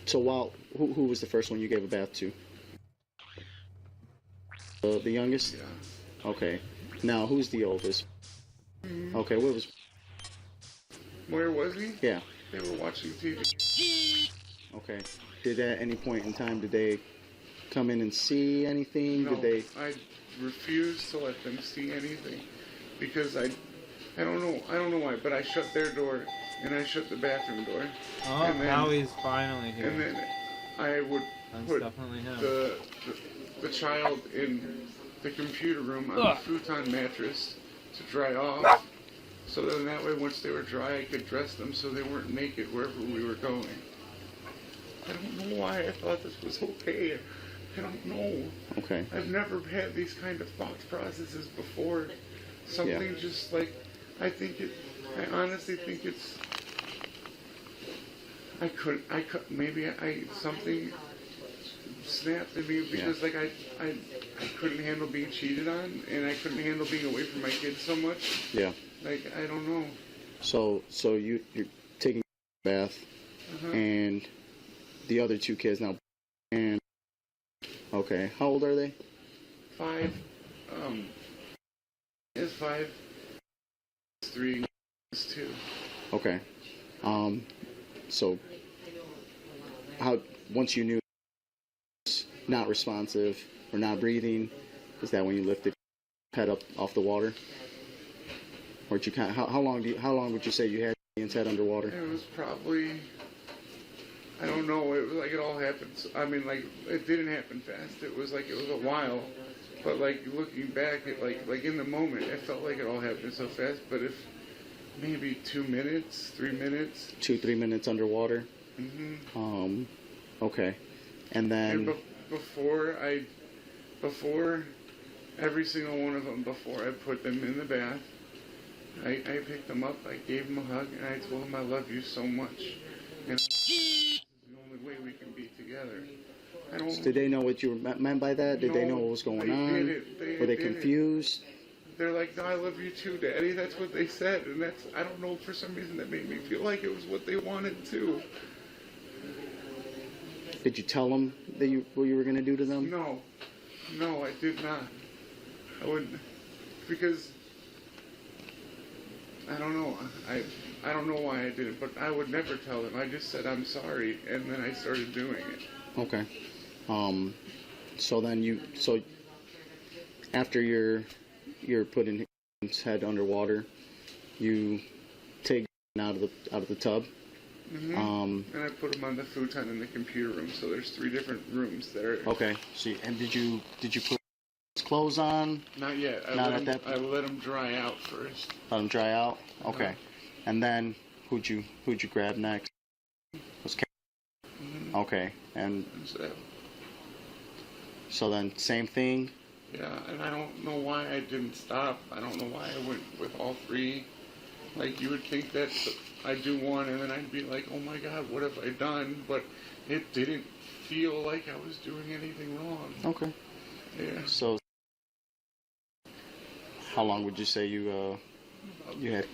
so while who was the first one you gave a bath to? The youngest? Yeah. Okay. Now who's the oldest? Okay, Where was he? Yeah. They were watching TV. Okay. Did at any point in time did they come in and see anything? No, Did they? I refused to let them see anything because I don't know why, but I shut their door and I shut the bathroom door. Oh, and then, now he's finally here. And then I would put definitely him. the child in the computer room on the futon mattress to dry off. So then that way, once they were dry, I could dress them so they weren't naked wherever we were going. I don't know why I thought this was okay. I don't know. Okay. I've never had these kind of thought processes before. Something just like, I honestly think it's, something snapped in me because like I couldn't handle being cheated on, and I couldn't handle being away from my kids so much. Yeah. Like, I don't know. So you're taking a bath, and the other two kids now, and okay, how old are they? 5. Is 5. 3. Is 2. Okay. So how once you knew not responsive or not breathing, is that when you lifted head up off the water? Or did you how long would you say you had his head underwater? It was probably, I don't know, it was like it all happened. I mean, like, it didn't happen fast. It was like, it was a while. But like, looking back, it like in the moment, it felt like it all happened so fast. But if maybe 2 minutes, 3 minutes. 2-3 minutes underwater? Mm-hmm. Okay. And then... And before every single one of them, before I put them in the bath, I picked them up, I gave them a hug, and I told them I love you so much. And this is the only way we can be together. So did they know what you meant by that? Did they know what was going on? Were they confused? They're like, no, I love you too, Daddy. That's what they said. And that's, I don't know, for some reason that made me feel like it was what they wanted too. Did you tell them that what you were going to do to them? No, I did not. I wouldn't, because I don't know. I don't know why I did it, but I would never tell them. I just said I'm sorry, and then I started doing it. Okay. So then after you're putting his head underwater, you take out of the tub. Mm-hmm. And I put him on the futon in the computer room. So there's 3 different rooms there. Okay. See, and did you put his clothes on? Not yet. I let him dry out first. Let him dry out. Okay. And then who'd you grab next? Was Okay. And so then same thing. Yeah, and I don't know why I didn't stop. I don't know why I went with all 3. Like, you would think that I'd do one and then I'd be like, oh my God, what have I done? But it didn't feel like I was doing anything wrong. Okay. Yeah. So how long would you say you had?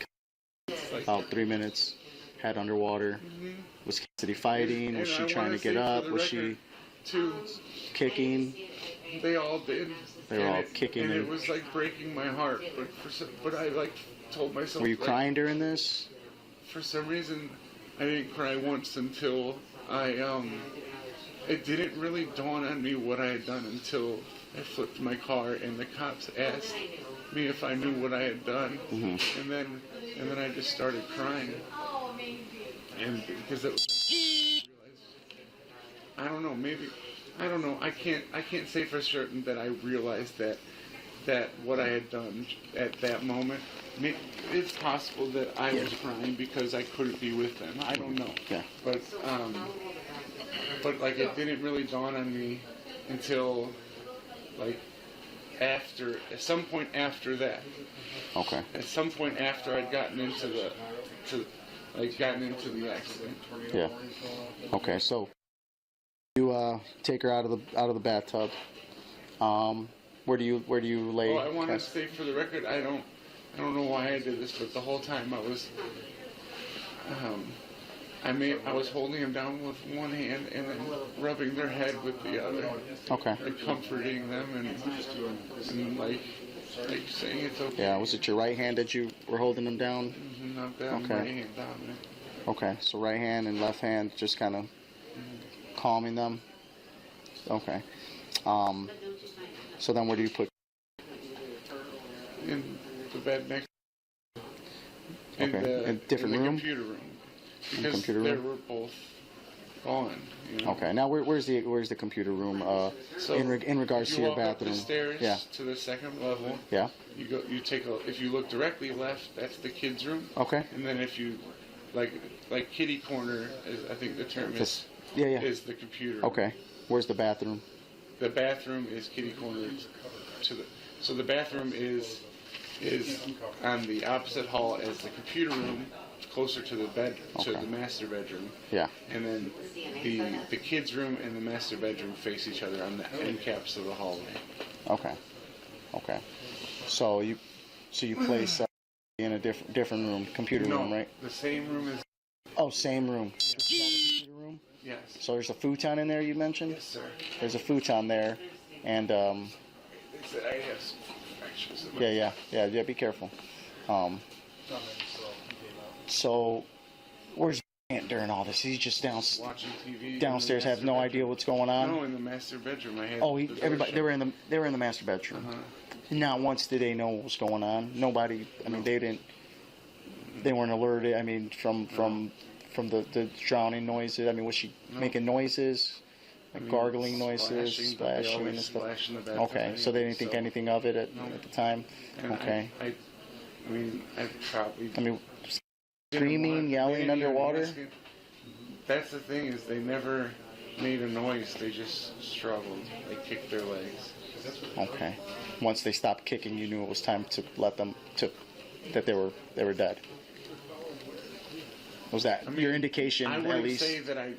About 3 minutes. Head underwater. Mm-hmm. Was Cassidy fighting? Was she trying to get up? Was she kicking? They all did. They were all kicking. And it was like breaking my heart. But I like told myself. Were you crying during this? For some reason, I didn't cry once until it didn't really dawn on me what I had done until I flipped my car and the cops asked me if I knew what I had done. Mm-hmm. And then I just started crying. and because it was, I don't know, maybe, I don't know, I can't say for certain that I realized that what I had done at that moment, it's possible that I was crying because I couldn't be with them. I don't know. Yeah. But like it didn't really dawn on me until like at some point after that. Okay. At some point after I'd gotten into the accident. Yeah. Okay, so you take her out of the bathtub. Where do you lay? Oh, I want to say for the record, I don't know why I did this, but the whole time I was I was holding him down with one hand and then rubbing their head with the other. Okay. Like comforting them and like saying it's okay. Yeah, was it your right hand that you were holding them down? Mm-hmm, not that Okay. right hand down there. Okay, so right hand and left hand just kind of calming them. Okay. So then where do you put? In the bed next. Okay. In different in the room? Computer room. In the Because computer they room? were both gone. You know? Okay. Now where's the computer room? So in regards you to your walk up the bathroom. stairs Yeah. to the second level. Yeah. You take if you look directly left, that's the kids' room. Okay. And then if you like kitty corner, is I think the term is. Yeah. Is the computer room. Okay. Where's the bathroom? The bathroom is kitty corner so the bathroom is on the opposite hall as the computer room, closer to the bed to the master bedroom. Yeah. And then the kids' room and the master bedroom face each other on the end caps of the hallway. Okay. Okay. So you place in a different room, computer room, right? The same room as. Oh, same room. Computer room. Yes. So there's a futon in there you mentioned? Yes, sir. There's a futon there, and They said I have some infections. yeah. Be careful. So where's Aunt during all this? He's just Watching TV downstairs, have no idea what's going on. No, in the master bedroom. I had. Oh, everybody. They were in the master bedroom. Not once did they know what was going on. Nobody. I mean, they didn't. They weren't alerted. I mean, from the drowning noises. I mean, was she making noises, like gargling noises, splashing and stuff? Okay, so they didn't think anything of it at the time. And Okay. I mean, I probably. I mean, screaming, yelling underwater. That's the thing is they never made a noise. They just struggled. They kicked their legs. Okay. Once they stopped kicking, you knew it was time to let them that they were dead. Was that your indication I at wouldn't least? say that I.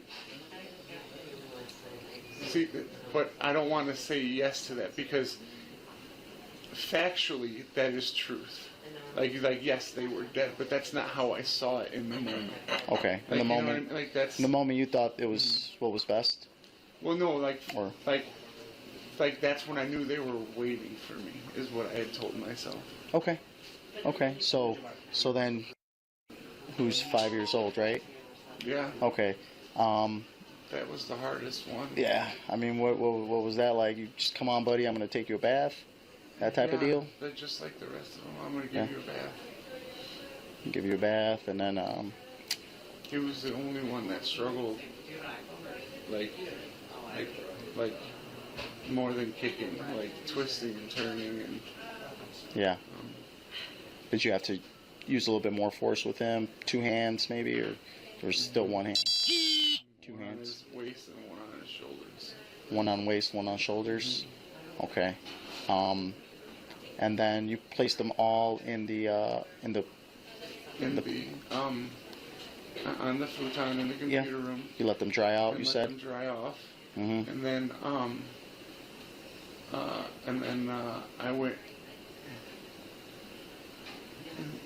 See, but I don't want to say yes to that because factually that is truth. Like yes, they were dead, but that's not how I saw it in the moment. Okay, in the moment, that's in the moment you thought it was what was best. Well, no, like that's when I knew they were waiting for me. Is what I had told myself. Okay. So then, who's 5 years old, right? Yeah. Okay. That was the hardest one. Yeah. I mean, what was that like? You just come on, buddy. I'm gonna take you a bath. That type of deal. They're just like the rest of them. I'm gonna give you a bath. Give you a bath, and then He was the only one that struggled, like more than kicking, like twisting and turning and. Yeah. Did you have to use a little bit more force with him? 2 hands, maybe, or still 1 hand? 2 hands. One on his waist and one on his shoulders. 1 on waist, 1 on shoulders. Okay. And then you placed them all on the futon in the computer room. You let them dry out. And You let said. them dry off. Mm-hmm. And then I went.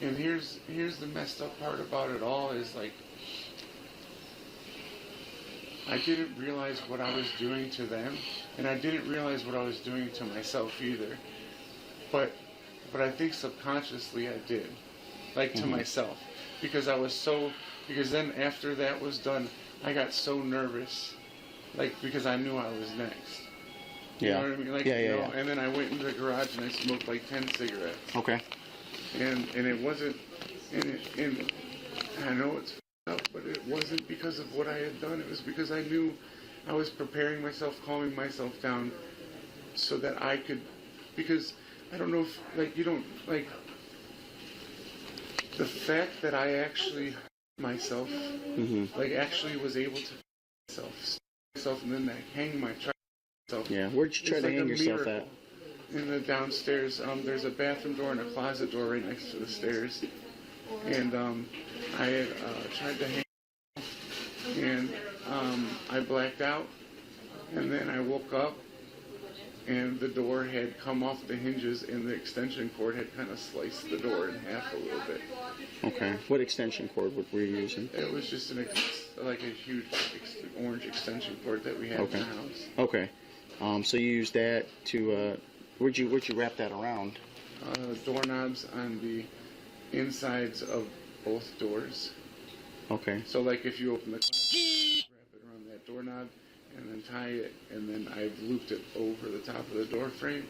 And here's the messed up part about it all is like I didn't realize what I was doing to them, and I didn't realize what I was doing to myself either. But I think subconsciously I did, like to myself, because then after that was done, I got so nervous, like because I knew I was next. You know what I mean? Like, yeah. And then I went into the garage and I smoked like 10 cigarettes. Okay. And it wasn't, and I know it's up, but it wasn't because of what I had done. It was because I knew I was preparing myself, calming myself down, so that I could, because I don't know if, like, you don't, like, the fact that I actually myself, like, actually was able to myself and then like, hang myself. Yeah, where'd you try to hang yourself at? In the downstairs, there's a bathroom door and a closet door right next to the stairs. And I had tried to hang and I blacked out. And then I woke up and the door had come off the hinges and the extension cord had kind of sliced the door in half a little bit. Okay. What extension cord were you using? It was just like a huge orange extension cord that we had in the house. Okay. So you used that to, where'd you wrap that around? Doorknobs on the insides of both doors. Okay. So like if you open the closet, wrap it around that doorknob and then tie it, and then I've looped it over the top of the door frame,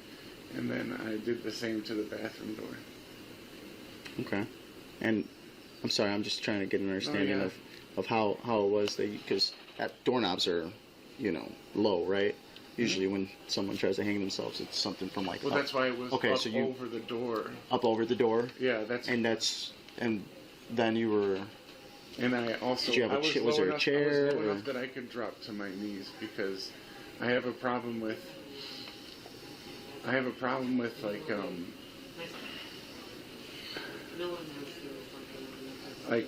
and then I did the same to the bathroom door. Okay. And I'm sorry, I'm just trying to get an understanding of how it was that, because doorknobs are, you know, low, right? Usually when someone tries to hang themselves, it's something from like well, up. That's why it was okay, up so you, over the door. Up over the door? Yeah, and then you were... And I also, did you have was there a chair? I was low enough that I could drop to my knees because I have a problem with like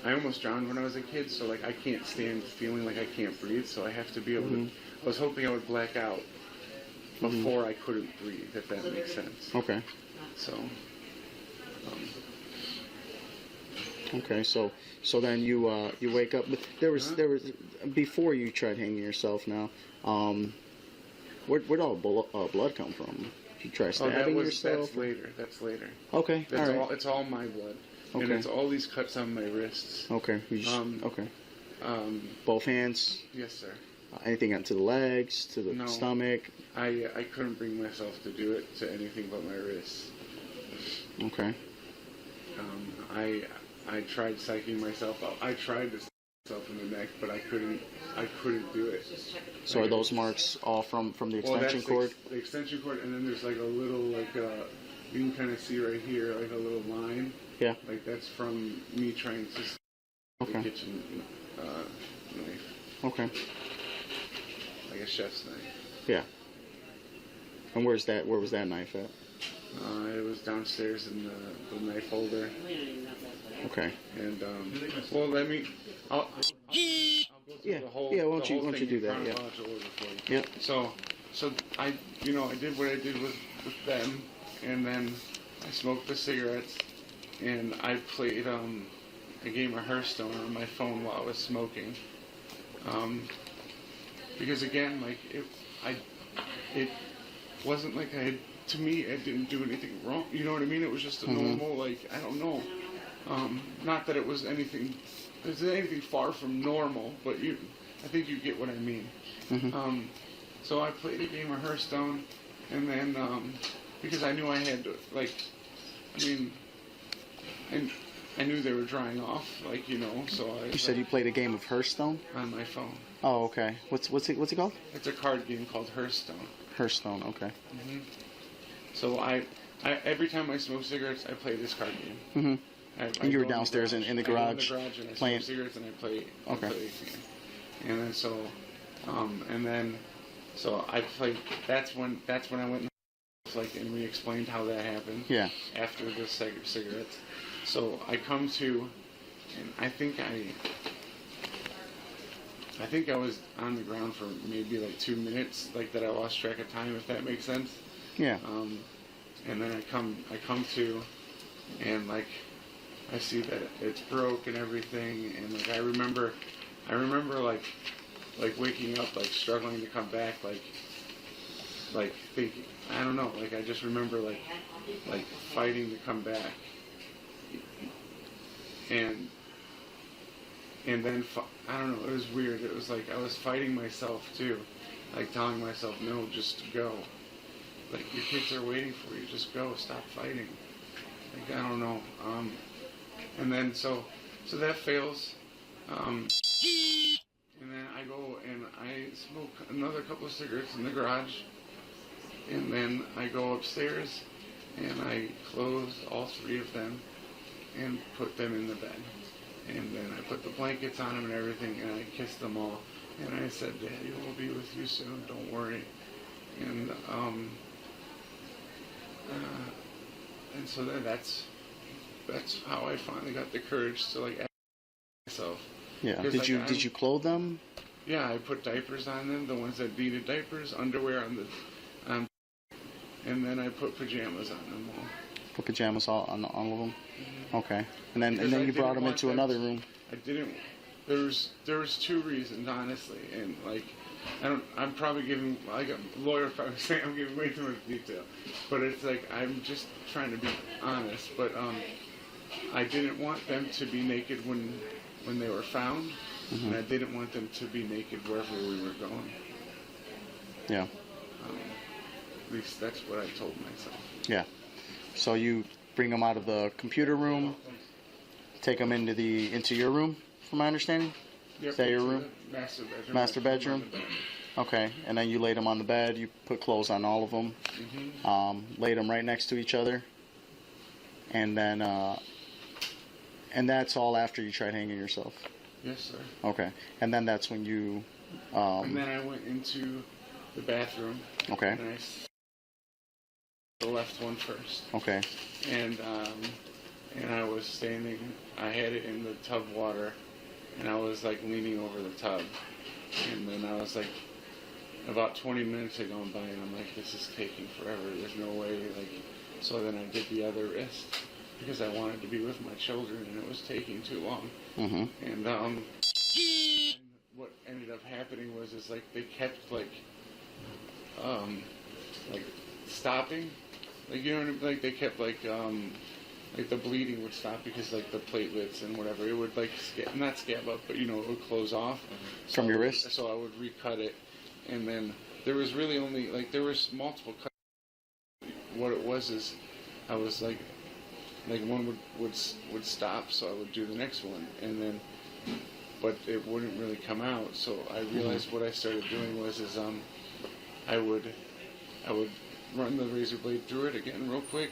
I almost drowned when I was a kid, so like I can't stand feeling like I can't breathe, so I have to be able to, I was hoping I would black out before I couldn't breathe, if that makes sense. Okay. So okay, so then you wake up. But there was before you tried hanging yourself. Now, where'd all blood come from? Did you try stabbing yourself? That's later. Okay, that's all right. It's all my blood, and it's all these cuts on my wrists. Okay, okay. Both hands. Yes, sir. Anything up to the legs, to the stomach? I couldn't bring myself to do it to anything but my wrists. Okay. I tried psyching myself out. I tried to psych myself in the neck, but I couldn't do it. So are those marks all from the extension cord? The extension cord, and then there's like a little you can kind of see right here like a little line. Yeah. Like that's from me trying to the kitchen knife. Okay. Like a chef's knife. Yeah. And where was that knife at? It was downstairs in the knife holder. Okay. And well, let me. I'll go through the whole. Yeah. Why don't you do that? Yeah. Yep. So I did what I did with them, and then I smoked the cigarettes, and I played a game of Hearthstone on my phone while I was smoking. Because again, like it wasn't like I had. To me, I didn't do anything wrong. You know what I mean? It was just a normal, like, I don't know. Not that it was anything far from normal, but I think you get what I mean. So I played a game of Hearthstone, and then, because I knew I had to, like, I mean, and I knew they were drying off, like, you know, so I... You said you played a game of Hearthstone? On my phone. Oh, okay. What's it called? It's a card game called Hearthstone. Hearthstone, okay. So I every time I smoke cigarettes, I play this card game. And you were downstairs in the garage, and I playing cigarettes, and I play. Okay. And then so I played. That's when I went and we explained how that happened. Yeah. After the cigarettes, so I come to, and I think I was on the ground for maybe like 2 minutes, like that I lost track of time, if that makes sense. Yeah. And then I come to, and like I see that it's broke and everything, and like I remember like waking up, like struggling to come back, like thinking, I don't know, like I just remember like fighting to come back, and then I don't know, it was weird. It was like I was fighting myself too, like telling myself, no, just go. Like, your kids are waiting for you. Just go. Stop fighting. Like, I don't know. And then, so that fails. And then I go and I smoke another couple of cigarettes in the garage. And then I go upstairs and I close all 3 of them and put them in the bed. And then I put the blankets on them and everything, and I kissed them all. And I said, Daddy will be with you soon, don't worry. And so then that's how I finally got the courage to like ask myself. Yeah. Did you clothe them? Yeah, I put diapers on them, the ones that needed diapers, underwear on the, and then I put pajamas on them all. Put pajamas on all of them. Mm-hmm. Okay. And then you brought them into another room. I didn't. There was 2 reasons, honestly, and like I'm probably giving, like a lawyer probably saying I'm giving way too much detail, but it's like I'm just trying to be honest. But I didn't want them to be naked when they were found, and I didn't want them to be naked wherever we were going. Yeah. At least that's what I told myself. Yeah. So you bring them out of the computer room, take them into your room, from my understanding? Yep, Is that your room? Master bedroom. Master bedroom? Okay. And then you laid them on the bed, you put clothes on all of them, laid them right next to each other, and then, and that's all after you tried hanging yourself? Yes, sir. Okay. And then that's when you... and then I went into the bathroom. Okay. And I the left one first. Okay. And I was standing, I had it in the tub water, and I was like leaning over the tub. And then I was like, about 20 minutes had gone by, and I'm like, this is taking forever, there's no way, like, so then I did the other wrist, because I wanted to be with my children, and it was taking too long. And what ended up happening was, like, they kept, like stopping, like, you know what I mean? Like, they kept, like the bleeding would stop because, like, the platelets and whatever, it would, like, not scab up, but, you know, it would close off. From your wrist? So I would recut it, and then there was really only, like, there was multiple cuts. What it was is, I was, like one would stop, so I would do the next one, and then, but it wouldn't really come out, so I realized what I started doing was, I would run the razor blade through it again real quick,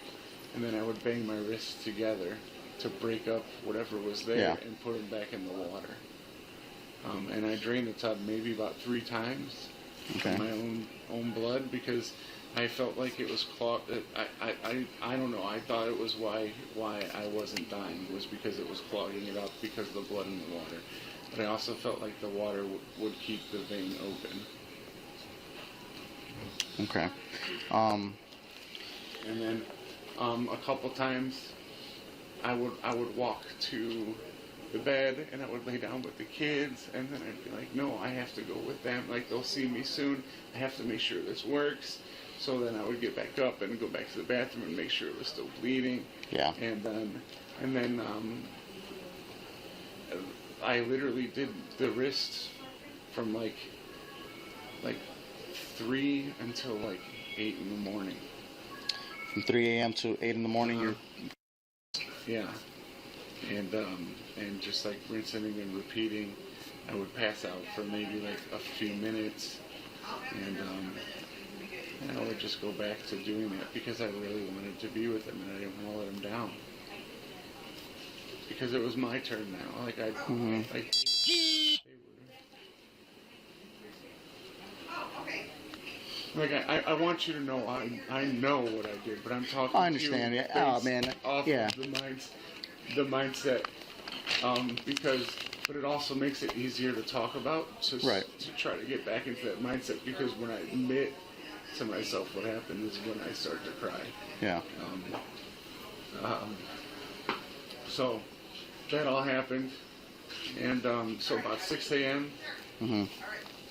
and then I would bang my wrists together to break up whatever was there and put them back in the water. And I drained the tub maybe about 3 times with my own blood, because I felt like it was clogged. I don't know. I thought it was why I wasn't dying was because it was clogging it up because of the blood in the water. But I also felt like the water would keep the vein open. Okay. And then a couple times I would walk to the bed and I would lay down with the kids, and then I'd be like, no, I have to go with them. Like, they'll see me soon. I have to make sure this works. So then I would get back up and go back to the bathroom and make sure it was still bleeding. Yeah. And then I literally did the wrists from like 3 until like 8 in the morning. From 3 a.m. to 8 in the morning, you're... Yeah. And just like rinsing and repeating. I would pass out for maybe like a few minutes, and I would just go back to doing that because I really wanted to be with them and I didn't want to let them down. Because it was my turn now. Like I want you to know I know what I did, but I'm talking. I understand. To you Oh man. off Yeah. Of the mindset, because, but it also makes it easier to talk about, to try to get back into that mindset, because when I admit to myself what happened is when I start to cry. Yeah. So that all happened, and so about 6 a.m.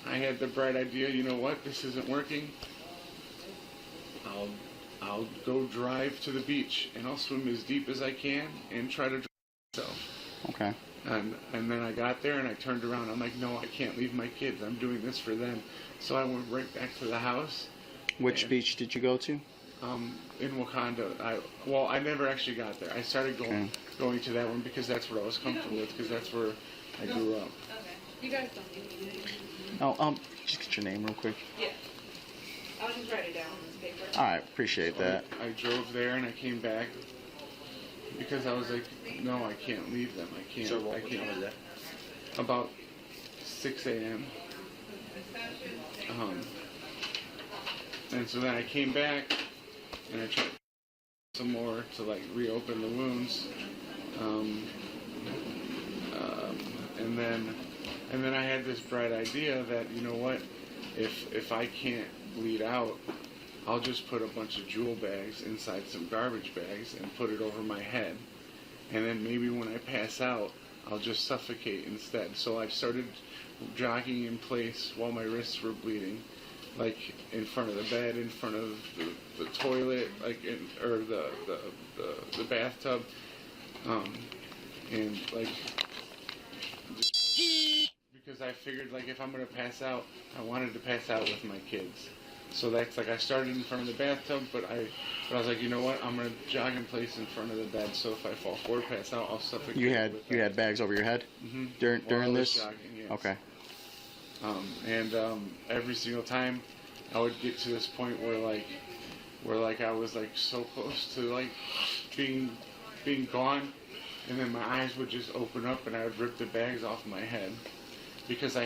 I had the bright idea, you know what, this isn't working. I'll go drive to the beach and I'll swim as deep as I can and try to drown myself. Okay. And then I got there and I turned around. I'm like, no, I can't leave my kids. I'm doing this for them. So I went right back to the house. Which beach did you go to? In Wakanda. I never actually got there. I started going to that one because that's what I was comfortable with, because that's where I grew up. Okay. You guys don't need to. Oh, just get your name real quick. Yeah. I'll just write it down on this paper. All right, appreciate that. I drove there and I came back because I was like, no, I can't leave them. I can't. So what time was that? About 6 a.m. And so then I came back and I tried some more to like reopen the wounds. And then I had this bright idea that, you know what, if I can't bleed out, I'll just put a bunch of jewel bags inside some garbage bags and put it over my head. And then maybe when I pass out, I'll just suffocate instead. So I started jogging in place while my wrists were bleeding, like in front of the bed, in front of the toilet, like or the bathtub, and like just because I figured like if I'm gonna pass out, I wanted to pass out with my kids. So that's like I started in front of the bathtub, but I was like, you know what? I'm gonna jog in place in front of the bed. So if I fall forward, pass out, I'll suffocate. You had bags over your head during this. Jogging, yes. Okay. Every single time, I would get to this point where I was like so close to like being gone, and then my eyes would just open up and I would rip the bags off my head because I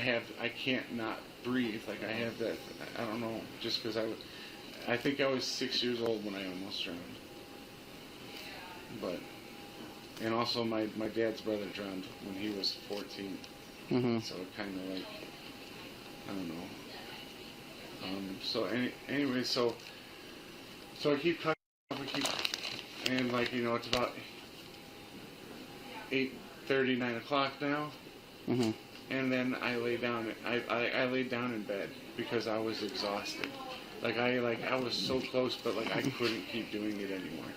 can't not breathe. Like I have that, I don't know, just because I think I was 6 years old when I almost drowned. And also my dad's brother drowned when he was 14. So it kind of like, I don't know. Anyway, so I keep cutting up, and like, you know, it's about 8:30, 9 o'clock now. And then I lay down. I laid down in bed because I was exhausted. I was so close, but like I couldn't keep doing it anymore.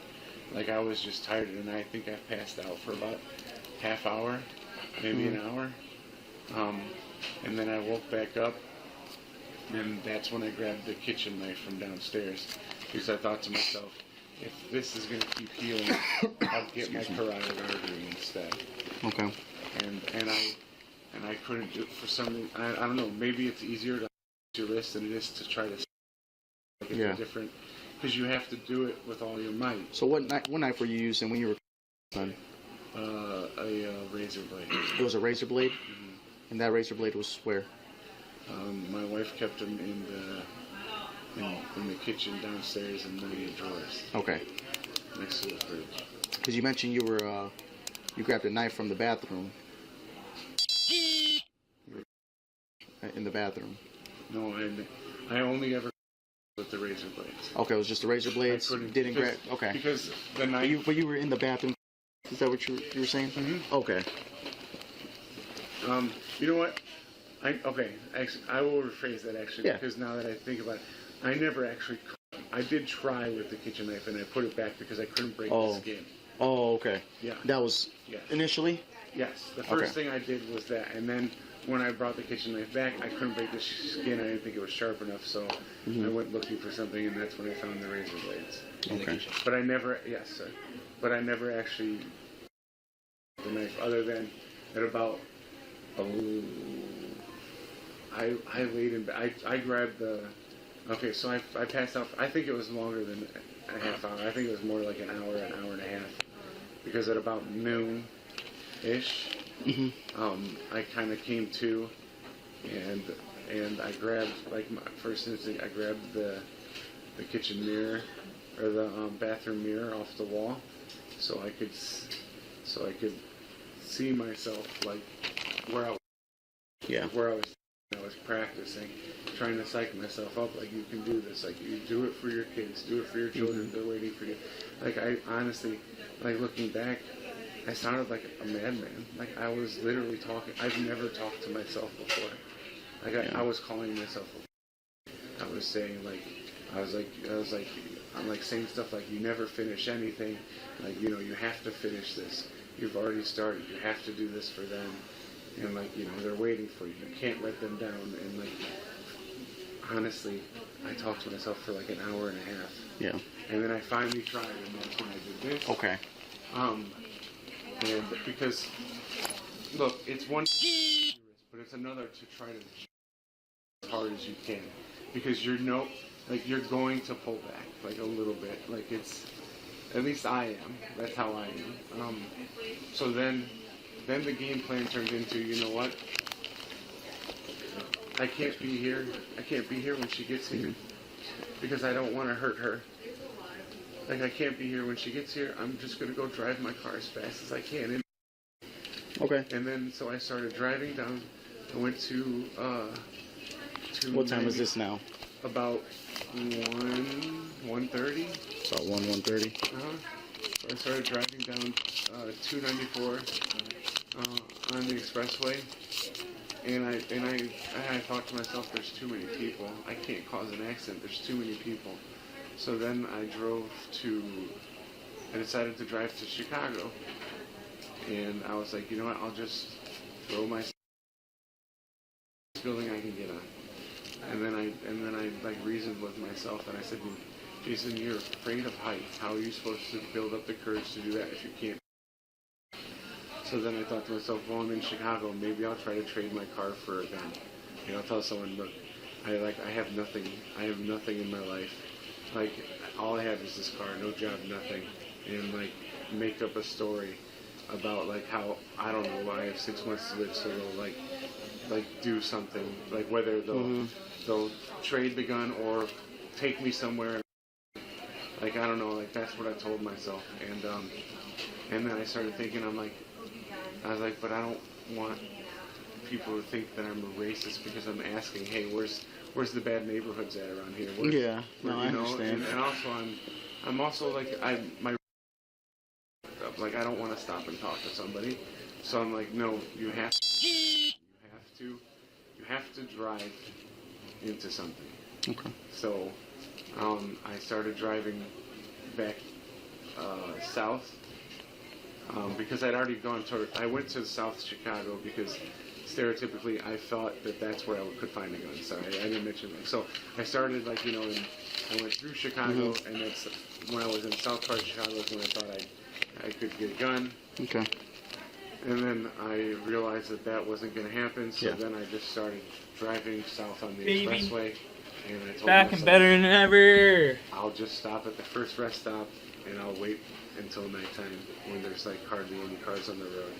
Like I was just tired, and I think I passed out for about half hour, maybe an hour. And then I woke back up, and that's when I grabbed the kitchen knife from downstairs because I thought to myself, if this is going to keep healing, I'll get my carotid artery instead. Okay. And I couldn't do it for some reason. I don't know. Maybe it's easier to your wrist than it is to try to. Like it's different because you have to do it with all your might. So what knife were you using when you were done? A razor blade. It was a razor blade, and that razor blade was where? My wife kept them in the kitchen downstairs in one of the drawers. Okay. Next to the fridge. Because you mentioned you grabbed a knife from the bathroom. In the bathroom. No, I only ever with the razor blades. Okay, it was just the razor blades. Didn't grab. Okay. Because the knife. But you were in the bathroom. Is that what you were saying? Okay. You know what? Actually, I will rephrase that actually because now that I think about it, I never actually. I did try with the kitchen knife and I put it back because I couldn't break the skin. Oh, okay. Yeah. That was initially. Yes. The first thing I did was that, and then when I brought the kitchen knife back, I couldn't break the skin. I didn't think it was sharp enough, so I went looking for something, and that's when I found the razor blades. Okay. But I never, but I never actually the knife other than at about. I laid in bed. I grabbed the. Okay, so I passed out. I think it was longer than a half hour. I think it was more like an hour and a half, because at about noon-ish. I kind of came to, and I grabbed, like, my first instinct, I grabbed the kitchen mirror or the bathroom mirror off the wall, so I could see myself like where I was practicing, trying to psych myself up, like, you can do this, like, you do it for your kids, do it for your children, they're waiting for you. Like, I honestly, like, looking back, I sounded like a madman. Like, I was literally talking. I've never talked to myself before. Like, I was calling myself I was saying, like, I'm like saying stuff like, you never finish anything. Like, you know, you have to finish this. You've already started. You have to do this for them. And, like, you know, they're waiting for you. You can't let them down. And, like, honestly, I talked to myself for like an hour and a half. Yeah. And then I finally tried, and that's when I did this. Okay. And because look, it's one, but it's another to try to as hard as you can, because you're going to pull back like a little bit, like it's, at least I am. That's how I am. So then the game plan turned into, you know what? I can't be here. I can't be here when she gets here because I don't want to hurt her. Like, I can't be here when she gets here. I'm just gonna go drive my car as fast as I can. Okay. And then so I started driving down. I went to what time is this now? About 1:30. About 1:30. So I started driving down 294 on the expressway, and I thought to myself, there's too many people. I can't cause an accident. There's too many people. So then I decided to drive to Chicago, and I was like, you know what? I'll just throw my building I can get on. And then I like reasoned with myself, and I said, Jason, you're afraid of height. How are you supposed to build up the courage to do that if you can't? So then I thought to myself, well, I'm in Chicago. Maybe I'll try to trade my car for a gun. You know, I'll tell someone, look, I have nothing. I have nothing in my life. Like, all I have is this car, no job, nothing. And like, make up a story about like how, I don't know, I have 6 months to live, so they'll like do something, like whether they'll trade the gun or take me somewhere. Like, I don't know, like that's what I told myself. And then I started thinking, I was like, but I don't want people to think that I'm a racist because I'm asking, hey, where's the bad neighborhoods at around here? Yeah, no, I understand. And also I'm also like, I don't want to stop and talk to somebody. So I'm like, no, you have to drive into something. Okay. So I started driving back south because I'd already gone toward. I went to South Chicago because stereotypically I thought that that's where I could find a gun. Sorry, I didn't mention that. So I started I went through Chicago, and that's when I was in South part of Chicago is when I thought I could get a gun. Okay. And then I realized that wasn't going to happen, so then I just started driving south on the expressway. And I told back and better than ever. I'll just stop at the first rest stop, and I'll wait until nighttime when there's like hardly any cars on the road.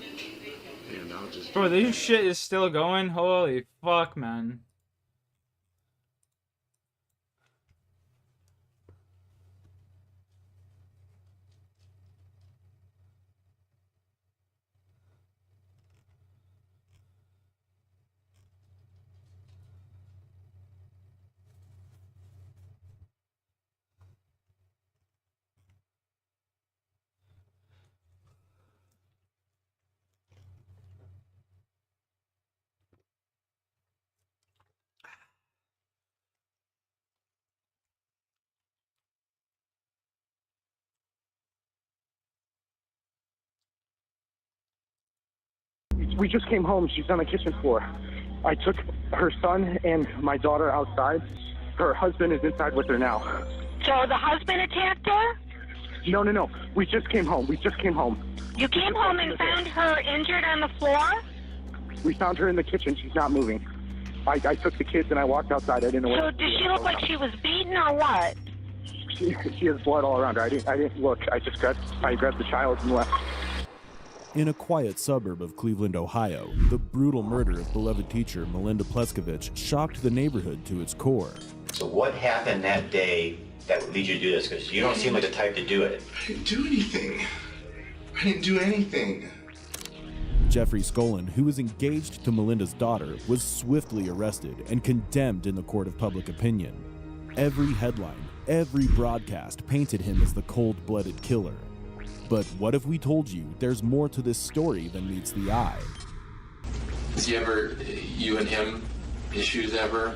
And I'll just... Bro, this shit is still going? Holy fuck, man. We just came home. She's on the kitchen floor. I took her son and my daughter outside. Her husband is inside with her now. So the husband attacked her? No. We just came home. You came home and found her injured on the floor? We found her in the kitchen. She's not moving. I took the kids and I walked outside. I didn't know. So does she look like she was beaten or what? She has blood all around her. I didn't look. I grabbed the child and left. In a quiet suburb of Cleveland, Ohio, the brutal murder of beloved teacher Melinda Pleskovich shocked the neighborhood to its core. So what happened that day that would lead you to do this? Because you don't seem like the type to do it. I didn't do anything. I didn't do anything. Jeffrey Skolin, who was engaged to Melinda's daughter, was swiftly arrested and condemned in the court of public opinion. Every headline, every broadcast painted him as the cold-blooded killer. But what if we told you there's more to this story than meets the eye? Has he ever, you and him, issues ever?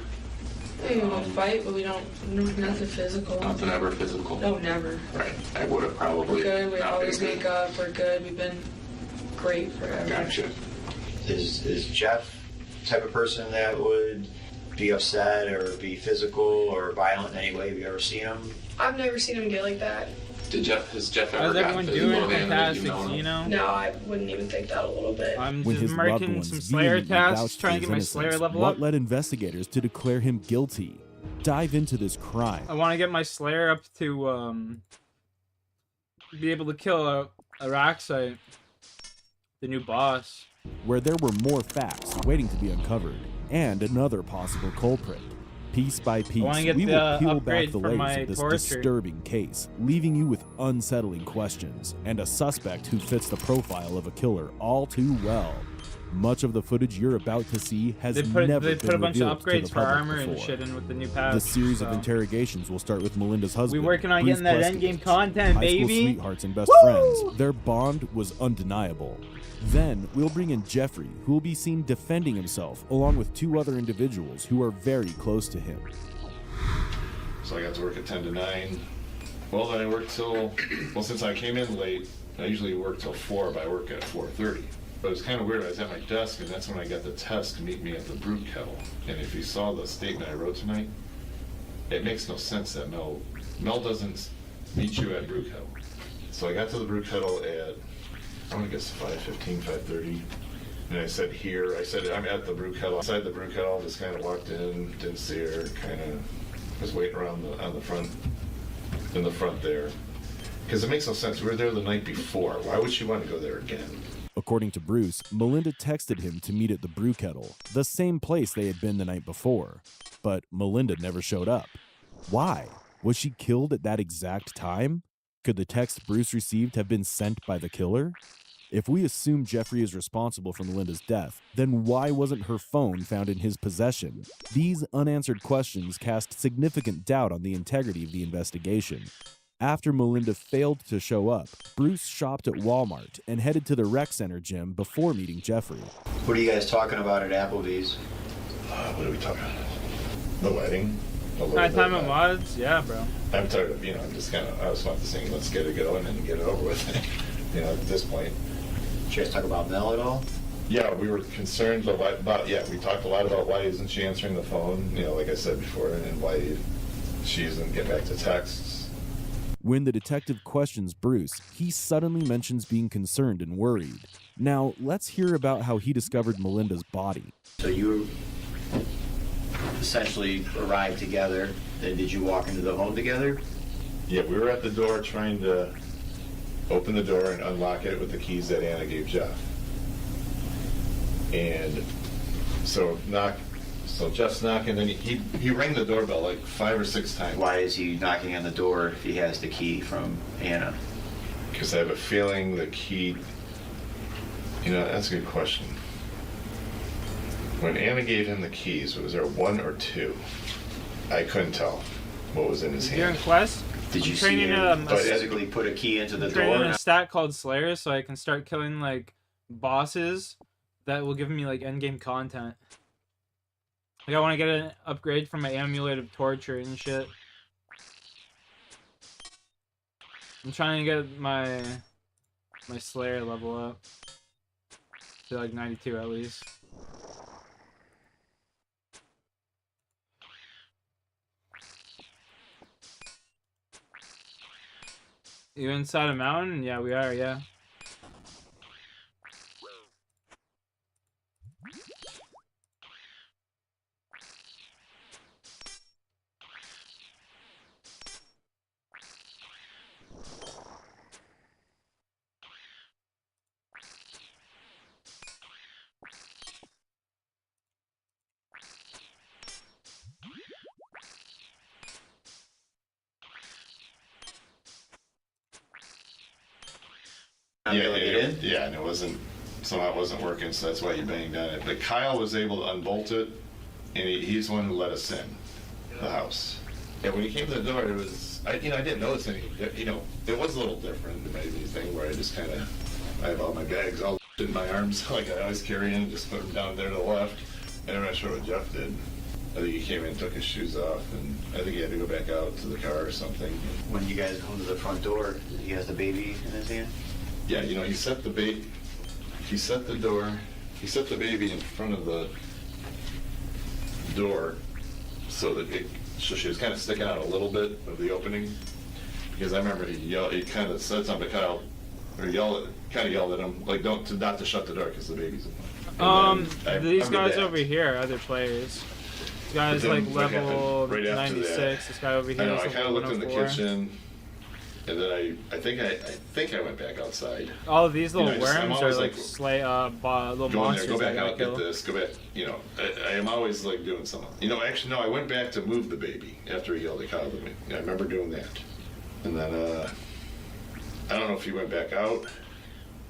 We don't fight, but we don't, nothing physical. Nothing ever physical? No, never. Right, I would have probably. We're good, we always make up, we're good, we've been great forever. Gotcha. Is Jeff the type of person that would be upset or be physical or violent in any way? Have you ever seen him? I've never seen him get like that. Has Jeff How's ever everyone gotten doing? physical with Fantastic, him? you know? No, I wouldn't even think that a little bit. I'm When just his loved marking ones some Slayer vehemently tasks, vouched trying to for get my his Slayer innocence, level what up. led investigators to declare him guilty? Dive into this crime. I want to get my Slayer up to be able to kill a Araxite, the new boss. Where there were more facts waiting to be uncovered, and another possible culprit. Piece by piece, wanna get we the will peel upgrade back the for layers my of this torture. disturbing case, leaving you with unsettling questions, and a suspect who fits the profile of a killer all too well. Much of the footage you're about to see has They put never a been bunch of revealed to the upgrades for public armor and before. shit in with the new patch. The series of so. interrogations will start with Melinda's husband. We working on Bruce getting that Pleskovic. endgame content, High school baby. sweethearts and best friends. Their bond was undeniable. Then we'll bring in Jeffrey, who will be seen defending himself, along with two other individuals who are very close to him. So I got to work at 10 to 9. Well, then I worked till, well, since I came in late, I usually work till 4, but I work at 4:30. But it was kind of weird. I was at my desk, and that's when I got the test to meet me at the brew kettle. And if you saw the statement I wrote tonight, it makes no sense that Mel doesn't meet you at brew kettle. So I got to the brew kettle at, I want to guess 5:15, 5:30. And I said here, I said I'm at the brew kettle. Inside the brew kettle, just kind of walked in, didn't see her, kind of was waiting around on the front, in the front there. Because it makes no sense. We were there the night before. Why would she want to go there again? According to Bruce, Melinda texted him to meet at the brew kettle, the same place they had been the night before. But Melinda never showed up. Why? Was she killed at that exact time? Could the text Bruce received have been sent by the killer? If we assume Jeffrey is responsible for Melinda's death, then why wasn't her phone found in his possession? These unanswered questions cast significant doubt on the integrity of the investigation. After Melinda failed to show up, Bruce shopped at Walmart and headed to the rec center gym before meeting Jeffrey. What are you guys talking about at Applebee's? What are we talking about? The wedding? Time of mods? Yeah, bro. I'm tired of, I'm just kind of, I was about to say, let's get it going and get it over with. At this point. Did you guys talk about Mel at all? Yeah, we were concerned about we talked a lot about why isn't she answering the phone, like I said before, and why she isn't getting back to texts. When the detective questions Bruce, he suddenly mentions being concerned and worried. Now, let's hear about how he discovered Melinda's body. So you essentially arrived together, then did you walk into the home together? Yeah, we were at the door trying to open the door and unlock it with the keys that Anna gave Jeff. And so Jeff's knocking, and he rang the doorbell like 5 or 6 times. Why is he knocking on the door if he has the key from Anna? Because I have a feeling the key, that's a good question. When Anna gave him the keys, was there 1 or 2? I couldn't tell what was in his hand. You're in Quest? Did you see him physically put a key into the door? I'm training a stat called Slayer so I can start killing bosses that will give me endgame content. I want to get an upgrade from my amulet of torture and shit. I'm trying to get my Slayer level up to 92 at least. You inside a mountain? Yeah, we are, yeah. Yeah, and it wasn't, somehow it wasn't working, so that's why you banged on it. But Kyle was able to unbolt it, and he's the one who let us in the house. Yeah, when he came to the door, it was, I didn't notice anything, it was a little different than maybe thing where I just kind of, I have all my bags all in my arms, like I always carry in, just put them down there to the left. And I'm not sure what Jeff did. I think he came in and took his shoes off, and I think he had to go back out to the car or something. When you guys come to the front door, he has the baby in his hand? Yeah, he set the baby, he set the baby in front of the door so that so she was kind of sticking out a little bit of the opening. because I remember he kind of said something to Kyle, or kind of yelled at him, like not to shut the door because the baby's in there. These guys over here are other players. This guy's like level 96. This guy over here is I kind of looked in the 104. kitchen, and then I think I went back outside. All of these little I'm worms are always, like little go in monsters. there, go back that out, kill. get this, go back. You know, I am always like doing something. Actually, no, I went back to move the baby after he yelled at Kyle at me. I remember doing that, and then I don't know if he went back out.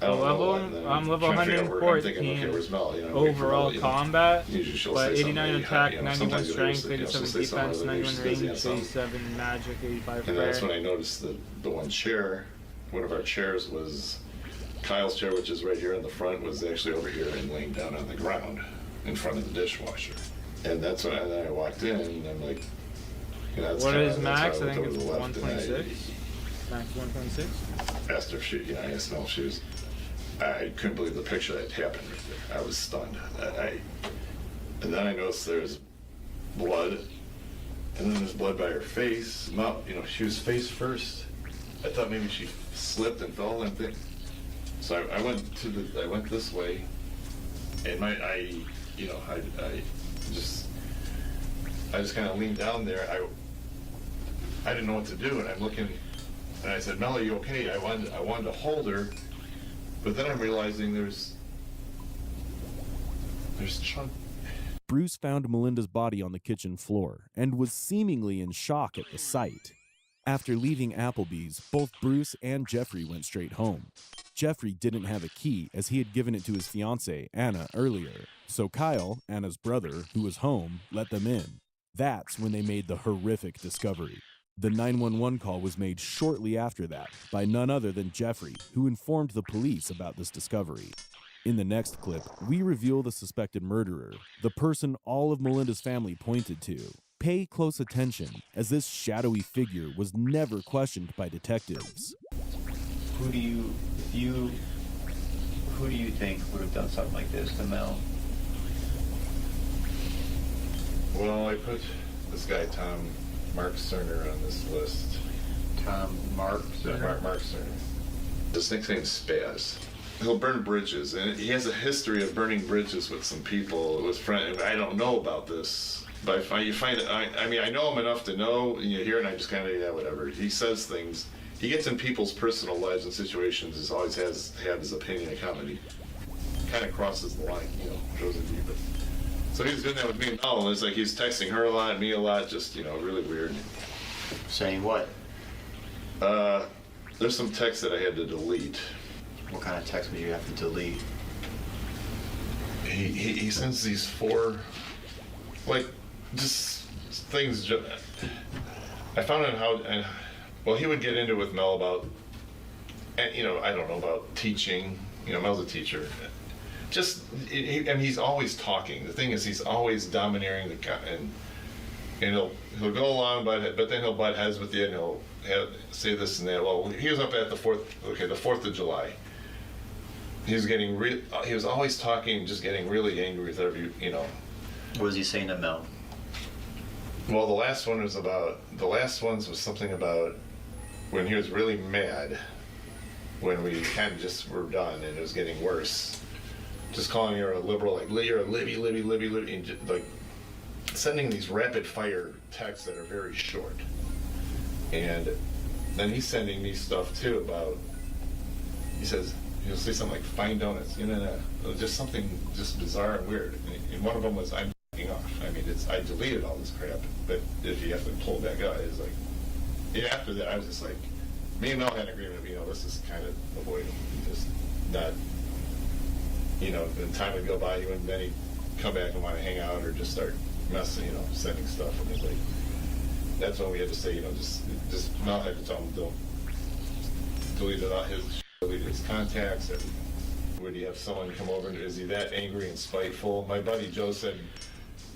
I'm level 114 overall combat, but 89 attack, 91 strength, 87 defense, 91 range, 87 magic, 85 And prayer. that's when I noticed that the one of our chairs was Kyle's chair, which is right here in the front, was actually over here and laying down on the ground in front of the dishwasher. And that's when I walked in, and I'm like, what is max? I think it's 126. Max 126. Asked her if she, I asked her if she was. I couldn't believe the picture that happened right there. I was stunned. And then I noticed there's blood, and then there's blood by her face. She was face first. I thought maybe she slipped and fell and thing. So I went this way, and I just kind of leaned down there. I didn't know what to do, and I'm looking, and I said, "Mel, are you okay?" I wanted to hold her. But then I'm realizing there's chunk. Bruce found Melinda's body on the kitchen floor and was seemingly in shock at the sight. After leaving Applebee's, both Bruce and Jeffrey went straight home. Jeffrey didn't have a key as he had given it to his fiancée, Anna, earlier. So Kyle, Anna's brother, who was home, let them in. That's when they made the horrific discovery. The 911 call was made shortly after that by none other than Jeffrey, who informed the police about this discovery. In the next clip, we reveal the suspected murderer, the person all of Melinda's family pointed to. Pay close attention, as this shadowy figure was never questioned by detectives. Who do you think would have done something like this to Mel? Well, I put this guy, Mark Cerner, on this list. Mark Cerner? Mark Cerner. His nickname's Spaz. He'll burn bridges, and he has a history of burning bridges with some people. With friends. I don't know about this, but you find it. I know him enough to know. And you hear it, and I just kind of whatever. He says things. He gets in people's personal lives and situations. He always has his opinion and comedy. Kind of crosses the line, goes in deeper. So he was doing that with me and Mel, and it's like he's texting her a lot, me a lot, just, really weird. Saying what? There's some texts that I had to delete. What kind of text would you have to delete? He sends these 4, just things. I found out how, he would get into it with Mel about, I don't know, about teaching. Mel's a teacher. He's always talking. The thing is, he's always domineering the guy, and he'll go along, but then he'll butt heads with you, and he'll say this and that. Well, he was up at the 4th of July. He was always talking, just getting really angry with every. What was he saying to Mel? Well, the last ones was something about when he was really mad, when we kind of just were done, and it was getting worse. Just calling her a liberal, like, you're a Libby, and just, like, sending these rapid fire texts that are very short. And then he's sending me stuff too about, he says, he'll say something like, fine donuts, just something just bizarre and weird. And one of them was, I'm f***ing off. I deleted all this crap, but if you have to pull it back out, it's like, after that, I was just like, me and Mel had an agreement, this is kind of avoidable, just not, the time would go by, and then he'd come back and want to hang out or just start messing, sending stuff. And it's like, that's when we had to say, just Mel had to tell him, don't delete his contacts. And would he have someone come over, and is he that angry and spiteful? My buddy Joe said,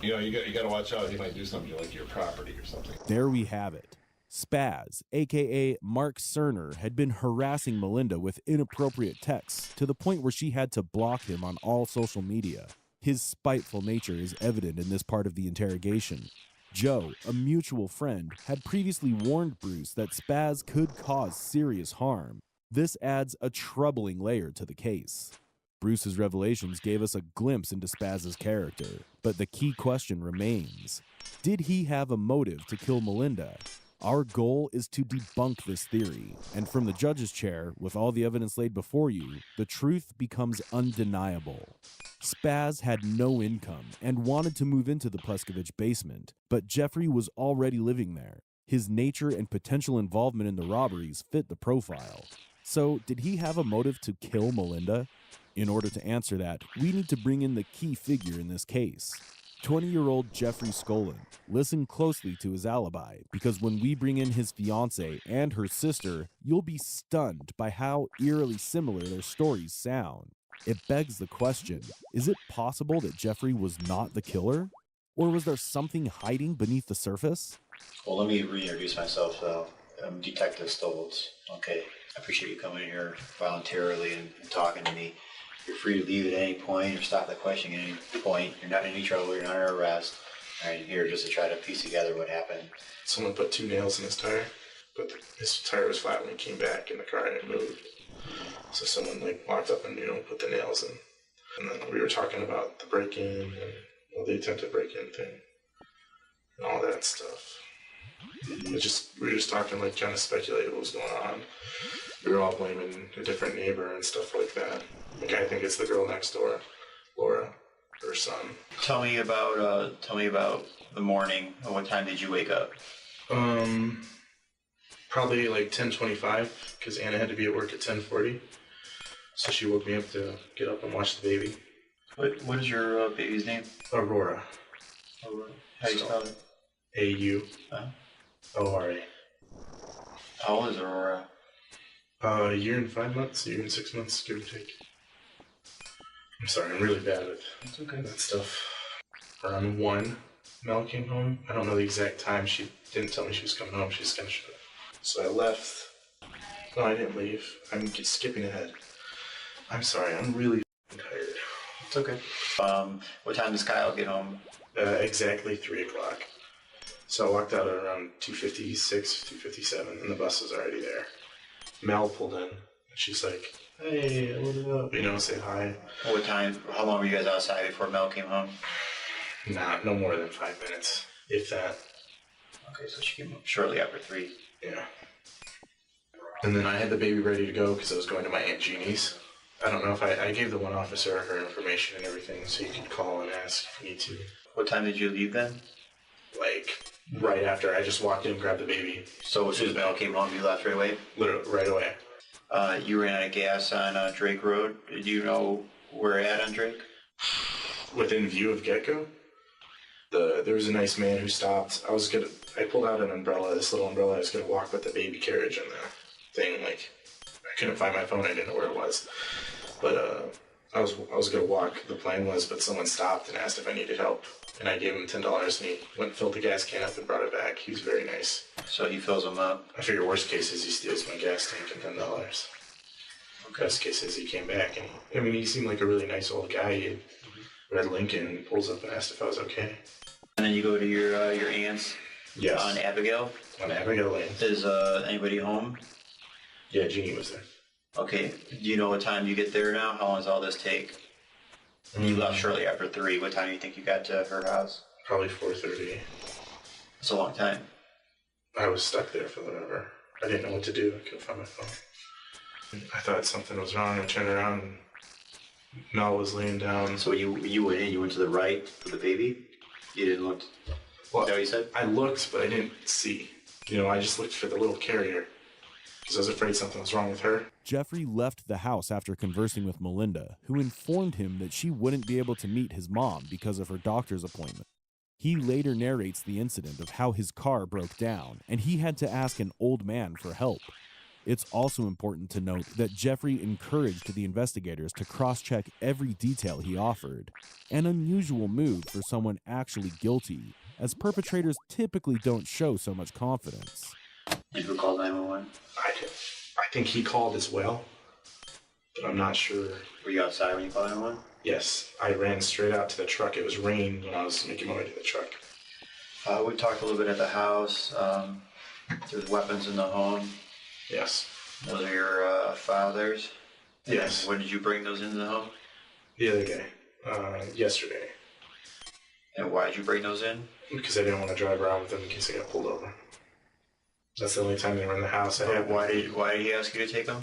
you got to watch out, he might do something to your property or something. There we have it. Spaz, aka Mark Cerner, had been harassing Melinda with inappropriate texts to the point where she had to block him on all social media. His spiteful nature is evident in this part of the interrogation. Joe, a mutual friend, had previously warned Bruce that Spaz could cause serious harm. This adds a troubling layer to the case. Bruce's revelations gave us a glimpse into Spaz's character, but the key question remains. Did he have a motive to kill Melinda? Our goal is to debunk this theory, and from the judge's chair, with all the evidence laid before you, the truth becomes undeniable. Spaz had no income and wanted to move into the Pleskovich basement, but Jeffrey was already living there. His nature and potential involvement in the robberies fit the profile. So, did he have a motive to kill Melinda? In order to answer that, we need to bring in the key figure in this case. 20-year-old Jeffrey Skolin. Listen closely to his alibi, because when we bring in his fiancée and her sister, you'll be stunned by how eerily similar their stories sound. It begs the question, is it possible that Jeffrey was not the killer? Or was there something hiding beneath the surface? Well, let me reintroduce myself. I'm Detective Stoltz. Okay, I appreciate you coming here voluntarily and talking to me. You're free to leave at any point or stop the questioning at any point. You're not in any trouble. You're not under arrest. All right, you're here just to try to piece together what happened. Someone put 2 nails in his tire, but his tire was flat when he came back in the car and it moved. So someone walked up and put the nails in. And then we were talking about the break-in and the attempted break-in thing and all that stuff. We were just talking, trying to speculate what was going on. We were all blaming a different neighbor and stuff like that. I think it's the girl next door, Laura, her son. Tell me about the morning. What time did you wake up? Probably 10:25, because Anna had to be at work at 10:40. So she woke me up to get up and watch the baby. What is your baby's name? Aurora. Aurora. How do you spell it? A-U-O-R-A. How old is Aurora? A year and 5 months, a year and 6 months, give or take. I'm sorry, I'm really bad at that stuff. Around 1, Mel came home. I don't know the exact time. She didn't tell me she was coming home. She just kind of showed up. So I left. No, I didn't leave. I'm skipping ahead. I'm sorry, I'm really tired. It's okay. What time does Kyle get home? Exactly 3 o'clock. So I walked out at around 2:56, 2:57, and the bus was already there. Mel pulled in, and she's like, "Hey, what up?" Say hi. What time? How long were you guys outside before Mel came home? No more than 5 minutes, if that. Okay, so she came home shortly after 3. Yeah. And then I had the baby ready to go because I was going to my Aunt Jeannie's. I don't know if I gave the one officer her information and everything, so you could call and ask if you need to. What time did you leave then? Right after. I just walked in and grabbed the baby. So as soon as Mel came home, you left right away? Literally, right away. You ran out of gas on Drake Road. Do you know where at on Drake? Within view of Gecko? There was a nice man who stopped. I pulled out an umbrella, this little umbrella. I was going to walk with the baby carriage and the thing. I couldn't find my phone. I didn't know where it was. But I was going to walk, the plan was, but someone stopped and asked if I needed help. And I gave him $10, and he went and filled the gas can up and brought it back. He was very nice. So he fills them up? I figure worst case is he steals my gas tank and $10. Okay. Best case is he came back, and he seemed like a really nice old guy. He had red Lincoln, and he pulls up and asked if I was okay. And then you go to your aunt's? Yes. On Abigail? On Abigail Lane. Is anybody home? Yeah, Jeannie was there. Okay. Do you know what time you get there now? How long does all this take? You left shortly after 3. What time do you think you got to her house? Probably 4:30. That's a long time. I was stuck there for whatever. I didn't know what to do. I couldn't find my phone. I thought something was wrong. I turned around and Mel was laying down. So you went in, you went to the right for the baby? You didn't look? Well, is that what you said? I looked, but I didn't see. I just looked for the little carrier because I was afraid something was wrong with her. Jeffrey left the house after conversing with Melinda, who informed him that she wouldn't be able to meet his mom because of her doctor's appointment. He later narrates the incident of how his car broke down and he had to ask an old man for help. It's also important to note that Jeffrey encouraged the investigators to cross-check every detail he offered, an unusual move for someone actually guilty, as perpetrators typically don't show so much confidence. Did you call 911? I think he called as well, but I'm not sure. Were you outside when you called 911? Yes, I ran straight out to the truck. It was rain when I was making my way to the truck. We talked a little bit at the house. There's weapons in the home. Yes. Those are your father's? Yes. And when did you bring those into the home? The other day. Yesterday. And why did you bring those in? Because I didn't want to drive around with them in case I got pulled over. That's the only time they were in the house. Why did he ask you to take them?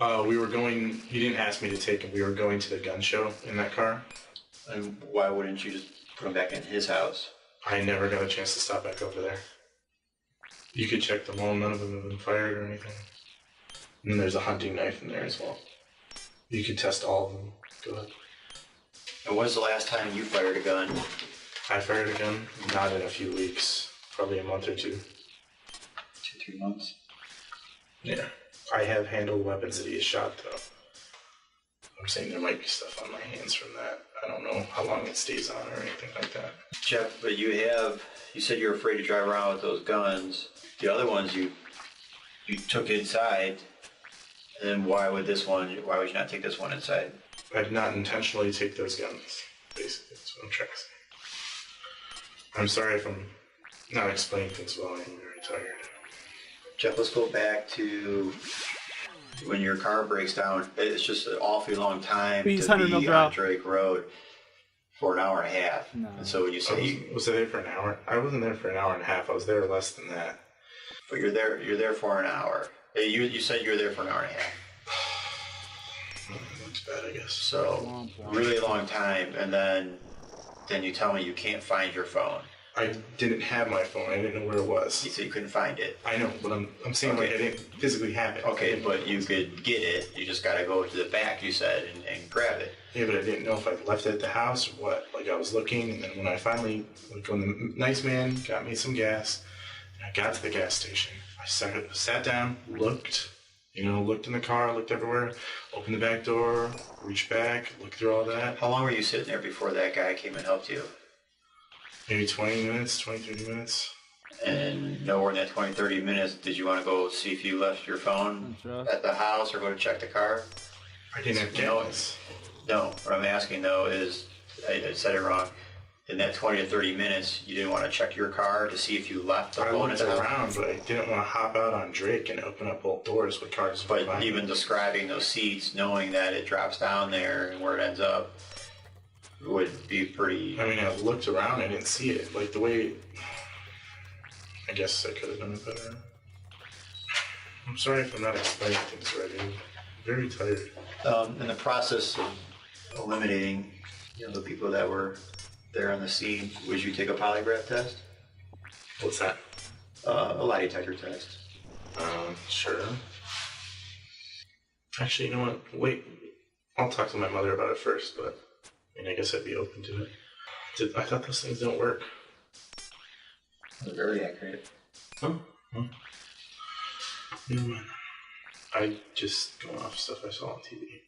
He didn't ask me to take them. We were going to the gun show in that car. And why wouldn't you just put them back in his house? I never got a chance to stop back over there. You could check them all. None of them have been fired or anything. And there's a hunting knife in there as well. You could test all of them. Go ahead. And when's the last time you fired a gun? I fired a gun? Not in a few weeks. Probably a month or two. 2-3 months? Yeah. I have handled weapons that he has shot, though. I'm saying there might be stuff on my hands from that. I don't know how long it stays on or anything like that. Jeff, but you said you're afraid to drive around with those guns. The other ones you took inside, and then why would you not take this one inside? I did not intentionally take those guns, basically. That's what I'm trying to say. I'm sorry if I'm not explaining things well. I'm very tired. Jeff, let's go back to when your car breaks down. It's just an awfully long time to be on Drake Road for an hour and a half. No. And so when you say was I there for an hour? I wasn't there for an hour and a half. I was there less than that. But you're there for an hour. You said you were there for an hour and a half. That's bad, I guess. So really long time, and then you tell me you can't find your phone. I didn't have my phone. I didn't know where it was. You said you couldn't find it. I know, but I'm saying like I didn't physically have it. Okay, but you could get it. You just got to go to the back, you said, and grab it. Yeah, but I didn't know if I left it at the house or what. Like I was looking, and then when I finally, when the nice man got me some gas, and I got to the gas station, I sat down, looked in the car, looked everywhere, opened the back door, reached back, looked through all that. How long were you sitting there before that guy came and helped you? Maybe 20 minutes, 30 minutes. And nowhere in that 20, 30 minutes did you want to go see if you left your phone at the house or go to check the car? I didn't have gas. No, what I'm asking though is, I said it wrong. In that 20 to 30 minutes, you didn't want to check your car to see if you left the phone at the house? I looked around, but I didn't want to hop out on Drake and open up both doors with cars. But even describing those seats, knowing that it drops down there and where it ends up, would be pretty... I mean, I looked around, I didn't see it. Like, the way... I guess I could have done it better. I'm sorry if I'm not explaining things right. I'm very tired. In the process of eliminating, the people that were there on the scene, would you take a polygraph test? What's that? A lie detector test. Sure. Actually, you know what? Wait. I'll talk to my mother about it first, but... I guess I'd be open to it. I thought those things don't work. They're very accurate. Oh. Never mind. I just go off stuff I saw on TV.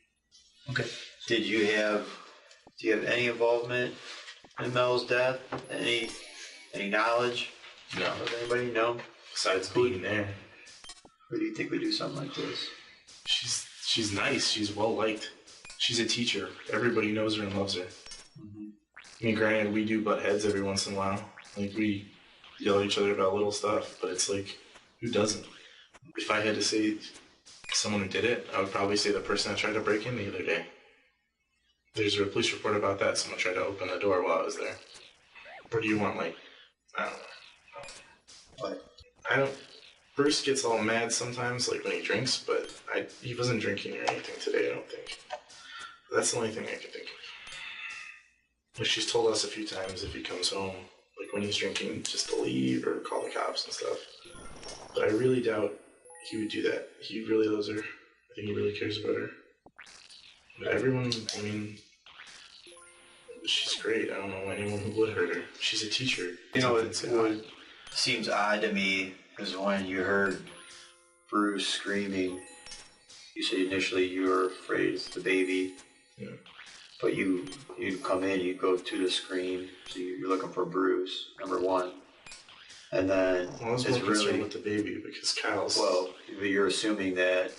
Okay. Do you have any involvement in Mel's death? Any knowledge? No. Of anybody? No? Besides being there. Who do you think would do something like this? She's nice. She's well liked. She's a teacher. Everybody knows her and loves her. Mm-hmm. I mean, granted, we do butt heads every once in a while. Like, we yell at each other about little stuff, but it's like, who doesn't? If I had to say someone who did it, I would probably say the person that tried to break in the other day. There's a police report about that. Someone tried to open the door while I was there. What do you want, like, I don't know. What? Bruce gets all mad sometimes, like when he drinks, but he wasn't drinking or anything today, I don't think. That's the only thing I can think of. Like, she's told us a few times if he comes home, like when he's drinking, just to leave or call the cops and stuff. But I really doubt he would do that. He really loves her. I think he really cares about her. But everyone, I mean, she's great. I don't know anyone who would hurt her. She's a teacher. What seems odd to me is when you heard Bruce screaming, you said initially you were afraid it's the baby. Yeah. But you'd come in, you'd go to the screen, so you're looking for Bruce, number one. And then I was more concerned with the baby because Kyle's... Well, you're assuming that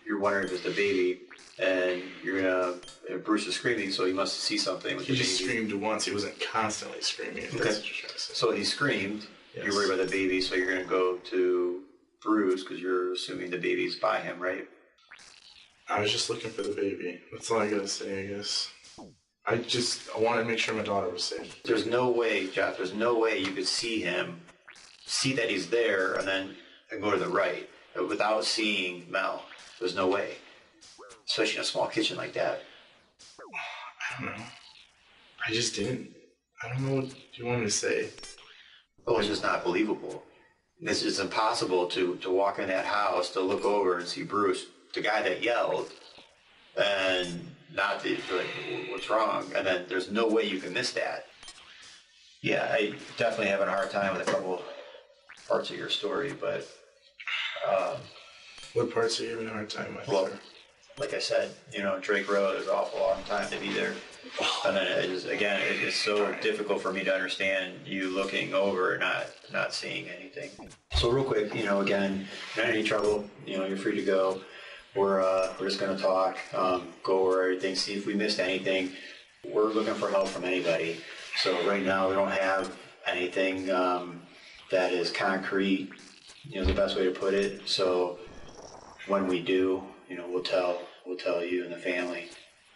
you're wondering if it's the baby and you're gonna. Bruce is screaming, so he must see something with He the just baby. screamed once. He wasn't constantly screaming. If that's what you're trying to say. So he screamed. Yes. You're worried about the baby, so you're gonna go to Bruce because you're assuming the baby's by him, right? I was just looking for the baby. That's all I gotta say, I guess. I wanted to make sure my daughter was safe. There's no way, Jeff, there's no way you could see him, see that he's there, and then go to the right without seeing Mel. There's no way. Especially in a small kitchen like that. I don't know. I just didn't. I don't know what you want me to say. Oh, it's just not believable. It's impossible to walk in that house, to look over and see Bruce, the guy that yelled, and not the, like, what's wrong? And then there's no way you can miss that. Yeah, I definitely having a hard time with a couple parts of your story, but... what parts are you having a hard time with? Well, like I said, Drake Road is an awful long time to be there. And then it's so difficult for me to understand you looking over and not seeing anything. So real quick, again, not any trouble, you're free to go. We're just going to talk, go over everything, see if we missed anything. We're looking for help from anybody. So right now we don't have anything that is concrete, the best way to put it. So when we do, we'll tell you and the family.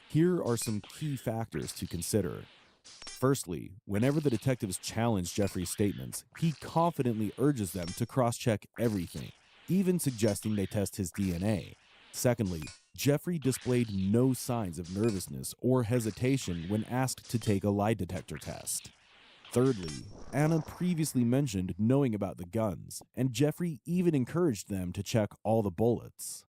Here are some key factors to consider. Firstly, whenever the detectives challenge Jeffrey's statements, he confidently urges them to cross-check everything, even suggesting they test his DNA. Secondly, Jeffrey displayed no signs of nervousness or hesitation when asked to take a lie detector test. Thirdly, Anna previously mentioned knowing about the guns, and Jeffrey even encouraged them to check all the bullets.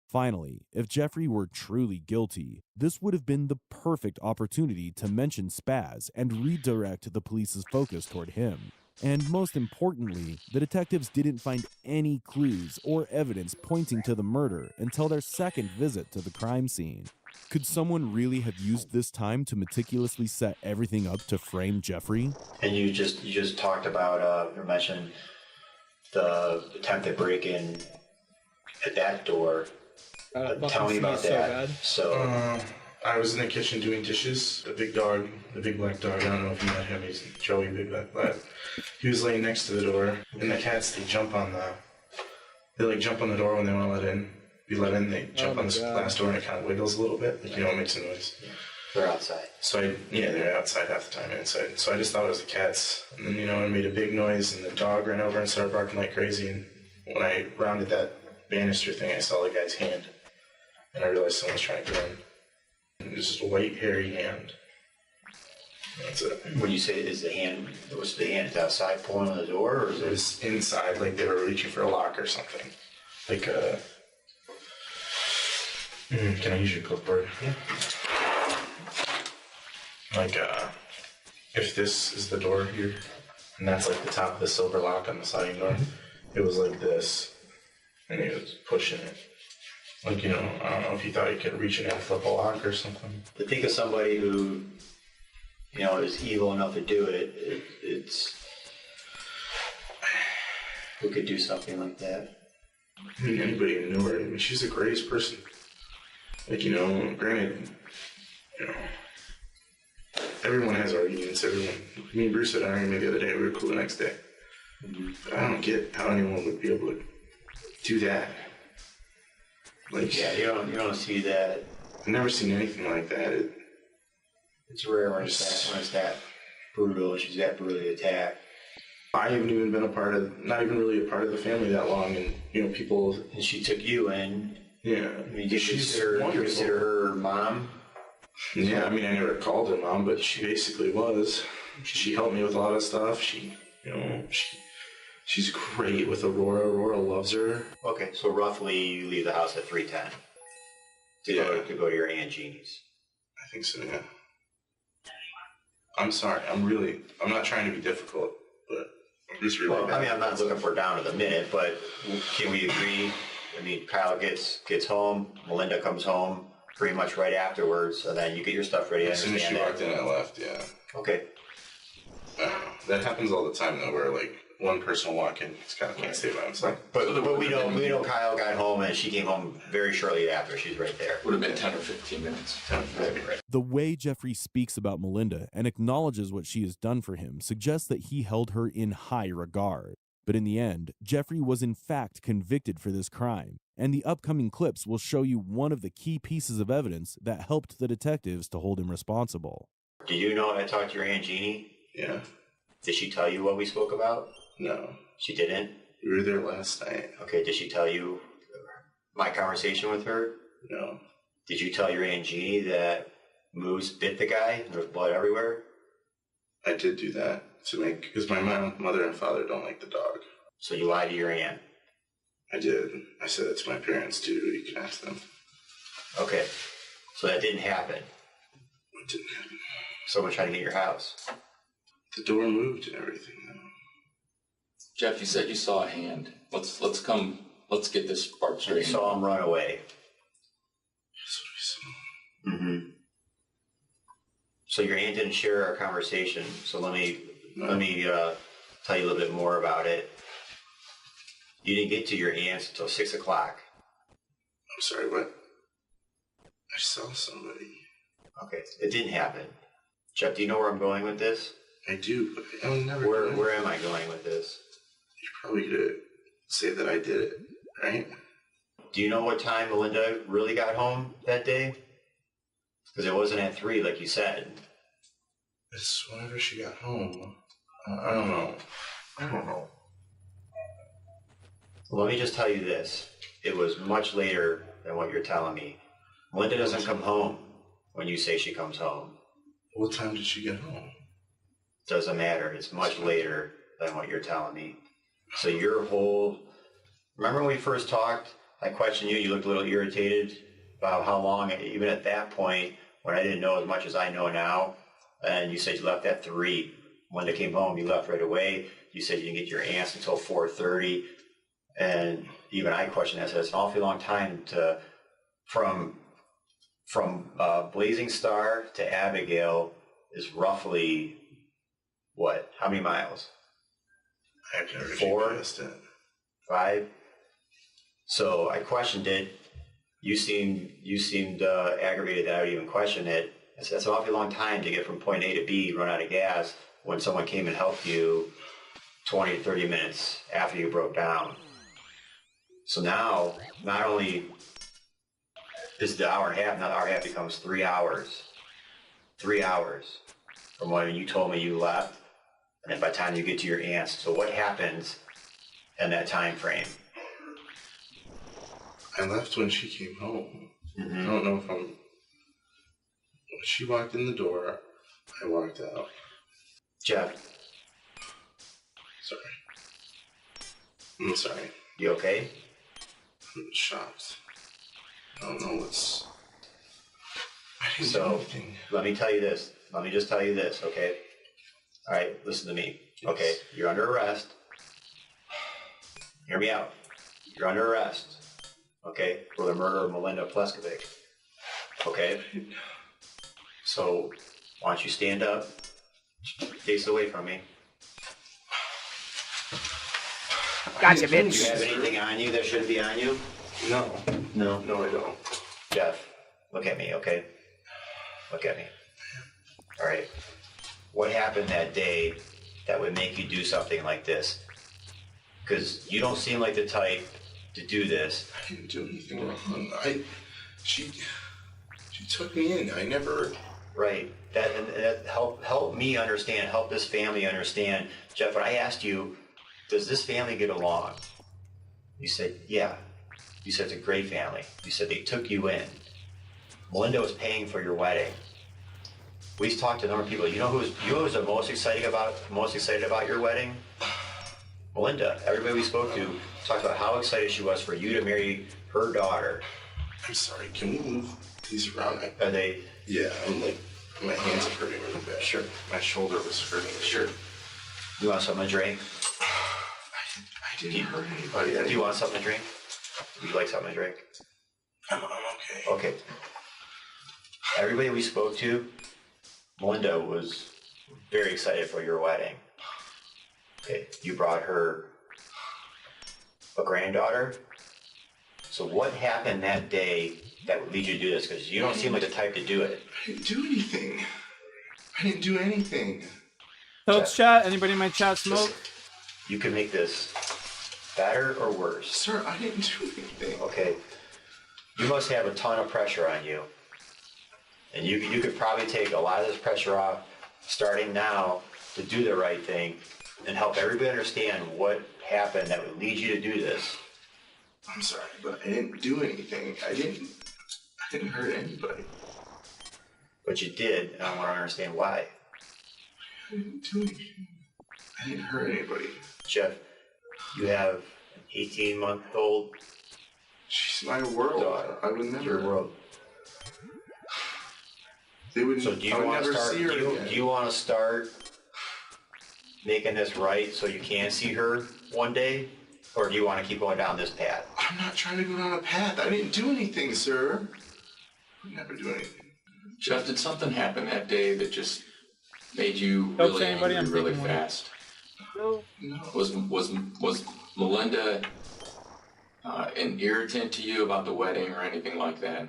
Finally, if Jeffrey were truly guilty, this would have been the perfect opportunity to mention Spaz and redirect the police's focus toward him. And most importantly, the detectives didn't find any clues or evidence pointing to the murder until their second visit to the crime scene. Could someone really have used this time to meticulously set everything up to frame Jeffrey? And you just talked about, you mentioned the attempted break-in at that door. Tell me about that. So I was in the kitchen doing dishes. The big dog, the big black dog, I don't know if you met him, he's Joey, big black lad. He was laying next to the door, and the cats, they jump on the door when they want to be let in, they jump on the glass door and it kind of wiggles a little bit, it makes a noise. They're outside. So they're outside half the time, inside. So I just thought it was the cats, and then, it made a big noise, and the dog ran over and started barking like crazy, and when I rounded that banister thing, I saw the guy's hand, and I realized someone was trying to get in. It was just a white, hairy hand. That's it. When you say was the hand outside pulling on the door, or it was inside, like they were reaching for a lock or something. Like can I use your clipboard? Yeah. Like if this is the door here, and that's like the top of the silver lock on the sliding door, it was like this, and he was pushing it. Like, I don't know if you thought you could reach in and flip a lock or something. To think of somebody who, is evil enough to do it, it's... Who could do something like that? I mean, anybody who knew her, I mean, she's the greatest person. Like, granted, everyone has arguments, me and Bruce had an argument the other day, we were cool the next day. But I don't get how anyone would be able to do that. Like, yeah, you don't see that. I've never seen anything like that. It's rare when it's that brutal. She's that brutally attacked. I haven't even been not even really a part of the family that long, and people. And she took you in. Yeah, I mean, do you consider her mom? Yeah, I mean, I never called her mom, but she basically was. She helped me with a lot of stuff. She's great with Aurora. Aurora loves her. Okay, so roughly you leave the house at 3:10 to go to your Aunt Jeannie's. I think so, yeah. I'm sorry. I'm not trying to be difficult, but I'm just really bad. I mean, I'm not looking for down to the minute, but can we agree? I mean, Kyle gets home, Melinda comes home pretty much right afterwards, and then you get your stuff ready. As soon as she walked in, I left, yeah. Okay. That happens all the time, though, where, like, one person will walk in. He's kind of can't stay by himself. But we know Kyle got home and she came home very shortly after. She's right there. Would have been 10 or 15 minutes. 10, maybe, right. The way Jeffrey speaks about Melinda and acknowledges what she has done for him suggests that he held her in high regard. But in the end, Jeffrey was in fact convicted for this crime, and the upcoming clips will show you one of the key pieces of evidence that helped the detectives to hold him responsible. Do you know I talked to your Aunt Jeannie? Yeah. Did she tell you what we spoke about? No. She didn't? We were there last night. Okay, did she tell you my conversation with her? No. Did you tell your Aunt Jeannie that Moose bit the guy and there was blood everywhere? I did do that because my mother and father don't like the dog. So you lied to your aunt? I did. I said it's my parents too. You can ask them. Okay. So that didn't happen? It didn't happen. Someone tried to get your house? The door moved and everything. Jeff, you said you saw a hand. Let's get this part straight. You saw him run away. That's what I saw. Mm-hmm. So your aunt didn't share our conversation. So let me tell you a little bit more about it. You didn't get to your aunt's until 6 o'clock. I'm sorry, what? I saw somebody. Okay, it didn't happen. Jeff, do you know where I'm going with this? I do, but I'm never. Where am I going with this? You're probably gonna say that I did it, right? Do you know what time Melinda really got home that day? Because it wasn't at 3 like you said. It's whenever she got home. I don't know. Well, let me just tell you this. It was much later than what you're telling me. Melinda doesn't come home when you say she comes home. What time did she get home? Doesn't matter. It's much later than what you're telling me. So remember when we first talked, I questioned you, you looked a little irritated about how long, even at that point, when I didn't know as much as I know now, and you said you left at 3. When they came home, you left right away. You said you didn't get your aunt's until 4:30. And even I questioned that. I said, it's an awfully long time from Blazing Star to Abigail is roughly, what? How many miles? I've never 4? it. 5? So I questioned it. You seemed aggravated that I would even question it. I said, that's an awfully long time to get from point A to B, run out of gas, when someone came and helped you 20 to 30 minutes after you broke down. So now, not only is the hour and a half, now the hour and a half becomes 3 hours. 3 hours from when you told me you left, and then by the time you get to your aunt's. So what happens in that time frame? I left when she came home. Mm-hmm. I don't know if when she walked in the door, I walked out. Jeff. Sorry. I'm sorry. You okay? I'm shocked. I don't know what's... I didn't So, do anything. let me tell you this. Let me just tell you this, okay? All right, listen to me. Yes. Okay, you're under arrest. Hear me out. You're under arrest, okay, for the murder of Melinda Pleskovic. Okay? So, why don't you stand up, face away from me. Gotcha, Do you bitch. have anything on you that shouldn't be on you? No. No? No, I don't. Jeff, look at me, okay? Look at me. All right. What happened that day that would make you do something like this? Because you don't seem like the type to do this. I didn't do anything wrong. She took me in. I never... Right. That help me understand, help this family understand. Jeff, when I asked you, does this family get along? You said, yeah. You said it's a great family. You said they took you in. Melinda was paying for your wedding. We talked to a number of people. You know who was the most excited about your wedding? Melinda. Everybody we spoke to talked about how excited she was for you to marry her daughter. I'm sorry, can we move these around? Are they? Yeah, my hands are hurting really bad. Sure. My shoulder was hurting. Sure. You want something to drink? I didn't hurt anybody. Do you want something to drink? Would you like something to drink? I'm okay. Okay. Everybody we spoke to, Melinda was very excited for your wedding. Okay, you brought her a granddaughter. So what happened that day that would lead you to do this? Because you don't seem like the type to do it. I didn't do anything. I didn't do anything. Tokes chat? Anybody in my chat smoke? You can make this better or worse. Sir, I didn't do anything. Okay. You must have a ton of pressure on you. And you could probably take a lot of this pressure off starting now to do the right thing and help everybody understand what happened that would lead you to do this. I'm sorry, but I didn't do anything. I didn't hurt anybody. But you did, and I want to understand why. I didn't do anything. I didn't hurt anybody. Jeff, you have an 18-month-old. She's my world. Daughter. I would never. Your world. They would. So do you want to start? Do you want to start making this right so you can see her one day, or do you want to keep going down this path? I'm not trying to go down a path. I didn't do anything, sir. I would never do anything. Jeff, did something happen that day that just made you really angry really fast? No. Was Melinda an irritant to you about the wedding or anything like that?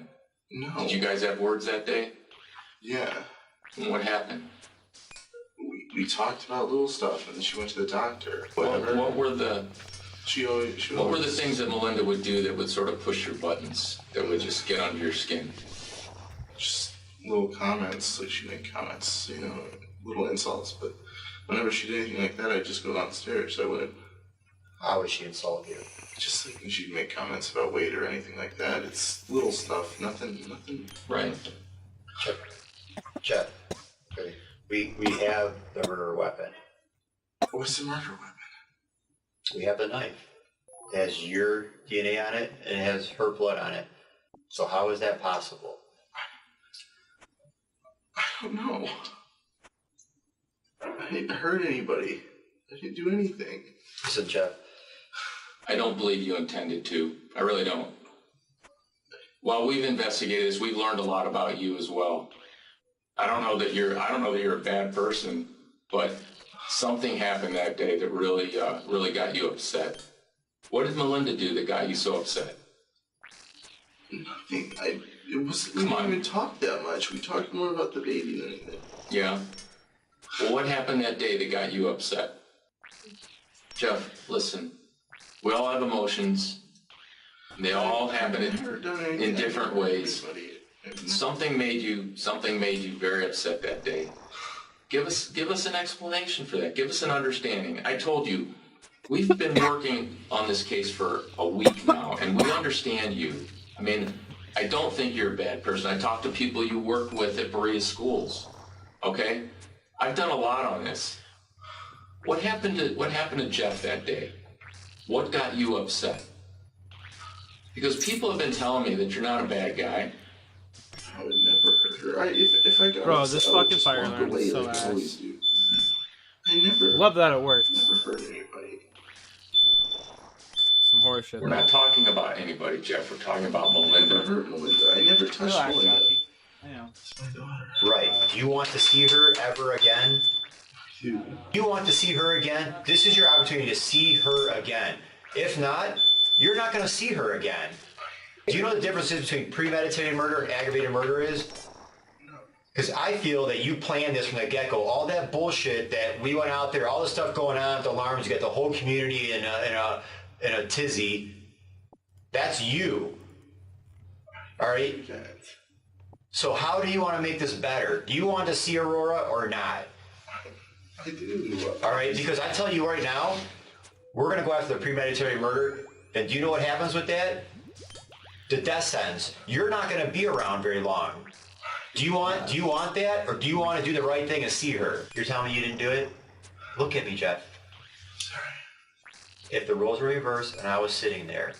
No. Did you guys have words that day? Yeah. And what happened? We talked about little stuff, and then she went to the doctor. Whatever. What were the What were the things that Melinda would do that would sort of push your buttons, that would just get under your skin? Just little comments, like she'd make comments, little insults, but whenever she did anything like that, I'd just go downstairs. I wouldn't. How would she insult you? Just like when she'd make comments about weight or anything like that. It's little stuff, nothing. Right. Jeff, okay. We have the murder weapon. What's the murder weapon? We have the knife. It has your DNA on it, and it has her blood on it. So how is that possible? I don't know. I didn't hurt anybody. I didn't do anything. Listen, Jeff. I don't believe you intended to. I really don't. While we've investigated this, we've learned a lot about you as well. I don't know that you're a bad person, but something happened that day that really got you upset. What did Melinda do that got you so upset? Nothing. We didn't even talk that much. We talked more about the baby than anything. Yeah. Well, what happened that day that got you upset? Jeff, listen. We all have emotions. They all happen in different ways. Something made you very upset that day. Give us an explanation for that. Give us an understanding. I told you, we've been working on this case for a week now, and we understand you. I mean, I don't think you're a bad person. I talked to people you work with at Berea's schools. Okay? I've done a lot on this. What happened to Jeff that day? What got you upset? Because people have been telling me that you're not a bad guy. I would never hurt her. If I got Bro, upset, this I would fucking just fire walk alarm away is so like I ass. always do. I never. Love that it works. Never hurt anybody. Some horror shit. We're not talking about anybody, Jeff. We're talking about Melinda. I never hurt Melinda. I never touched Relax, Melinda. Rocky. I know. It's my daughter. Right. Do you want to see her ever again? Dude. Do you want to see her again? This is your opportunity to see her again. If not, you're not going to see her again. Do you know the difference between premeditated murder and aggravated murder is? Because I feel that you planned this from the get-go. All that bullshit that we went out there, all the stuff going on with the alarms, you got the whole community in a tizzy. That's you. All right? So how do you want to make this better? Do you want to see Aurora or not? I do. All right, because I tell you right now, we're going to go after the premeditated murder, and do you know what happens with that? The death sentence. You're not going to be around very long. Do you want that, or do you want to do the right thing and see her? You're telling me you didn't do it? Look at me, Jeff. Sorry. If the roles were reversed and I was sitting there,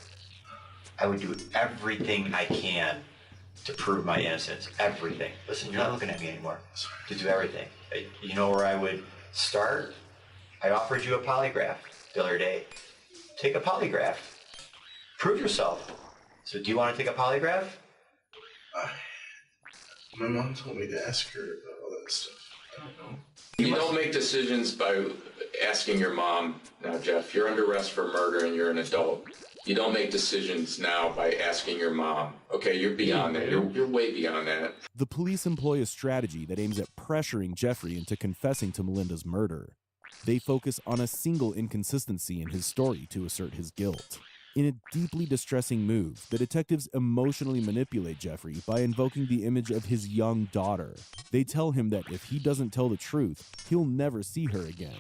I would do everything I can to prove my innocence. Everything. Listen, you're not looking at me anymore. To do everything. You know where I would start? I offered you a polygraph the other day. Take a polygraph. Prove yourself. So do you want to take a polygraph? My mom told me to ask her about all that stuff. I don't know. You don't make decisions by asking your mom. Now, Jeff, you're under arrest for murder and you're an adult. You don't make decisions now by asking your mom. Okay, you're beyond that. You're way beyond that. The police employ a strategy that aims at pressuring Jeffrey into confessing to Melinda's murder. They focus on a single inconsistency in his story to assert his guilt. In a deeply distressing move, the detectives emotionally manipulate Jeffrey by invoking the image of his young daughter. They tell him that if he doesn't tell the truth, he'll never see her again.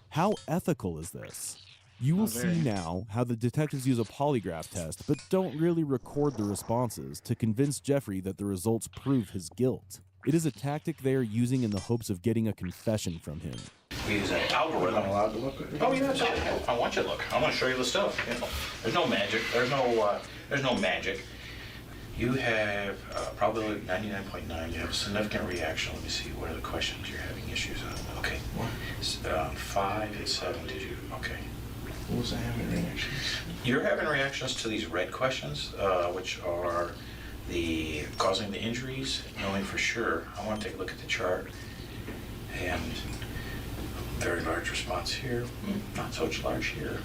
How ethical is this? You will see now how the detectives use a polygraph test, but don't really record the responses to convince Jeffrey that the results prove his guilt. It is a tactic they are using in the hopes of getting a confession from him. We use an algorithm. I'm allowed to look at it. Oh yeah, absolutely. I want you to look. I want to show you the stuff. You know, there's no magic. There's no magic. You have probably 99.9. You have a significant reaction. Let me see. What are the questions you're having issues on? Okay. 5 and 7. Did you? Okay. What was I having reactions? You're having reactions to these red questions, which are the causing the injuries, knowing for sure. I want to take a look at the chart. And very large response here, not so large here,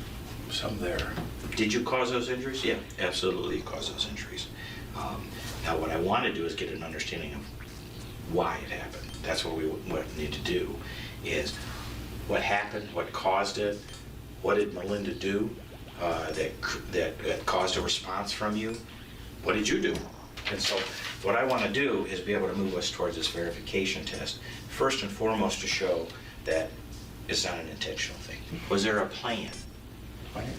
some there. Did you cause those injuries? Yeah, absolutely cause those injuries. Now what I want to do is get an understanding of why it happened. That's what we need to do, is what happened, what caused it, what did Melinda do that caused a response from you? What did you do? And so what I want to do is be able to move us towards this verification test, first and foremost to show that it's not an intentional thing. Was there a plan?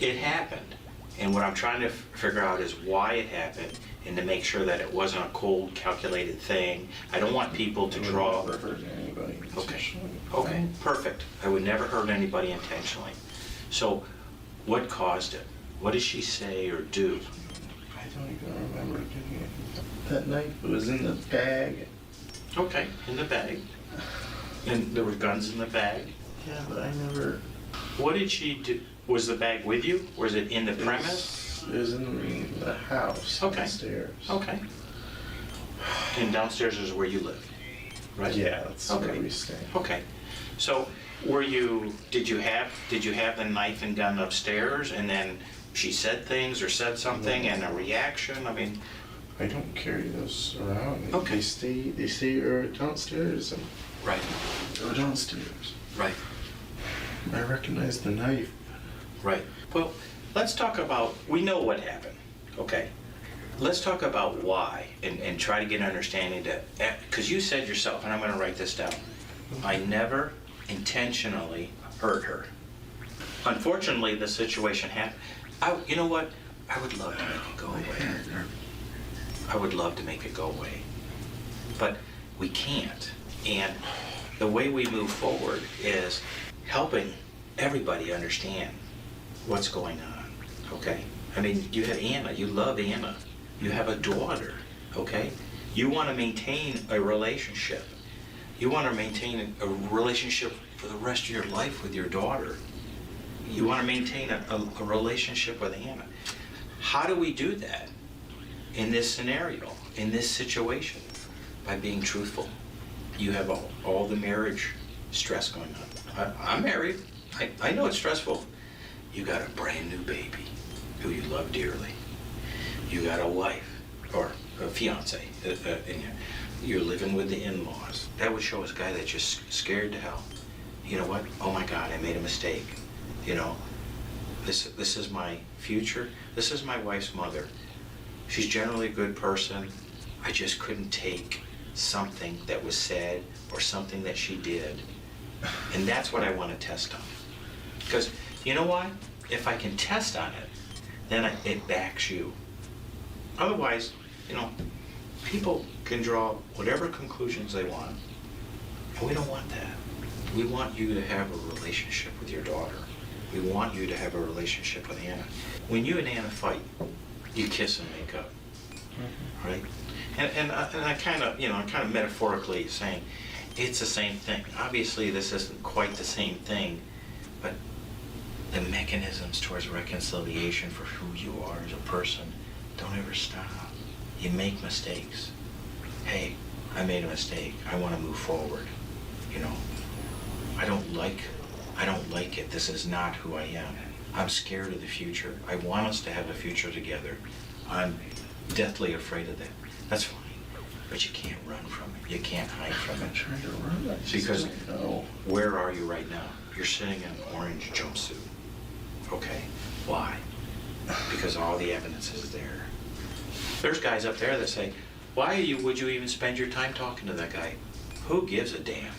It happened. And what I'm trying to figure out is why it happened and to make sure that it wasn't a cold, calculated thing. I don't want people to draw. I would never hurt anybody intentionally. Okay, perfect. I would never hurt anybody intentionally. So what caused it? What did she say or do? I don't even remember getting it. That knife was in the bag. Okay, in the bag. And there were guns in the bag? Yeah, but I never... What did she do? Was the bag with you? Was it in the premise? It was in the house, downstairs. Okay. And downstairs is where you live, right? Yeah, that's where we stay. Okay. So, did you have the knife and gun upstairs, and then she said things or said something and a reaction? I mean, I don't carry those around. Okay. They stay downstairs. Right. They're downstairs. Right. I recognize the knife. Right. Well, let's talk about, we know what happened, okay? Let's talk about why and try to get an understanding that, because you said yourself, and I'm going to write this down, I never intentionally hurt her. Unfortunately, the situation happened. You know what? I would love to make it go away. I would love to make it go away. But we can't. And the way we move forward is helping everybody understand what's going on, okay? I mean, you have Anna, you love Anna. You have a daughter, okay? You want to maintain a relationship. You want to maintain a relationship for the rest of your life with your daughter. You want to maintain a relationship with Anna. How do we do that in this scenario, in this situation? By being truthful. You have all the marriage stress going on. I'm married. I know it's stressful. You got a brand new baby who you love dearly. You got a wife or a fiance. And you're living with the in-laws. That would show us a guy that's just scared to hell. You know what? Oh my God, I made a mistake. You know, this is my future. This is my wife's mother. She's generally a good person. I just couldn't take something that was said or something that she did. And that's what I want to test on. Because you know why? If I can test on it, then it backs you. Otherwise, you know, people can draw whatever conclusions they want. And we don't want that. We want you to have a relationship with your daughter. We want you to have a relationship with Anna. When you and Anna fight, you kiss and make up, right? And I kind of metaphorically saying, it's the same thing. Obviously, this isn't quite the same thing, but the mechanisms towards reconciliation for who you are as a person don't ever stop. You make mistakes. Hey, I made a mistake. I want to move forward. You know, I don't like I don't like it. This is not who I am. I'm scared of the future. I want us to have a future together. I'm deathly afraid of that. That's fine. But you can't run from it. You can't hide from it. I'm trying to run. I just Because don't know. where are you right now? You're sitting in an orange jumpsuit. Okay. Why? Because all the evidence is there. There's guys up there that say, would you even spend your time talking to that guy? Who gives a damn?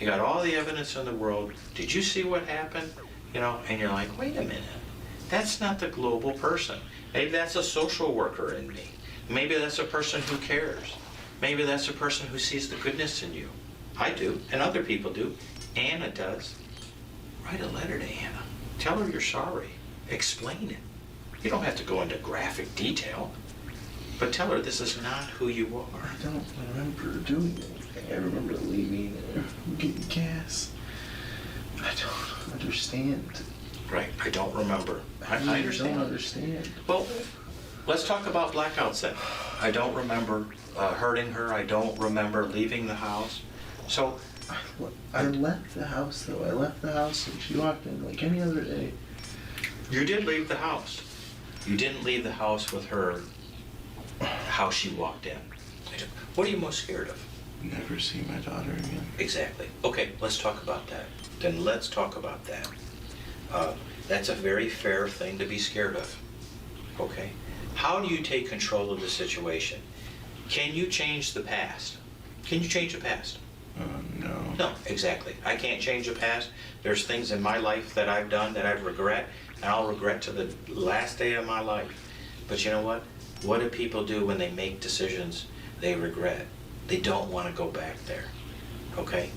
You got all the evidence in the world. Did you see what happened? You know, and you're like, wait a minute. That's not the global person. Maybe that's a social worker in me. Maybe that's a person who cares. Maybe that's a person who sees the goodness in you. I do, and other people do. Anna does. Write a letter to Anna. Tell her you're sorry. Explain it. You don't have to go into graphic detail, but tell her this is not who you are. I don't remember doing anything. I remember leaving and getting gas. I don't understand. Right, I don't remember. I understand. I don't understand. Well, let's talk about blackouts then. I don't remember hurting her. I don't remember leaving the house. So I left the house though. I left the house and she walked in like any other day. You did leave the house. You didn't leave the house with her how she walked in. What are you most scared of? Never see my daughter again. Exactly. Okay, let's talk about that. Then let's talk about that. That's a very fair thing to be scared of. Okay? How do you take control of the situation? Can you change the past? Can you change the past? No. No, exactly. I can't change the past. There's things in my life that I've done that I regret, and I'll regret to the last day of my life. But you know what? What do people do when they make decisions they regret? They don't want to go back there. Okay?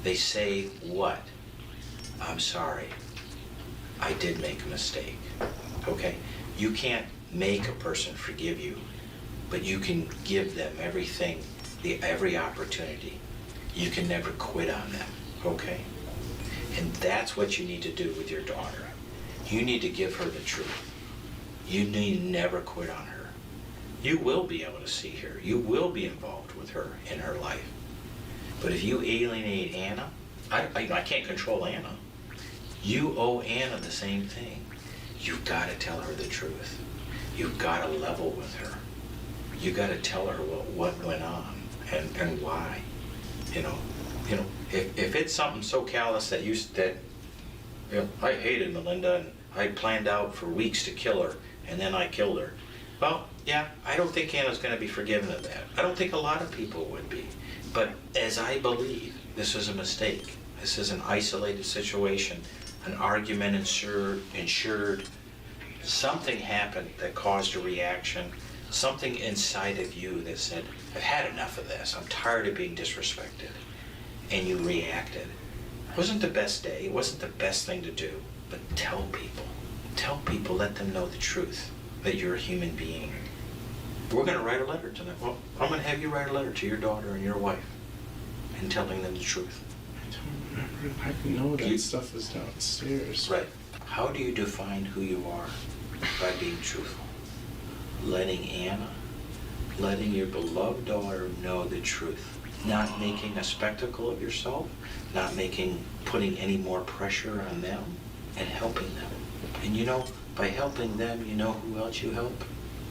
They say what? I'm sorry. I did make a mistake. Okay? You can't make a person forgive you, but you can give them everything, every opportunity. You can never quit on them, okay? And that's what you need to do with your daughter. You need to give her the truth. You need to never quit on her. You will be able to see her. You will be involved with her in her life. But if you alienate Anna, I can't control Anna. You owe Anna the same thing. You've got to tell her the truth. You've got to level with her. You've got to tell her what went on and why. You know, if it's something so callous that I hated Melinda and I planned out for weeks to kill her and then I killed her. Well, yeah, I don't think Anna's going to be forgiven of that. I don't think a lot of people would be. But as I believe, this was a mistake. This is an isolated situation, an argument ensured. Something happened that caused a reaction. Something inside of you that said, I've had enough of this. I'm tired of being disrespected. And you reacted. It wasn't the best day. It wasn't the best thing to do. But tell people. Tell people, let them know the truth, that you're a human being. We're going to write a letter to them. Well, I'm going to have you write a letter to your daughter and your wife and telling them the truth. I don't remember. I know that stuff is downstairs. Right. How do you define who you are? By being truthful. Letting Anna, letting your beloved daughter know the truth. Not making a spectacle of yourself, not putting any more pressure on them, and helping them. And you know, by helping them, you know who else you help?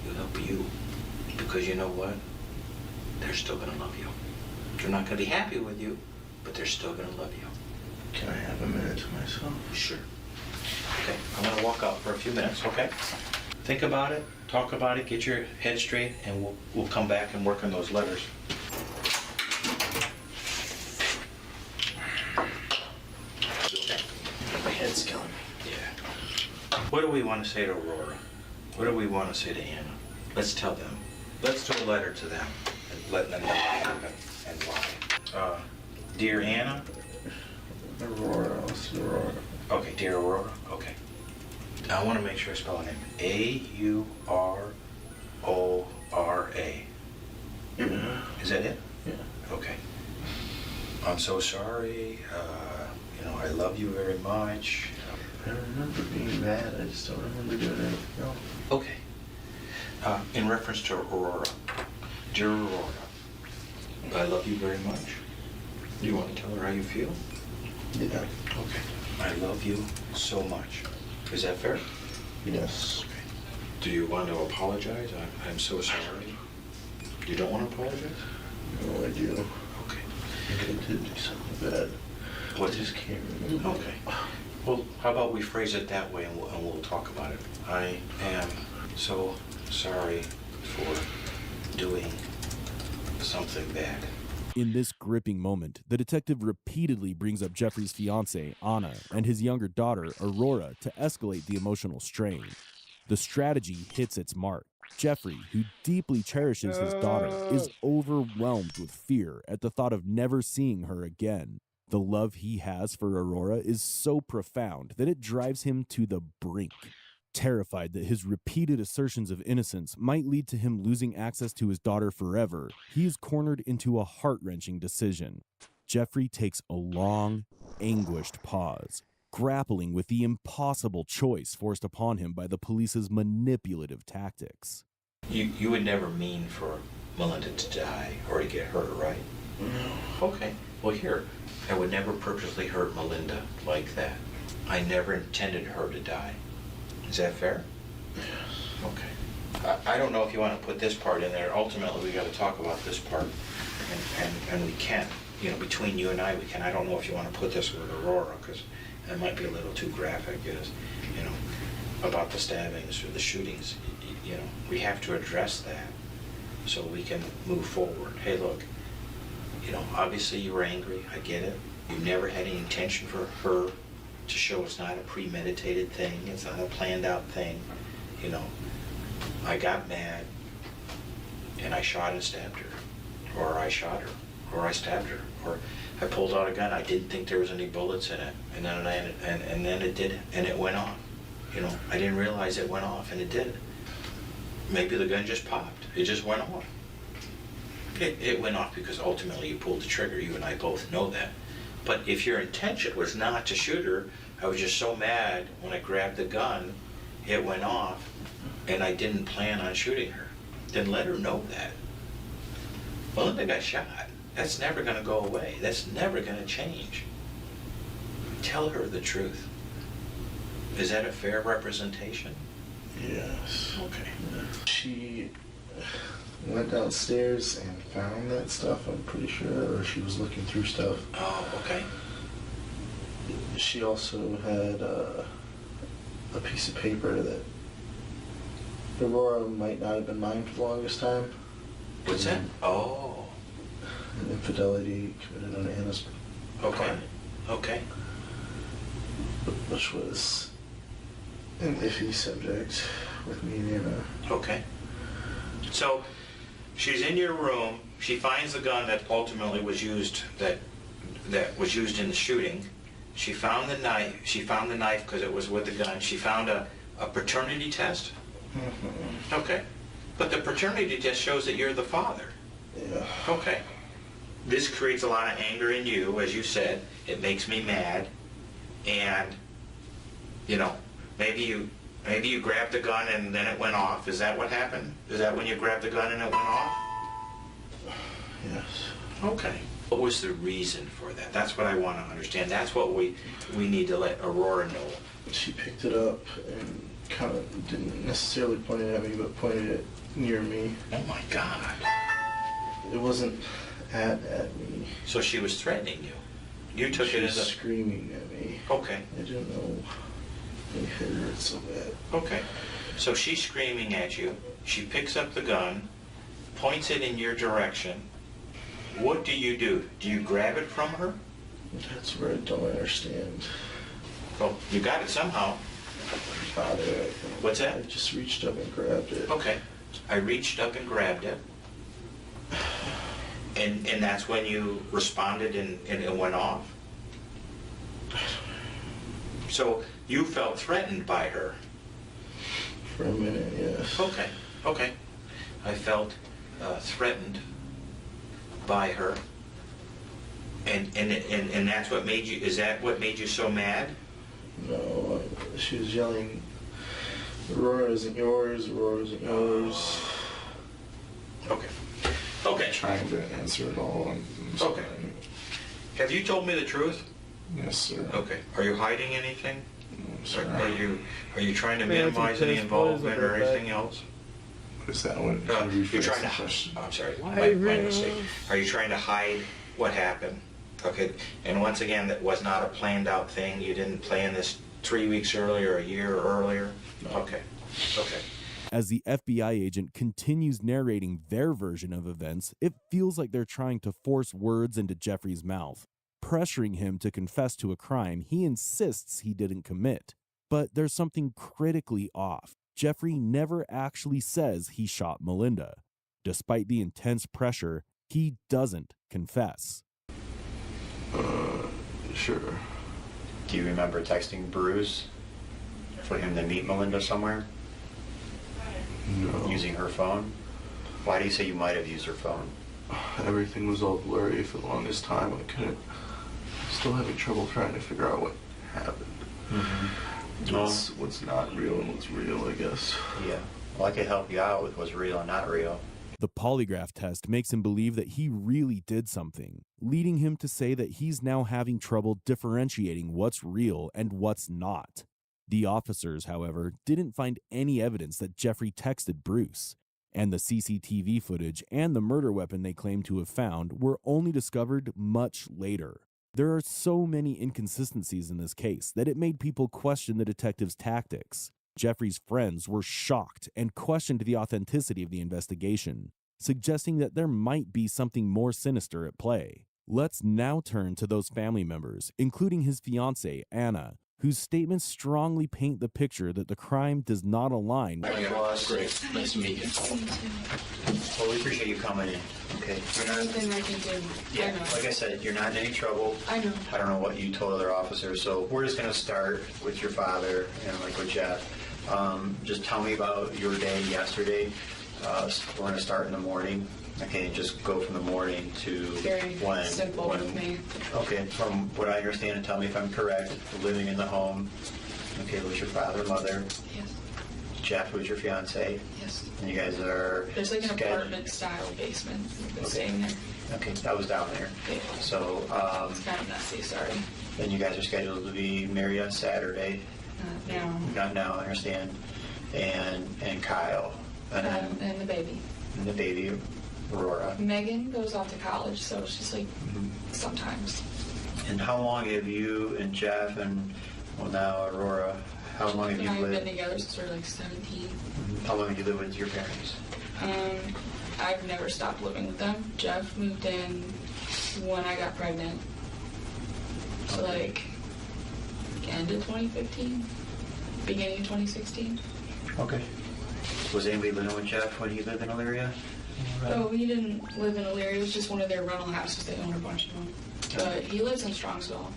You help you. Because you know what? They're still gonna love you. They're not gonna be happy with you, but they're still gonna love you. Can I have a minute to myself? Sure. Okay, I'm gonna walk out for a few minutes, okay? Think about it, talk about it, get your head straight, and we'll come back and work on those letters. Okay. My head's killing me. Yeah. What do we want to say to Aurora? What do we want to say to Anna? Let's tell them. Let's do a letter to them and let them know what happened and why. Dear Anna? Aurora, what's Aurora? Okay, dear Aurora, okay. I want to make sure I spell her name. A-U-R-O-R-A. Yeah. Is that it? Yeah. Okay. I'm so sorry. I love you very much. I remember being mad. I just don't remember doing anything else. Okay. In reference to Aurora. Dear Aurora, I love you very much. Do you want to tell her how you feel? Yeah. Okay. I love you so much. Is that fair? Yes. Okay. Do you want to apologize? I'm so sorry. You don't want to apologize? No, I do. Okay. I think I did do something bad. What? I just can't remember. Okay. Well, how about we phrase it that way and we'll talk about it. I am so sorry for doing something bad. In this gripping moment, the detective repeatedly brings up Jeffrey's fiancée, Anna, and his younger daughter, Aurora, to escalate the emotional strain. The strategy hits its mark. Jeffrey, who deeply cherishes his daughter, is overwhelmed with fear at the thought of never seeing her again. The love he has for Aurora is so profound that it drives him to the brink. Terrified that his repeated assertions of innocence might lead to him losing access to his daughter forever, he is cornered into a heart-wrenching decision. Jeffrey takes a long, anguished pause, grappling with the impossible choice forced upon him by the police's manipulative tactics. You would never mean for Melinda to die or to get hurt, right? No. Okay. Well, here, I would never purposely hurt Melinda like that. I never intended her to die. Is that fair? Yes. Okay. I don't know if you want to put this part in there. Ultimately, we got to talk about this part, and we can. You know, between you and I, we can. I don't know if you want to put this with Aurora, because that might be a little too graphic, as, you know, about the stabbings or the shootings. You know, we have to address that so we can move forward. Hey, look, you know, obviously you were angry. I get it. You never had any intention for her to show it's not a premeditated thing. It's not a planned out thing. You know, I got mad and I shot and stabbed her, or I shot her, or I stabbed her, or I pulled out a gun. I didn't think there was any bullets in it, and then it did, and it went off. You know, I didn't realize it went off, and it did. Maybe the gun just popped. It just went off. It went off because ultimately you pulled the trigger. You and I both know that. But if your intention was not to shoot her, I was just so mad when I grabbed the gun, it went off, and I didn't plan on shooting her. Then let her know that. Melinda got shot. That's never going to go away. That's never going to change. Tell her the truth. Is that a fair representation? Yes. Okay. She went downstairs and found that stuff, I'm pretty sure, or she was looking through stuff. Oh, okay. She also had a piece of paper that Aurora might not have been mine for the longest time. What's that? Oh. An infidelity committed on Anna's part. Okay. Okay. Which was an iffy subject with me and Anna. Okay. So, she's in your room. She finds the gun that ultimately was used, that was used in the shooting. She found the knife. She found the knife because it was with the gun. She found a paternity test. Mm-hmm. Okay. But the paternity test shows that you're the father. Yeah. Okay. This creates a lot of anger in you, as you said. It makes me mad. And, you know, maybe you grabbed the gun and then it went off. Is that what happened? Is that when you grabbed the gun and it went off? Yes. Okay. What was the reason for that? That's what I want to understand. That's what we need to let Aurora know. She picked it up and kind of didn't necessarily point it at me, but pointed it near me. Oh my God. It wasn't at me. So she was threatening you. You took she it was as a... screaming at me. Okay. I didn't know it hurt so bad. Okay. So she's screaming at you. She picks up the gun, points it in your direction. What do? Do you grab it from her? That's where I don't understand. Well, you got it somehow. Got it. What's that? I just reached up and grabbed it. Okay. I reached up and grabbed it. And that's when you responded and it went off? So you felt threatened by her? For a minute, yes. Okay. Okay. I felt threatened by her. And that's what made you, is that what made you so mad? No, she was yelling, Aurora isn't yours, Aurora isn't yours. Okay. Okay. I'm trying to answer it all. Okay. Have you told me the truth? Yes, sir. Okay. Are you hiding anything? Sir. Are you trying to I mean, minimize any involvement or anything else? Is that what? You're trying to. I'm sorry. My mistake. Are you trying to hide what happened? Okay. And once again, that was not a planned out thing. You didn't plan this 3 weeks earlier, a year earlier. No. Okay. Okay. As the FBI agent continues narrating their version of events, it feels like they're trying to force words into Jeffrey's mouth, pressuring him to confess to a crime he insists he didn't commit. But there's something critically off. Jeffrey never actually says he shot Melinda. Despite the intense pressure, he doesn't confess. Sure. Do you remember texting Bruce for him to meet Melinda somewhere? No. Using her phone? Why do you say you might have used her phone? Everything was all blurry for the longest time. I couldn't. Still having trouble trying to figure out what happened. What's not real and what's real, I guess. Yeah. Well, I could help you out with what's real and not real. The polygraph test makes him believe that he really did something, leading him to say that he's now having trouble differentiating what's real and what's not. The officers, however, didn't find any evidence that Jeffrey texted Bruce, and the CCTV footage and the murder weapon they claim to have found were only discovered much later. There are so many inconsistencies in this case that it made people question the detectives' tactics. Jeffrey's friends were shocked and questioned the authenticity of the investigation, suggesting that there might be something more sinister at play. Let's now turn to those family members, including his fiancée, Anna, whose statements strongly paint the picture that the crime does not align. Hi, boss. Great. Nice to meet you. Well, we appreciate you coming in. Okay. Anything I can do. Yeah, like I said, you're not in any trouble. I know. I don't know what you told other officers, so we're just going to start with your father and like with Jeff. Just tell me about your day yesterday. We're going to start in the morning. Okay, and just go from the morning to Very when? simple when, with me. Okay, from what I understand, and tell me if I'm correct, living in the home. Okay, was your father, mother? Yes. Jeff was your fiance? Yes. And you guys are... There's like an apartment-style basement. We've been staying there. Okay, that was down there. Yeah. So, it's kind of messy, sorry. and you guys are scheduled to be married on Saturday. Now. Not now, I understand. And Kyle. And the baby. And the baby, Aurora. Megan goes off to college, so she's like, sometimes. And how long have you and Jeff and, well, now Aurora, how long have you I've lived? been together since we were like 17. How long have you lived with your parents? I've never stopped living with them. Jeff moved in when I got pregnant. So like end of 2015, beginning of 2016. Okay. Was anybody living with Jeff when he lived in Elyria? No, he didn't live in Elyria. It was just one of their rental houses. They owned a bunch of them. But he lives in Strongsville,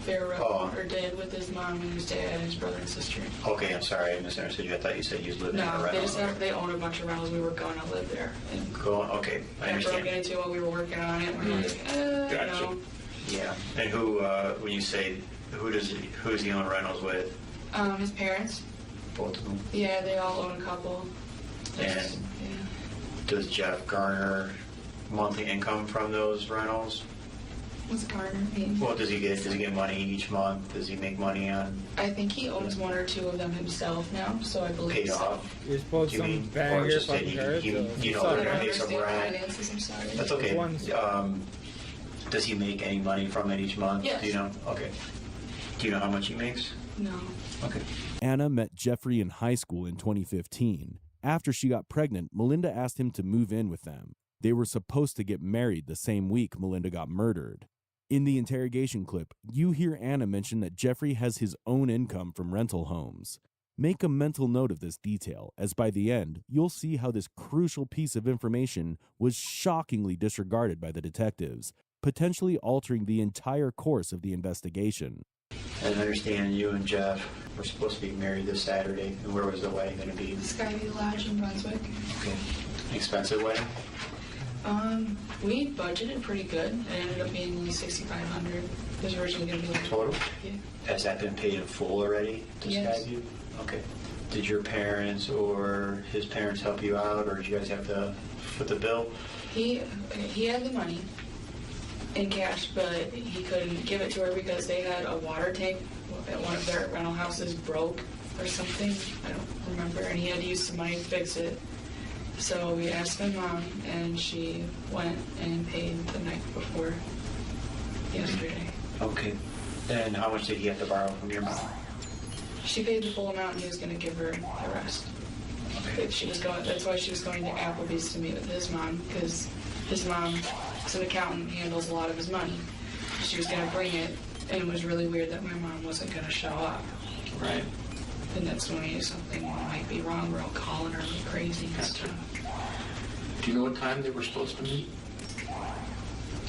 Fair Road, or did with his mom and his dad and his brother and sister. Okay, I'm sorry, I misunderstood you. I thought you said you lived in a No, rental. they own a bunch of rentals. We were going to live there. And Okay, I understand. broke into while we were working on it. We're like, no. Yeah, and who, when you say, who does he own rentals with? His parents. Both of them? Yeah, they all own a couple. And does Jeff garner monthly income from those rentals? What's garner mean? Well, does he get money each month? Does he make money on I think he owns one or two of them himself now, so I believe paid so. off? You're supposed Do you to mean, bang or your just that fucking he, parents, you or- know, I don't pay some understand rent? finances, I'm sorry. That's okay. Does he make any money from it each month? Yes. Do you know? Okay. Do you know how much he makes? No. Okay. Anna met Jeffrey in high school in 2015. After she got pregnant, Melinda asked him to move in with them. They were supposed to get married the same week Melinda got murdered. In the interrogation clip, you hear Anna mention that Jeffrey has his own income from rental homes. Make a mental note of this detail, as by the end, you'll see how this crucial piece of information was shockingly disregarded by the detectives, potentially altering the entire course of the investigation. I understand you and Jeff were supposed to be married this Saturday. And where was the wedding going to be? Skyview Lodge in Brunswick. Okay. Expensive wedding? We budgeted pretty good. It ended up being only $6,500. It was originally going to be like Total? Yeah. Has that been paid in full already to Yes. Skyview? Okay. Did your parents or his parents help you out, or did you guys have to foot the bill? He had the money. in cash, but he couldn't give it to her because they had a water tank at one of their rental houses broke or something. I don't remember, and he had to use some money to fix it. So we asked my mom, and she went and paid the night before yesterday. Okay. And how much did he have to borrow from your mom? She paid the full amount, and he was going to give her the rest. Okay. That's why she was going to Applebee's to meet with his mom, because his mom is an accountant, handles a lot of his money. She was going to bring it, and it was really weird that my mom wasn't going to show up. Right. And that's when we knew something might be wrong. We're all calling her like crazy and stuff. Do you know what time they were supposed to meet?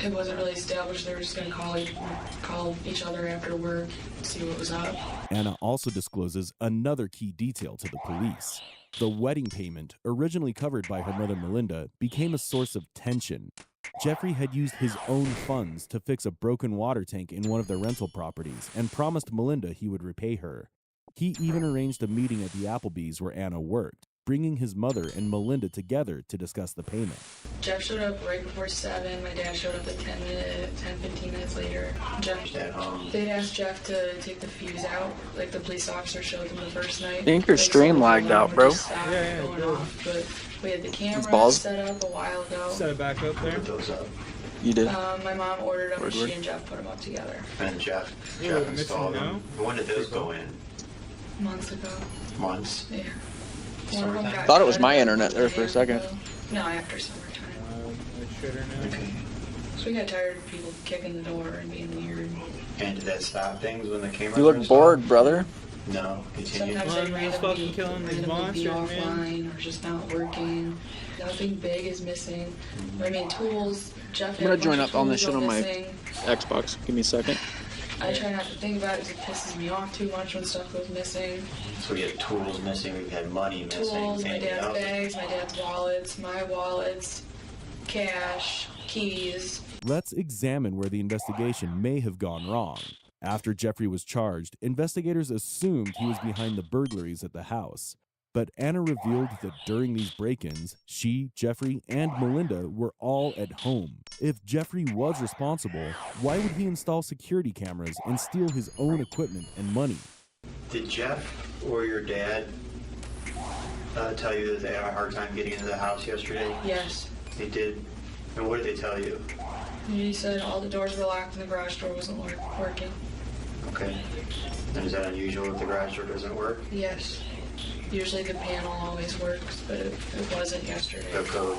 It wasn't really established. They were just going to call each other after work, see what was up. Anna also discloses another key detail to the police. The wedding payment, originally covered by her mother Melinda, became a source of tension. Jeffrey had used his own funds to fix a broken water tank in one of their rental properties and promised Melinda he would repay her. He even arranged a meeting at the Applebee's where Anna worked, bringing his mother and Melinda together to discuss the payment. Jeff showed up right before 7. My dad showed up like 10-15 minutes later. They'd asked Jeff to take the fuse out, like the police officer showed them the first night. I think your stream lagged out, bro. Yeah. But we had the camera balls. set up a while ago. Set it back up there. You did? My mom ordered them, and she and Jeff put them up together. And Jeff installed them. When did those go in? Months ago. Months? Yeah. I thought it was my internet there for a second. No, after summertime. Okay. So we got tired of people kicking the door and being weird. And did that stop things when the camera? You look bored, brother. No, continue. Sometimes they randomly be offline or just not working. Nothing big is missing. I mean, tools. Jeff. I'm gonna join up on this shit on my missing. Xbox. Give me a second. I try not to think about it because it pisses me off too much when stuff goes missing. So we had tools missing, we had money missing. Tools, my dad's bags, my dad's wallets, my wallets, cash, keys. Let's examine where the investigation may have gone wrong. After Jeffrey was charged, investigators assumed he was behind the burglaries at the house. But Anna revealed that during these break-ins, she, Jeffrey, and Melinda were all at home. If Jeffrey was responsible, why would he install security cameras and steal his own equipment and money? Did Jeff or your dad tell you that they had a hard time getting into the house yesterday? Yes. They did? And what did they tell you? He said all the doors were locked and the garage door wasn't working. Okay. And is that unusual if the garage door doesn't work? Yes. Usually the panel always works, but it wasn't yesterday. The code.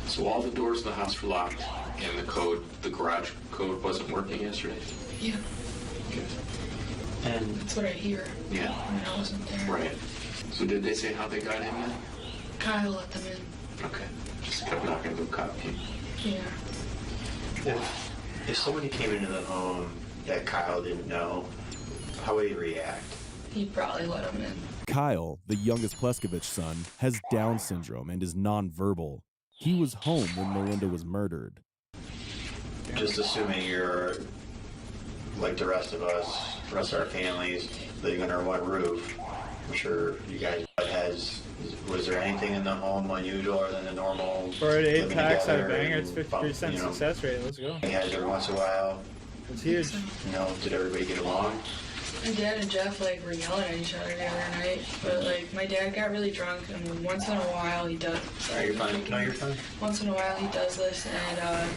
So all the doors of the house were locked, and the garage code wasn't working yesterday? Yeah. Okay. And that's what I hear. Yeah. When I wasn't there. Right. So did they say how they got in then? Kyle let them in. Okay. Just kept knocking the cop key. Yeah. If somebody came into the home that Kyle didn't know, how would he react? He'd probably let them in. Kyle, the youngest Pleskovich son, has Down syndrome and is nonverbal. He was home when Melinda was murdered. Just assuming you're like the rest of us, the rest of our families, living under one roof. I'm sure you guys was there anything in the home unusual other than the normal? 4 to 8 living packs out of together banger, it's and 50% success rate. Let's go. You guys every once in a while. It's huge. You know, did everybody get along? My dad and Jeff were yelling at each other the other night, but my dad got really drunk, and once in a while he does. Sorry, you're fine. No, you're fine. Once in a while he does this, and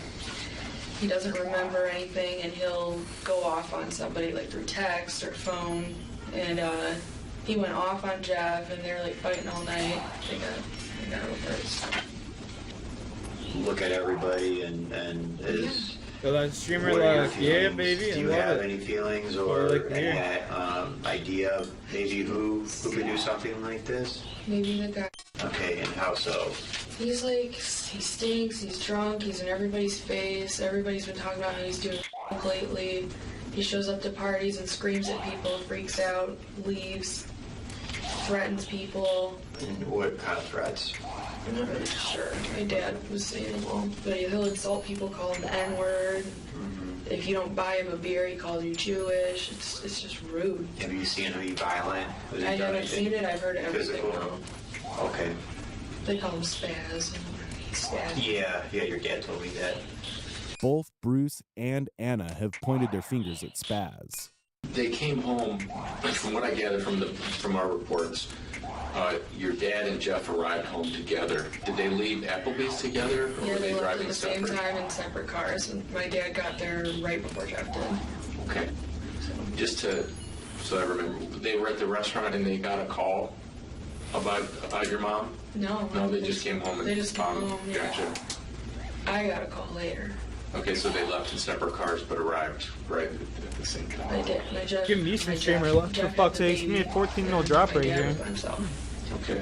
he doesn't remember anything, and he'll go off on somebody through text or phone, and he went off on Jeff, and they're fighting all night. They got over it. Look at everybody and is. So that streamer yeah, baby. Do you have any feelings or any idea of maybe who could do something like this? Maybe the guy. Okay, and how so? He stinks, he's drunk, he's in everybody's face. Everybody's been talking about how he's doing lately. He shows up to parties and screams at people, freaks out, leaves, threatens people. And what kind of threats? I'm not really sure. My dad was saying them, but he'll insult people, call him the N-word. If you don't buy him a beer, he calls you Jewish. It's just rude. Have you seen him be violent? I haven't seen it. I've heard everything. Okay. They call him spaz. Yeah, your dad told me that. Both Bruce and Anna have pointed their fingers at Spaz. They came home, from what I gathered from our reports, your dad and Jeff arrived home together. Did they leave Applebee's together, or Yeah, were they they left driving at the same separate? time in separate cars, and my dad got there right before Jeff did. Okay. So I remember, they were at the restaurant and they got a call about your mom? No. No, they just came home and They just came home, yeah. Gotcha. I got a call later. Okay, so they left in separate cars but arrived right at the same time. I did. My Jeff, Give me some streamer left, for fuck's sake. Give me a 14-0 drop right here. Okay.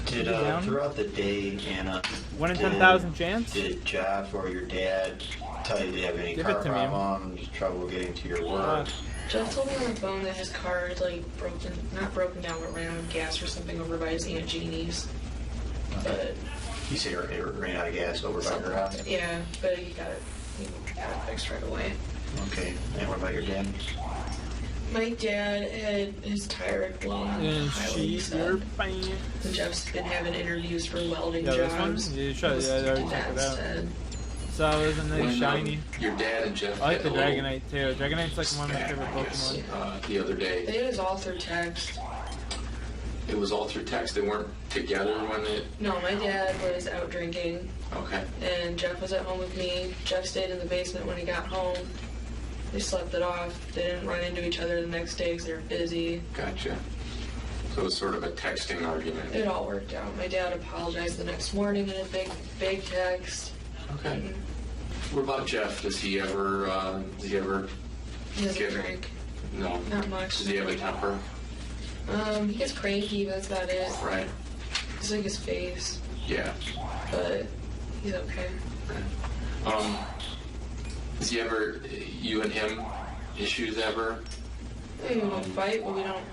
Did throughout the day, Anna, 1 in 10,000 chance? Did Jeff or your dad tell you they have any Give car it to me. problems, trouble getting to your work? Jeff told me on the phone that his car had not broken down, but ran out of gas or something over by his Aunt Jeannie's. But You say it ran out of gas over by your house? yeah, but he got it fixed right away. Okay. And what about your dad? My dad had his tire had blown out. And your And Jeff's been having interviews for welding Yeah, this one? jobs. Yeah, you tried, yeah, I already checked it out. Instead. So it was a nice When, shiny. Your dad and Jeff I like had the a little Dragonite too. Dragonite's like one of my favorite I guess, Pokemon. the other day. It was all through text. It was all through text. They weren't together when it. No, my dad was out drinking, Okay. and Jeff was at home with me. Jeff stayed in the basement when he got home. They slept it off. They didn't run into each other the next day because they were busy. Gotcha. So it was sort of a texting argument. It all worked out. My dad apologized the next morning in a big text. Okay. What about Jeff? Does he ever? He doesn't drink. No. Not much. Does he have a temper? He gets cranky, but that's about it. Right. It's like his face, Yeah. but he's okay. Has he ever? You and him issues ever? We don't fight, but we don't.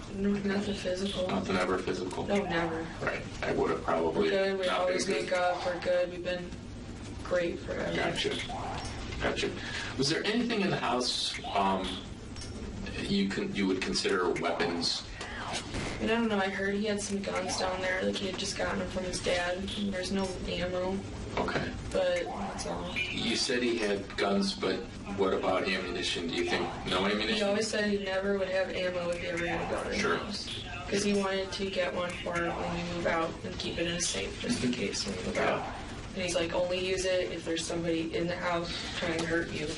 Nothing physical. Nothing ever physical. No, never. Right. I would have probably. We're good. We not always been make up. We're good. We've been great forever. Gotcha. Was there anything in the house you would consider weapons? And I don't know. I heard he had some guns down there. Like he had just gotten them from his dad. And there's no ammo. Okay. But that's all. You said he had guns, but what about ammunition? Do you think no He ammunition? always said he never would have ammo if he ever had a gun in Sure. the house. Because he wanted to get one for when we move out and keep it in a safe just in case when we move out. And he's like, only use it if there's somebody in the house trying to hurt you.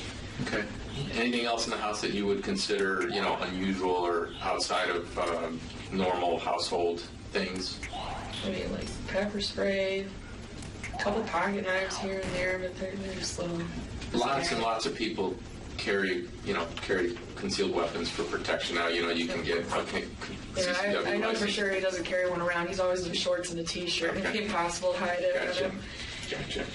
Okay. Anything else in the house that you would consider, unusual or outside of normal household things? I mean, like pepper spray, a couple pocket knives here and there, but they're just little. Lots and lots of people carry concealed weapons for protection. Now, you can get Yeah, I know for sure he doesn't carry one around. He's always in shorts and a t-shirt. It'd be impossible to hide it. Gotcha. Gotcha.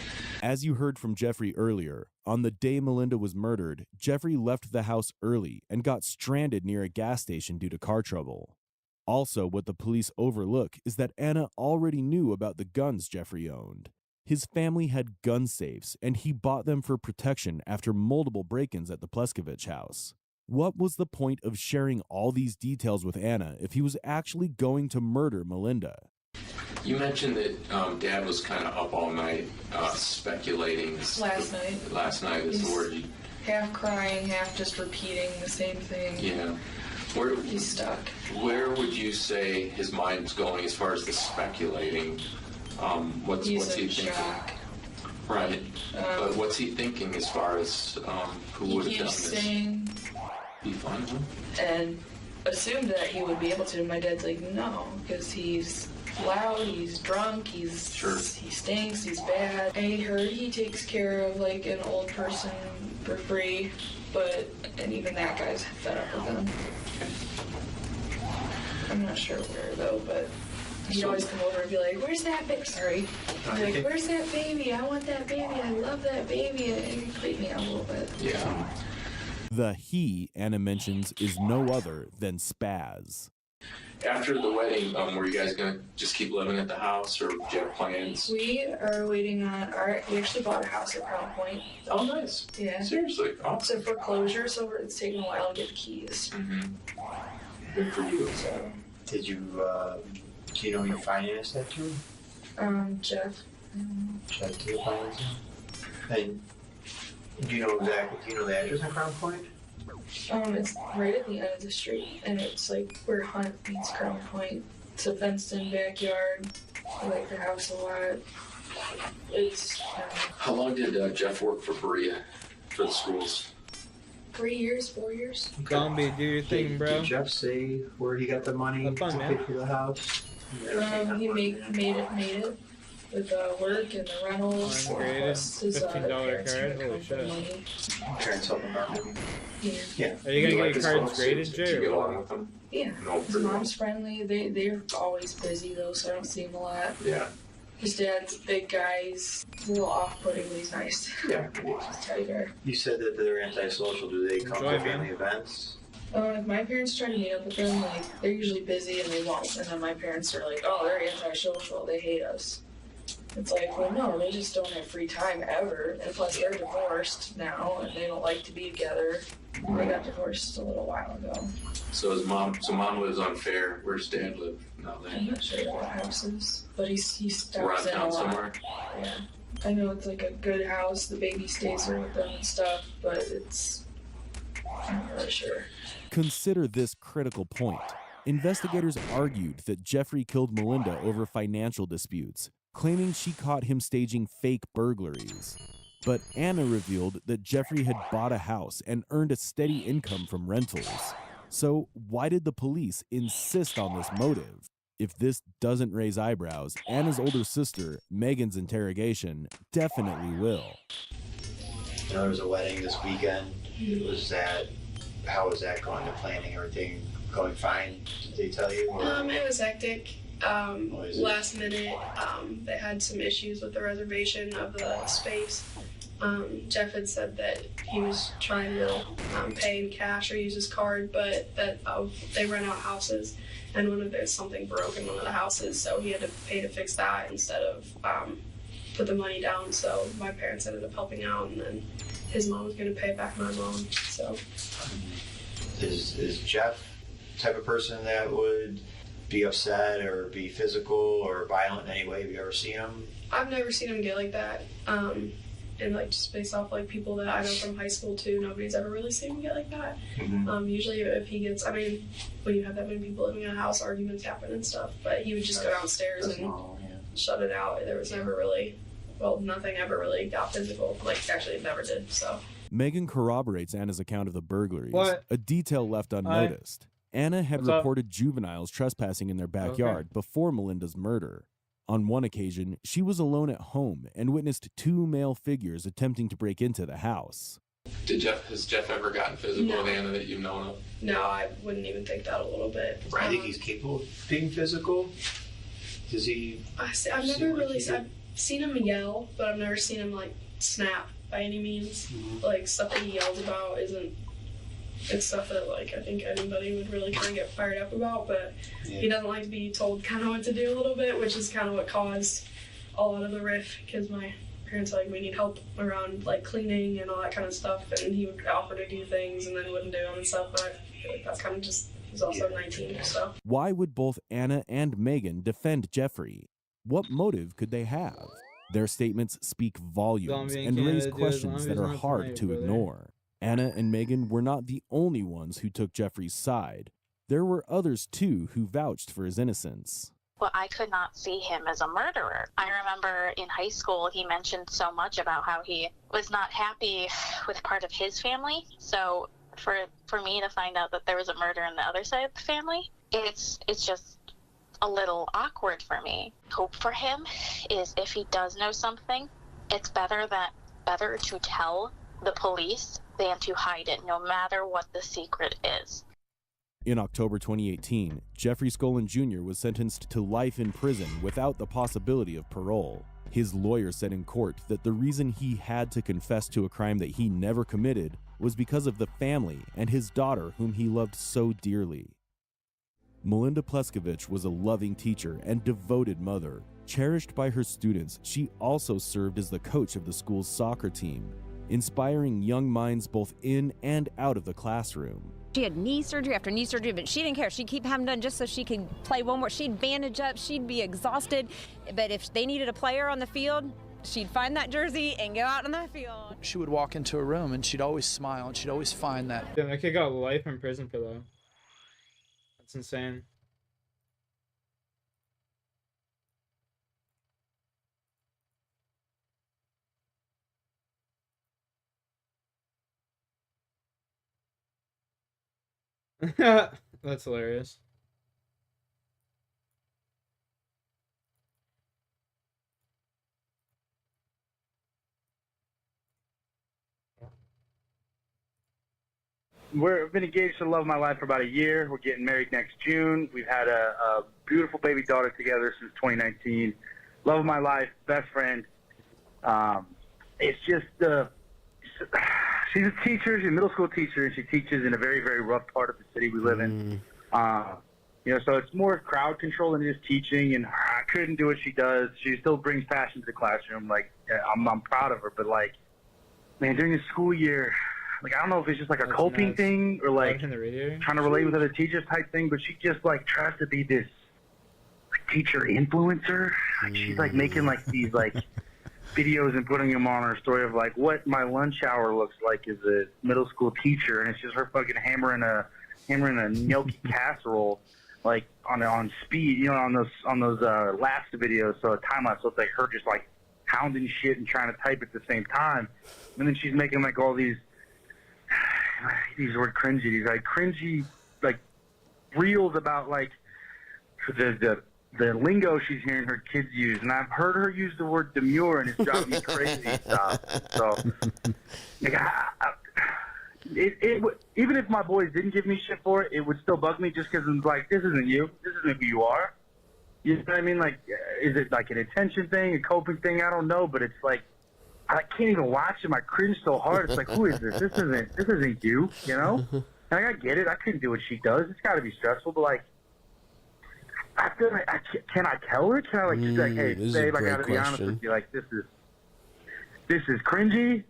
As you heard from Jeffrey earlier, on the day Melinda was murdered, Jeffrey left the house early and got stranded near a gas station due to car trouble. Also, what the police overlook is that Anna already knew about the guns Jeffrey owned. His family had gun safes, and he bought them for protection after multiple break-ins at the Pleskovich house. What was the point of sharing all these details with Anna if he was actually going to murder Melinda? You mentioned that Dad was kind of up all night speculating. Last night. Last night is the word. Half crying, half just repeating the same thing. Yeah. He's stuck. Where would you say his mind's going as far as the speculating? What's he thinking? Shock. Right. But what's he thinking as far as who would have done He keeps this? saying, Be fun, huh? and assumed that he would be able to. My dad's like, no, because he's loud, he's drunk, he stinks, he's bad. I heard he takes care of like an old person for free, and even that guy's fed up with him. I'm not sure where though, but he'd always come over and be like, where's that baby? Sorry. He'd be like, where's that baby? I want that baby. I love that baby. And it creeped me out a little bit. Yeah. The he Anna mentions is no other than Spaz. After the wedding, were you guys gonna just keep living at the house, or do you have plans? We are waiting on we actually bought a house at Crown Point. Oh, nice. Yeah. Seriously? It's a foreclosure, so it's taking a while to get the keys. Mm-hmm. Good for you. So. Did you, do you know who financed that to? Jeff. Jeff did finance it? And Do you know the address on Crown Point? It's right at the end of the street, and it's like where Hunt meets Crown Point. It's a fenced-in backyard. I like the house a lot. It's How long did Jeff work for Berea for the schools? 3 years, 4 years. Zombie, do your thing, bro. Did Jeff say where he got the money Have fun, to man. pay for the house? He made it with work and the rentals. Ungraded, Plus his $15 parents card. gonna Holy come for shit. money. Parents help him out. Yeah. Yeah. Are you gonna like get your his cards folks? graded, Do you Jay? get Or along with them? Yeah. No, His pretty well. mom's friendly. They're always busy though, so I don't see him a lot. Yeah. His dad's a big guy. He's a little off-putting, but he's nice. Yeah. He's tighter. You said that they're antisocial. Do they come Enjoy, to man. family events? If my parents try to meet up with them, like, they're usually busy and they won't. And then my parents are like, oh, they're antisocial, they hate us. It's like, well, no, they just don't have free time ever. And plus, they're divorced now and they don't like to be together. They got divorced a little while ago. So mom lives on Fair. Where's dad live now I'm then? not sure what house is, but he stops Around in a town lot. somewhere? Yeah. I know it's like a good house, the baby stays there with them and stuff, but I'm not really sure. Consider this critical point. Investigators argued that Jeffrey killed Melinda over financial disputes, claiming she caught him staging fake burglaries. But Anna revealed that Jeffrey had bought a house and earned a steady income from rentals. So why did the police insist on this motive? If this doesn't raise eyebrows, Anna's older sister, Megan's interrogation, definitely will. You know, there was a wedding this weekend. How was that going? The planning, everything going fine? Did they tell you? Or? It was hectic. Last minute, they had some issues with the reservation of the space. Jeff had said that he was trying to pay in cash or use his card, but that they rent out houses, and there's something broke in one of the houses, so he had to pay to fix that instead of put the money down. So my parents ended up helping out, and then his mom was going to pay it back my mom. So Is Jeff the type of person that would be upset or be physical or violent in any way? Have you ever seen him? I've never seen him get like that. And like just based off like people that I know from high school too, nobody's ever really seen him get like that. Mm-hmm. Usually if he gets, when you have that many people living in a house, arguments happen and stuff, but he would just go downstairs and shut it out. There was never really, nothing ever really got physical. Like actually it never did, so. Megan corroborates Anna's account of the burglaries, What? a detail left unnoticed. Anna had What's up? reported juveniles trespassing in their backyard before Melinda's murder. On one occasion, she was alone at home and witnessed two male figures attempting to break into the house. Has Jeff ever gotten physical with Anna that you've known of? No, I wouldn't even think that a little bit. I think he's capable of being physical. Does he? I've seen him yell, but I've never seen him like snap by any means. Like stuff that he yells about it's stuff that like I think anybody would really kind of get fired up about, but he doesn't like to be told kind of what to do a little bit, which is kind of what caused a lot of the rift, because my parents were like, we need help around like cleaning and all that kind of stuff, and he would offer to do things and then wouldn't do them and stuff, but I feel like that's kind of just, he's also 19, so. Why would both Anna and Megan defend Jeffrey? What motive could they have? Their statements speak volumes Zombie in and Canada, raise dude, as questions long that as are not hard tonight, to brother. ignore. Anna and Megan were not the only ones who took Jeffrey's side. There were others too who vouched for his innocence. Well, I could not see him as a murderer. I remember in high school he mentioned so much about how he was not happy with part of his family. So for me to find out that there was a murder on the other side of the family, it's just a little awkward for me. Hope for him is if he does know something, it's better to tell the police than to hide it, no matter what the secret is. In October 2018, Jeffrey Skolin Jr. was sentenced to life in prison without the possibility of parole. His lawyer said in court that the reason he had to confess to a crime that he never committed was because of the family and his daughter, whom he loved so dearly. Melinda Pleskovich was a loving teacher and devoted mother. Cherished by her students, she also served as the coach of the school's soccer team, inspiring young minds both in and out of the classroom. She had knee surgery after knee surgery, but she didn't care. She'd keep having done just so she could play one more. She'd bandage up, she'd be exhausted. But if they needed a player on the field, she'd find that jersey and go out on the field. She would walk into a room and she'd always smile and she'd always find that. Damn, that kid got life in prison for that. That's insane. That's hilarious. We've been engaged to the love of my life for about a year. We're getting married next June. We've had a beautiful baby daughter together since 2019. Love of my life, best friend. It's just she's a teacher. She's a middle school teacher, and she teaches in a very, very rough part of the city we live in. You know, so it's more crowd control than just teaching, and I couldn't do what she does. She still brings passion to the classroom. Like, I'm proud of her, but, like, man, during the school year, like, I don't know if it's just like a coping thing or like trying to relate with other teachers type thing, but she just like tries to be this like teacher influencer. Like, she's like making like these like videos and putting them on her story of like what my lunch hour looks like as a middle school teacher, and it's just her fucking hammering a gnocchi casserole like on speed, you know, on those last videos, so a time lapse, so it's like her just like pounding shit and trying to type at the same time, and then she's making like all these word cringy, these like cringy like reels about like the lingo she's hearing her kids use, and I've heard her use the word demure, and it's driving me crazy. So like, even if my boys didn't give me shit for it, it would still bug me just because it's like, this isn't you, this isn't who you are. You know what I mean? Like, is it like an attention thing, a coping thing? I don't know, but it's like, I can't even watch him. I cringe so hard. It's like, who is this? This isn't you, you know? And I get it. I couldn't do what she does. It's got to be stressful, but like, I feel like, can I tell her? Can I like just be like, hey, babe, I got to be honest with you. Like, this is cringy.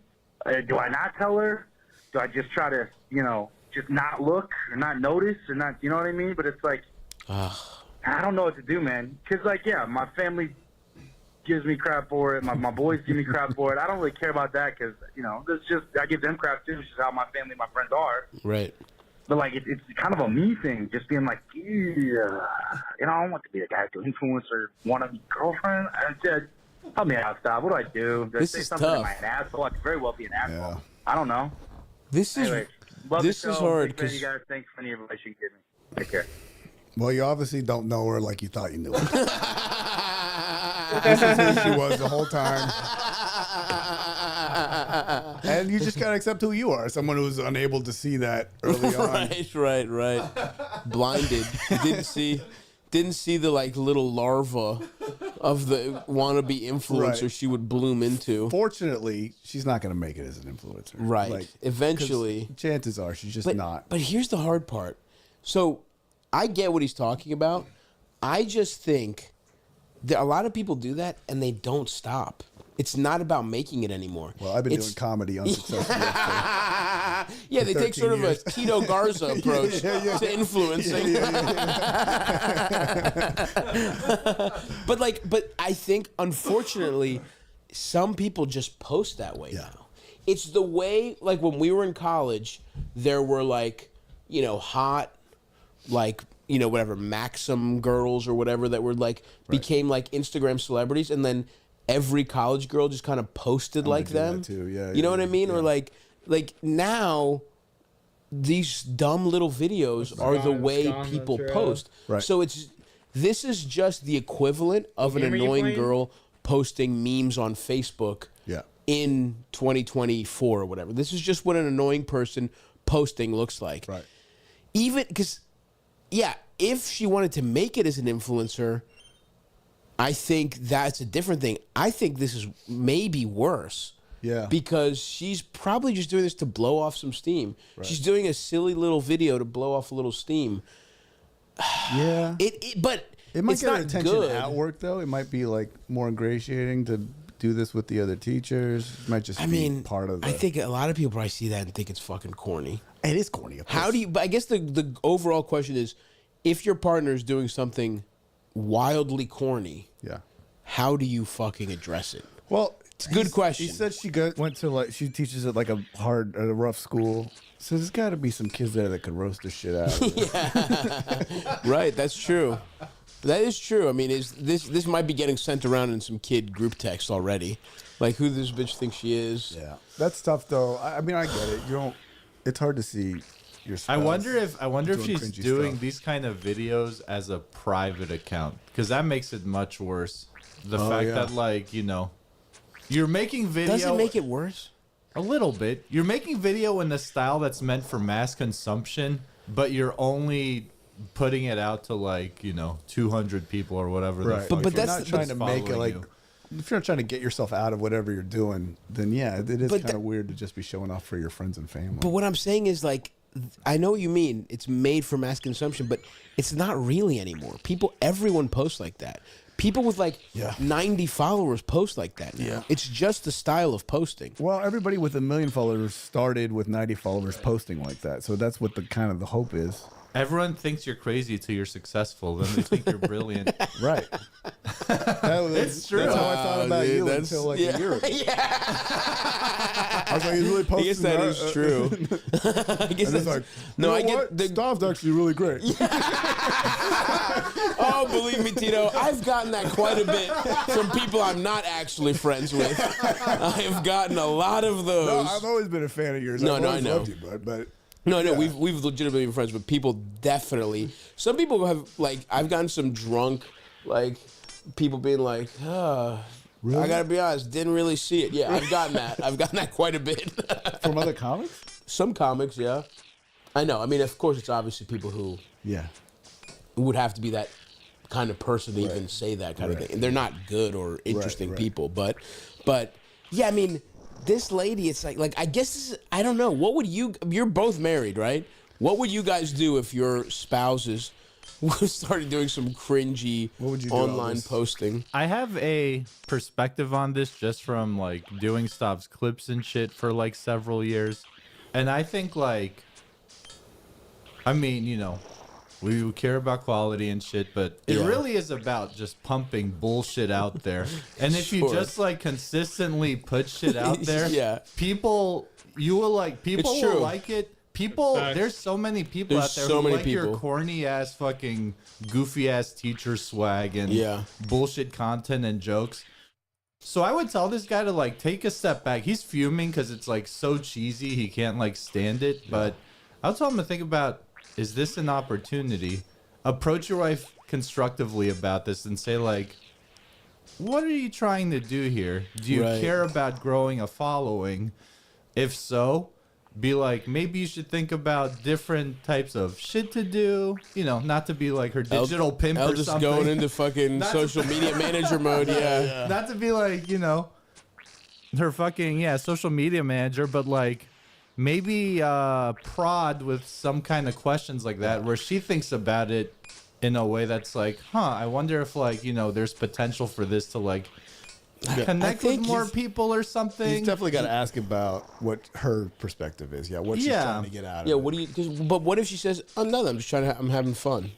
Do I not tell her? Do I just try to, you know, just not look or not notice or not, you know what I mean? But it's like, I don't know what to do, man. Because like, yeah, my family gives me crap for it. My boys give me crap for it. I don't really care about that because, you know, it's just, I give them crap too. It's just how my family, my friends are. Right. But like, it's kind of a me thing, just being like, yeah, you know, I don't want to be the guy to influence or want to be girlfriend. Help me out, stop. What do I do? Do I say something to my asshole? I could very well be an asshole. Yeah. I don't know. This is hard because you guys, thanks for any advice you can give me. Take care. Well, you obviously don't know her like you thought you knew her. This is who she was the whole time. And you just gotta accept who you are. Someone who's unable to see that early on. Right. Blinded. Didn't see the like little larva of the wannabe influencer she would bloom into. Fortunately, she's not gonna make it as an influencer. Right. Like, eventually. Chances are she's just not. But here's the hard part. So I get what he's talking about. I just think that a lot of people do that and they don't stop. It's not about making it anymore. Well, I've been doing comedy unsuccessfully. Yeah, they take sort of a Tito Garza approach to influencing. But I think, unfortunately, some people just post that way now. It's the way, like when we were in college, there were like, you know, hot, like, you know, whatever, Maxim girls or whatever that were like, became like Instagram celebrities, and then every college girl just kind of posted like them. Too. Yeah, you know what I mean? Or like now, these dumb little videos are the way people post. Right. So this is just the equivalent of an annoying girl posting memes on Facebook in 2024 or whatever. This is just what an annoying person posting looks like. Right. Even because, if she wanted to make it as an influencer, I think that's a different thing. I think this is maybe worse. Yeah. Because she's probably just doing this to blow off some steam. Right. She's doing a silly little video to blow off a little steam. Yeah. But it might it's get not attention good. at work, though. It might be like more ingratiating to do this with the other teachers. It might just be part of the... I think a lot of people probably see that and think it's fucking corny. It is corny. How do you... But I guess the overall question is, if your partner is doing something wildly corny, how do you fucking address it? Well, It's a good question. He said went to she teaches at like a rough school. So there's got to be some kids there that could roast the shit out of Yeah. Right, that's true. That is true. I mean, this might be getting sent around in some kid group text already. Like, who this bitch thinks she is. Yeah. That's tough, though. I mean, I get it. It's hard to see your spouse I wonder if she's cringy doing stuff. these kind of videos as a private account, because that makes it much worse. The fact that, like, you know, you're making video. Does it make it worse? A little bit. You're making video in the style that's meant for mass consumption, but you're only putting it out to, like, you know, 200 people or whatever. Right. The fuck But you're that's not trying to make it like. you. If you're not trying to get yourself out of whatever you're doing, then yeah, it is kind of weird to just be showing off for your friends and family. But what I'm saying is, like, I know what you mean. It's made for mass consumption, but it's not really anymore. Everyone posts like that. People with like 90 followers post like that now. Yeah. It's just the style of posting. Well, everybody with 1 million followers started with 90 followers posting like that. So that's what the hope is. Everyone thinks you're crazy till you're successful. Then they think you're brilliant. Right. It's true. That's how I thought about you until like a year ago. I was like, he's really posting. I guess that is true. I guess and it's like, no, I get the stuff's actually really great. Oh, believe me, Tito, I've gotten that quite a bit from people I'm not actually friends with. I have gotten a lot of those. No, I've always been a fan of yours. No, I've no, always I know. loved you, but No, yeah. we've legitimately been friends, but people definitely. Some people have, like, I've gotten some drunk, like, people being like, Really? I gotta be honest, didn't really see it. Yeah, I've gotten that. I've gotten that quite a bit. From other comics? Some comics, yeah. I know. I mean, of course, it's obviously people who would have to be that kind of person to even say that kind of thing. And they're not good or interesting people, but yeah, I mean, this lady, it's like I guess this is, I don't know. What would you're both married, right? What would you guys do if your spouses started doing some cringy online posting? I have a perspective on this just from, like, doing stops clips and shit for, like, several years. And I think, like, I mean, you know, we care about quality and shit, but it really is about just pumping bullshit out there. And if you just, like, consistently put shit out there, people will like it. People, there's so many people out there who like your corny ass, fucking goofy ass teacher swag and bullshit content and jokes. So I would tell this guy to, like, take a step back. He's fuming because it's, like, so cheesy he can't, like, stand it. But I would tell him to think about, is this an opportunity? Approach your wife constructively about this and say, like, what are you trying to do here? Do you care about growing a following? If so, be like, maybe you should think about different types of shit to do. You know, not to be like her digital pimp or just something. going into fucking social media manager mode, Not to be like, you know, her fucking, social media manager, but, like, maybe prod with some kind of questions like that where she thinks about it in a way that's like, I wonder if, like, you know, there's potential for this to, like, connect with more people or something. He's definitely got to ask about what her perspective is. Yeah, what she's trying to get out of it. Yeah, what do you? But what if she says, "Oh no, I'm just trying to. I'm having fun."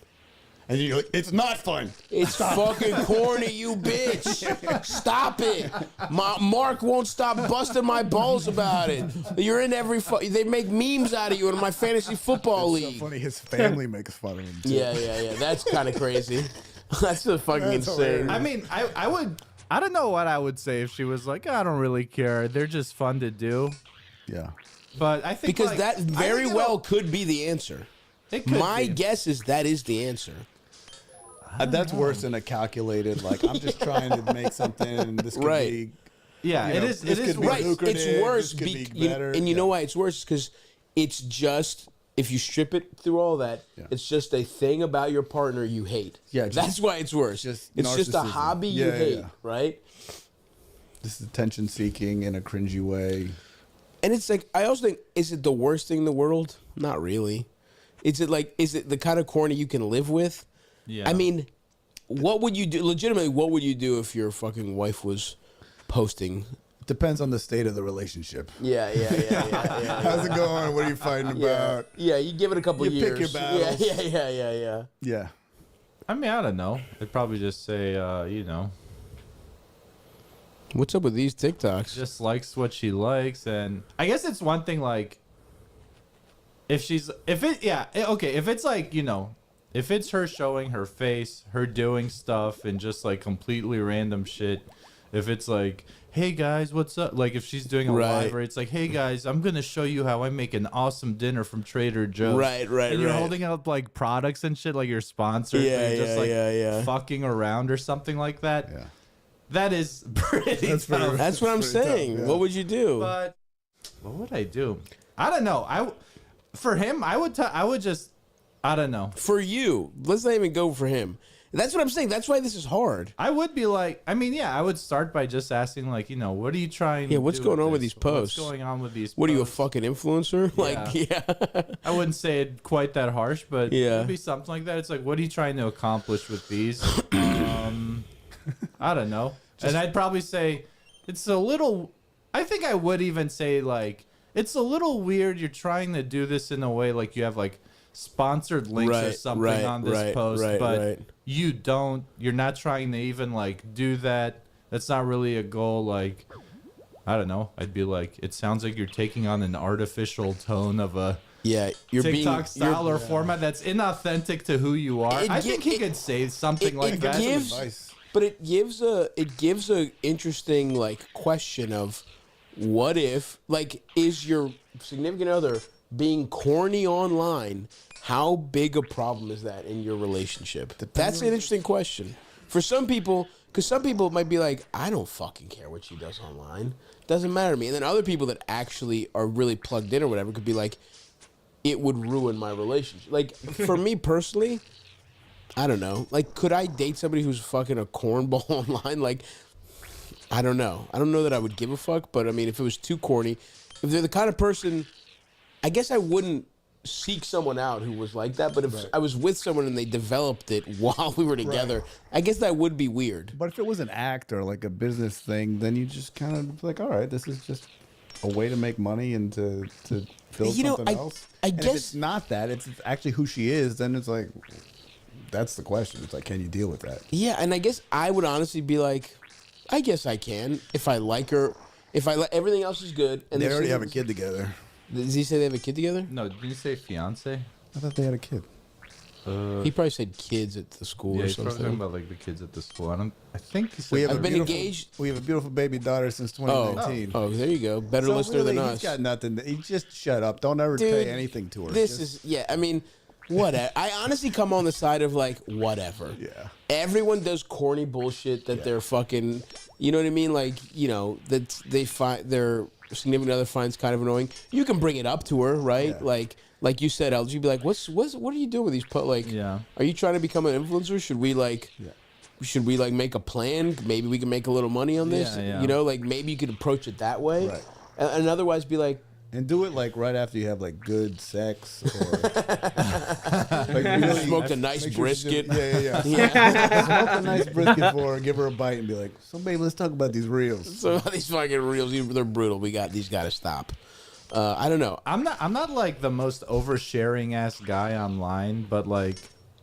And you're like, "It's not fun. It's fucking corny, you bitch. Stop it. Mark won't stop busting my balls about it. You're in every. They make memes out of you in my fantasy football league. So funny. His family makes fun of him too. Yeah. That's kind of crazy. That's so fucking insane. Hilarious. I mean, I don't know what I would say if she was like, I don't really care. They're just fun to do. Yeah. But I think, because like, that very well could be the answer. My guess is that is the answer. That's worse than a calculated, like, I'm just trying to make something and this could be. Yeah, it is. It is right. It's worse. This could be better. And you know why it's worse? Because it's just, if you strip it through all that, it's just a thing about your partner you hate. Yeah, that's why it's worse. It's just a narcissism. hobby you hate, right? This is attention seeking in a cringy way. And it's like, I also think, is it the worst thing in the world? Not really. Is it the kind of corny you can live with? Yeah. I mean, what would you do? Legitimately, what would you do if your fucking wife was posting? Depends on the state of the relationship. Yeah. How's it going? What are you fighting about? Yeah, you give it a couple years. Pick your battles. Yeah. I mean, I don't know. They'd probably just say, you know. What's up with these TikToks? Just likes what she likes, and I guess it's one thing like if it's like, you know, if it's her showing her face, her doing stuff and just like completely random shit, if it's like, hey guys, what's up? Like if she's doing a live where it's like, hey guys, I'm gonna show you how I make an awesome dinner from Trader Joe's. Right. And you're holding up like products and shit like you're sponsored. Yeah, you're just yeah. fucking around or something like that. Yeah. That is pretty tough. That's what I'm saying. tough, yeah. What would you do? But what would I do? I don't know. For him, I would just, I don't know. For you, let's not even go for him. That's what I'm saying. That's why this is hard. I would be like, I mean, yeah, I would start by just asking, like, you know, what are you trying? Yeah, what's going on with these posts? What's going on with these? What are you, a fucking influencer? Like, yeah. I wouldn't say it quite that harsh, but Yeah. it'd be something like that. It's like, what are you trying to accomplish with these? I don't know. And I'd probably say it's a little. I think I would even say like it's a little weird. You're trying to do this in a way like you have like sponsored links or something on this post, but you don't. You're not trying to even like do that. That's not really a goal. Like I don't know. I'd be like, it sounds like you're taking on an artificial tone of a you're TikTok style or format that's inauthentic to who you are. I think he could say something like that. But it gives a interesting like question of what if like is your significant other being corny online? How big a problem is that in your relationship? That's an interesting question for some people, because some people might be like, I don't fucking care what she does online, doesn't matter to me. And then other people that actually are really plugged in or whatever could be like, it would ruin my relationship. Like for me personally, I don't know. Like, could I date somebody who's fucking a cornball online? Like, I don't know. I don't know that I would give a fuck, but I mean, if it was too corny, if they're the kind of person, I guess I wouldn't seek someone out who was like that, but if I was with someone and they developed it while we were together, I guess that would be weird. But if it was an act or like a business thing, then you just kind of like, all right, this is just a way to make money and to build something else. I and guess if it's not that, it's actually who she is, then it's like, that's the question. It's like, can you deal with that? Yeah, and I guess I would honestly be like, I guess I can if I like her. If I like everything else is good, and they already have a kid together. Does he say they have a kid together? No, did he say fiance? I thought they had a kid. He probably said kids at the school or he's something. probably talking about like the kids at the school. I think he said We have I've been engaged. We have a beautiful baby daughter since 2019. Oh, there you go. Better so listener really, than he's us. got nothing. He just shut up. Don't ever Dude, say anything to her. This is I mean, whatever. I honestly come on the side of like whatever. Yeah. Everyone does corny bullshit that they're fucking. You know what I mean? Like that they find their significant other finds kind of annoying. You can bring it up to her, right? Yeah. Like you said, LG, be like, what are you doing with these? Are you trying to become an influencer? Should we Should we make a plan? Maybe we can make a little money on this. Yeah. You know, maybe you could approach it that way, Right. and otherwise be like. And do it right after you have good sex, or smoked a nice brisket. Yeah. Smoke a nice brisket for her, give her a bite, and be like, "So, babe, let's talk about these reels." So these fucking reels, they're brutal. These got to stop. I don't know. I'm not like the most oversharing ass guy online, but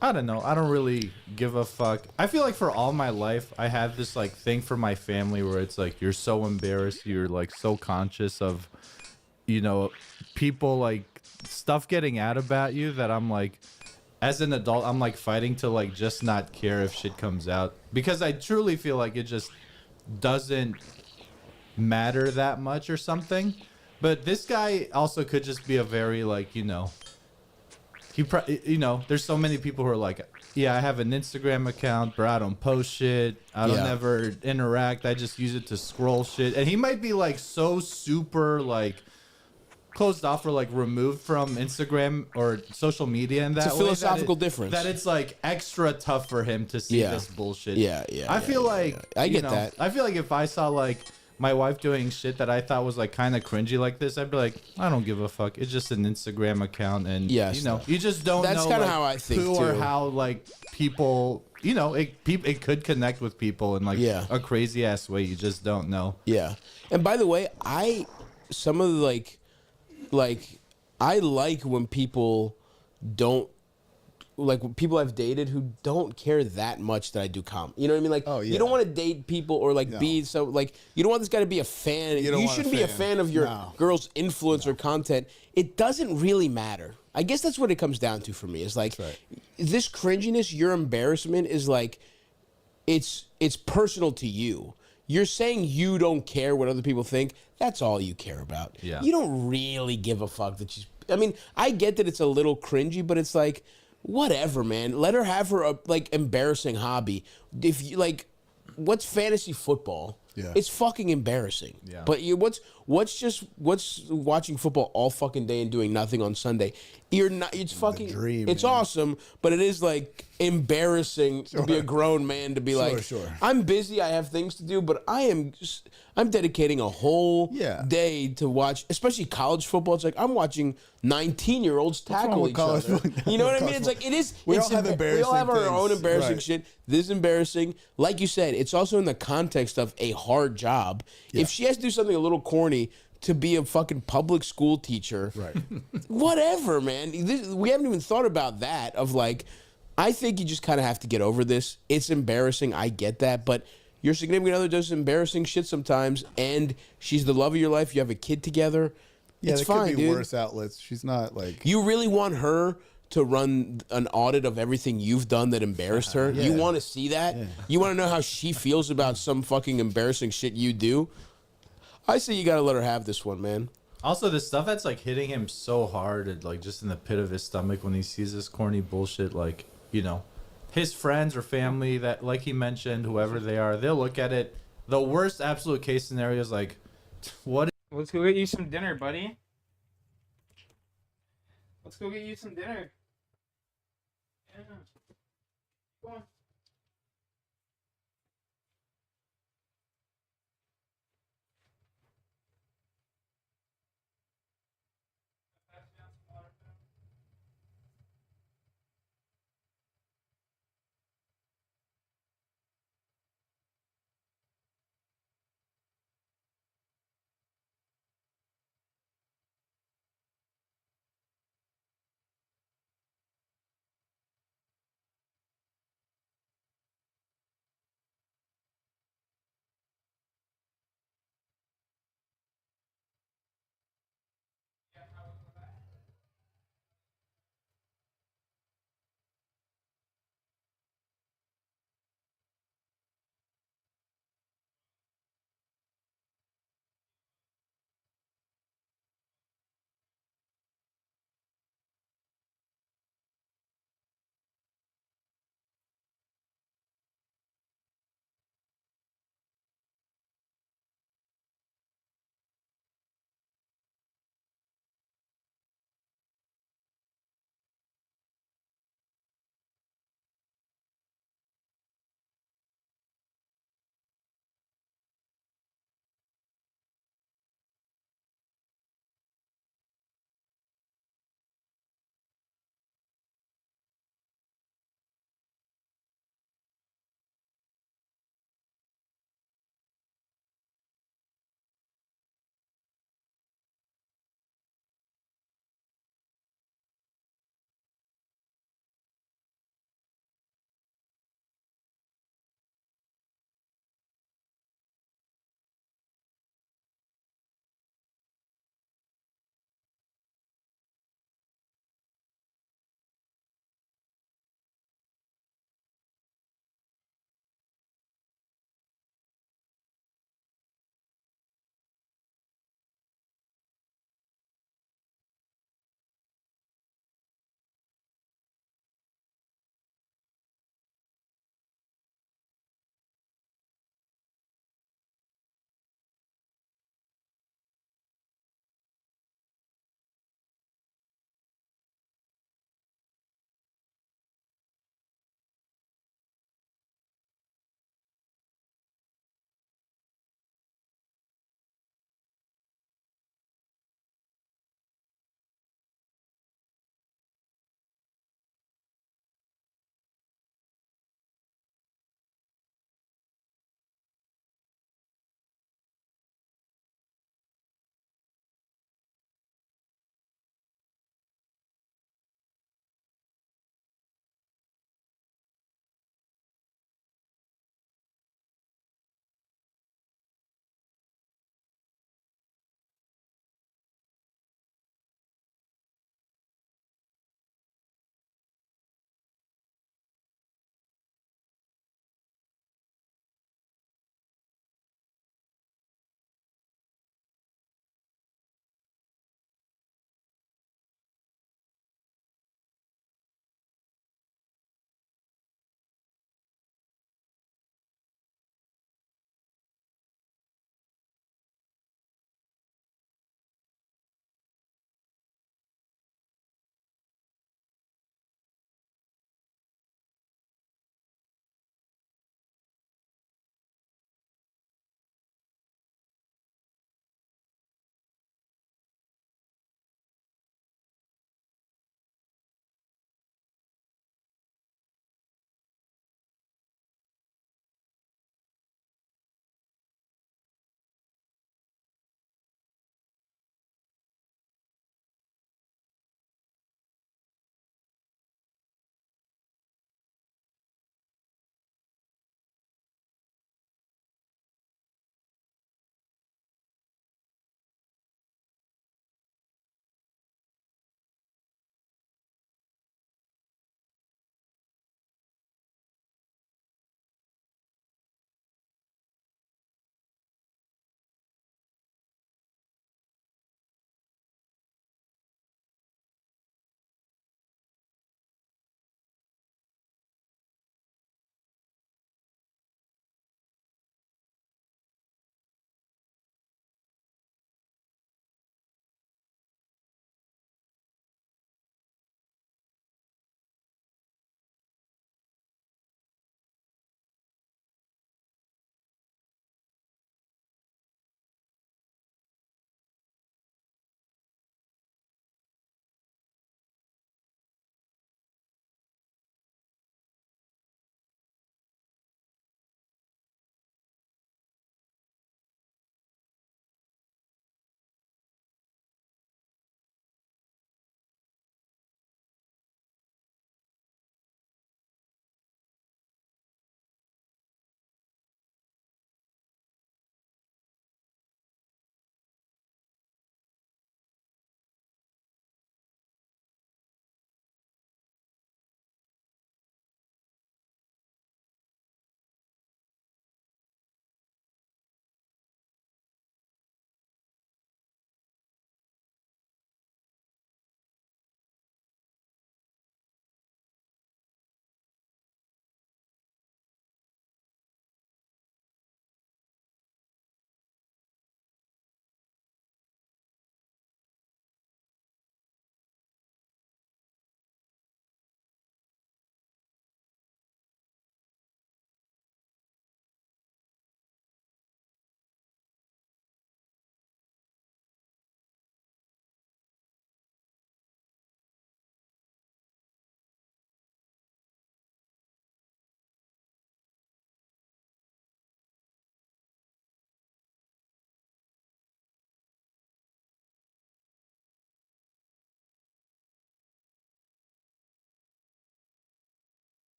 I don't know. I don't really give a fuck. I feel like for all my life, I have this thing for my family where it's like you're so embarrassed, you're so conscious of. People stuff getting out about you that I'm as an adult, I'm fighting to just not care if shit comes out because I truly feel like it just doesn't matter that much or something. But this guy also could just be a very there's so many people who are yeah, I have an Instagram account, but I don't post shit. I don't ever interact. I just use it to scroll shit. And he might be so super closed off or removed from Instagram or social media in that it's a way philosophical difference that it's extra tough for him to see this bullshit. I feel I get that. I feel like if I saw my wife doing shit that I thought was kind of cringy like this, I'd be like, I don't give a fuck. It's just an Instagram account, and you just don't know. That's kind of how I think who too. or how people. It could connect with people in a crazy ass way. You just don't know. Yeah, and by the way, some of the I like when people don't like people I've dated who don't care that much that I do comedy. You know what I mean? Like, you don't want to date people or like be so like you don't want this guy to be a fan. You don't want a shouldn't be a fan of your girl's influence or content. It doesn't really matter. I guess that's what it comes down to for me. Is like this cringiness, your embarrassment is like it's personal to you. You're saying you don't care what other people think. That's all you care about. Yeah. You don't really give a fuck that she's. I mean, I get that it's a little cringy, but it's like, whatever, man. Let her have her like embarrassing hobby. If you like, what's fantasy football? Yeah. It's fucking embarrassing. Yeah. But what's watching football all fucking day and doing nothing on Sunday? You're not. It's fucking. dream, It's man. awesome, but it is like embarrassing to be a grown man to be like, I'm busy. I have things to do, but I'm dedicating a whole day to watch, especially college football. It's like I'm watching 19-year-olds tackle each other. You know what I mean? It's like it is. We it's all have we all have our embarrassing own things. embarrassing Right. shit. This is embarrassing. Like you said, it's also in the context of a hard job. If she has to do something a little corny to be a fucking public school teacher, Right. whatever, man. We haven't even thought about that. Of like, I think you just kind of have to get over this. It's embarrassing. I get that, but your significant other does embarrassing shit sometimes, and she's the love of your life. You have a kid together. Yeah, it's there fine, could be dude. worse outlets. She's not like. You really want her to run an audit of everything you've done that embarrassed her? You want to see that? You want to know how she feels about some fucking embarrassing shit you do? I say you got to let her have this one, man. Also, the stuff that's like hitting him so hard, and like just in the pit of his stomach when he sees this corny bullshit, like, you know, his friends or family that, like he mentioned, whoever they are, they'll look at it. The worst absolute case scenario is like, what? Let's go get you some dinner, buddy. Let's go get you some dinner. Yeah. Go on.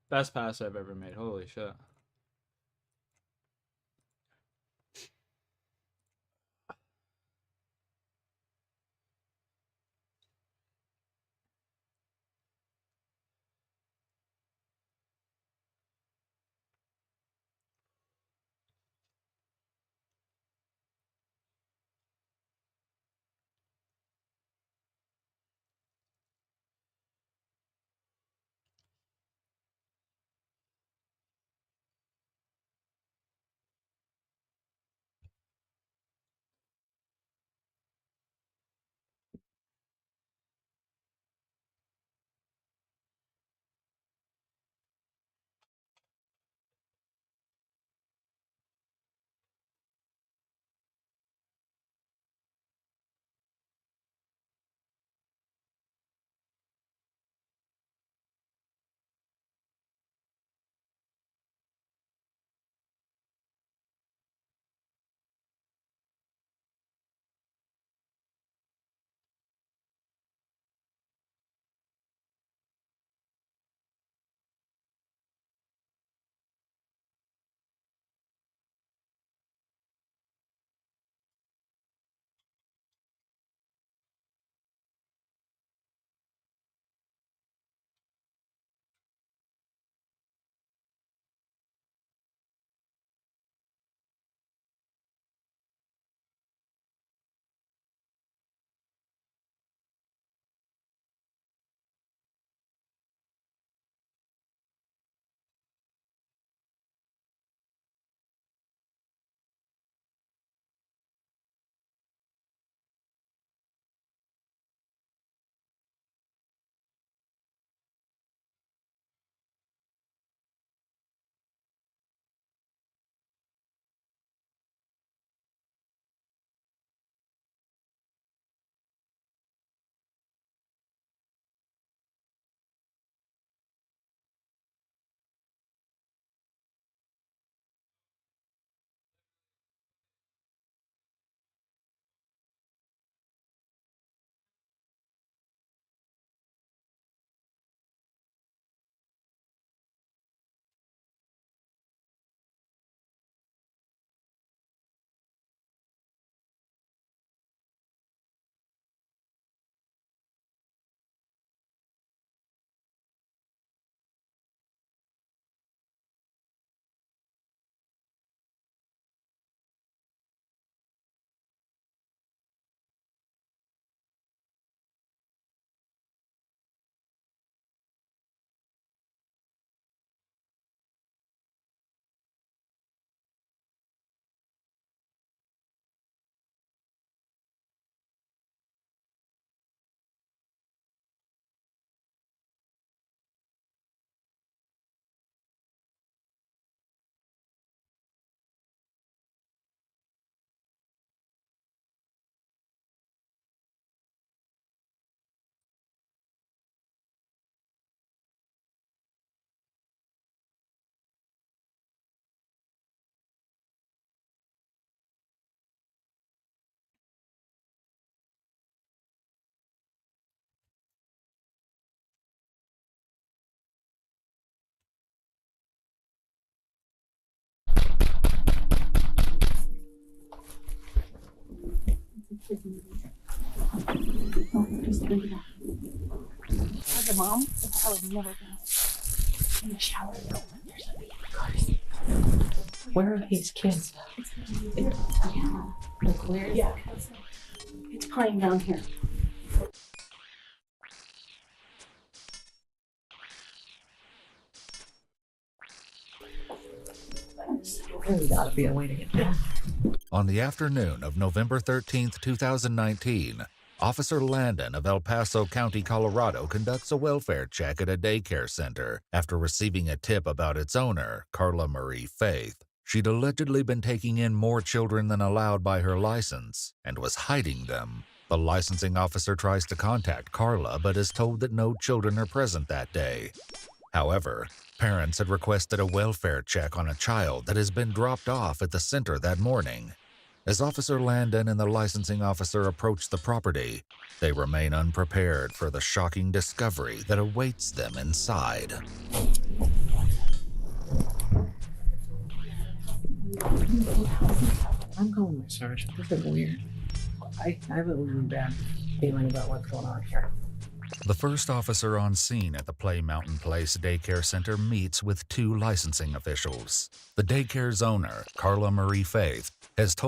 Best pass I've ever made. Holy shit. As a mom, I would never go in the shower. Where are these kids? Like where? Yeah. It's playing down here. There's gotta be a way to get down. On the afternoon of November 13th, 2019, Officer Landon of El Paso County, Colorado, conducts a welfare check at a daycare center after receiving a tip about its owner, Carla Marie Faith. She'd allegedly been taking in more children than allowed by her license and was hiding them. The licensing officer tries to contact Carla but is told that no children are present that day. However, parents had requested a welfare check on a child that has been dropped off at the center that morning. As Officer Landon and the licensing officer approach the property, they remain unprepared for the shocking discovery that awaits them inside. I'm going with Sarge. This is weird. I have a really bad feeling about what's going on here. The first officer on scene at the Play Mountain Place Daycare Center meets with two licensing officials. The daycare's owner, Carla Marie Faith, has told